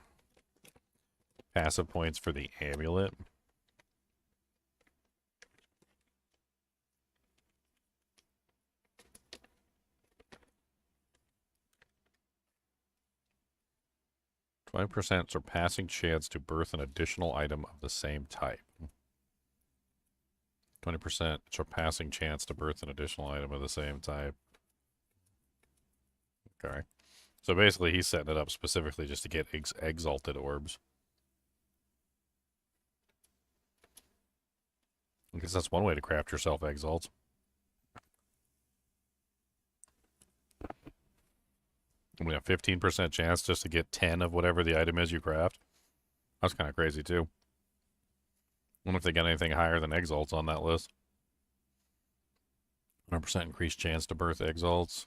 passive points for the amulet. %, surpassing chance to birth an additional item of the same type. 20% surpassing chance to birth an additional item of the same type. Okay. So basically he's setting it up specifically just to get exalted orbs. I guess that's one way to craft yourself exalts. We have 15% chance just to get 10 of whatever the item is you craft. That's kind of crazy too. I wonder if they got anything higher than exalts on that list. 100% increased chance to birth exalts.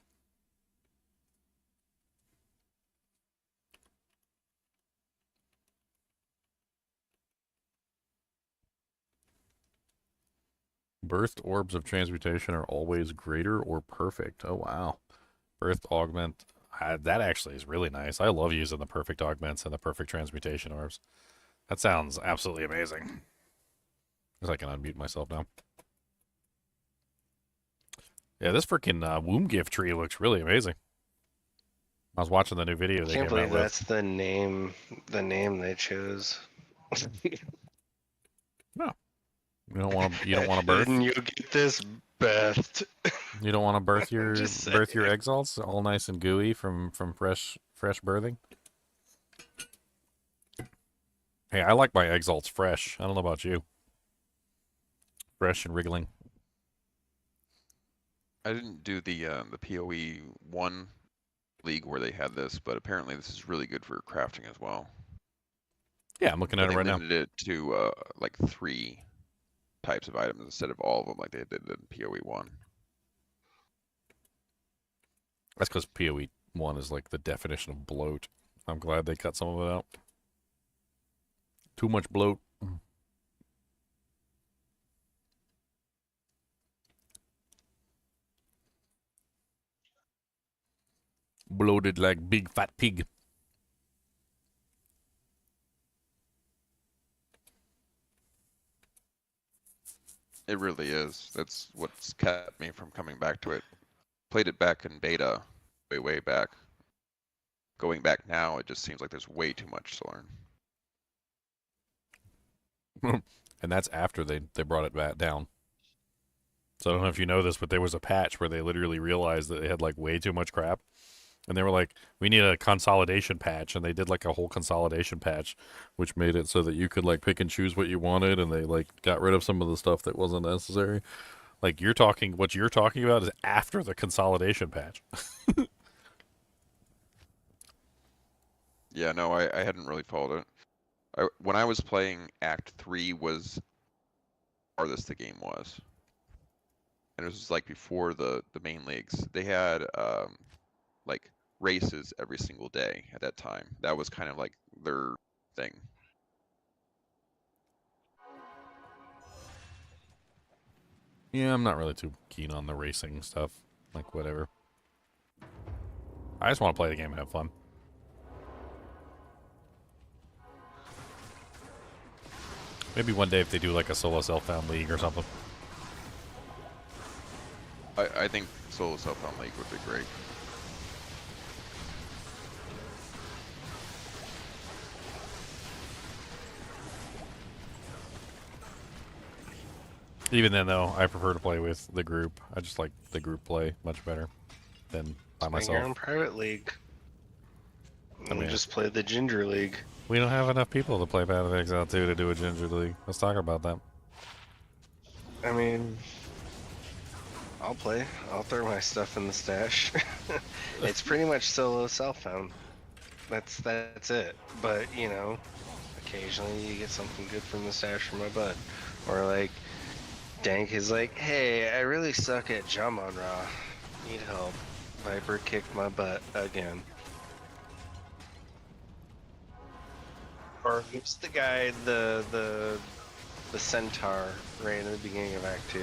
Birthed orbs of transmutation are always greater or perfect. Oh, wow. Birthed augment. That actually is really nice. I love using the perfect augments and the perfect transmutation orbs. That sounds absolutely amazing. I guess I can unmute myself now. Yeah, this freaking womb gift tree looks really amazing. I was watching the new video they Can't came out believe with. that's the name they chose. No. You don't want to birth. And you get this birthed. You don't want to birth your exalts all nice and gooey from fresh birthing. Hey, I like my exalts fresh. I don't know about you. Fresh and wriggling. I didn't do the PoE 1 league where they had this, but apparently this is really good for crafting as well. Yeah, I'm looking at it right now. They limited it to like 3 types of items instead of all of them like they did in PoE 1. That's because PoE 1 is like the definition of bloat. I'm glad they cut some of it out. Too much bloat. Bloated like big fat pig. It really is. That's what's kept me from coming back to it. Played it back in beta, way back. Going back now, it just seems like there's way too much to learn. And that's after they brought it back down. So I don't know if you know this, but there was a patch where they literally realized that they had like way too much crap. And they were like, we need a consolidation patch. And they did like a whole consolidation patch, which made it so that you could like pick and choose what you wanted. And they like got rid of some of the stuff that wasn't necessary. Like what you're talking about is after the consolidation patch. Yeah, no, I hadn't really followed it. When I was playing, Act 3 was farthest the game was. And it was like before the main leagues. They had like races every single day at that time. That was kind of like their thing. Yeah, I'm not really too keen on the racing stuff. Like, whatever. I just want to play the game and have fun. Maybe one day if they do like a solo self-found league or something. I think solo self-found league would be great. Even then, though, I prefer to play with the group. I just like the group play much better than by myself. Your own private league. I mean, just play the Ginger League. We don't have enough people to play Path of Exile 2 to do a Ginger League. Let's talk about that. I mean, I'll play. I'll throw my stuff in the stash. It's pretty much solo self-found. That's it. But, you know, occasionally you get something good from the stash from my butt. Or like, Dank is like, hey, I really suck at jump on Raw. Need help. Viper kicked my butt again. Or who's the guy, the centaur right in the beginning of Act 2?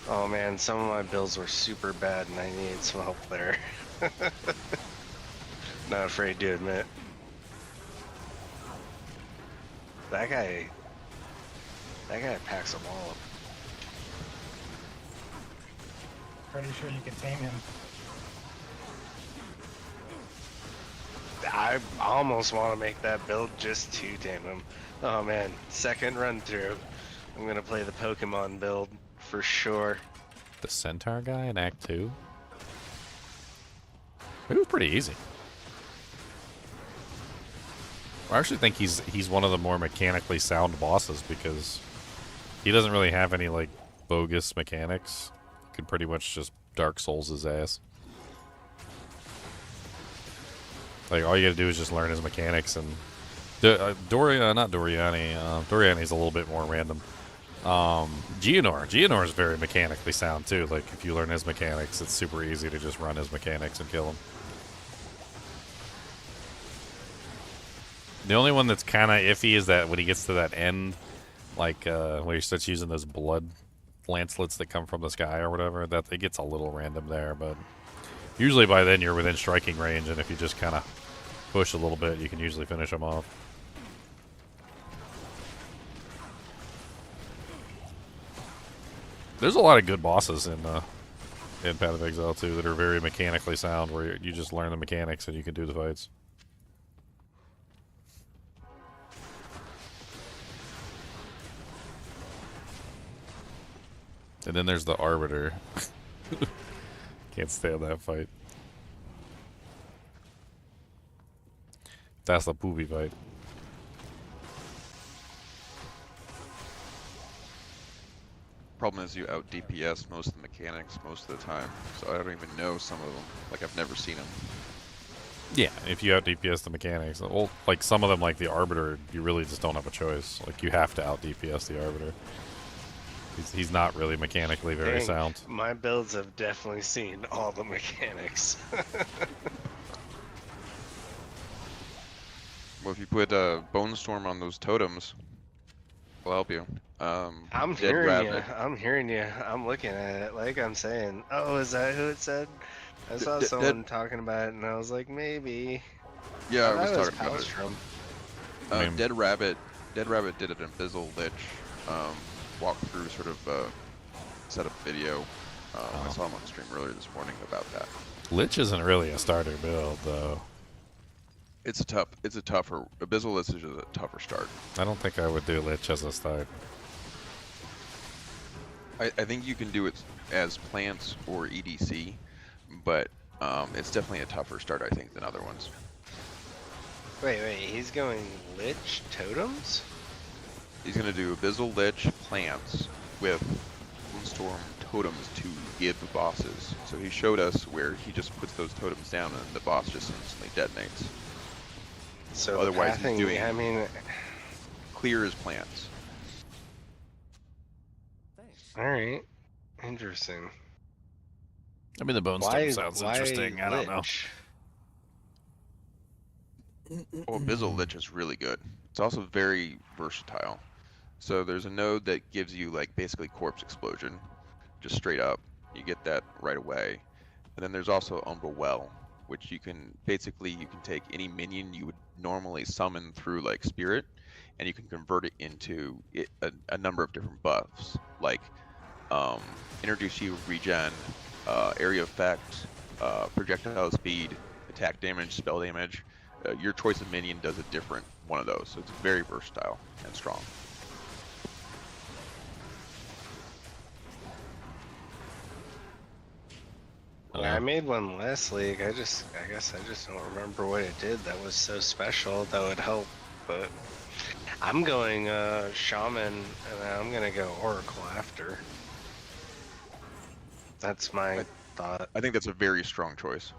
Oh man, some of my builds were super bad and I needed some help there. Not afraid to admit. That guy packs a wallop. Pretty sure you can tame him. I almost want to make that build just to tame him. Oh man, second run through. I'm gonna play the Pokemon build for sure. The Centaur guy in Act 2? It was pretty easy. I actually think he's one of the more mechanically sound bosses because he doesn't really have any like bogus mechanics. You can pretty much just Dark Souls his ass. Like all you gotta do is just learn his mechanics and Doriani's a little bit more random. Geonor is very mechanically sound too. Like if you learn his mechanics, it's super easy to just run his mechanics and kill him. The only one that's kind of iffy is that when he gets to that end, like when he starts using those blood lancelets that come from the sky or whatever, that it gets a little random there. But usually by then you're within striking range, and if you just kind of push a little bit, you can usually finish him off. There's a lot of good bosses in Path of Exile too that are very mechanically sound, where you just learn the mechanics and you can do the fights. And then there's the Arbiter. Can't stand that fight. That's the poopy fight. Problem is you out DPS most of the mechanics most of the time, so I don't even know some of them. Like I've never seen them. Yeah, if you out DPS the mechanics, well, like some of them, like the Arbiter, you really just don't have a choice. Like you have to out DPS the Arbiter. He's not really mechanically very sound. My builds have definitely seen all the mechanics. Well, if you put Bone Storm on those totems, it'll help you. I'm hearing you. I'm hearing you. I'm looking at it. Like I'm saying, oh, is that who it said? I saw someone talking about it, and I was like, maybe. Yeah, I was talking about it. From. Dead Rabbit did an Abyssal Lich walkthrough sort of setup video. I saw him on stream earlier this morning about that. Lich isn't really a starter build, though. It's a tougher Abyssal Lich is a tougher start. I don't think I would do Lich as a start. I think you can do it as plants or EDC, but it's definitely a tougher start, I think, than other ones. Wait, he's going Lich totems? He's going to do Abyssal Lich plants with Moonstorm totems to give the bosses. So he showed us where he just puts those totems down and the boss just instantly detonates. So otherwise he's doing clear as plants. Alright. Interesting. I mean, the Bone Storm sounds interesting. I don't know. Well, Abyssal Lich is really good. It's also very versatile. So there's a node that gives you like basically Corpse Explosion, just straight up. You get that right away. And then there's also Umbra Well, which you can take any minion you would normally summon through like Spirit, and you can convert it into a number of different buffs, like introduce you regen, area effect, projectile speed, attack damage, spell damage. Your choice of minion does a different one of those, so it's very versatile and strong. Yeah, I made one last league. I guess I just don't remember what it did that was so special that would help. But I'm going Shaman, and then I'm gonna go Oracle after. That's my thought. I think that's a very strong choice.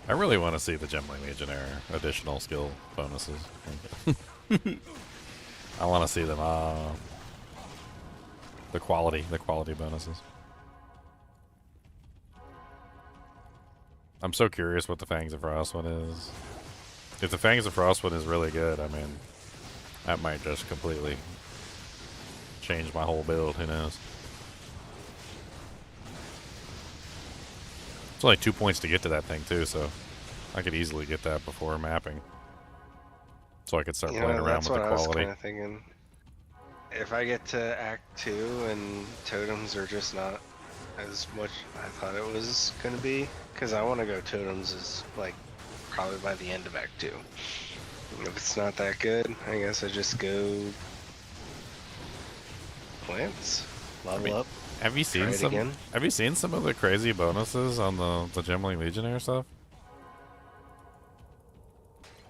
I really want to see the Gemling Legionnaire additional skill bonuses. I want to see them. The quality bonuses. I'm so curious what the Fangs of Frost one is. If the Fangs of Frost one is really good, I mean, that might just completely change my whole build. Who knows? It's only 2 points to get to that thing too, so I could easily get that before mapping. So I could start playing around with the quality. That's what I was kind of thinking. If I get to Act 2 and totems are just not as much I thought it was going to be, because I want to go totems as, like, probably by the end of Act 2. If it's not that good, I guess I just go plants, level up. Have you seen some? Again. Have you seen some of the crazy bonuses on the Gemling Legionnaire stuff?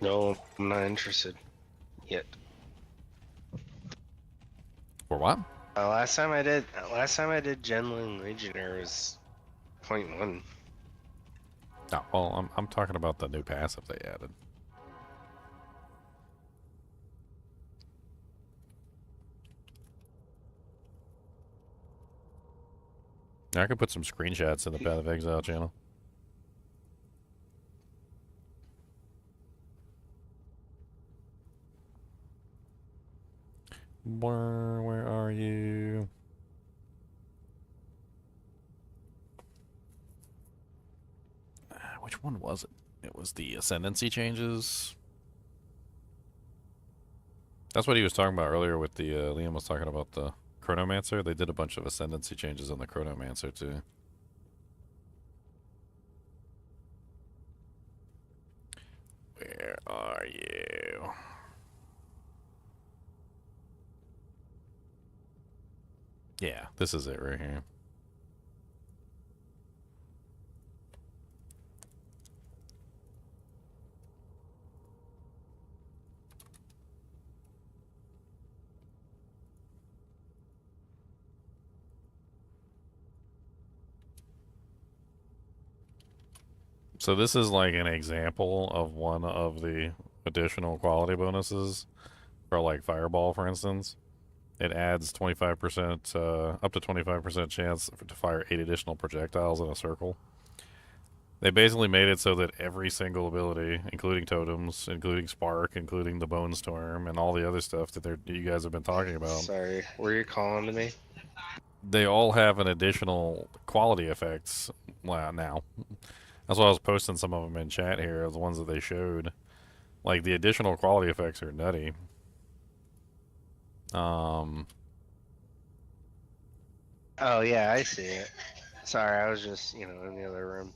No, I'm not interested yet. For what? Last time I did Gemling Legionnaire was 0.1. No, well, I'm talking about the new passive they added. I could put some screenshots in the Path of Exile channel. Where are you? Which one was it? It was the Ascendancy changes. That's what he was talking about earlier with the, Liam was talking about the Chronomancer. They did a bunch of Ascendancy changes on the Chronomancer too. Where are you? Yeah, this is it right here. So this is like an example of one of the additional quality bonuses for like Fireball, for instance. It adds 25%, up to 25% chance to fire 8 additional projectiles in a circle. They basically made it so that every single ability, including totems, including Spark, including the Bone Storm, and all the other stuff that you guys have been talking about. Sorry, were you calling to me? They all have an additional quality effects now. That's why I was posting some of them in chat here, the ones that they showed. Like, the additional quality effects are nutty. Oh yeah, I see it. Sorry, I was just, in the other room.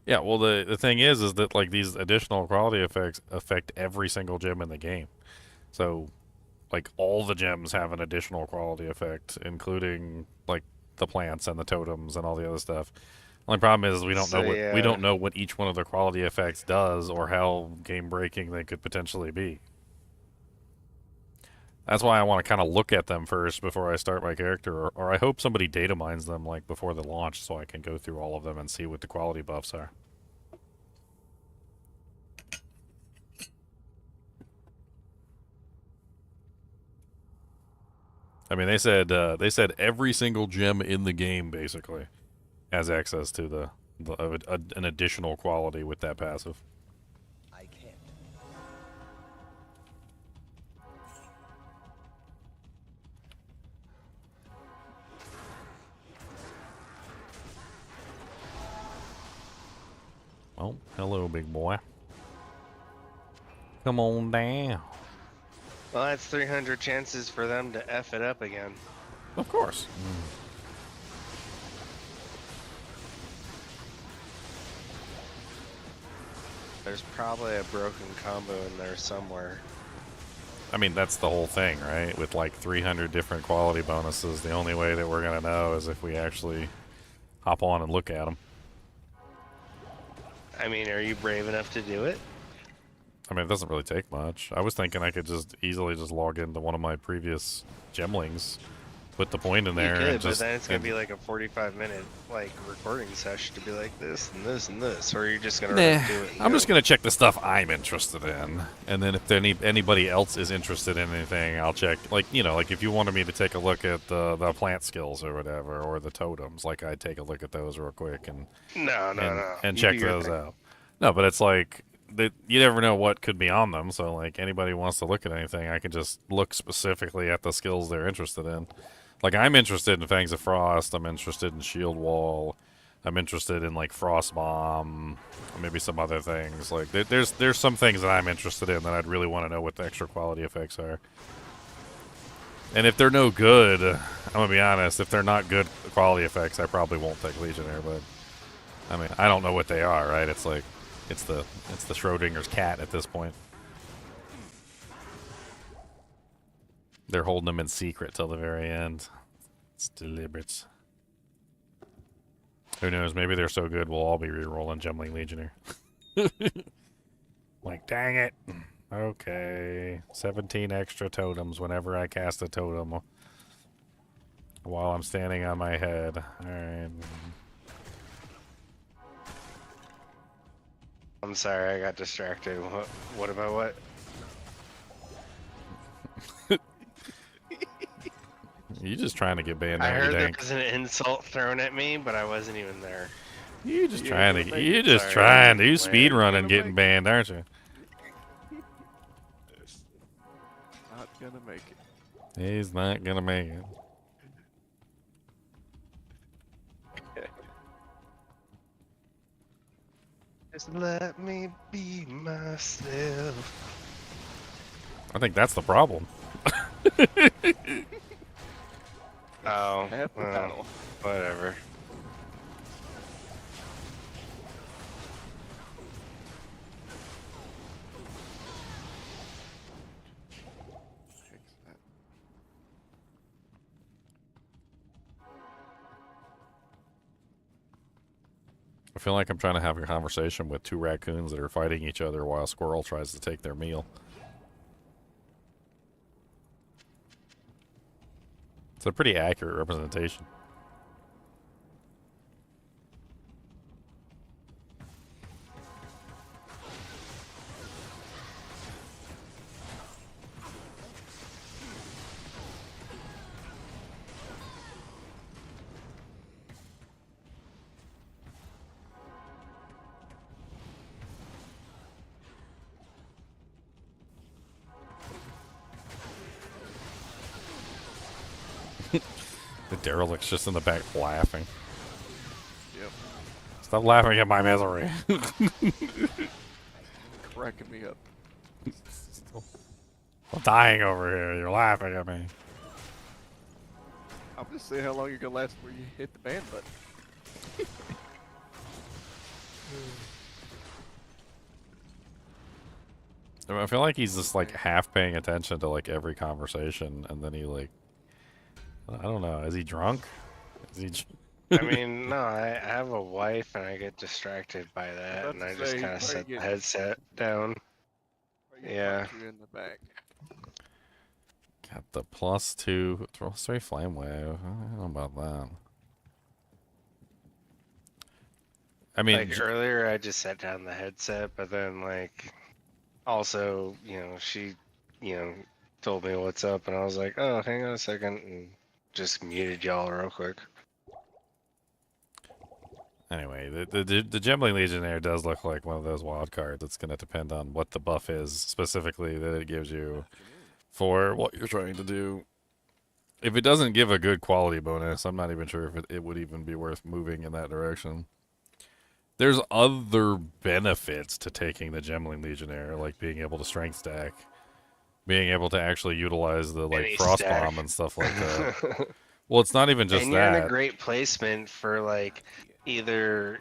Yeah, well, the thing is that, like, these additional quality effects affect every single gem in the game. So, like, all the gems have an additional quality effect, including, like, the plants and the totems and all the other stuff. Only problem is we don't know what each one of the quality effects does or how game breaking they could potentially be. That's why I want to kind of look at them first before I start my character, or I hope somebody data mines them like before the launch so I can go through all of them and see what the quality buffs are. I mean, they said every single gem in the game basically has access to an additional quality with that passive. I can't. Oh, hello, big boy. Come on down. Well, that's 300 chances for them to F it up again. Of course. There's probably a broken combo in there somewhere. I mean, that's the whole thing, right? With like 300 different quality bonuses, the only way that we're going to know is if we actually hop on and look at them. I mean, are you brave enough to do it? I mean, it doesn't really take much. I was thinking I could just easily just log into one of my previous gemlings put the point in You there could, and but just. then it's gonna be like a 45-minute like recording session to be like this and this and this, or you're just gonna do it. I'm just gonna check the stuff I'm interested in, and then if anybody else is interested in anything, I'll check. Like like if you wanted me to take a look at the plant skills or whatever, or the totems, like I'd take a look at those real quick and No. check those out. No, but it's like you never know what could be on them. So like anybody wants to look at anything, I can just look specifically at the skills they're interested in. Like I'm interested in Fangs of Frost. I'm interested in Shield Wall. I'm interested in like Frost Bomb, or maybe some other things. Like there's some things that I'm interested in that I'd really want to know what the extra quality effects are. And if they're no good, I'm gonna be honest. If they're not good quality effects, I probably won't take Legionnaire. But I mean, I don't know what they are, right? It's like it's the Schrodinger's cat at this point. They're holding them in secret till the very end. It's deliberate. Who knows? Maybe they're so good we'll all be rerolling Gemling Legionnaire. Like, dang it. Okay. 17 extra totems whenever I cast a totem while I'm standing on my head. Alright. I'm sorry, I got distracted. What about what? You just trying to get banned, I aren't heard you, there Dank? was an insult thrown at me, but I wasn't even there. You just trying to you speed running getting banned, aren't you? Not gonna make it. He's not gonna make it. Just let me be myself. I think that's the problem. Oh, well, whatever. I feel like I'm trying to have a conversation with two raccoons that are fighting each other while a squirrel tries to take their meal. It's a pretty accurate representation. The derelict's just in the back laughing. Yep. Stop laughing at my misery. Cracking me up. I'm dying over here. You're laughing at me. I'm just saying how long you're gonna last before you hit the ban button. I feel like he's just like half paying attention to like every conversation, and then he like, I don't know. Is he drunk? Is he? I mean, no, I have a wife and I get distracted by that, and I just kind of set the headset down. Yeah. In the back. Got the +2 +3 flame wave. I don't know about that. I mean, like earlier, I just set down the headset, but then like, also, she, told me what's up, and I was like, oh, hang on a second, and just muted y'all real quick. Anyway, the Gemling Legionnaire does look like one of those wild cards. It's going to depend on what the buff is specifically that it gives you for what you're trying to do. If it doesn't give a good quality bonus, I'm not even sure if it would even be worth moving in that direction. There's other benefits to taking the Gemling Legionnaire, like being able to strength stack, being able to actually utilize the like frost bomb and stuff like that. Well, it's not even just and that. And you're in a great placement for like either,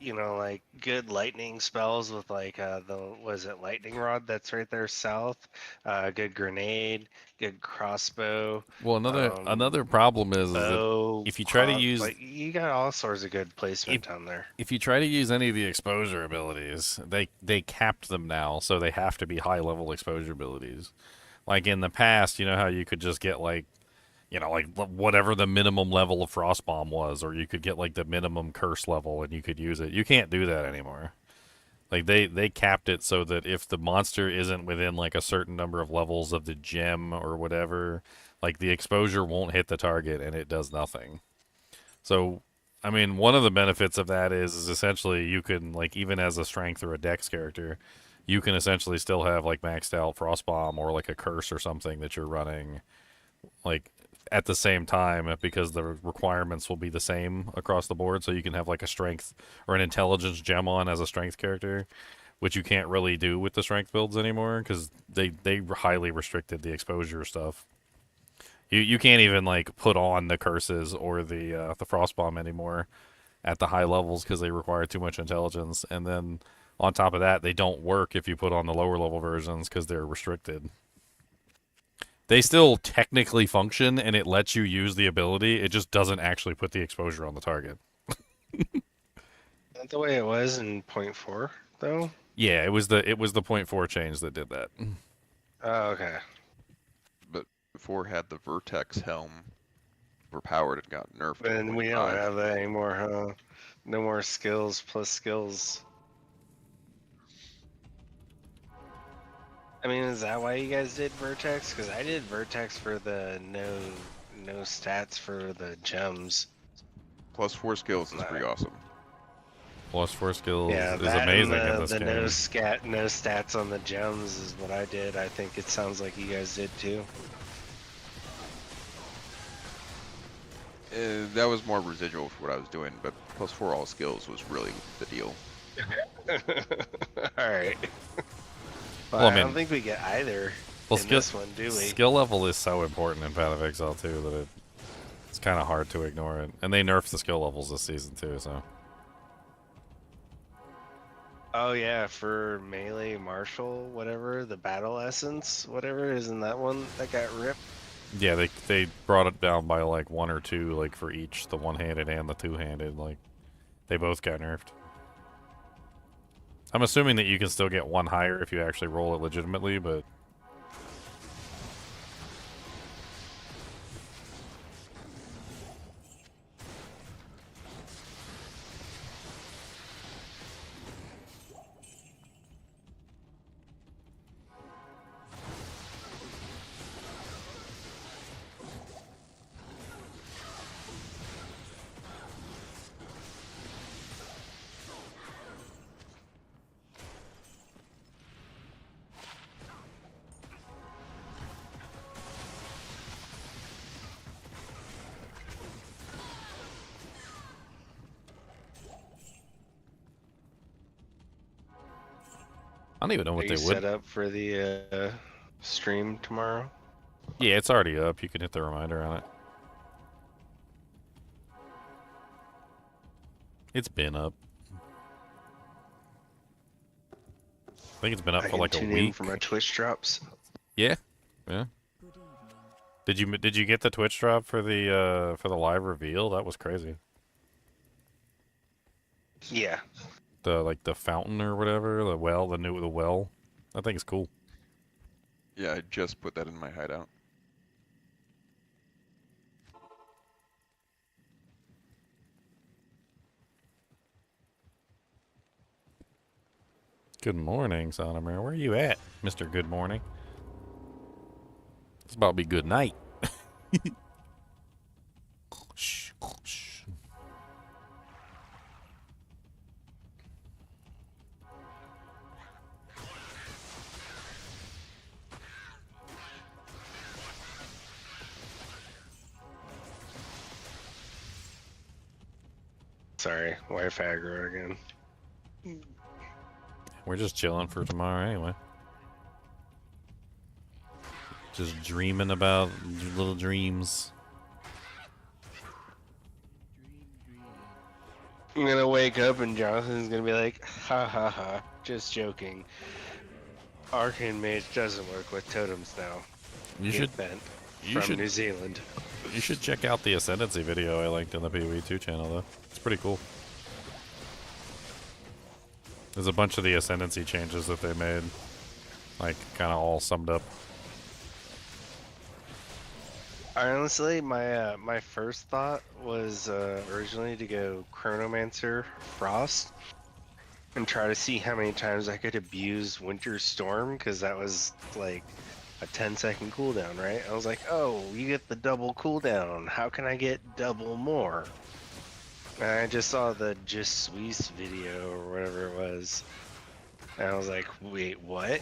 like good lightning spells with like lightning rod that's right there south, good grenade, good crossbow. Well, another problem is that if you try to use, like, you got all sorts of good placement down there. If you try to use any of the exposure abilities, they capped them now, so they have to be high level exposure abilities. Like in the past, you know how you could just get like, you know, like whatever the minimum level of Frostbomb was, or you could get like the minimum curse level and you could use it. You can't do that anymore. Like they capped it so that if the monster isn't within like a certain number of levels of the gem or whatever, like the exposure won't hit the target and it does nothing. So, I mean, one of the benefits of that is essentially you can, like, even as a strength or a dex character, you can essentially still have like maxed out Frostbomb or like a curse or something that you're running like at the same time, because the requirements will be the same across the board. So you can have like a strength or an intelligence gem on as a strength character, which you can't really do with the strength builds anymore because they highly restricted the exposure stuff. You can't even like put on the curses or the Frostbomb anymore at the high levels because they require too much intelligence. And then on top of that, they don't work if you put on the lower level versions because they're restricted. They still technically function, and it lets you use the ability. It just doesn't actually put the exposure on the target. Not the way it was in 0.4, though? Yeah, it was the 0.4 change that did that. Oh, okay. But before had the Vertex helm overpowered and got nerfed. And we don't have that anymore, huh? No more skills plus skills. I mean, is that why you guys did Vertex? Because I did Vertex for the no stats for the gems. Plus 4 skills is pretty awesome. Plus 4 skills yeah, is amazing in this the game. no stats on the gems is what I did. I think it sounds like you guys did too. That was more residual for what I was doing, but plus 4 all skills was really the deal. Alright. Well, I mean, don't think we get either in this one, do we? Skill level is so important in Path of Exile too that it's kind of hard to ignore it. And they nerfed the skill levels this season too, so. Oh yeah, for melee martial, whatever, the battle essence, whatever, isn't that one that got ripped? Yeah, they brought it down by like 1 or 2, like for each, the one-handed and the two-handed. Like they both got nerfed. I'm assuming that you can still get one higher if you actually roll it legitimately, but I don't even know what they would. Set up for the stream tomorrow? Yeah, it's already up. You can hit the reminder on it. It's been up. I think it's been up for like a week. For my Twitch drops. Yeah, yeah. Did you get the Twitch drop for the live reveal? That was crazy. Yeah. The fountain or whatever, the well. I think it's cool. Yeah, I just put that in my hideout. Good morning, Sonomir. Where are you at, Mr. Good Morning? It's about to be good night. Shh, shh. Sorry, Wi-Fi aggro again. We're just chilling for tomorrow anyway. Just dreaming about little dreams. I'm gonna wake up and Jonathan's gonna be like, ha ha ha, just joking. Arcane Mage doesn't work with totems now. You should bent you from should, New Zealand. You should check out the Ascendancy video I linked in the PoE 2 channel though. It's pretty cool. There's a bunch of the Ascendancy changes that they made, like kind of all summed up. Honestly, my first thought was originally to go Chronomancer Frost and try to see how many times I could abuse Winter Storm, because that was like a 10-second cooldown, right? I was like, oh, you get the double cooldown. How can I get double more? And I just saw the Just Sweet video or whatever it was. And I was like, wait, what?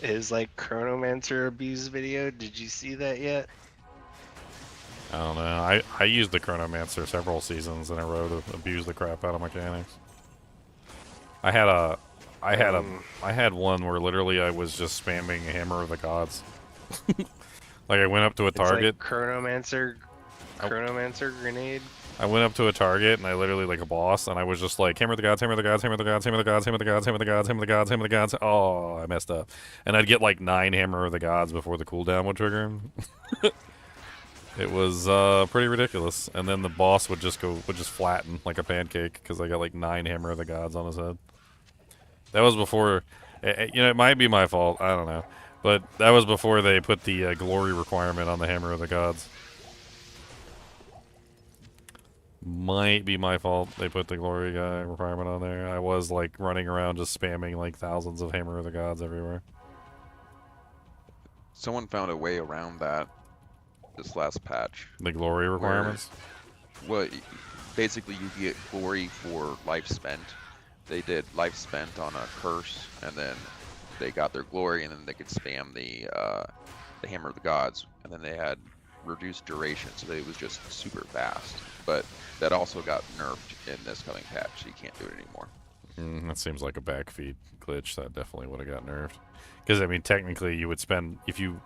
It was like Chronomancer abuse video. Did you see that yet? I don't know. I used the Chronomancer several seasons in a row to abuse the crap out of mechanics. I had one where literally I was just spamming Hammer of the Gods. Like I went up to a target. It's like Chronomancer grenade. I went up to a target and I literally like a boss and I was just like Hammer of the Gods, Hammer of the Gods, Hammer of the Gods, Hammer of the Gods, Hammer of the Gods, Hammer of the Gods, Hammer of the Gods, Hammer of the Gods. Oh, I messed up. And I'd get like 9 Hammer of the Gods before the cooldown would trigger. It was pretty ridiculous. And then the boss would just flatten like a pancake because I got like 9 Hammer of the Gods on his head. That was before, you know, it might be my fault. I don't know. But that was before they put the glory requirement on the Hammer of the Gods. Might be my fault they put the glory requirement on there. I was like running around just spamming like thousands of Hammer of the Gods everywhere. Someone found a way around that this last patch. The glory requirements? Well, basically you get glory for life spent. They did life spent on a curse, and then they got their glory, and then they could spam the Hammer of the Gods, and then they had reduced duration, so it was just super fast. But that also got nerfed in this coming patch, so you can't do it anymore. That seems like a backfeed glitch. That definitely would have got nerfed. Because I mean, technically, you would spend if you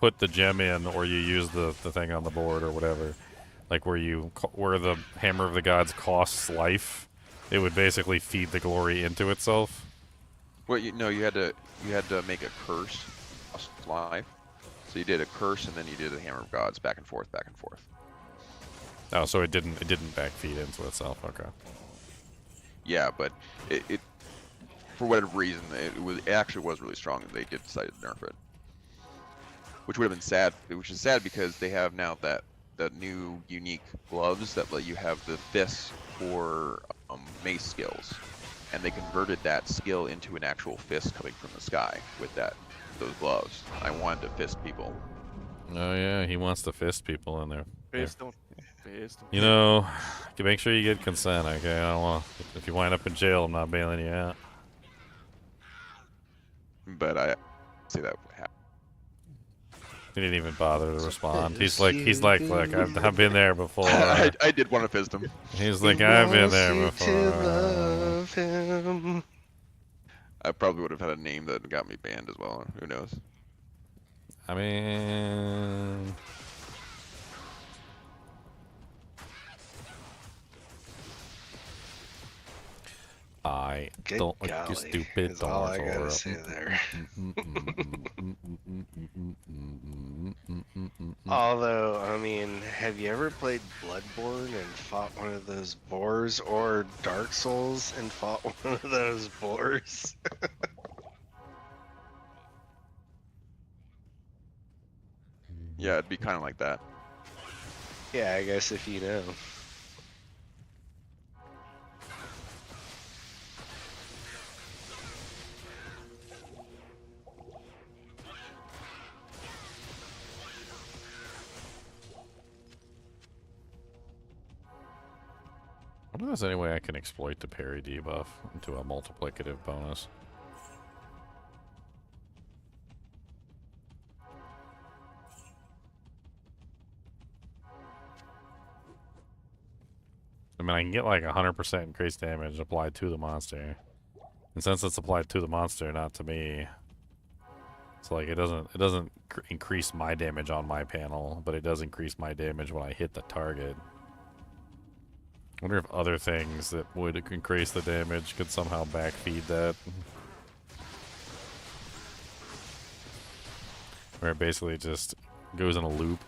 put the gem in, or you use the thing on the board or whatever, like where the Hammer of the Gods costs life, it would basically feed the glory into itself. Well, you had to make a curse cost life. So you did a curse, and then you did a Hammer of Gods, back and forth, back and forth. Oh, so it didn't backfeed into itself. Okay. Yeah, but it for whatever reason it actually was really strong, and they did decide to nerf it, which would have been sad. Which is sad because they have now that new unique gloves that let you have the fists for mace skills, and they converted that skill into an actual fist coming from the sky with those gloves. I wanted to fist people. Oh yeah, he wants to fist people in there. Fist them. Fist them. You know, make sure you get consent, okay? I don't want. If you wind up in jail, I'm not bailing you out. But I see that would happen. He didn't even bother to respond. He's like, look, I've been there before. I did want to fist him. He's like, I've been there before. Love him. I probably would have had a name that got me banned as well. Who knows? I mean, I Good don't like golly, your stupid is all I gotta dinosaur. say there. Although, I mean, have you ever played Bloodborne and fought one of those boars, or Dark Souls and fought one of those boars? Yeah, it'd be kind of like that. Yeah, I guess if you know. I wonder if there's any way I can exploit the parry debuff into a multiplicative bonus. I mean, I can get like 100% increased damage applied to the monster, and since it's applied to the monster, not to me, it's like it doesn't increase my damage on my panel, but it does increase my damage when I hit the target. I wonder if other things that would increase the damage could somehow backfeed that. Where it basically just goes in a loop.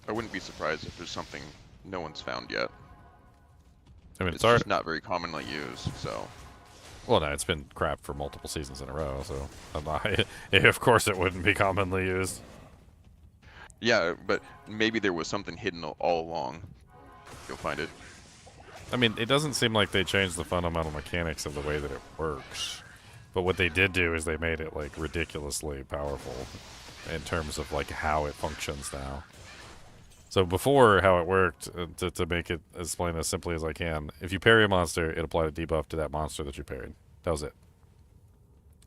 I wouldn't be surprised if there's something no one's found yet. I mean, it's just not very commonly used, so. Well, no, it's been crap for multiple seasons in a row, so I'm not, of course it wouldn't be commonly used. Yeah, but maybe there was something hidden all along. You'll find it. I mean, it doesn't seem like they changed the fundamental mechanics of the way that it works. But what they did do is they made it, like, ridiculously powerful in terms of, like, how it functions now. So before, how it worked, to make it explain as simply as I can, if you parry a monster, it applied a debuff to that monster that you parried. That was it.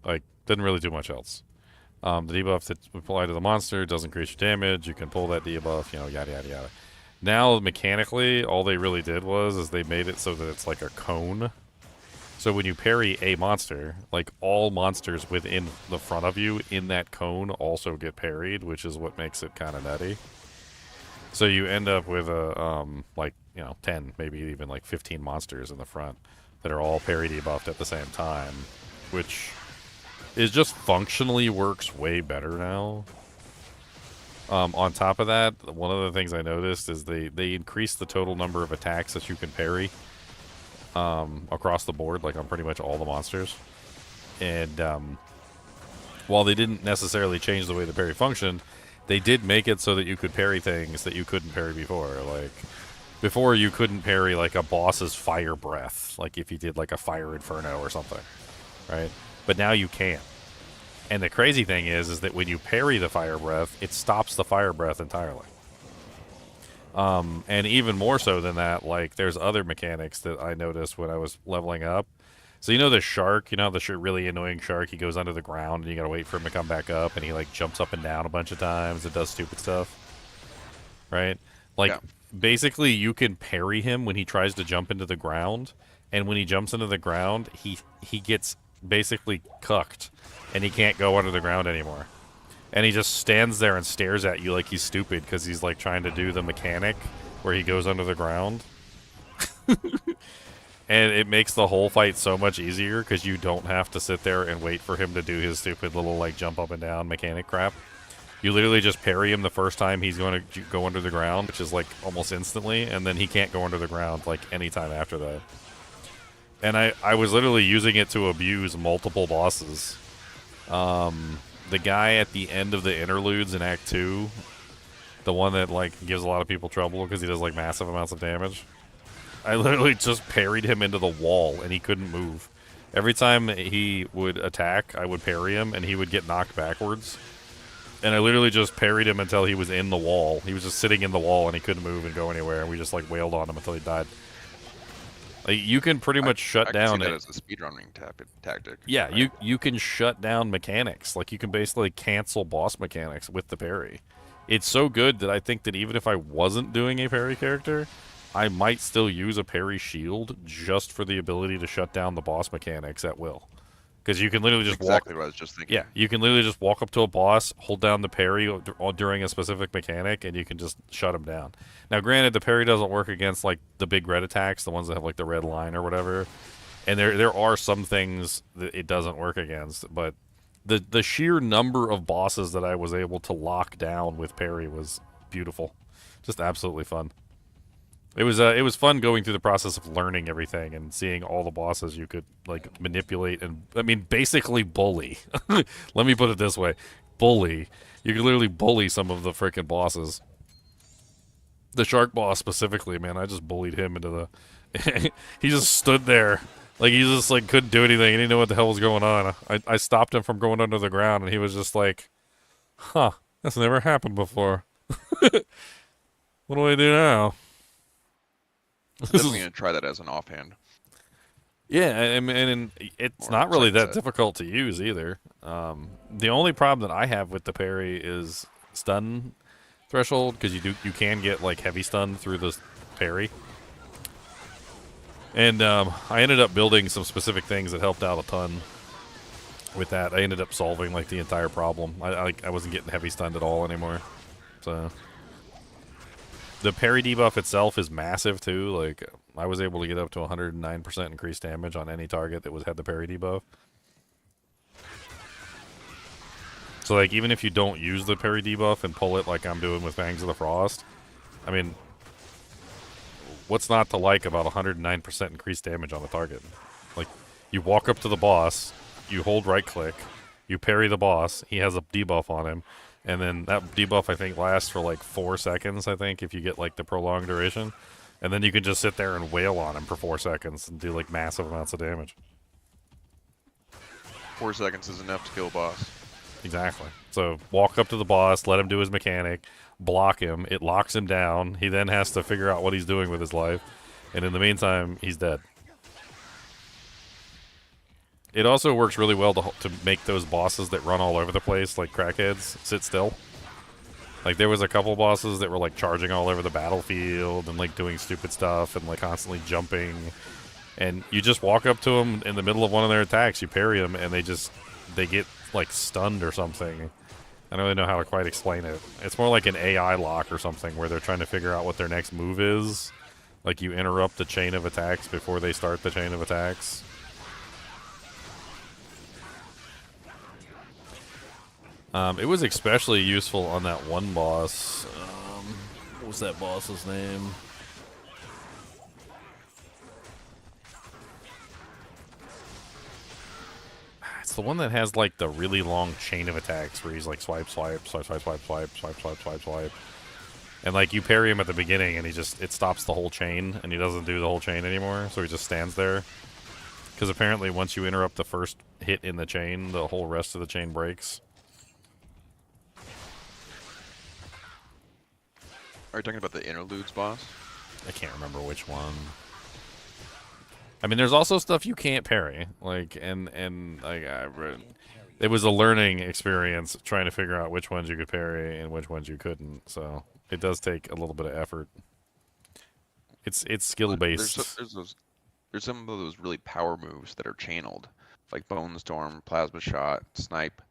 Like, didn't really do much else. The debuff that applied to the monster does increase your damage. You can pull that debuff, you know, yada, yada, yada. Now, mechanically, all they really did is they made it so that it's like a cone. So when you parry a monster, like, all monsters within the front of you in that cone also get parried, which is what makes it kind of nutty. So you end up with a, like, you know, 10, maybe even like 15 monsters in the front that are all parry debuffed at the same time, which is just functionally works way better now. On top of that, one of the things I noticed is they increased the total number of attacks that you can parry across the board, like on pretty much all the monsters. And while they didn't necessarily change the way the parry functioned, they did make it so that you could parry things that you couldn't parry before. Like, before you couldn't parry, like, a boss's fire breath, like if you did, like, a fire inferno or something, right? But now you can. And the crazy thing is that when you parry the fire breath, it stops the fire breath entirely. And even more so than that, like, there's other mechanics that I noticed when I was leveling up. So you know the shark, you know the really annoying shark, he goes under the ground and you gotta wait for him to come back up, and he, like, jumps up and down a bunch of times and does stupid stuff, right? Like, yeah. Basically you can parry him when he tries to jump into the ground, and when he jumps into the ground, he gets basically cucked, and he can't go under the ground anymore. And he just stands there and stares at you like he's stupid because he's, like, trying to do the mechanic where he goes under the ground. And it makes the whole fight so much easier because you don't have to sit there and wait for him to do his stupid little, like, jump up and down mechanic crap. You literally just parry him the first time he's going to go under the ground, which is, like, almost instantly, and then he can't go under the ground, like, anytime after that. And I was literally using it to abuse multiple bosses. The guy at the end of the interludes in Act 2, the one that, like, gives a lot of people trouble because he does, like, massive amounts of damage, I literally just parried him into the wall, and he couldn't move. Every time he would attack, I would parry him, and he would get knocked backwards. And I literally just parried him until he was in the wall. He was just sitting in the wall, and he couldn't move and go anywhere, and we just, like, wailed on him until he died. Like, you can pretty much shut down... I can see that as a speedrunning tactic. Yeah, right? you can shut down mechanics. Like, you can basically cancel boss mechanics with the parry. It's so good that I think that even if I wasn't doing a parry character, I might still use a parry shield just for the ability to shut down the boss mechanics at will. Because you can literally just exactly what I was just thinking. Yeah, you can literally just walk up to a boss, hold down the parry during a specific mechanic, and you can just shut him down. Now, granted, the parry doesn't work against, like, the big red attacks, the ones that have, like, the red line or whatever. And there are some things that it doesn't work against, but the sheer number of bosses that I was able to lock down with parry was beautiful. Just absolutely fun. It was fun going through the process of learning everything and seeing all the bosses you could, like, manipulate and, I mean, basically bully. Let me put it this way. Bully. You could literally bully some of the freaking bosses. The shark boss specifically, man, I just bullied him into the... He just stood there. Like, he just, like, couldn't do anything. He didn't know what the hell was going on. I stopped him from going under the ground, and he was just like, huh, that's never happened before. What do I do now? I'm definitely going to try that as an offhand. Yeah, and it's not really that difficult to use either. The only problem that I have with the parry is stun threshold, because you can get, like, heavy stun through the parry. And I ended up building some specific things that helped out a ton with that. I ended up solving, like, the entire problem. I wasn't getting heavy stunned at all anymore. So... The parry debuff itself is massive, too. Like, I was able to get up to 109% increased damage on any target that had the parry debuff. So, like, even if you don't use the parry debuff and pull it like I'm doing with Fangs of the Frost, I mean, what's not to like about 109% increased damage on the target? Like, You walk up to the boss, you hold right click, you parry the boss, he has a debuff on him, and then that debuff I think lasts for like 4 seconds, I think, if you get like the prolonged duration. And then you can just sit there and wail on him for 4 seconds and do like massive amounts of damage. 4 seconds is enough to kill a boss. Exactly. So walk up to the boss, let him do his mechanic, block him, it locks him down, he then has to figure out what he's doing with his life, and in the meantime, he's dead. It also works really well to make those bosses that run all over the place, like crackheads, sit still. Like, there was a couple bosses that were, like, charging all over the battlefield and, like, doing stupid stuff and, like, constantly jumping. And you just walk up to them in the middle of one of their attacks, you parry them, and they get, like, stunned or something. I don't really know how to quite explain it. It's more like an AI lock or something where they're trying to figure out what their next move is. Like, you interrupt the chain of attacks before they start the chain of attacks. It was especially useful on that one boss. What was that boss's name? It's the one that has like the really long chain of attacks where he's like swipe, swipe, swipe, swipe, swipe, swipe, swipe, swipe, swipe, swipe. And like you parry him at the beginning and it stops the whole chain and he doesn't do the whole chain anymore, so he just stands there. Because apparently once you interrupt the first hit in the chain, the whole rest of the chain breaks. Are you talking about the interludes boss? I can't remember which one. I mean, there's also stuff you can't parry, like, and like it was a learning experience trying to figure out which ones you could parry and which ones you couldn't. So it does take a little bit of effort. It's skill based. There's some of those really power moves that are channeled, like Bone Storm, Plasma Shot, Snipe.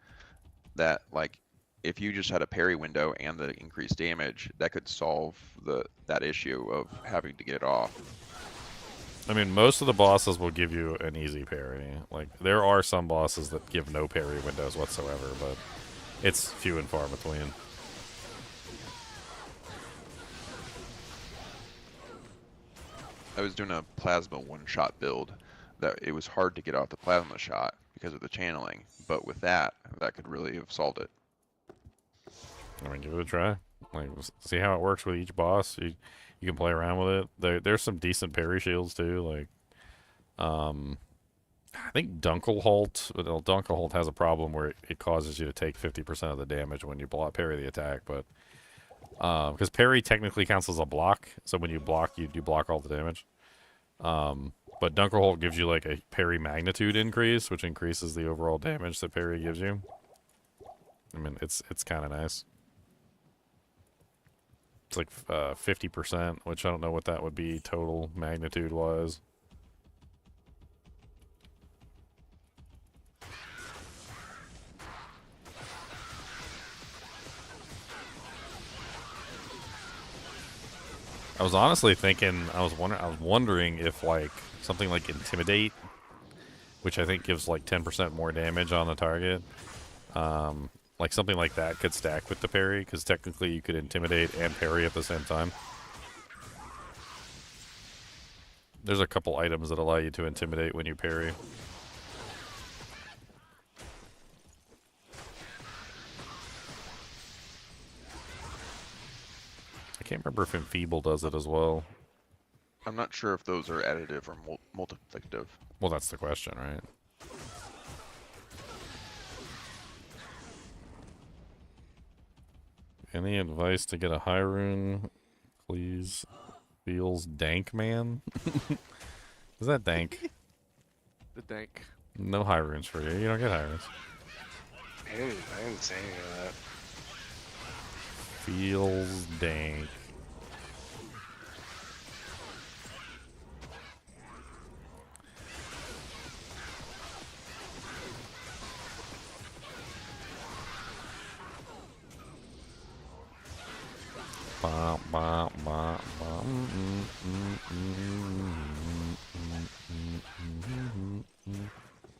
That like, if you just had a parry window and the increased damage, that could solve that issue of having to get it off. I mean, most of the bosses will give you an easy parry. Like, there are some bosses that give no parry windows whatsoever, but it's few and far between. I was doing a Plasma one-shot build that it was hard to get off the Plasma Shot because of the channeling, but with that could really have solved it. I mean, give it a try. Like, see how it works with each boss. You can play around with it. There's some decent parry shields too. Like, I think Dunkelholt has a problem where it causes you to take 50% of the damage when you parry the attack. But because parry technically counts as a block, so when you block, you block all the damage. But Dunkelholt gives you like a parry magnitude increase, which increases the overall damage that parry gives you. I mean, it's kind of nice. It's like 50%, which I don't know what that would be total magnitude-wise. I was honestly thinking, I was wondering if like something like Intimidate, which I think gives like 10% more damage on the target, like something like that could stack with the parry, because technically you could intimidate and parry at the same time. There's a couple items that allow you to intimidate when you parry. I can't remember if Enfeeble does it as well. I'm not sure if those are additive or multiplicative. Well, that's the question, right? Any advice to get a high rune, please? Feels dank, man. Is that dank? The dank. No high runes for you. You don't get high runes. I didn't say any of that. Feels dank.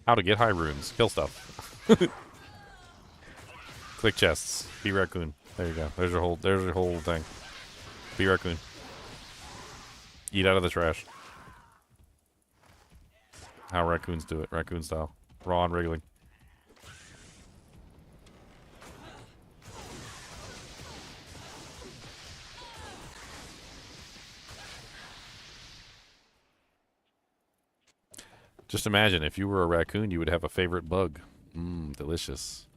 How to get high runes. Kill stuff. Click chests. Be raccoon. There you go. There's your whole thing. Be raccoon. Eat out of the trash. how raccoons do it, raccoon style. Raw and wriggling. Just imagine if you were a raccoon, you would have a favorite bug. Mmm, delicious.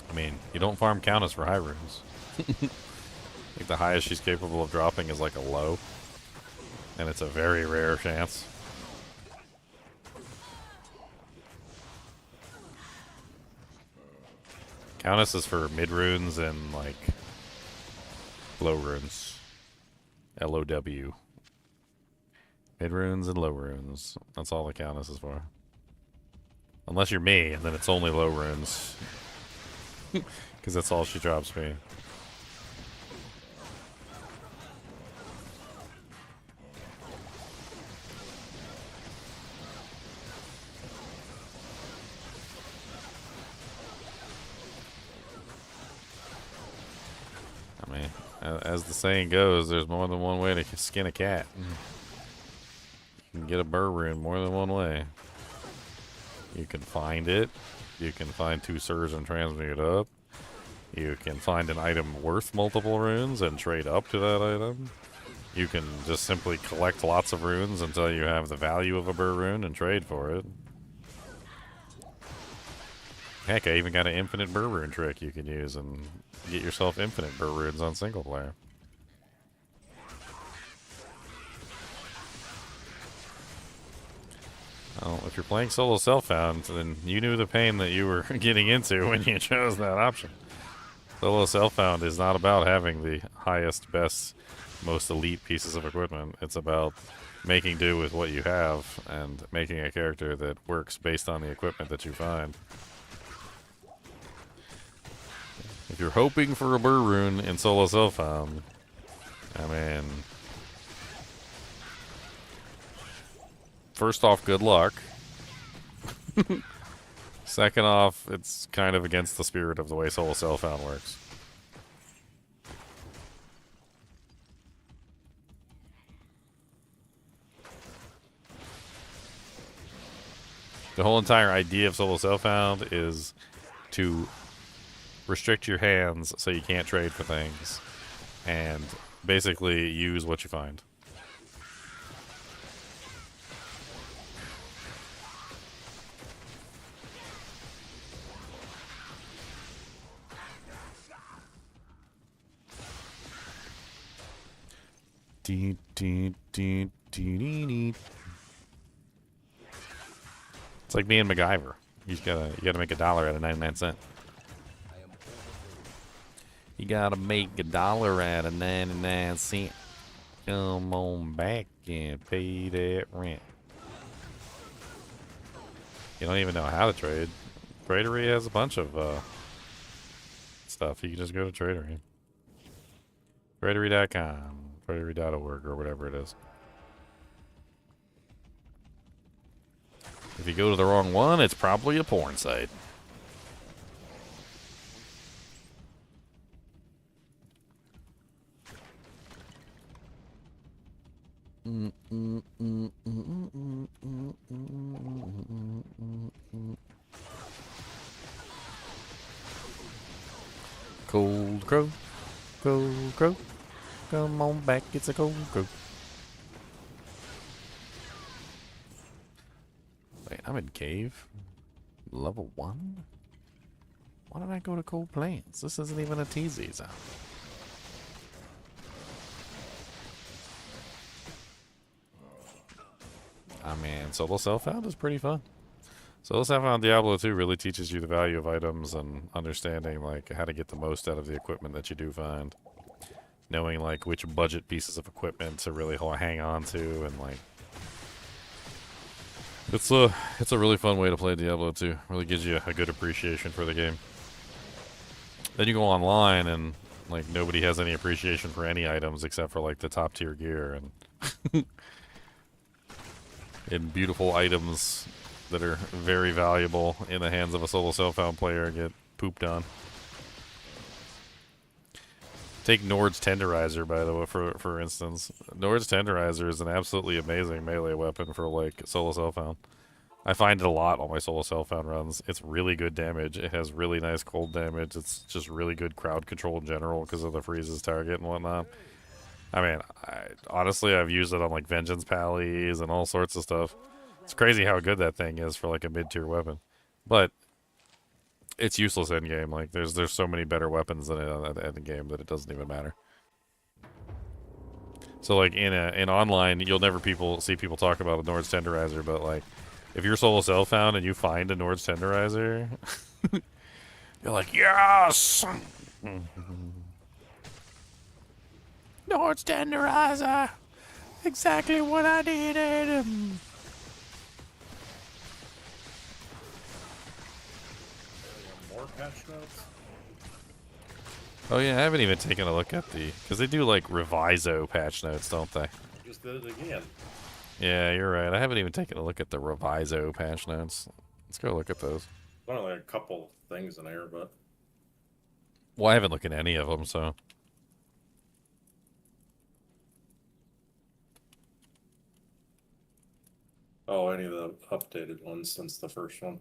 I mean, you don't farm Countess for high runes. I think the highest she's capable of dropping is like a low. And it's a very rare chance. Countess is for mid runes and like low runes. LOW. Mid runes and low runes. That's all the Countess is for. Unless you're me, and then it's only low runes. Because that's all she drops me. I mean, as the saying goes, there's more than one way to skin a cat. You can get a burr rune more than one way. You can find it. You can find 2 Sirs and transmute it up. You can find an item worth multiple runes and trade up to that item. You can just simply collect lots of runes until you have the value of a burr rune and trade for it. Heck, I even got an infinite burr rune trick you can use and get yourself infinite burr runes on single player. Well, if you're playing solo self-found, then you knew the pain that you were getting into when you chose that option. Solo self-found is not about having the highest, best, most elite pieces of equipment. It's about making do with what you have and making a character that works based on the equipment that you find. If you're hoping for a burr rune in solo self-found, I mean, first off, good luck. Second off, it's kind of against the spirit of the way solo self-found works. The whole entire idea of solo self-found is to restrict your hands so you can't trade for things and basically use what you find. It's like being MacGyver. You gotta make $1 out of 99¢. You gotta make $1 out of 99¢. Come on back and pay that rent. You don't even know how to trade. Tradery has a bunch of stuff. You can just go to Tradery. Tradery.com. Tradery.org or whatever it is. If you go to the wrong one, it's probably a porn site. Cold crow, cold crow, come on back, it's a cold crow. Wait, I'm in cave. Level 1? Why did I go to Cold Plains? This isn't even a TZ zone. I mean, solo self-found is pretty fun. Solo self-found Diablo 2 really teaches you the value of items and understanding like how to get the most out of the equipment that you do find. Knowing like which budget pieces of equipment to really hang on to and like it's a really fun way to play Diablo 2. Really gives you a good appreciation for the game. Then you go online and like nobody has any appreciation for any items except for like the top tier gear and and beautiful items that are very valuable in the hands of a solo self-found player get pooped on. Take Nord's Tenderizer, by the way, for instance. Nord's Tenderizer is an absolutely amazing melee weapon for, like, solo self-found. I find it a lot on my solo self-found runs. It's really good damage. It has really nice cold damage. It's just really good crowd control in general because of the freezes target and whatnot. I mean, honestly, I've used it on, like, Vengeance Pallies and all sorts of stuff. It's crazy how good that thing is for, like, a mid-tier weapon. But it's useless in-game. Like, there's so many better weapons than it at the end-game that it doesn't even matter. So, like, in online, you'll never see people talk about a Nord's Tenderizer, but, like, if you're solo self-found and you find a Nord's Tenderizer, you're like, yes! Nord's Tenderizer! Exactly what I needed! More patch notes? Oh yeah, I haven't even taken a look at because they do like Reviso patch notes, don't they? Just did it again. Yeah, you're right. I haven't even taken a look at the Reviso patch notes. Let's go look at those. There's only a couple things in there, but... Well, I haven't looked at any of them, so... Oh, any of the updated ones since the first one.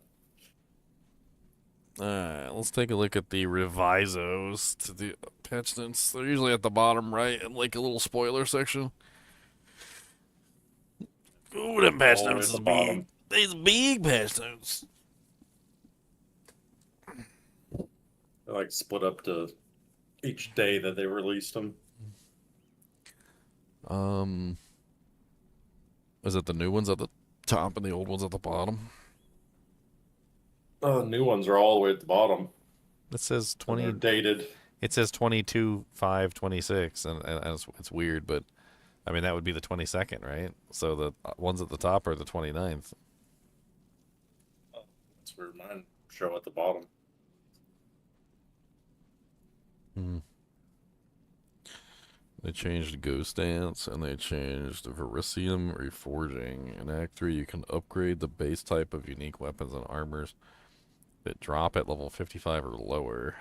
Alright, let's take a look at the Revisos to the patch notes. They're usually at the bottom right in like a little spoiler section. Ooh, them patch notes is big. These big patch notes. They're like split up to each day that they released them. Is it the new ones at the top and the old ones at the bottom? The new ones are all the way at the bottom. It says 20. They're dated. It says 22/5/26, and it's weird, but I mean that would be the 22nd, right? So the ones at the top are the 29th. That's where mine show at the bottom. They changed Ghost Dance, and they changed Verisium Reforging. In Act 3, you can upgrade the base type of unique weapons and armors that drop at level 55 or lower.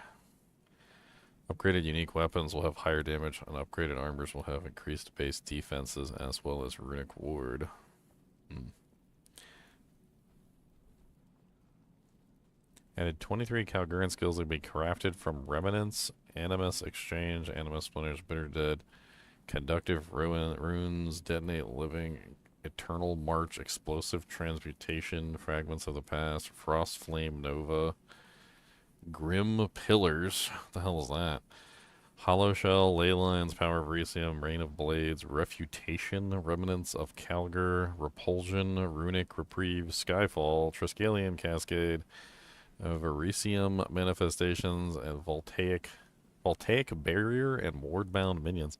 Upgraded unique weapons will have higher damage, and upgraded armors will have increased base defenses as well as runic ward. Added 23 Calguran skills that can be crafted from Remnants, Animus, Exchange, Animus Splinters, Bitter Dead, Conductive Runes, Detonate Living, Eternal March, Explosive Transmutation, Fragments of the Past, Frost Flame Nova, Grim Pillars, what the hell is that? Hollow Shell, Ley Lines, Power of Verisium, Rain of Blades, Refutation, Remnants of Calgar, Repulsion, Runic Reprieve, Skyfall, Triskelion Cascade, Verisium Manifestations, and Voltaic Barrier, and Wardbound Minions.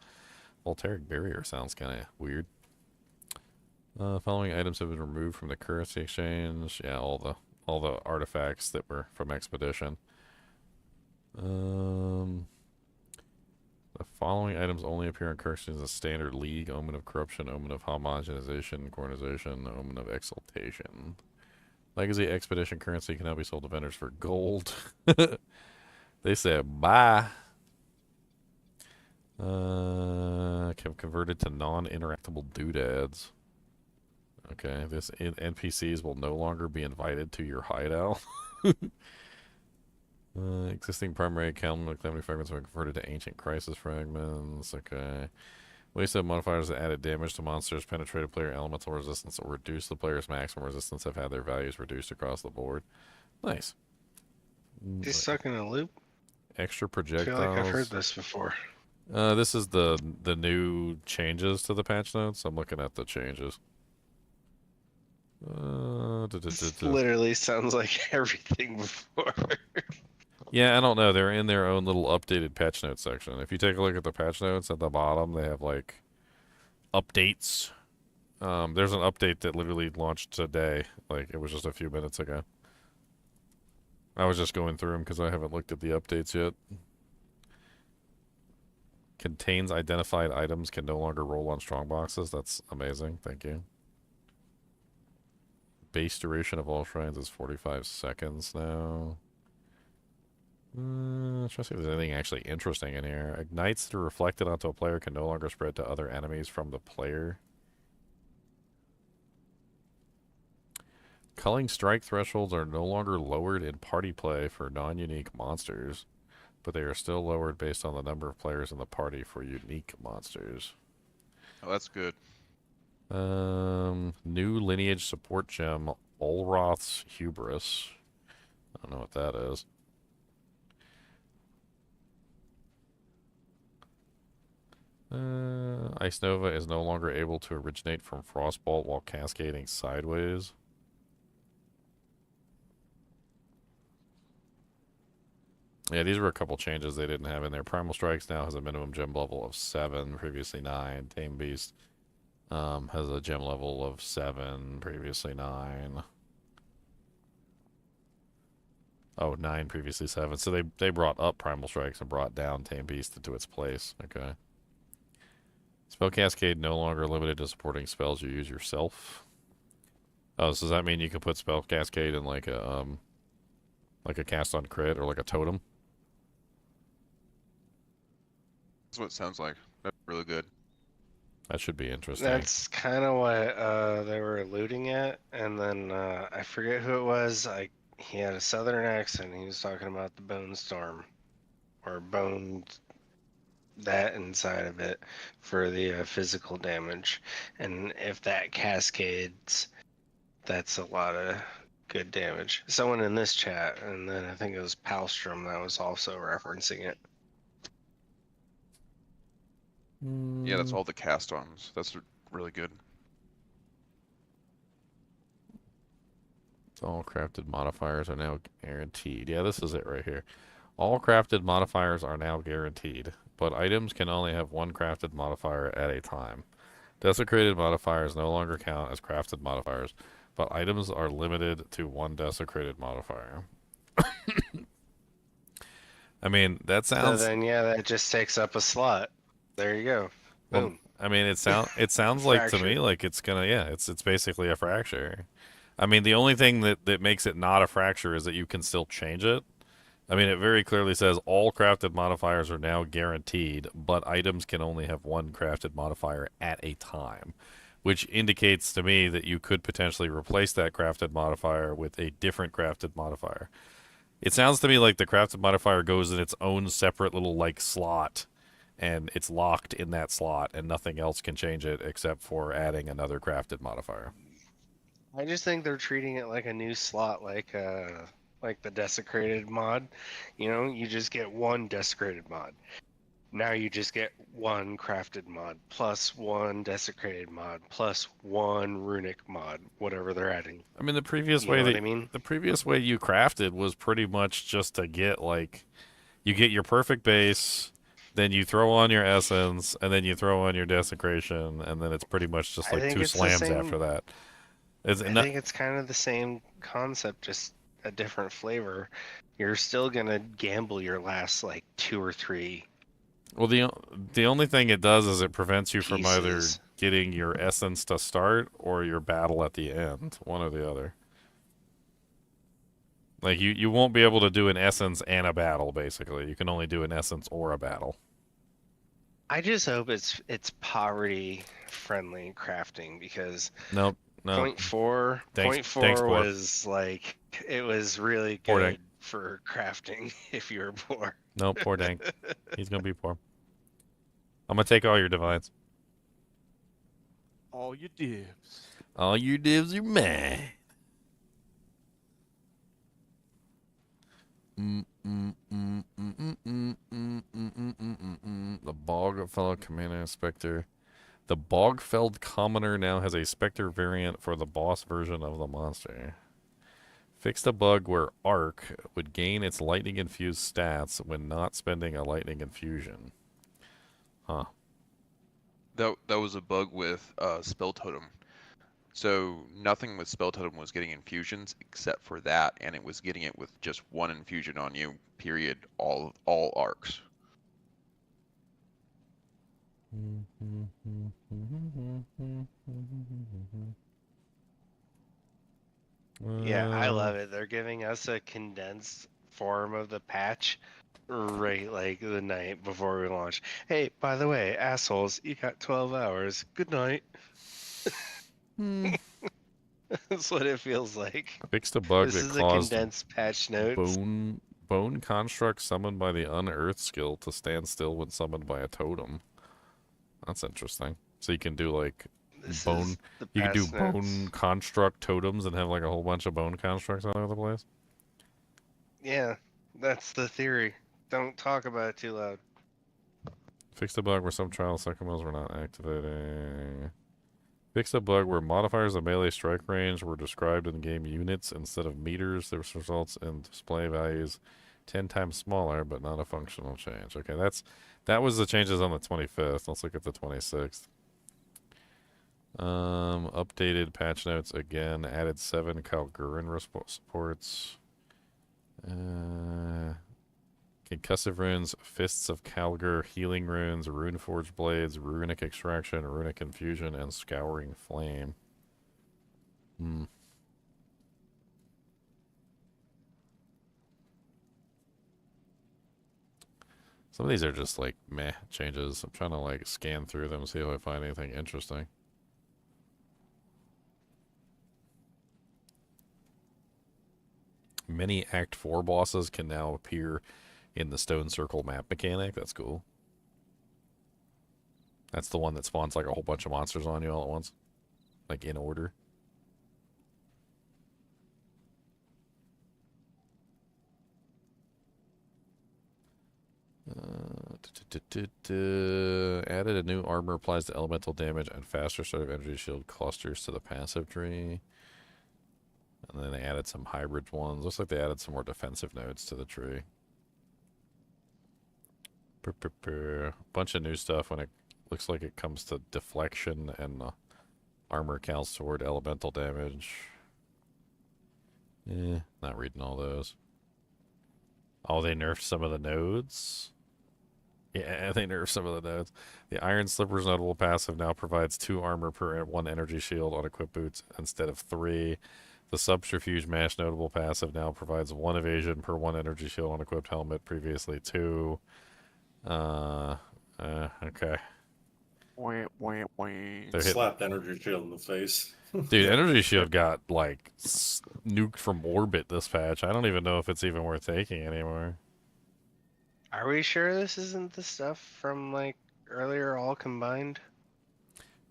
Voltaic Barrier sounds kind of weird. Following items have been removed from the currency exchange. Yeah, all the artifacts that were from Expedition. The following items only appear in currencies as Standard League: Omen of Corruption, Omen of Homogenization, Cornization, Omen of Exaltation. Legacy Expedition currency can now be sold to vendors for gold. They said bye. Converted to non-interactable doodads. Okay, this NPCs will no longer be invited to your hideout. Existing primary calamity fragments are converted to ancient crisis fragments. Okay. Wasted modifiers that added damage to monsters, penetrated player elemental resistance, or reduce the player's maximum resistance have had their values reduced across the board. Nice. He's stuck in a loop. Extra I projectiles. feel like I've heard this before. This is the new changes to the patch notes. I'm looking at the changes. This literally sounds like everything before. Yeah, I don't know. They're in their own little updated patch notes section. If you take a look at the patch notes at the bottom, they have like updates. There's an update that literally launched today. Like it was just a few minutes ago. I was just going through them because I haven't looked at the updates yet. Contains identified items can no longer roll on strong boxes. That's amazing. Thank you. base duration of all shrines is 45 seconds now. Trying to see if there's anything actually interesting in here. Ignites that are reflected onto a player can no longer spread to other enemies from the player. Culling strike thresholds are no longer lowered in party play for non-unique monsters, but they are still lowered based on the number of players in the party for unique monsters. Oh, that's good. New lineage support gem, Olroth's Hubris. I don't know what that is. Ice Nova is no longer able to originate from Frostbolt while cascading sideways. Yeah, these were a couple changes they didn't have in there. Primal Strikes now has a minimum gem level of 7, previously 9. Tame Beast has a gem level of 7, previously 9. Oh, 9, previously 7. So they brought up Primal Strikes and brought down Tame Beast into its place. Okay. Spell Cascade no longer limited to supporting spells you use yourself. Oh, so does that mean you can put Spell Cascade in like a cast on crit or like a totem? That's what it sounds like. That's really good. That should be interesting. That's kind of what they were alluding at, and then I forget who it was. He had a southern accent. He was talking about the Bone Storm, or Bone, that inside of it for the physical damage, and if that cascades, that's a lot of good damage. Someone in this chat, and then I think it was Palstrom that was also referencing it. Yeah, that's all the cast-ons. That's really good. All crafted modifiers are now guaranteed. Yeah, this is it right here. All crafted modifiers are now guaranteed, but items can only have one crafted modifier at a time. Desecrated modifiers no longer count as crafted modifiers, but items are limited to one desecrated modifier. I mean, that sounds... So then, yeah, that just takes up a slot. There you go. Boom. Well, I mean, it sounds like to me like it's gonna, yeah, it's basically a fracture. I mean, the only thing that makes it not a fracture is that you can still change it. I mean, it very clearly says all crafted modifiers are now guaranteed, but items can only have one crafted modifier at a time, which indicates to me that you could potentially replace that crafted modifier with a different crafted modifier. It sounds to me like the crafted modifier goes in its own separate little, like, slot, and it's locked in that slot, and nothing else can change it except for adding another crafted modifier. I just think they're treating it like a new slot, like the desecrated mod. You know, you just get one desecrated mod. Now you just get one crafted mod, plus one desecrated mod, plus one runic mod, whatever they're adding. I mean, the previous way the previous way you crafted was pretty much just to get, like, you get your perfect base, then you throw on your essence, and then you throw on your desecration, and then it's pretty much just like 2 slams after that. I think it's kind of the same concept, just a different flavor. You're still gonna gamble your last, like, 2 or 3. Well, the only thing it does is it prevents you from either pieces. getting your essence to start or your battle at the end, one or the other. Like, you won't be able to do an essence and a battle, basically. You can only do an essence or a battle. I just hope it's poverty friendly crafting, because No. Point four Thanks, was like, it was really Poor good Dank. for crafting if you were poor. No, poor Dank. He's gonna be poor. I'm gonna take all your divines. All your divs. All your divs are mine. The Bogfell Commander Spectre. The Bogfeld Commoner now has a Spectre variant for the boss version of the monster. Fixed a bug where Arc would gain its lightning-infused stats when not spending a lightning infusion. Huh. That was a bug with Spell Totem. So nothing with Spell Totem was getting infusions except for that, and it was getting it with just one infusion on you, period, all arcs. Mm-hmm. Yeah, I love it. They're giving us a condensed form of the patch right like the night before we launch. Hey, by the way, assholes, you got 12 hours. Good night. That's what it feels like. Fixed a bug This that is a caused condensed patch notes. bone construct summoned by the unearth skill to stand still when summoned by a totem. That's interesting. So you can do like bone. You can do bone construct totems and have like a whole bunch of bone constructs all over the place. Yeah, that's the theory. Don't talk about it too loud. Fixed a bug where some trial second were not activating. Fixed a bug where modifiers of melee strike range were described in game units instead of meters. This results in display values 10 times smaller, but not a functional change. Okay, that was the changes on the 25th. Let's look at the 26th. Updated patch notes again. Added 7 Kalgurin supports. Concussive runes, Fists of Kalgur, Healing runes, Runeforged blades, Runic extraction, Runic infusion, and Scouring flame. Some of these are just like meh changes. I'm trying to like scan through them, see if I find anything interesting. Many Act 4 bosses can now appear in the Stone Circle map mechanic. That's cool. That's the one that spawns like a whole bunch of monsters on you all at once. Like in order. Added a new armor applies to elemental damage and faster start of energy shield clusters to the passive tree. And then they added some hybrid ones. Looks like they added some more defensive nodes to the tree. Bunch of new stuff when it looks like it comes to deflection and armor counts toward elemental damage. Not reading all those. Oh, they nerfed some of the nodes? Yeah, they nerfed some of the nodes. The Iron Slipper's notable passive now provides 2 armor per 1 energy shield on equipped boots instead of 3. The Subterfuge Mash notable passive now provides 1 evasion per 1 energy shield on equipped helmet, previously 2. Okay. Slapped energy shield in the face. Dude, energy shield got like nuked from orbit this patch. I don't even know if it's even worth taking anymore. Are we sure this isn't the stuff from like earlier all combined?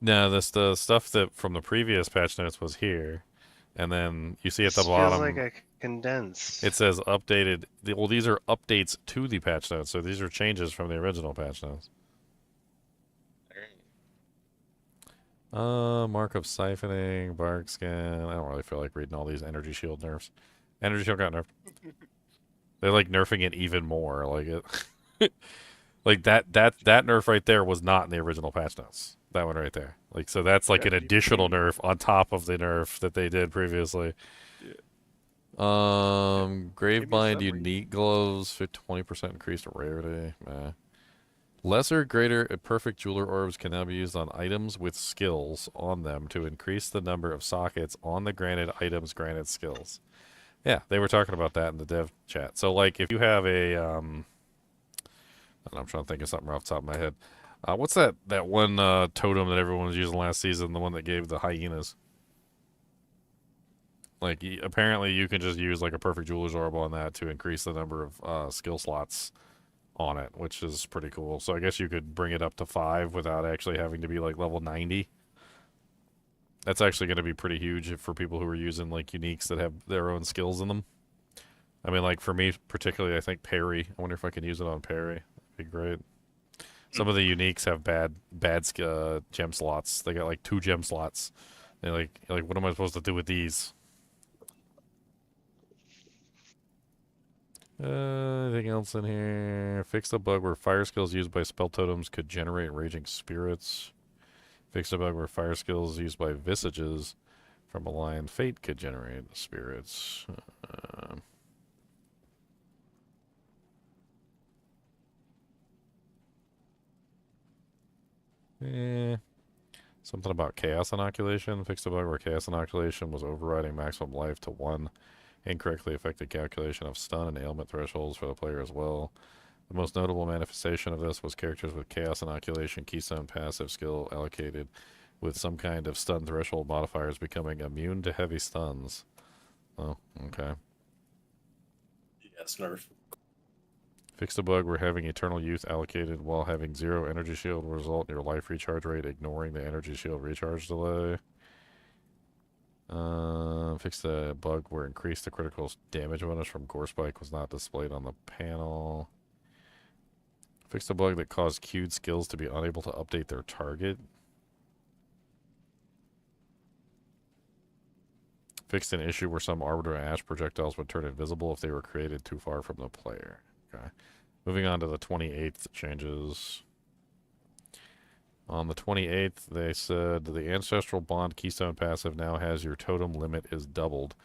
No, the stuff that from the previous patch notes was here. And then you see at the bottom, feels like a condensed. It says updated. Well, these are updates to the patch notes, so these are changes from the original patch notes. Mark of siphoning, bark scan. I don't really feel like reading all these energy shield nerfs. Energy shield got nerfed. They're like nerfing it even more. Like it, like that nerf right there was not in the original patch notes. That one right there. Like so, that's like an additional nerf on top of the nerf that they did previously. Gravebind unique gloves for 20% increased rarity. Lesser, greater, and perfect jeweler orbs can now be used on items with skills on them to increase the number of sockets on the granted items granted skills. Yeah, they were talking about that in the dev chat. So, like, if you have a, I'm trying to think of something off the top of my head. What's that one totem that everyone was using last season, the one that gave the hyenas? Like, apparently you can just use, like, a perfect jeweler's orb on that to increase the number of skill slots on it, which is pretty cool. So I guess you could bring it up to 5 without actually having to be, like, level 90. That's actually going to be pretty huge for people who are using, like, uniques that have their own skills in them. I mean, like, for me particularly, I think parry. I wonder if I can use it on parry. That'd be great. Some of the uniques have bad gem slots. They got, like, 2 gem slots. They're like, what am I supposed to do with these? Anything else in here? Fixed a bug where fire skills used by spell totems could generate raging spirits. Fixed a bug where fire skills used by visages from a lion fate could generate spirits. Something about chaos inoculation. Fixed a bug where chaos inoculation was overriding maximum life to 1. Incorrectly affected calculation of stun and ailment thresholds for the player as well. The most notable manifestation of this was characters with chaos inoculation keystone passive skill allocated with some kind of stun threshold modifiers becoming immune to heavy stuns. Oh, okay. Yes, nerf. Fixed a bug where having Eternal Youth allocated while having 0 energy shield will result in your life recharge rate ignoring the energy shield recharge delay. Fixed a bug where increased the critical damage bonus from Gore Spike was not displayed on the panel. Fixed a bug that caused queued skills to be unable to update their target. Fixed an issue where some Arbiter Ash projectiles would turn invisible if they were created too far from the player. Okay. Moving on to the 28th changes. On the 28th, they said the Ancestral Bond Keystone passive now has your totem limit is doubled.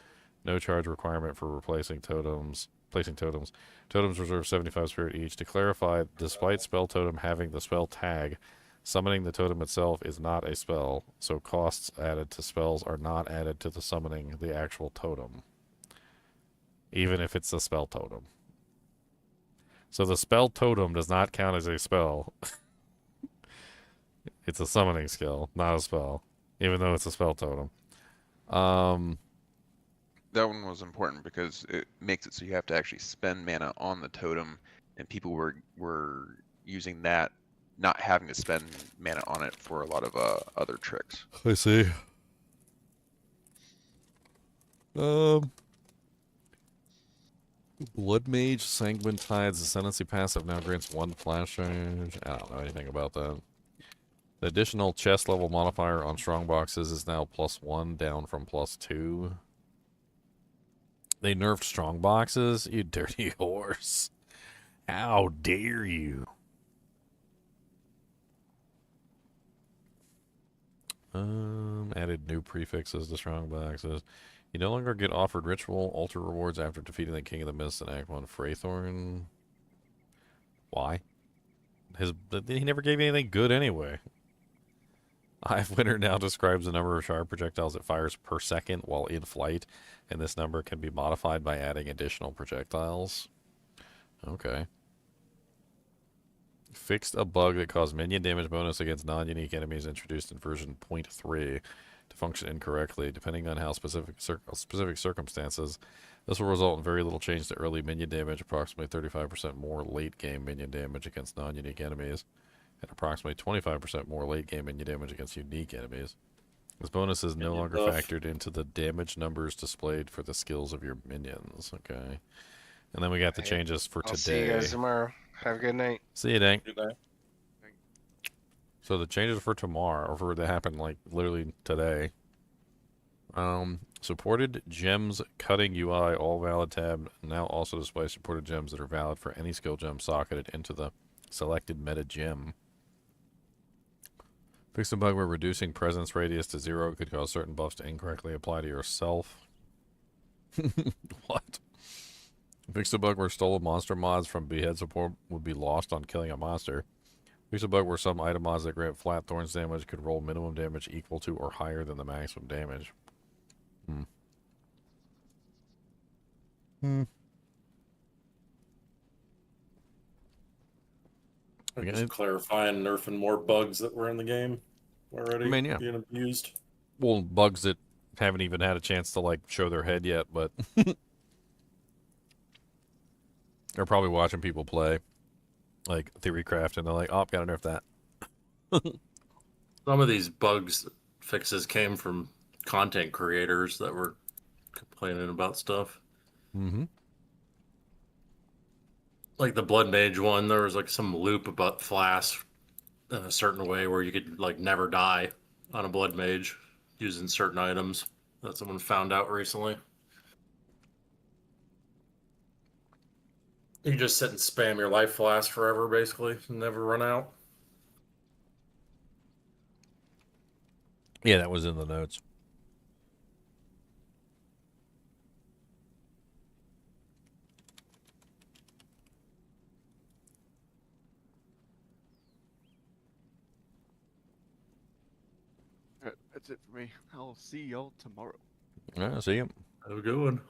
No charge requirement for replacing totems. Placing totems. Totems reserve 75 spirit each. To clarify, despite spell totem having the spell tag, summoning the totem itself is not a spell, so costs added to spells are not added to the summoning the actual totem, even if it's a spell totem. So the spell totem does not count as a spell. It's a summoning skill, not a spell, even though it's a spell totem. That one was important because it makes it so you have to actually spend mana on the totem, and people were using that, not having to spend mana on it for a lot of other tricks. I see. Blood Mage, Sanguine Tides, Ascendancy passive now grants 1 flash charge. I don't know anything about that. The additional chest level modifier on strong boxes is now +1, down from +2. They nerfed strong boxes? You dirty horse. How dare you? Added new prefixes to strong boxes. You no longer get offered ritual altar rewards after defeating the King of the Mist in Act 1 Freythorn. Why? He never gave you anything good anyway. Hive Winter now describes the number of sharp projectiles it fires per second while in flight, and this number can be modified by adding additional projectiles. Okay. Fixed a bug that caused minion damage bonus against non-unique enemies introduced in version 0.3 to function incorrectly. Depending on how specific circumstances, this will result in very little change to early minion damage, approximately 35% more late-game minion damage against non-unique enemies, and approximately 25% more late-game minion damage against unique enemies. This bonus is no longer factored into the damage numbers displayed for the skills of your minions. Okay. And then we got the changes for today. I'll see you guys tomorrow. Have a good night. See you, Dank. Good night. So the changes for tomorrow, or for that happened like literally today. Supported gems cutting UI all valid tab now also displays supported gems that are valid for any skill gem socketed into the selected meta gem. Fixed a bug where reducing presence radius to 0 could cause certain buffs to incorrectly apply to yourself. What? Fixed a bug where stolen monster mods from Behead support would be lost on killing a monster. Fixed a bug where some item mods that grant flat thorns damage could roll minimum damage equal to or higher than the maximum damage. Just clarifying, nerfing more bugs that were in the game already being abused. Well, bugs that haven't even had a chance to like show their head yet, but they're probably watching people play, like Theorycraft, and they're like, "Oh, gotta nerf that." Some of these bugs fixes came from content creators that were complaining about stuff. Like the Blood Mage one, there was like some loop about Flask in a certain way where you could like never die on a Blood Mage using certain items that someone found out recently. You just sit and spam your life flask forever, basically, and never run out. Yeah, that was in the notes. That's it for me. I'll see y'all tomorrow. Yeah, see you. Have a good one.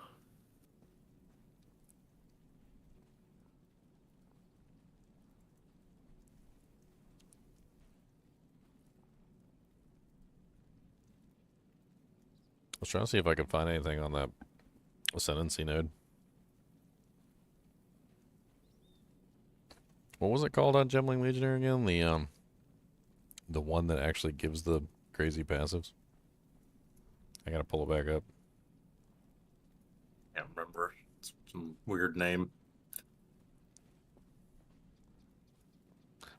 I was trying to see if I could find anything on that Ascendancy node. What was it called on Gemling Legionnaire again? The one that actually gives the crazy passives. I gotta pull it back up. Can't remember. It's some weird name.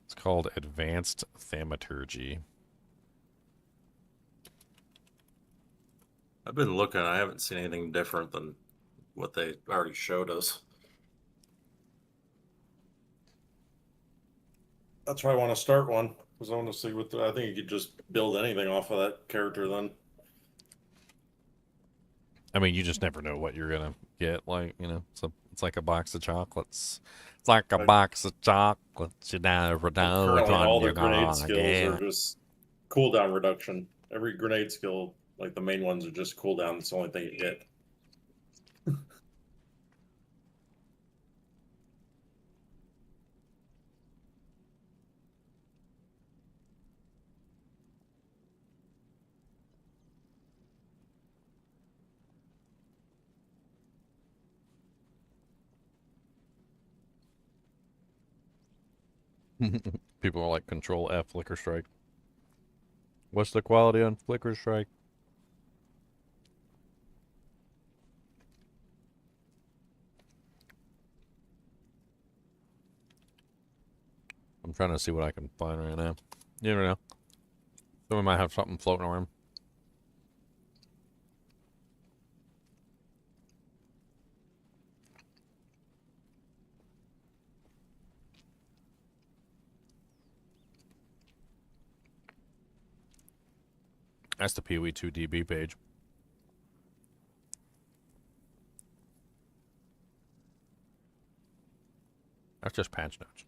It's called Advanced Thaumaturgy. I've been looking. I haven't seen anything different than what they already showed us. That's why I want to start one, because I want to see what I think you could just build anything off of that character then. I mean, you just never know what you're gonna get. Like, you know, it's like a box of chocolates. It's like a box of chocolates. You never know which one All the you're grenade gonna skills get. are just cooldown reduction. Every grenade skill, like the main ones, are just cooldown. That's the only thing you get. People are like, Control F, Flicker Strike. What's the quality on Flicker Strike? I'm trying to see what I can find right now. You never know. So we might have something floating around. That's the PoE 2 DB page. That's just patch notes.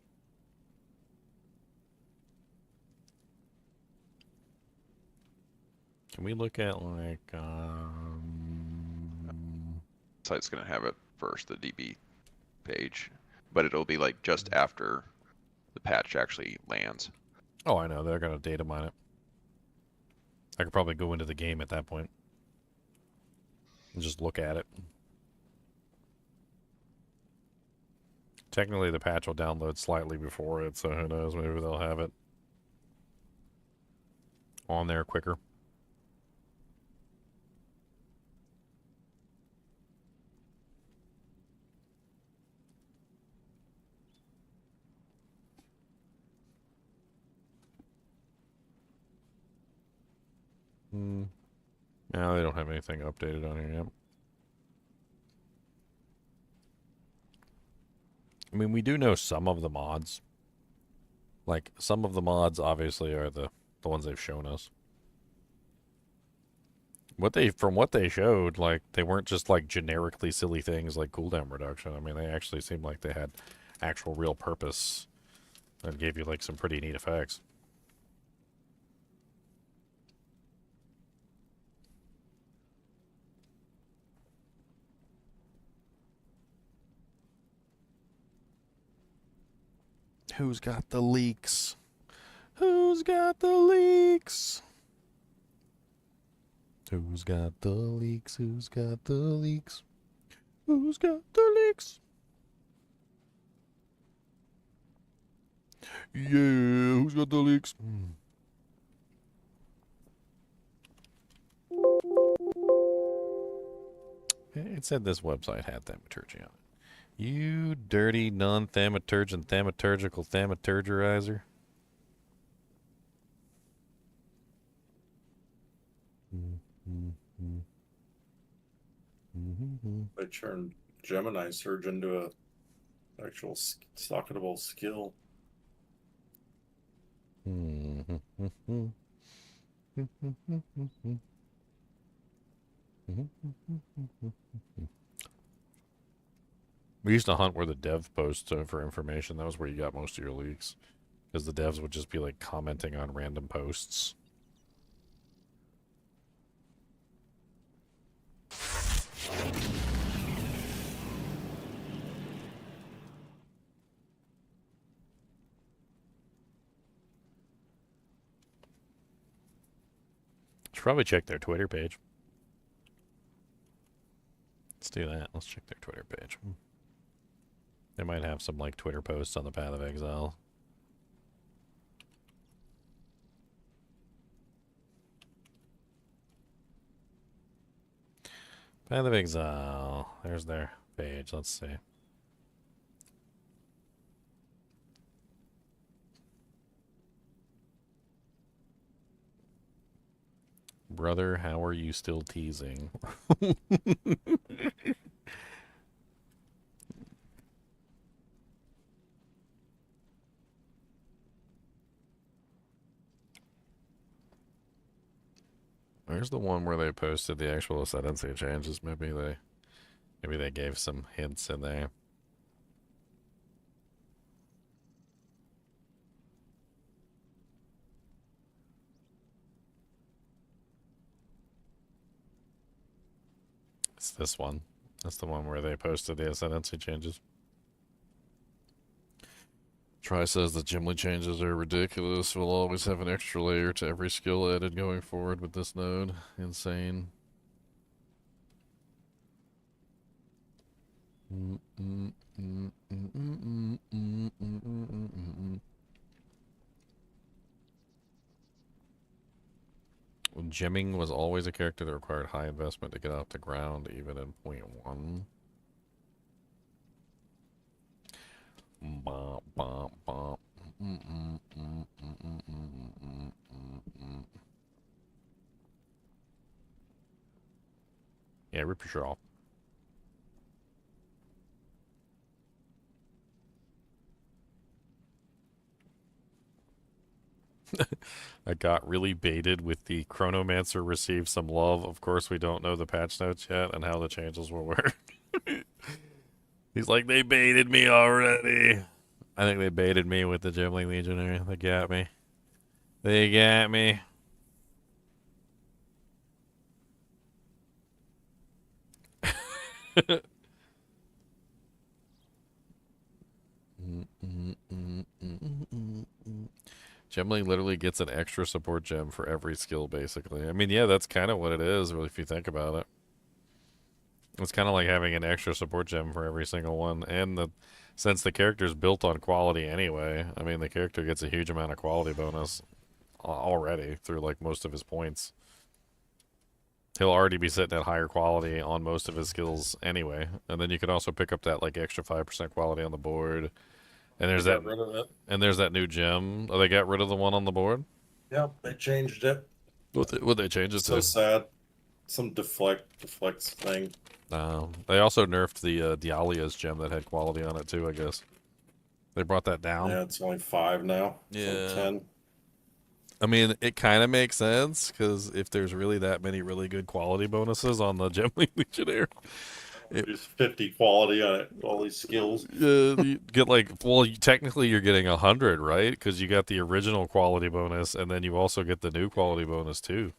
Can we look at like Site's gonna have it first, the DB page, but it'll be like just after the patch actually lands. Oh, I know, they're gonna data mine it. I could probably go into the game at that point and just look at it. Technically, the patch will download slightly before it, so who knows, maybe they'll have it on there quicker. No, they don't have anything updated on here yet. I mean, we do know some of the mods. Like, some of the mods obviously are the ones they've shown us. From what they showed, like, they weren't just like generically silly things like cooldown reduction. I mean, they actually seemed like they had actual real purpose and gave you like some pretty neat effects. Who's got the leaks? Who's got the leaks? Who's got the leaks? Who's got the leaks? Who's got the leaks? Yeah, who's got the leaks? It said this website had thaumaturgy on it. You dirty non-thaumaturgian thaumaturgical thaumaturgerizer. They turned Gemini Surge into a actual stockable skill. We used to hunt where the dev posts for information. That was where you got most of your leaks. Because the devs would just be like commenting on random posts. Should probably check their Twitter page. Let's do that. Let's check their Twitter page. They might have some like Twitter posts on the Path of Exile. Path of Exile. There's their page. Let's see. Brother, how are you still teasing? There's the one where they posted the actual ascendancy changes. Maybe they gave some hints in there. It's this one. That's the one where they posted the ascendancy changes. Try says the Gimli changes are ridiculous. We'll always have an extra layer to every skill added going forward with this node. Insane. Gemming was always a character that required high investment to get off the ground, even in 0.1. Yeah, rip your shirt off. I got really baited with the Chronomancer received some love. Of course, we don't know the patch notes yet and how the changes will work. He's like, they baited me already. I think they baited me with the Gimli Legionary. They got me. They got me. Gimli literally gets an extra support gem for every skill, basically. I mean, yeah, that's kind of what it is, really, if you think about it. It's kind of like having an extra support gem for every single one. And since the character's built on quality anyway, I mean, the character gets a huge amount of quality bonus already through, like, most of his points. He'll already be sitting at higher quality on most of his skills anyway. And then you can also pick up that, like, extra 5% quality on the board. And there's that. Rid of it. And there's that new gem. Oh, they got rid of the one on the board? Yep, they changed it. What they change it so to? Sad. Some deflects thing. They also nerfed the Dialia's gem that had quality on it too, I guess. They brought that down. Yeah, it's only 5 now. Yeah. 10. I mean, it kind of makes sense, because if there's really that many really good quality bonuses on the Gimli Legionnaire, There's 50 quality on it, all these skills. you get like, well, technically you're getting 100, right? Because you got the original quality bonus, and then you also get the new quality bonus too.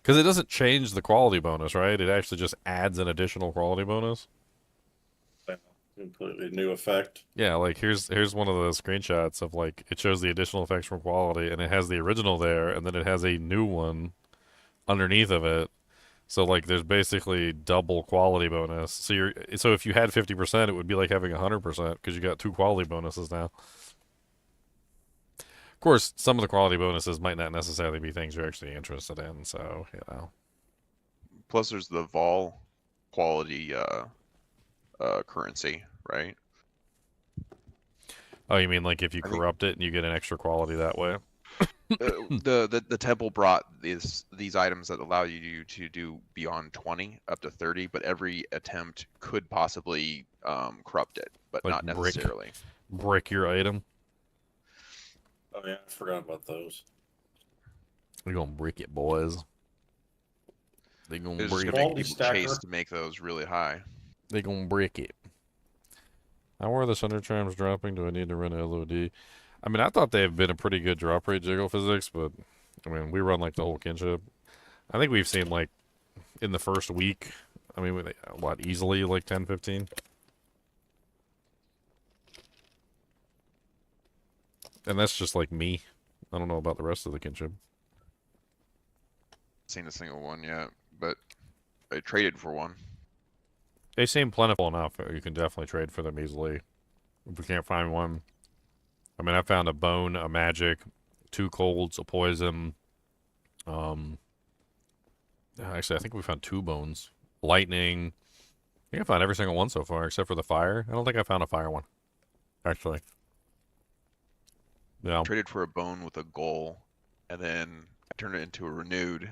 Because it doesn't change the quality bonus, right? It actually just adds an additional quality bonus. Completely new effect. Yeah, like here's one of the screenshots of like it shows the additional effects from quality, and it has the original there, and then it has a new one underneath of it. So like there's basically double quality bonus. So if you had 50%, it would be like having 100% because you got 2 quality bonuses now. Of course, some of the quality bonuses might not necessarily be things you're actually interested in. So Plus, there's the vol quality currency, right? Oh, you mean like if you corrupt it and you get an extra quality that way? The temple brought these items that allow you to do beyond 20 up to 30, but every attempt could possibly corrupt it, but like not necessarily. Brick your item. Oh yeah, I forgot about those. We're gonna brick it, boys. They gonna It's brick just gonna it. make people chase to make those really high. They gonna brick it. How are the Thunder Charms dropping? Do I need to run LOD? I mean, I thought they have been a pretty good drop rate jiggle physics, but I mean, we run like the whole kinship. I think we've seen like in the first week, I mean, what, easily like 10, 15? And that's just like me. I don't know about the rest of the kinship. Seen a single one yet, but I traded for one. They seem plentiful enough. You can definitely trade for them easily. If we can't find one, I mean, I found a bone, a magic, 2 colds, a poison. Actually, I think we found 2 bones, lightning. I think I found every single one so far except for the fire. I don't think I found a fire one, actually. Yeah. Traded for a bone with a goal, and then I turned it into a renewed,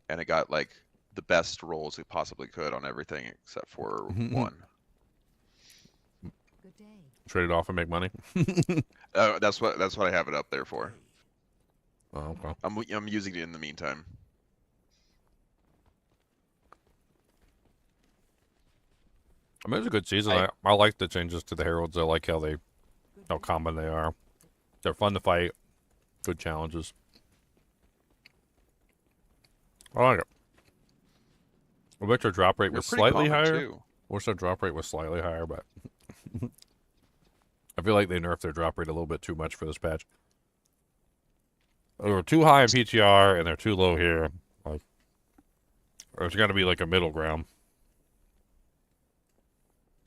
and it got like the best rolls it possibly could on everything except for one. Good day. Trade it off and make money. That's what I have it up there for. Oh, okay. I'm using it in the meantime. I mean, it's a good season. I like the changes to the heralds. I like how common they are. They're fun to fight. Good challenges. I like it. I wish our drop rate was slightly higher. I wish our drop rate was slightly higher, but I feel like they nerfed their drop rate a little bit too much for this patch. They were too high in PTR and they're too low here. Like, there's got to be like a middle ground.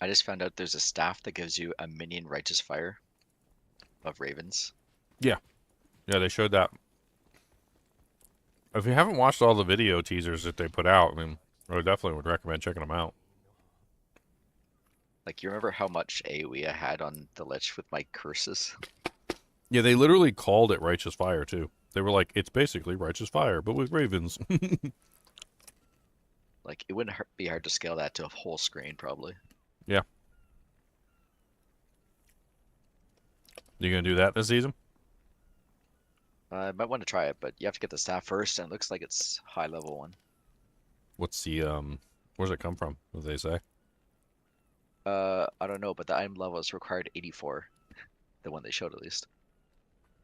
I just found out there's a staff that gives you a minion righteous fire of ravens. Yeah. Yeah, they showed that. If you haven't watched all the video teasers that they put out, I mean, I definitely would recommend checking them out. Like, you remember how much AoE I had on the Lich with my curses? Yeah, they literally called it Righteous Fire, too. They were like, it's basically Righteous Fire, but with ravens. Like, it wouldn't be hard to scale that to a whole screen, probably. Yeah. You gonna do that this season? I might want to try it, but you have to get the staff first, and it looks like it's high level one. What's the, where's it come from? What do they say? I don't know, but the item level is required 84. The one they showed, at least.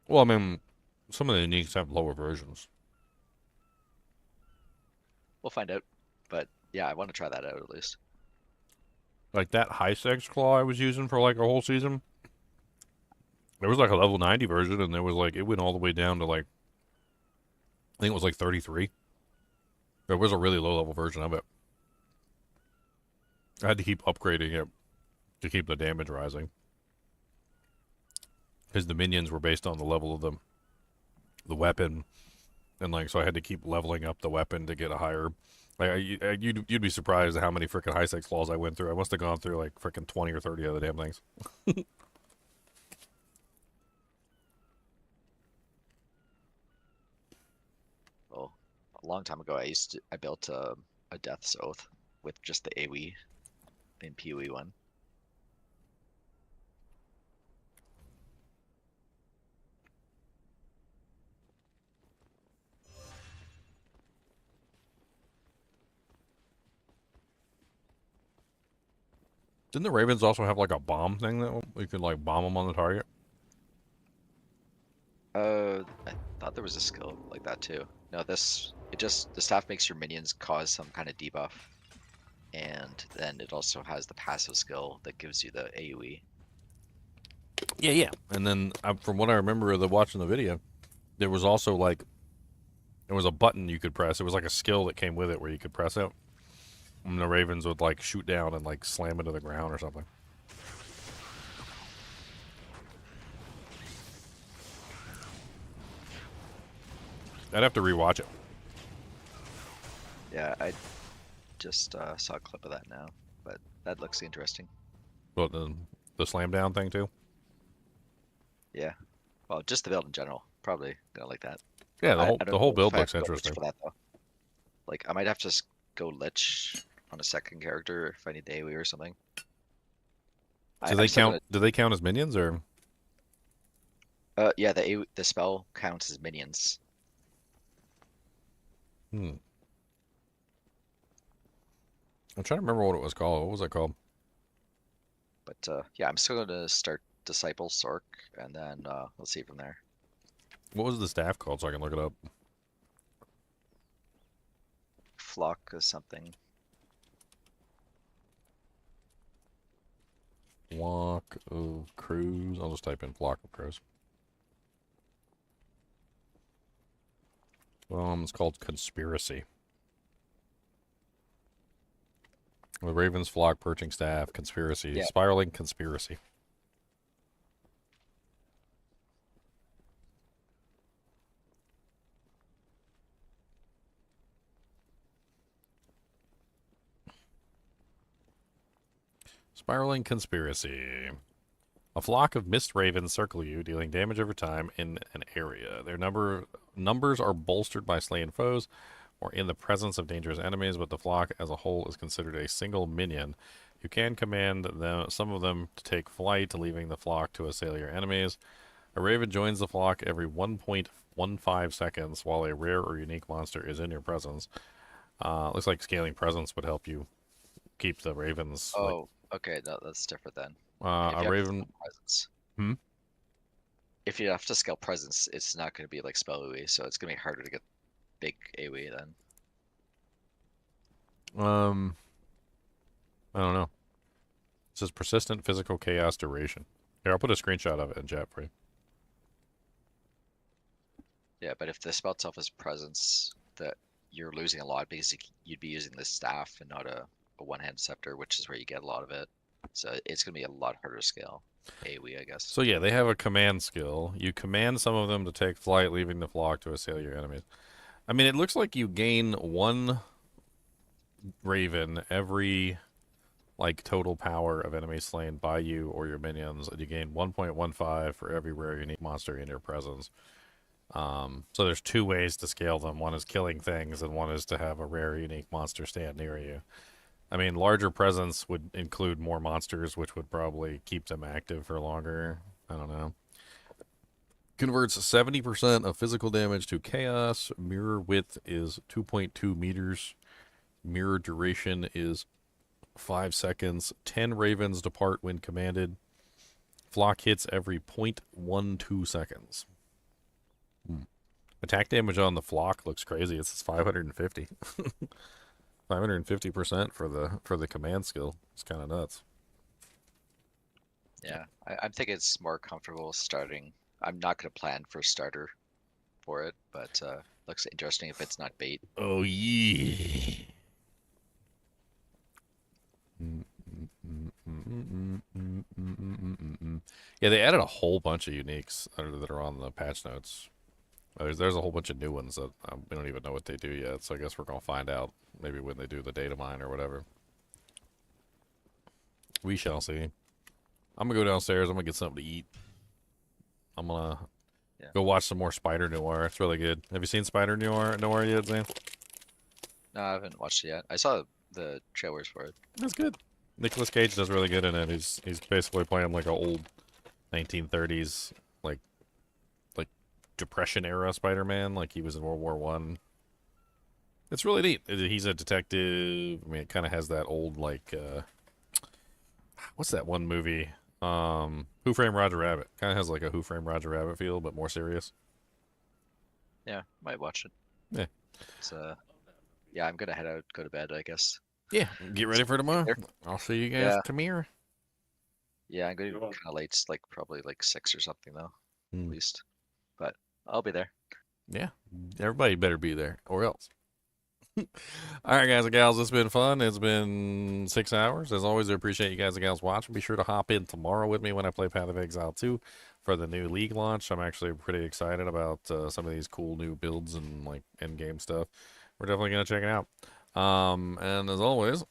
Well, I mean, some of the uniques have lower versions. We'll find out. But, yeah, I want to try that out, at least. Like, that high sex claw I was using for, like, a whole season, there was, like, a level 90 version, and there was, like, it went all the way down to, like, I think it was, like, 33. There was a really low-level version of it. I had to keep upgrading it to keep the damage rising. Because the minions were based on the level of the weapon. And, like, so I had to keep leveling up the weapon to get a higher... Like, you'd be surprised at how many freaking high sex claws I went through. I must have gone through, like, freaking 20 or 30 of the damn things. Well, a long time ago, I built a Death's Oath with just the AoE in PoE 1. Didn't the Ravens also have, like, a bomb thing that you could, like, bomb them on the target? I thought there was a skill like that too. No, the staff makes your minions cause some kind of debuff, and then it also has the passive skill that gives you the AoE. Yeah. And then, from what I remember of watching the video, there was also, like, there was a button you could press. It was like a skill that came with it where you could press it. And the Ravens would, like, shoot down and, like, slam into the ground or something. I'd have to rewatch it. Yeah, I just saw a clip of that now, but that looks interesting. But the slam down thing, too? Yeah. Well, just the build in general. Probably gonna like that. Yeah, I the don't whole know build if I looks have to go Lich interesting. for that, though. Like, I might have to go Lich on a second character if I need the AoE or something. Do they count? Do they count as minions or? Yeah, the spell counts as minions. I'm trying to remember what it was called. What was it called? But yeah, I'm still going to start Disciple Sork, and then we'll see from there. What was the staff called so I can look it up? Flock or something. Flock of Crows. I'll just type in Flock of Crows. It's called Conspiracy. The Raven's Flock, Perching Staff, Conspiracy, Yeah. Spiraling Conspiracy. Spiraling Conspiracy. A flock of mist ravens circle you, dealing damage over time in an area. Their numbers are bolstered by slain foes or in the presence of dangerous enemies, but the flock as a whole is considered a single minion. You can command some of them to take flight, leaving the flock to assail your enemies. A raven joins the flock every 1.15 seconds while a rare or unique monster is in your presence. Looks like scaling presence would help you keep the ravens. Oh, okay, no, that's different then. A raven. Presence. Hmm? If you have to scale presence, it's not going to be like spell AoE, so it's going to be harder to get big AoE then. I don't know. It says persistent physical chaos duration. Here, I'll put a screenshot of it in chat for you. Yeah, but if the spell itself is presence, that you're losing a lot because you'd be using the staff and not a one-hand scepter, which is where you get a lot of it. So it's going to be a lot harder to scale AoE, I guess. So yeah, they have a command skill. You command some of them to take flight, leaving the flock to assail your enemies. I mean, it looks like you gain one raven every total power of enemies slain by you or your minions, and you gain 1.15 for every rare unique monster in your presence. So there's two ways to scale them. One is killing things, and one is to have a rare unique monster stand near you. I mean, larger presence would include more monsters, which would probably keep them active for longer. I don't know. Converts 70% of physical damage to chaos. Mirror width is 2.2 meters. Mirror duration is 5 seconds. 10 ravens depart when commanded. Flock hits every 0.12 seconds. Attack damage on the flock looks crazy. It's 550. 550% for the command skill. It's kind of nuts. Yeah, I think it's more comfortable starting. I'm not going to plan for a starter for it, but looks interesting if it's not bait. Oh, yeah. Yeah, they added a whole bunch of uniques that are on the patch notes. There's a whole bunch of new ones that we don't even know what they do yet, so I guess we're going to find out maybe when they do the data mine or whatever. We shall see. I'm going to go downstairs. I'm going to get something to eat. I'm going to go watch some more Spider Noir. It's really good. Have you seen Spider Noir yet, Zane? No, I haven't watched it yet. I saw the trailers for it. That's good. Nicolas Cage does really good in it. He's basically playing like an old 1930s like Depression era Spider-Man, like he was in World War One. It's really neat. He's a detective. I mean, it kind of has that old what's that one movie? Who Framed Roger Rabbit? Kind of has like a Who Framed Roger Rabbit feel, but more serious. Yeah, might watch it. Yeah. It's yeah, I'm gonna head out, go to bed, I guess. Yeah, get ready for tomorrow. I'll see you guys tomorrow. Yeah, I'm gonna be kind of late, like probably like 6 or something though, at least. But I'll be there. Yeah, everybody better be there, or else. All right, guys and gals, it's been fun. It's been 6 hours. As always, I appreciate you guys and gals watching. Be sure to hop in tomorrow with me when I play Path of Exile 2 for the new League launch. I'm actually pretty excited about some of these cool new builds and like end game stuff. We're definitely gonna check it out. And as always,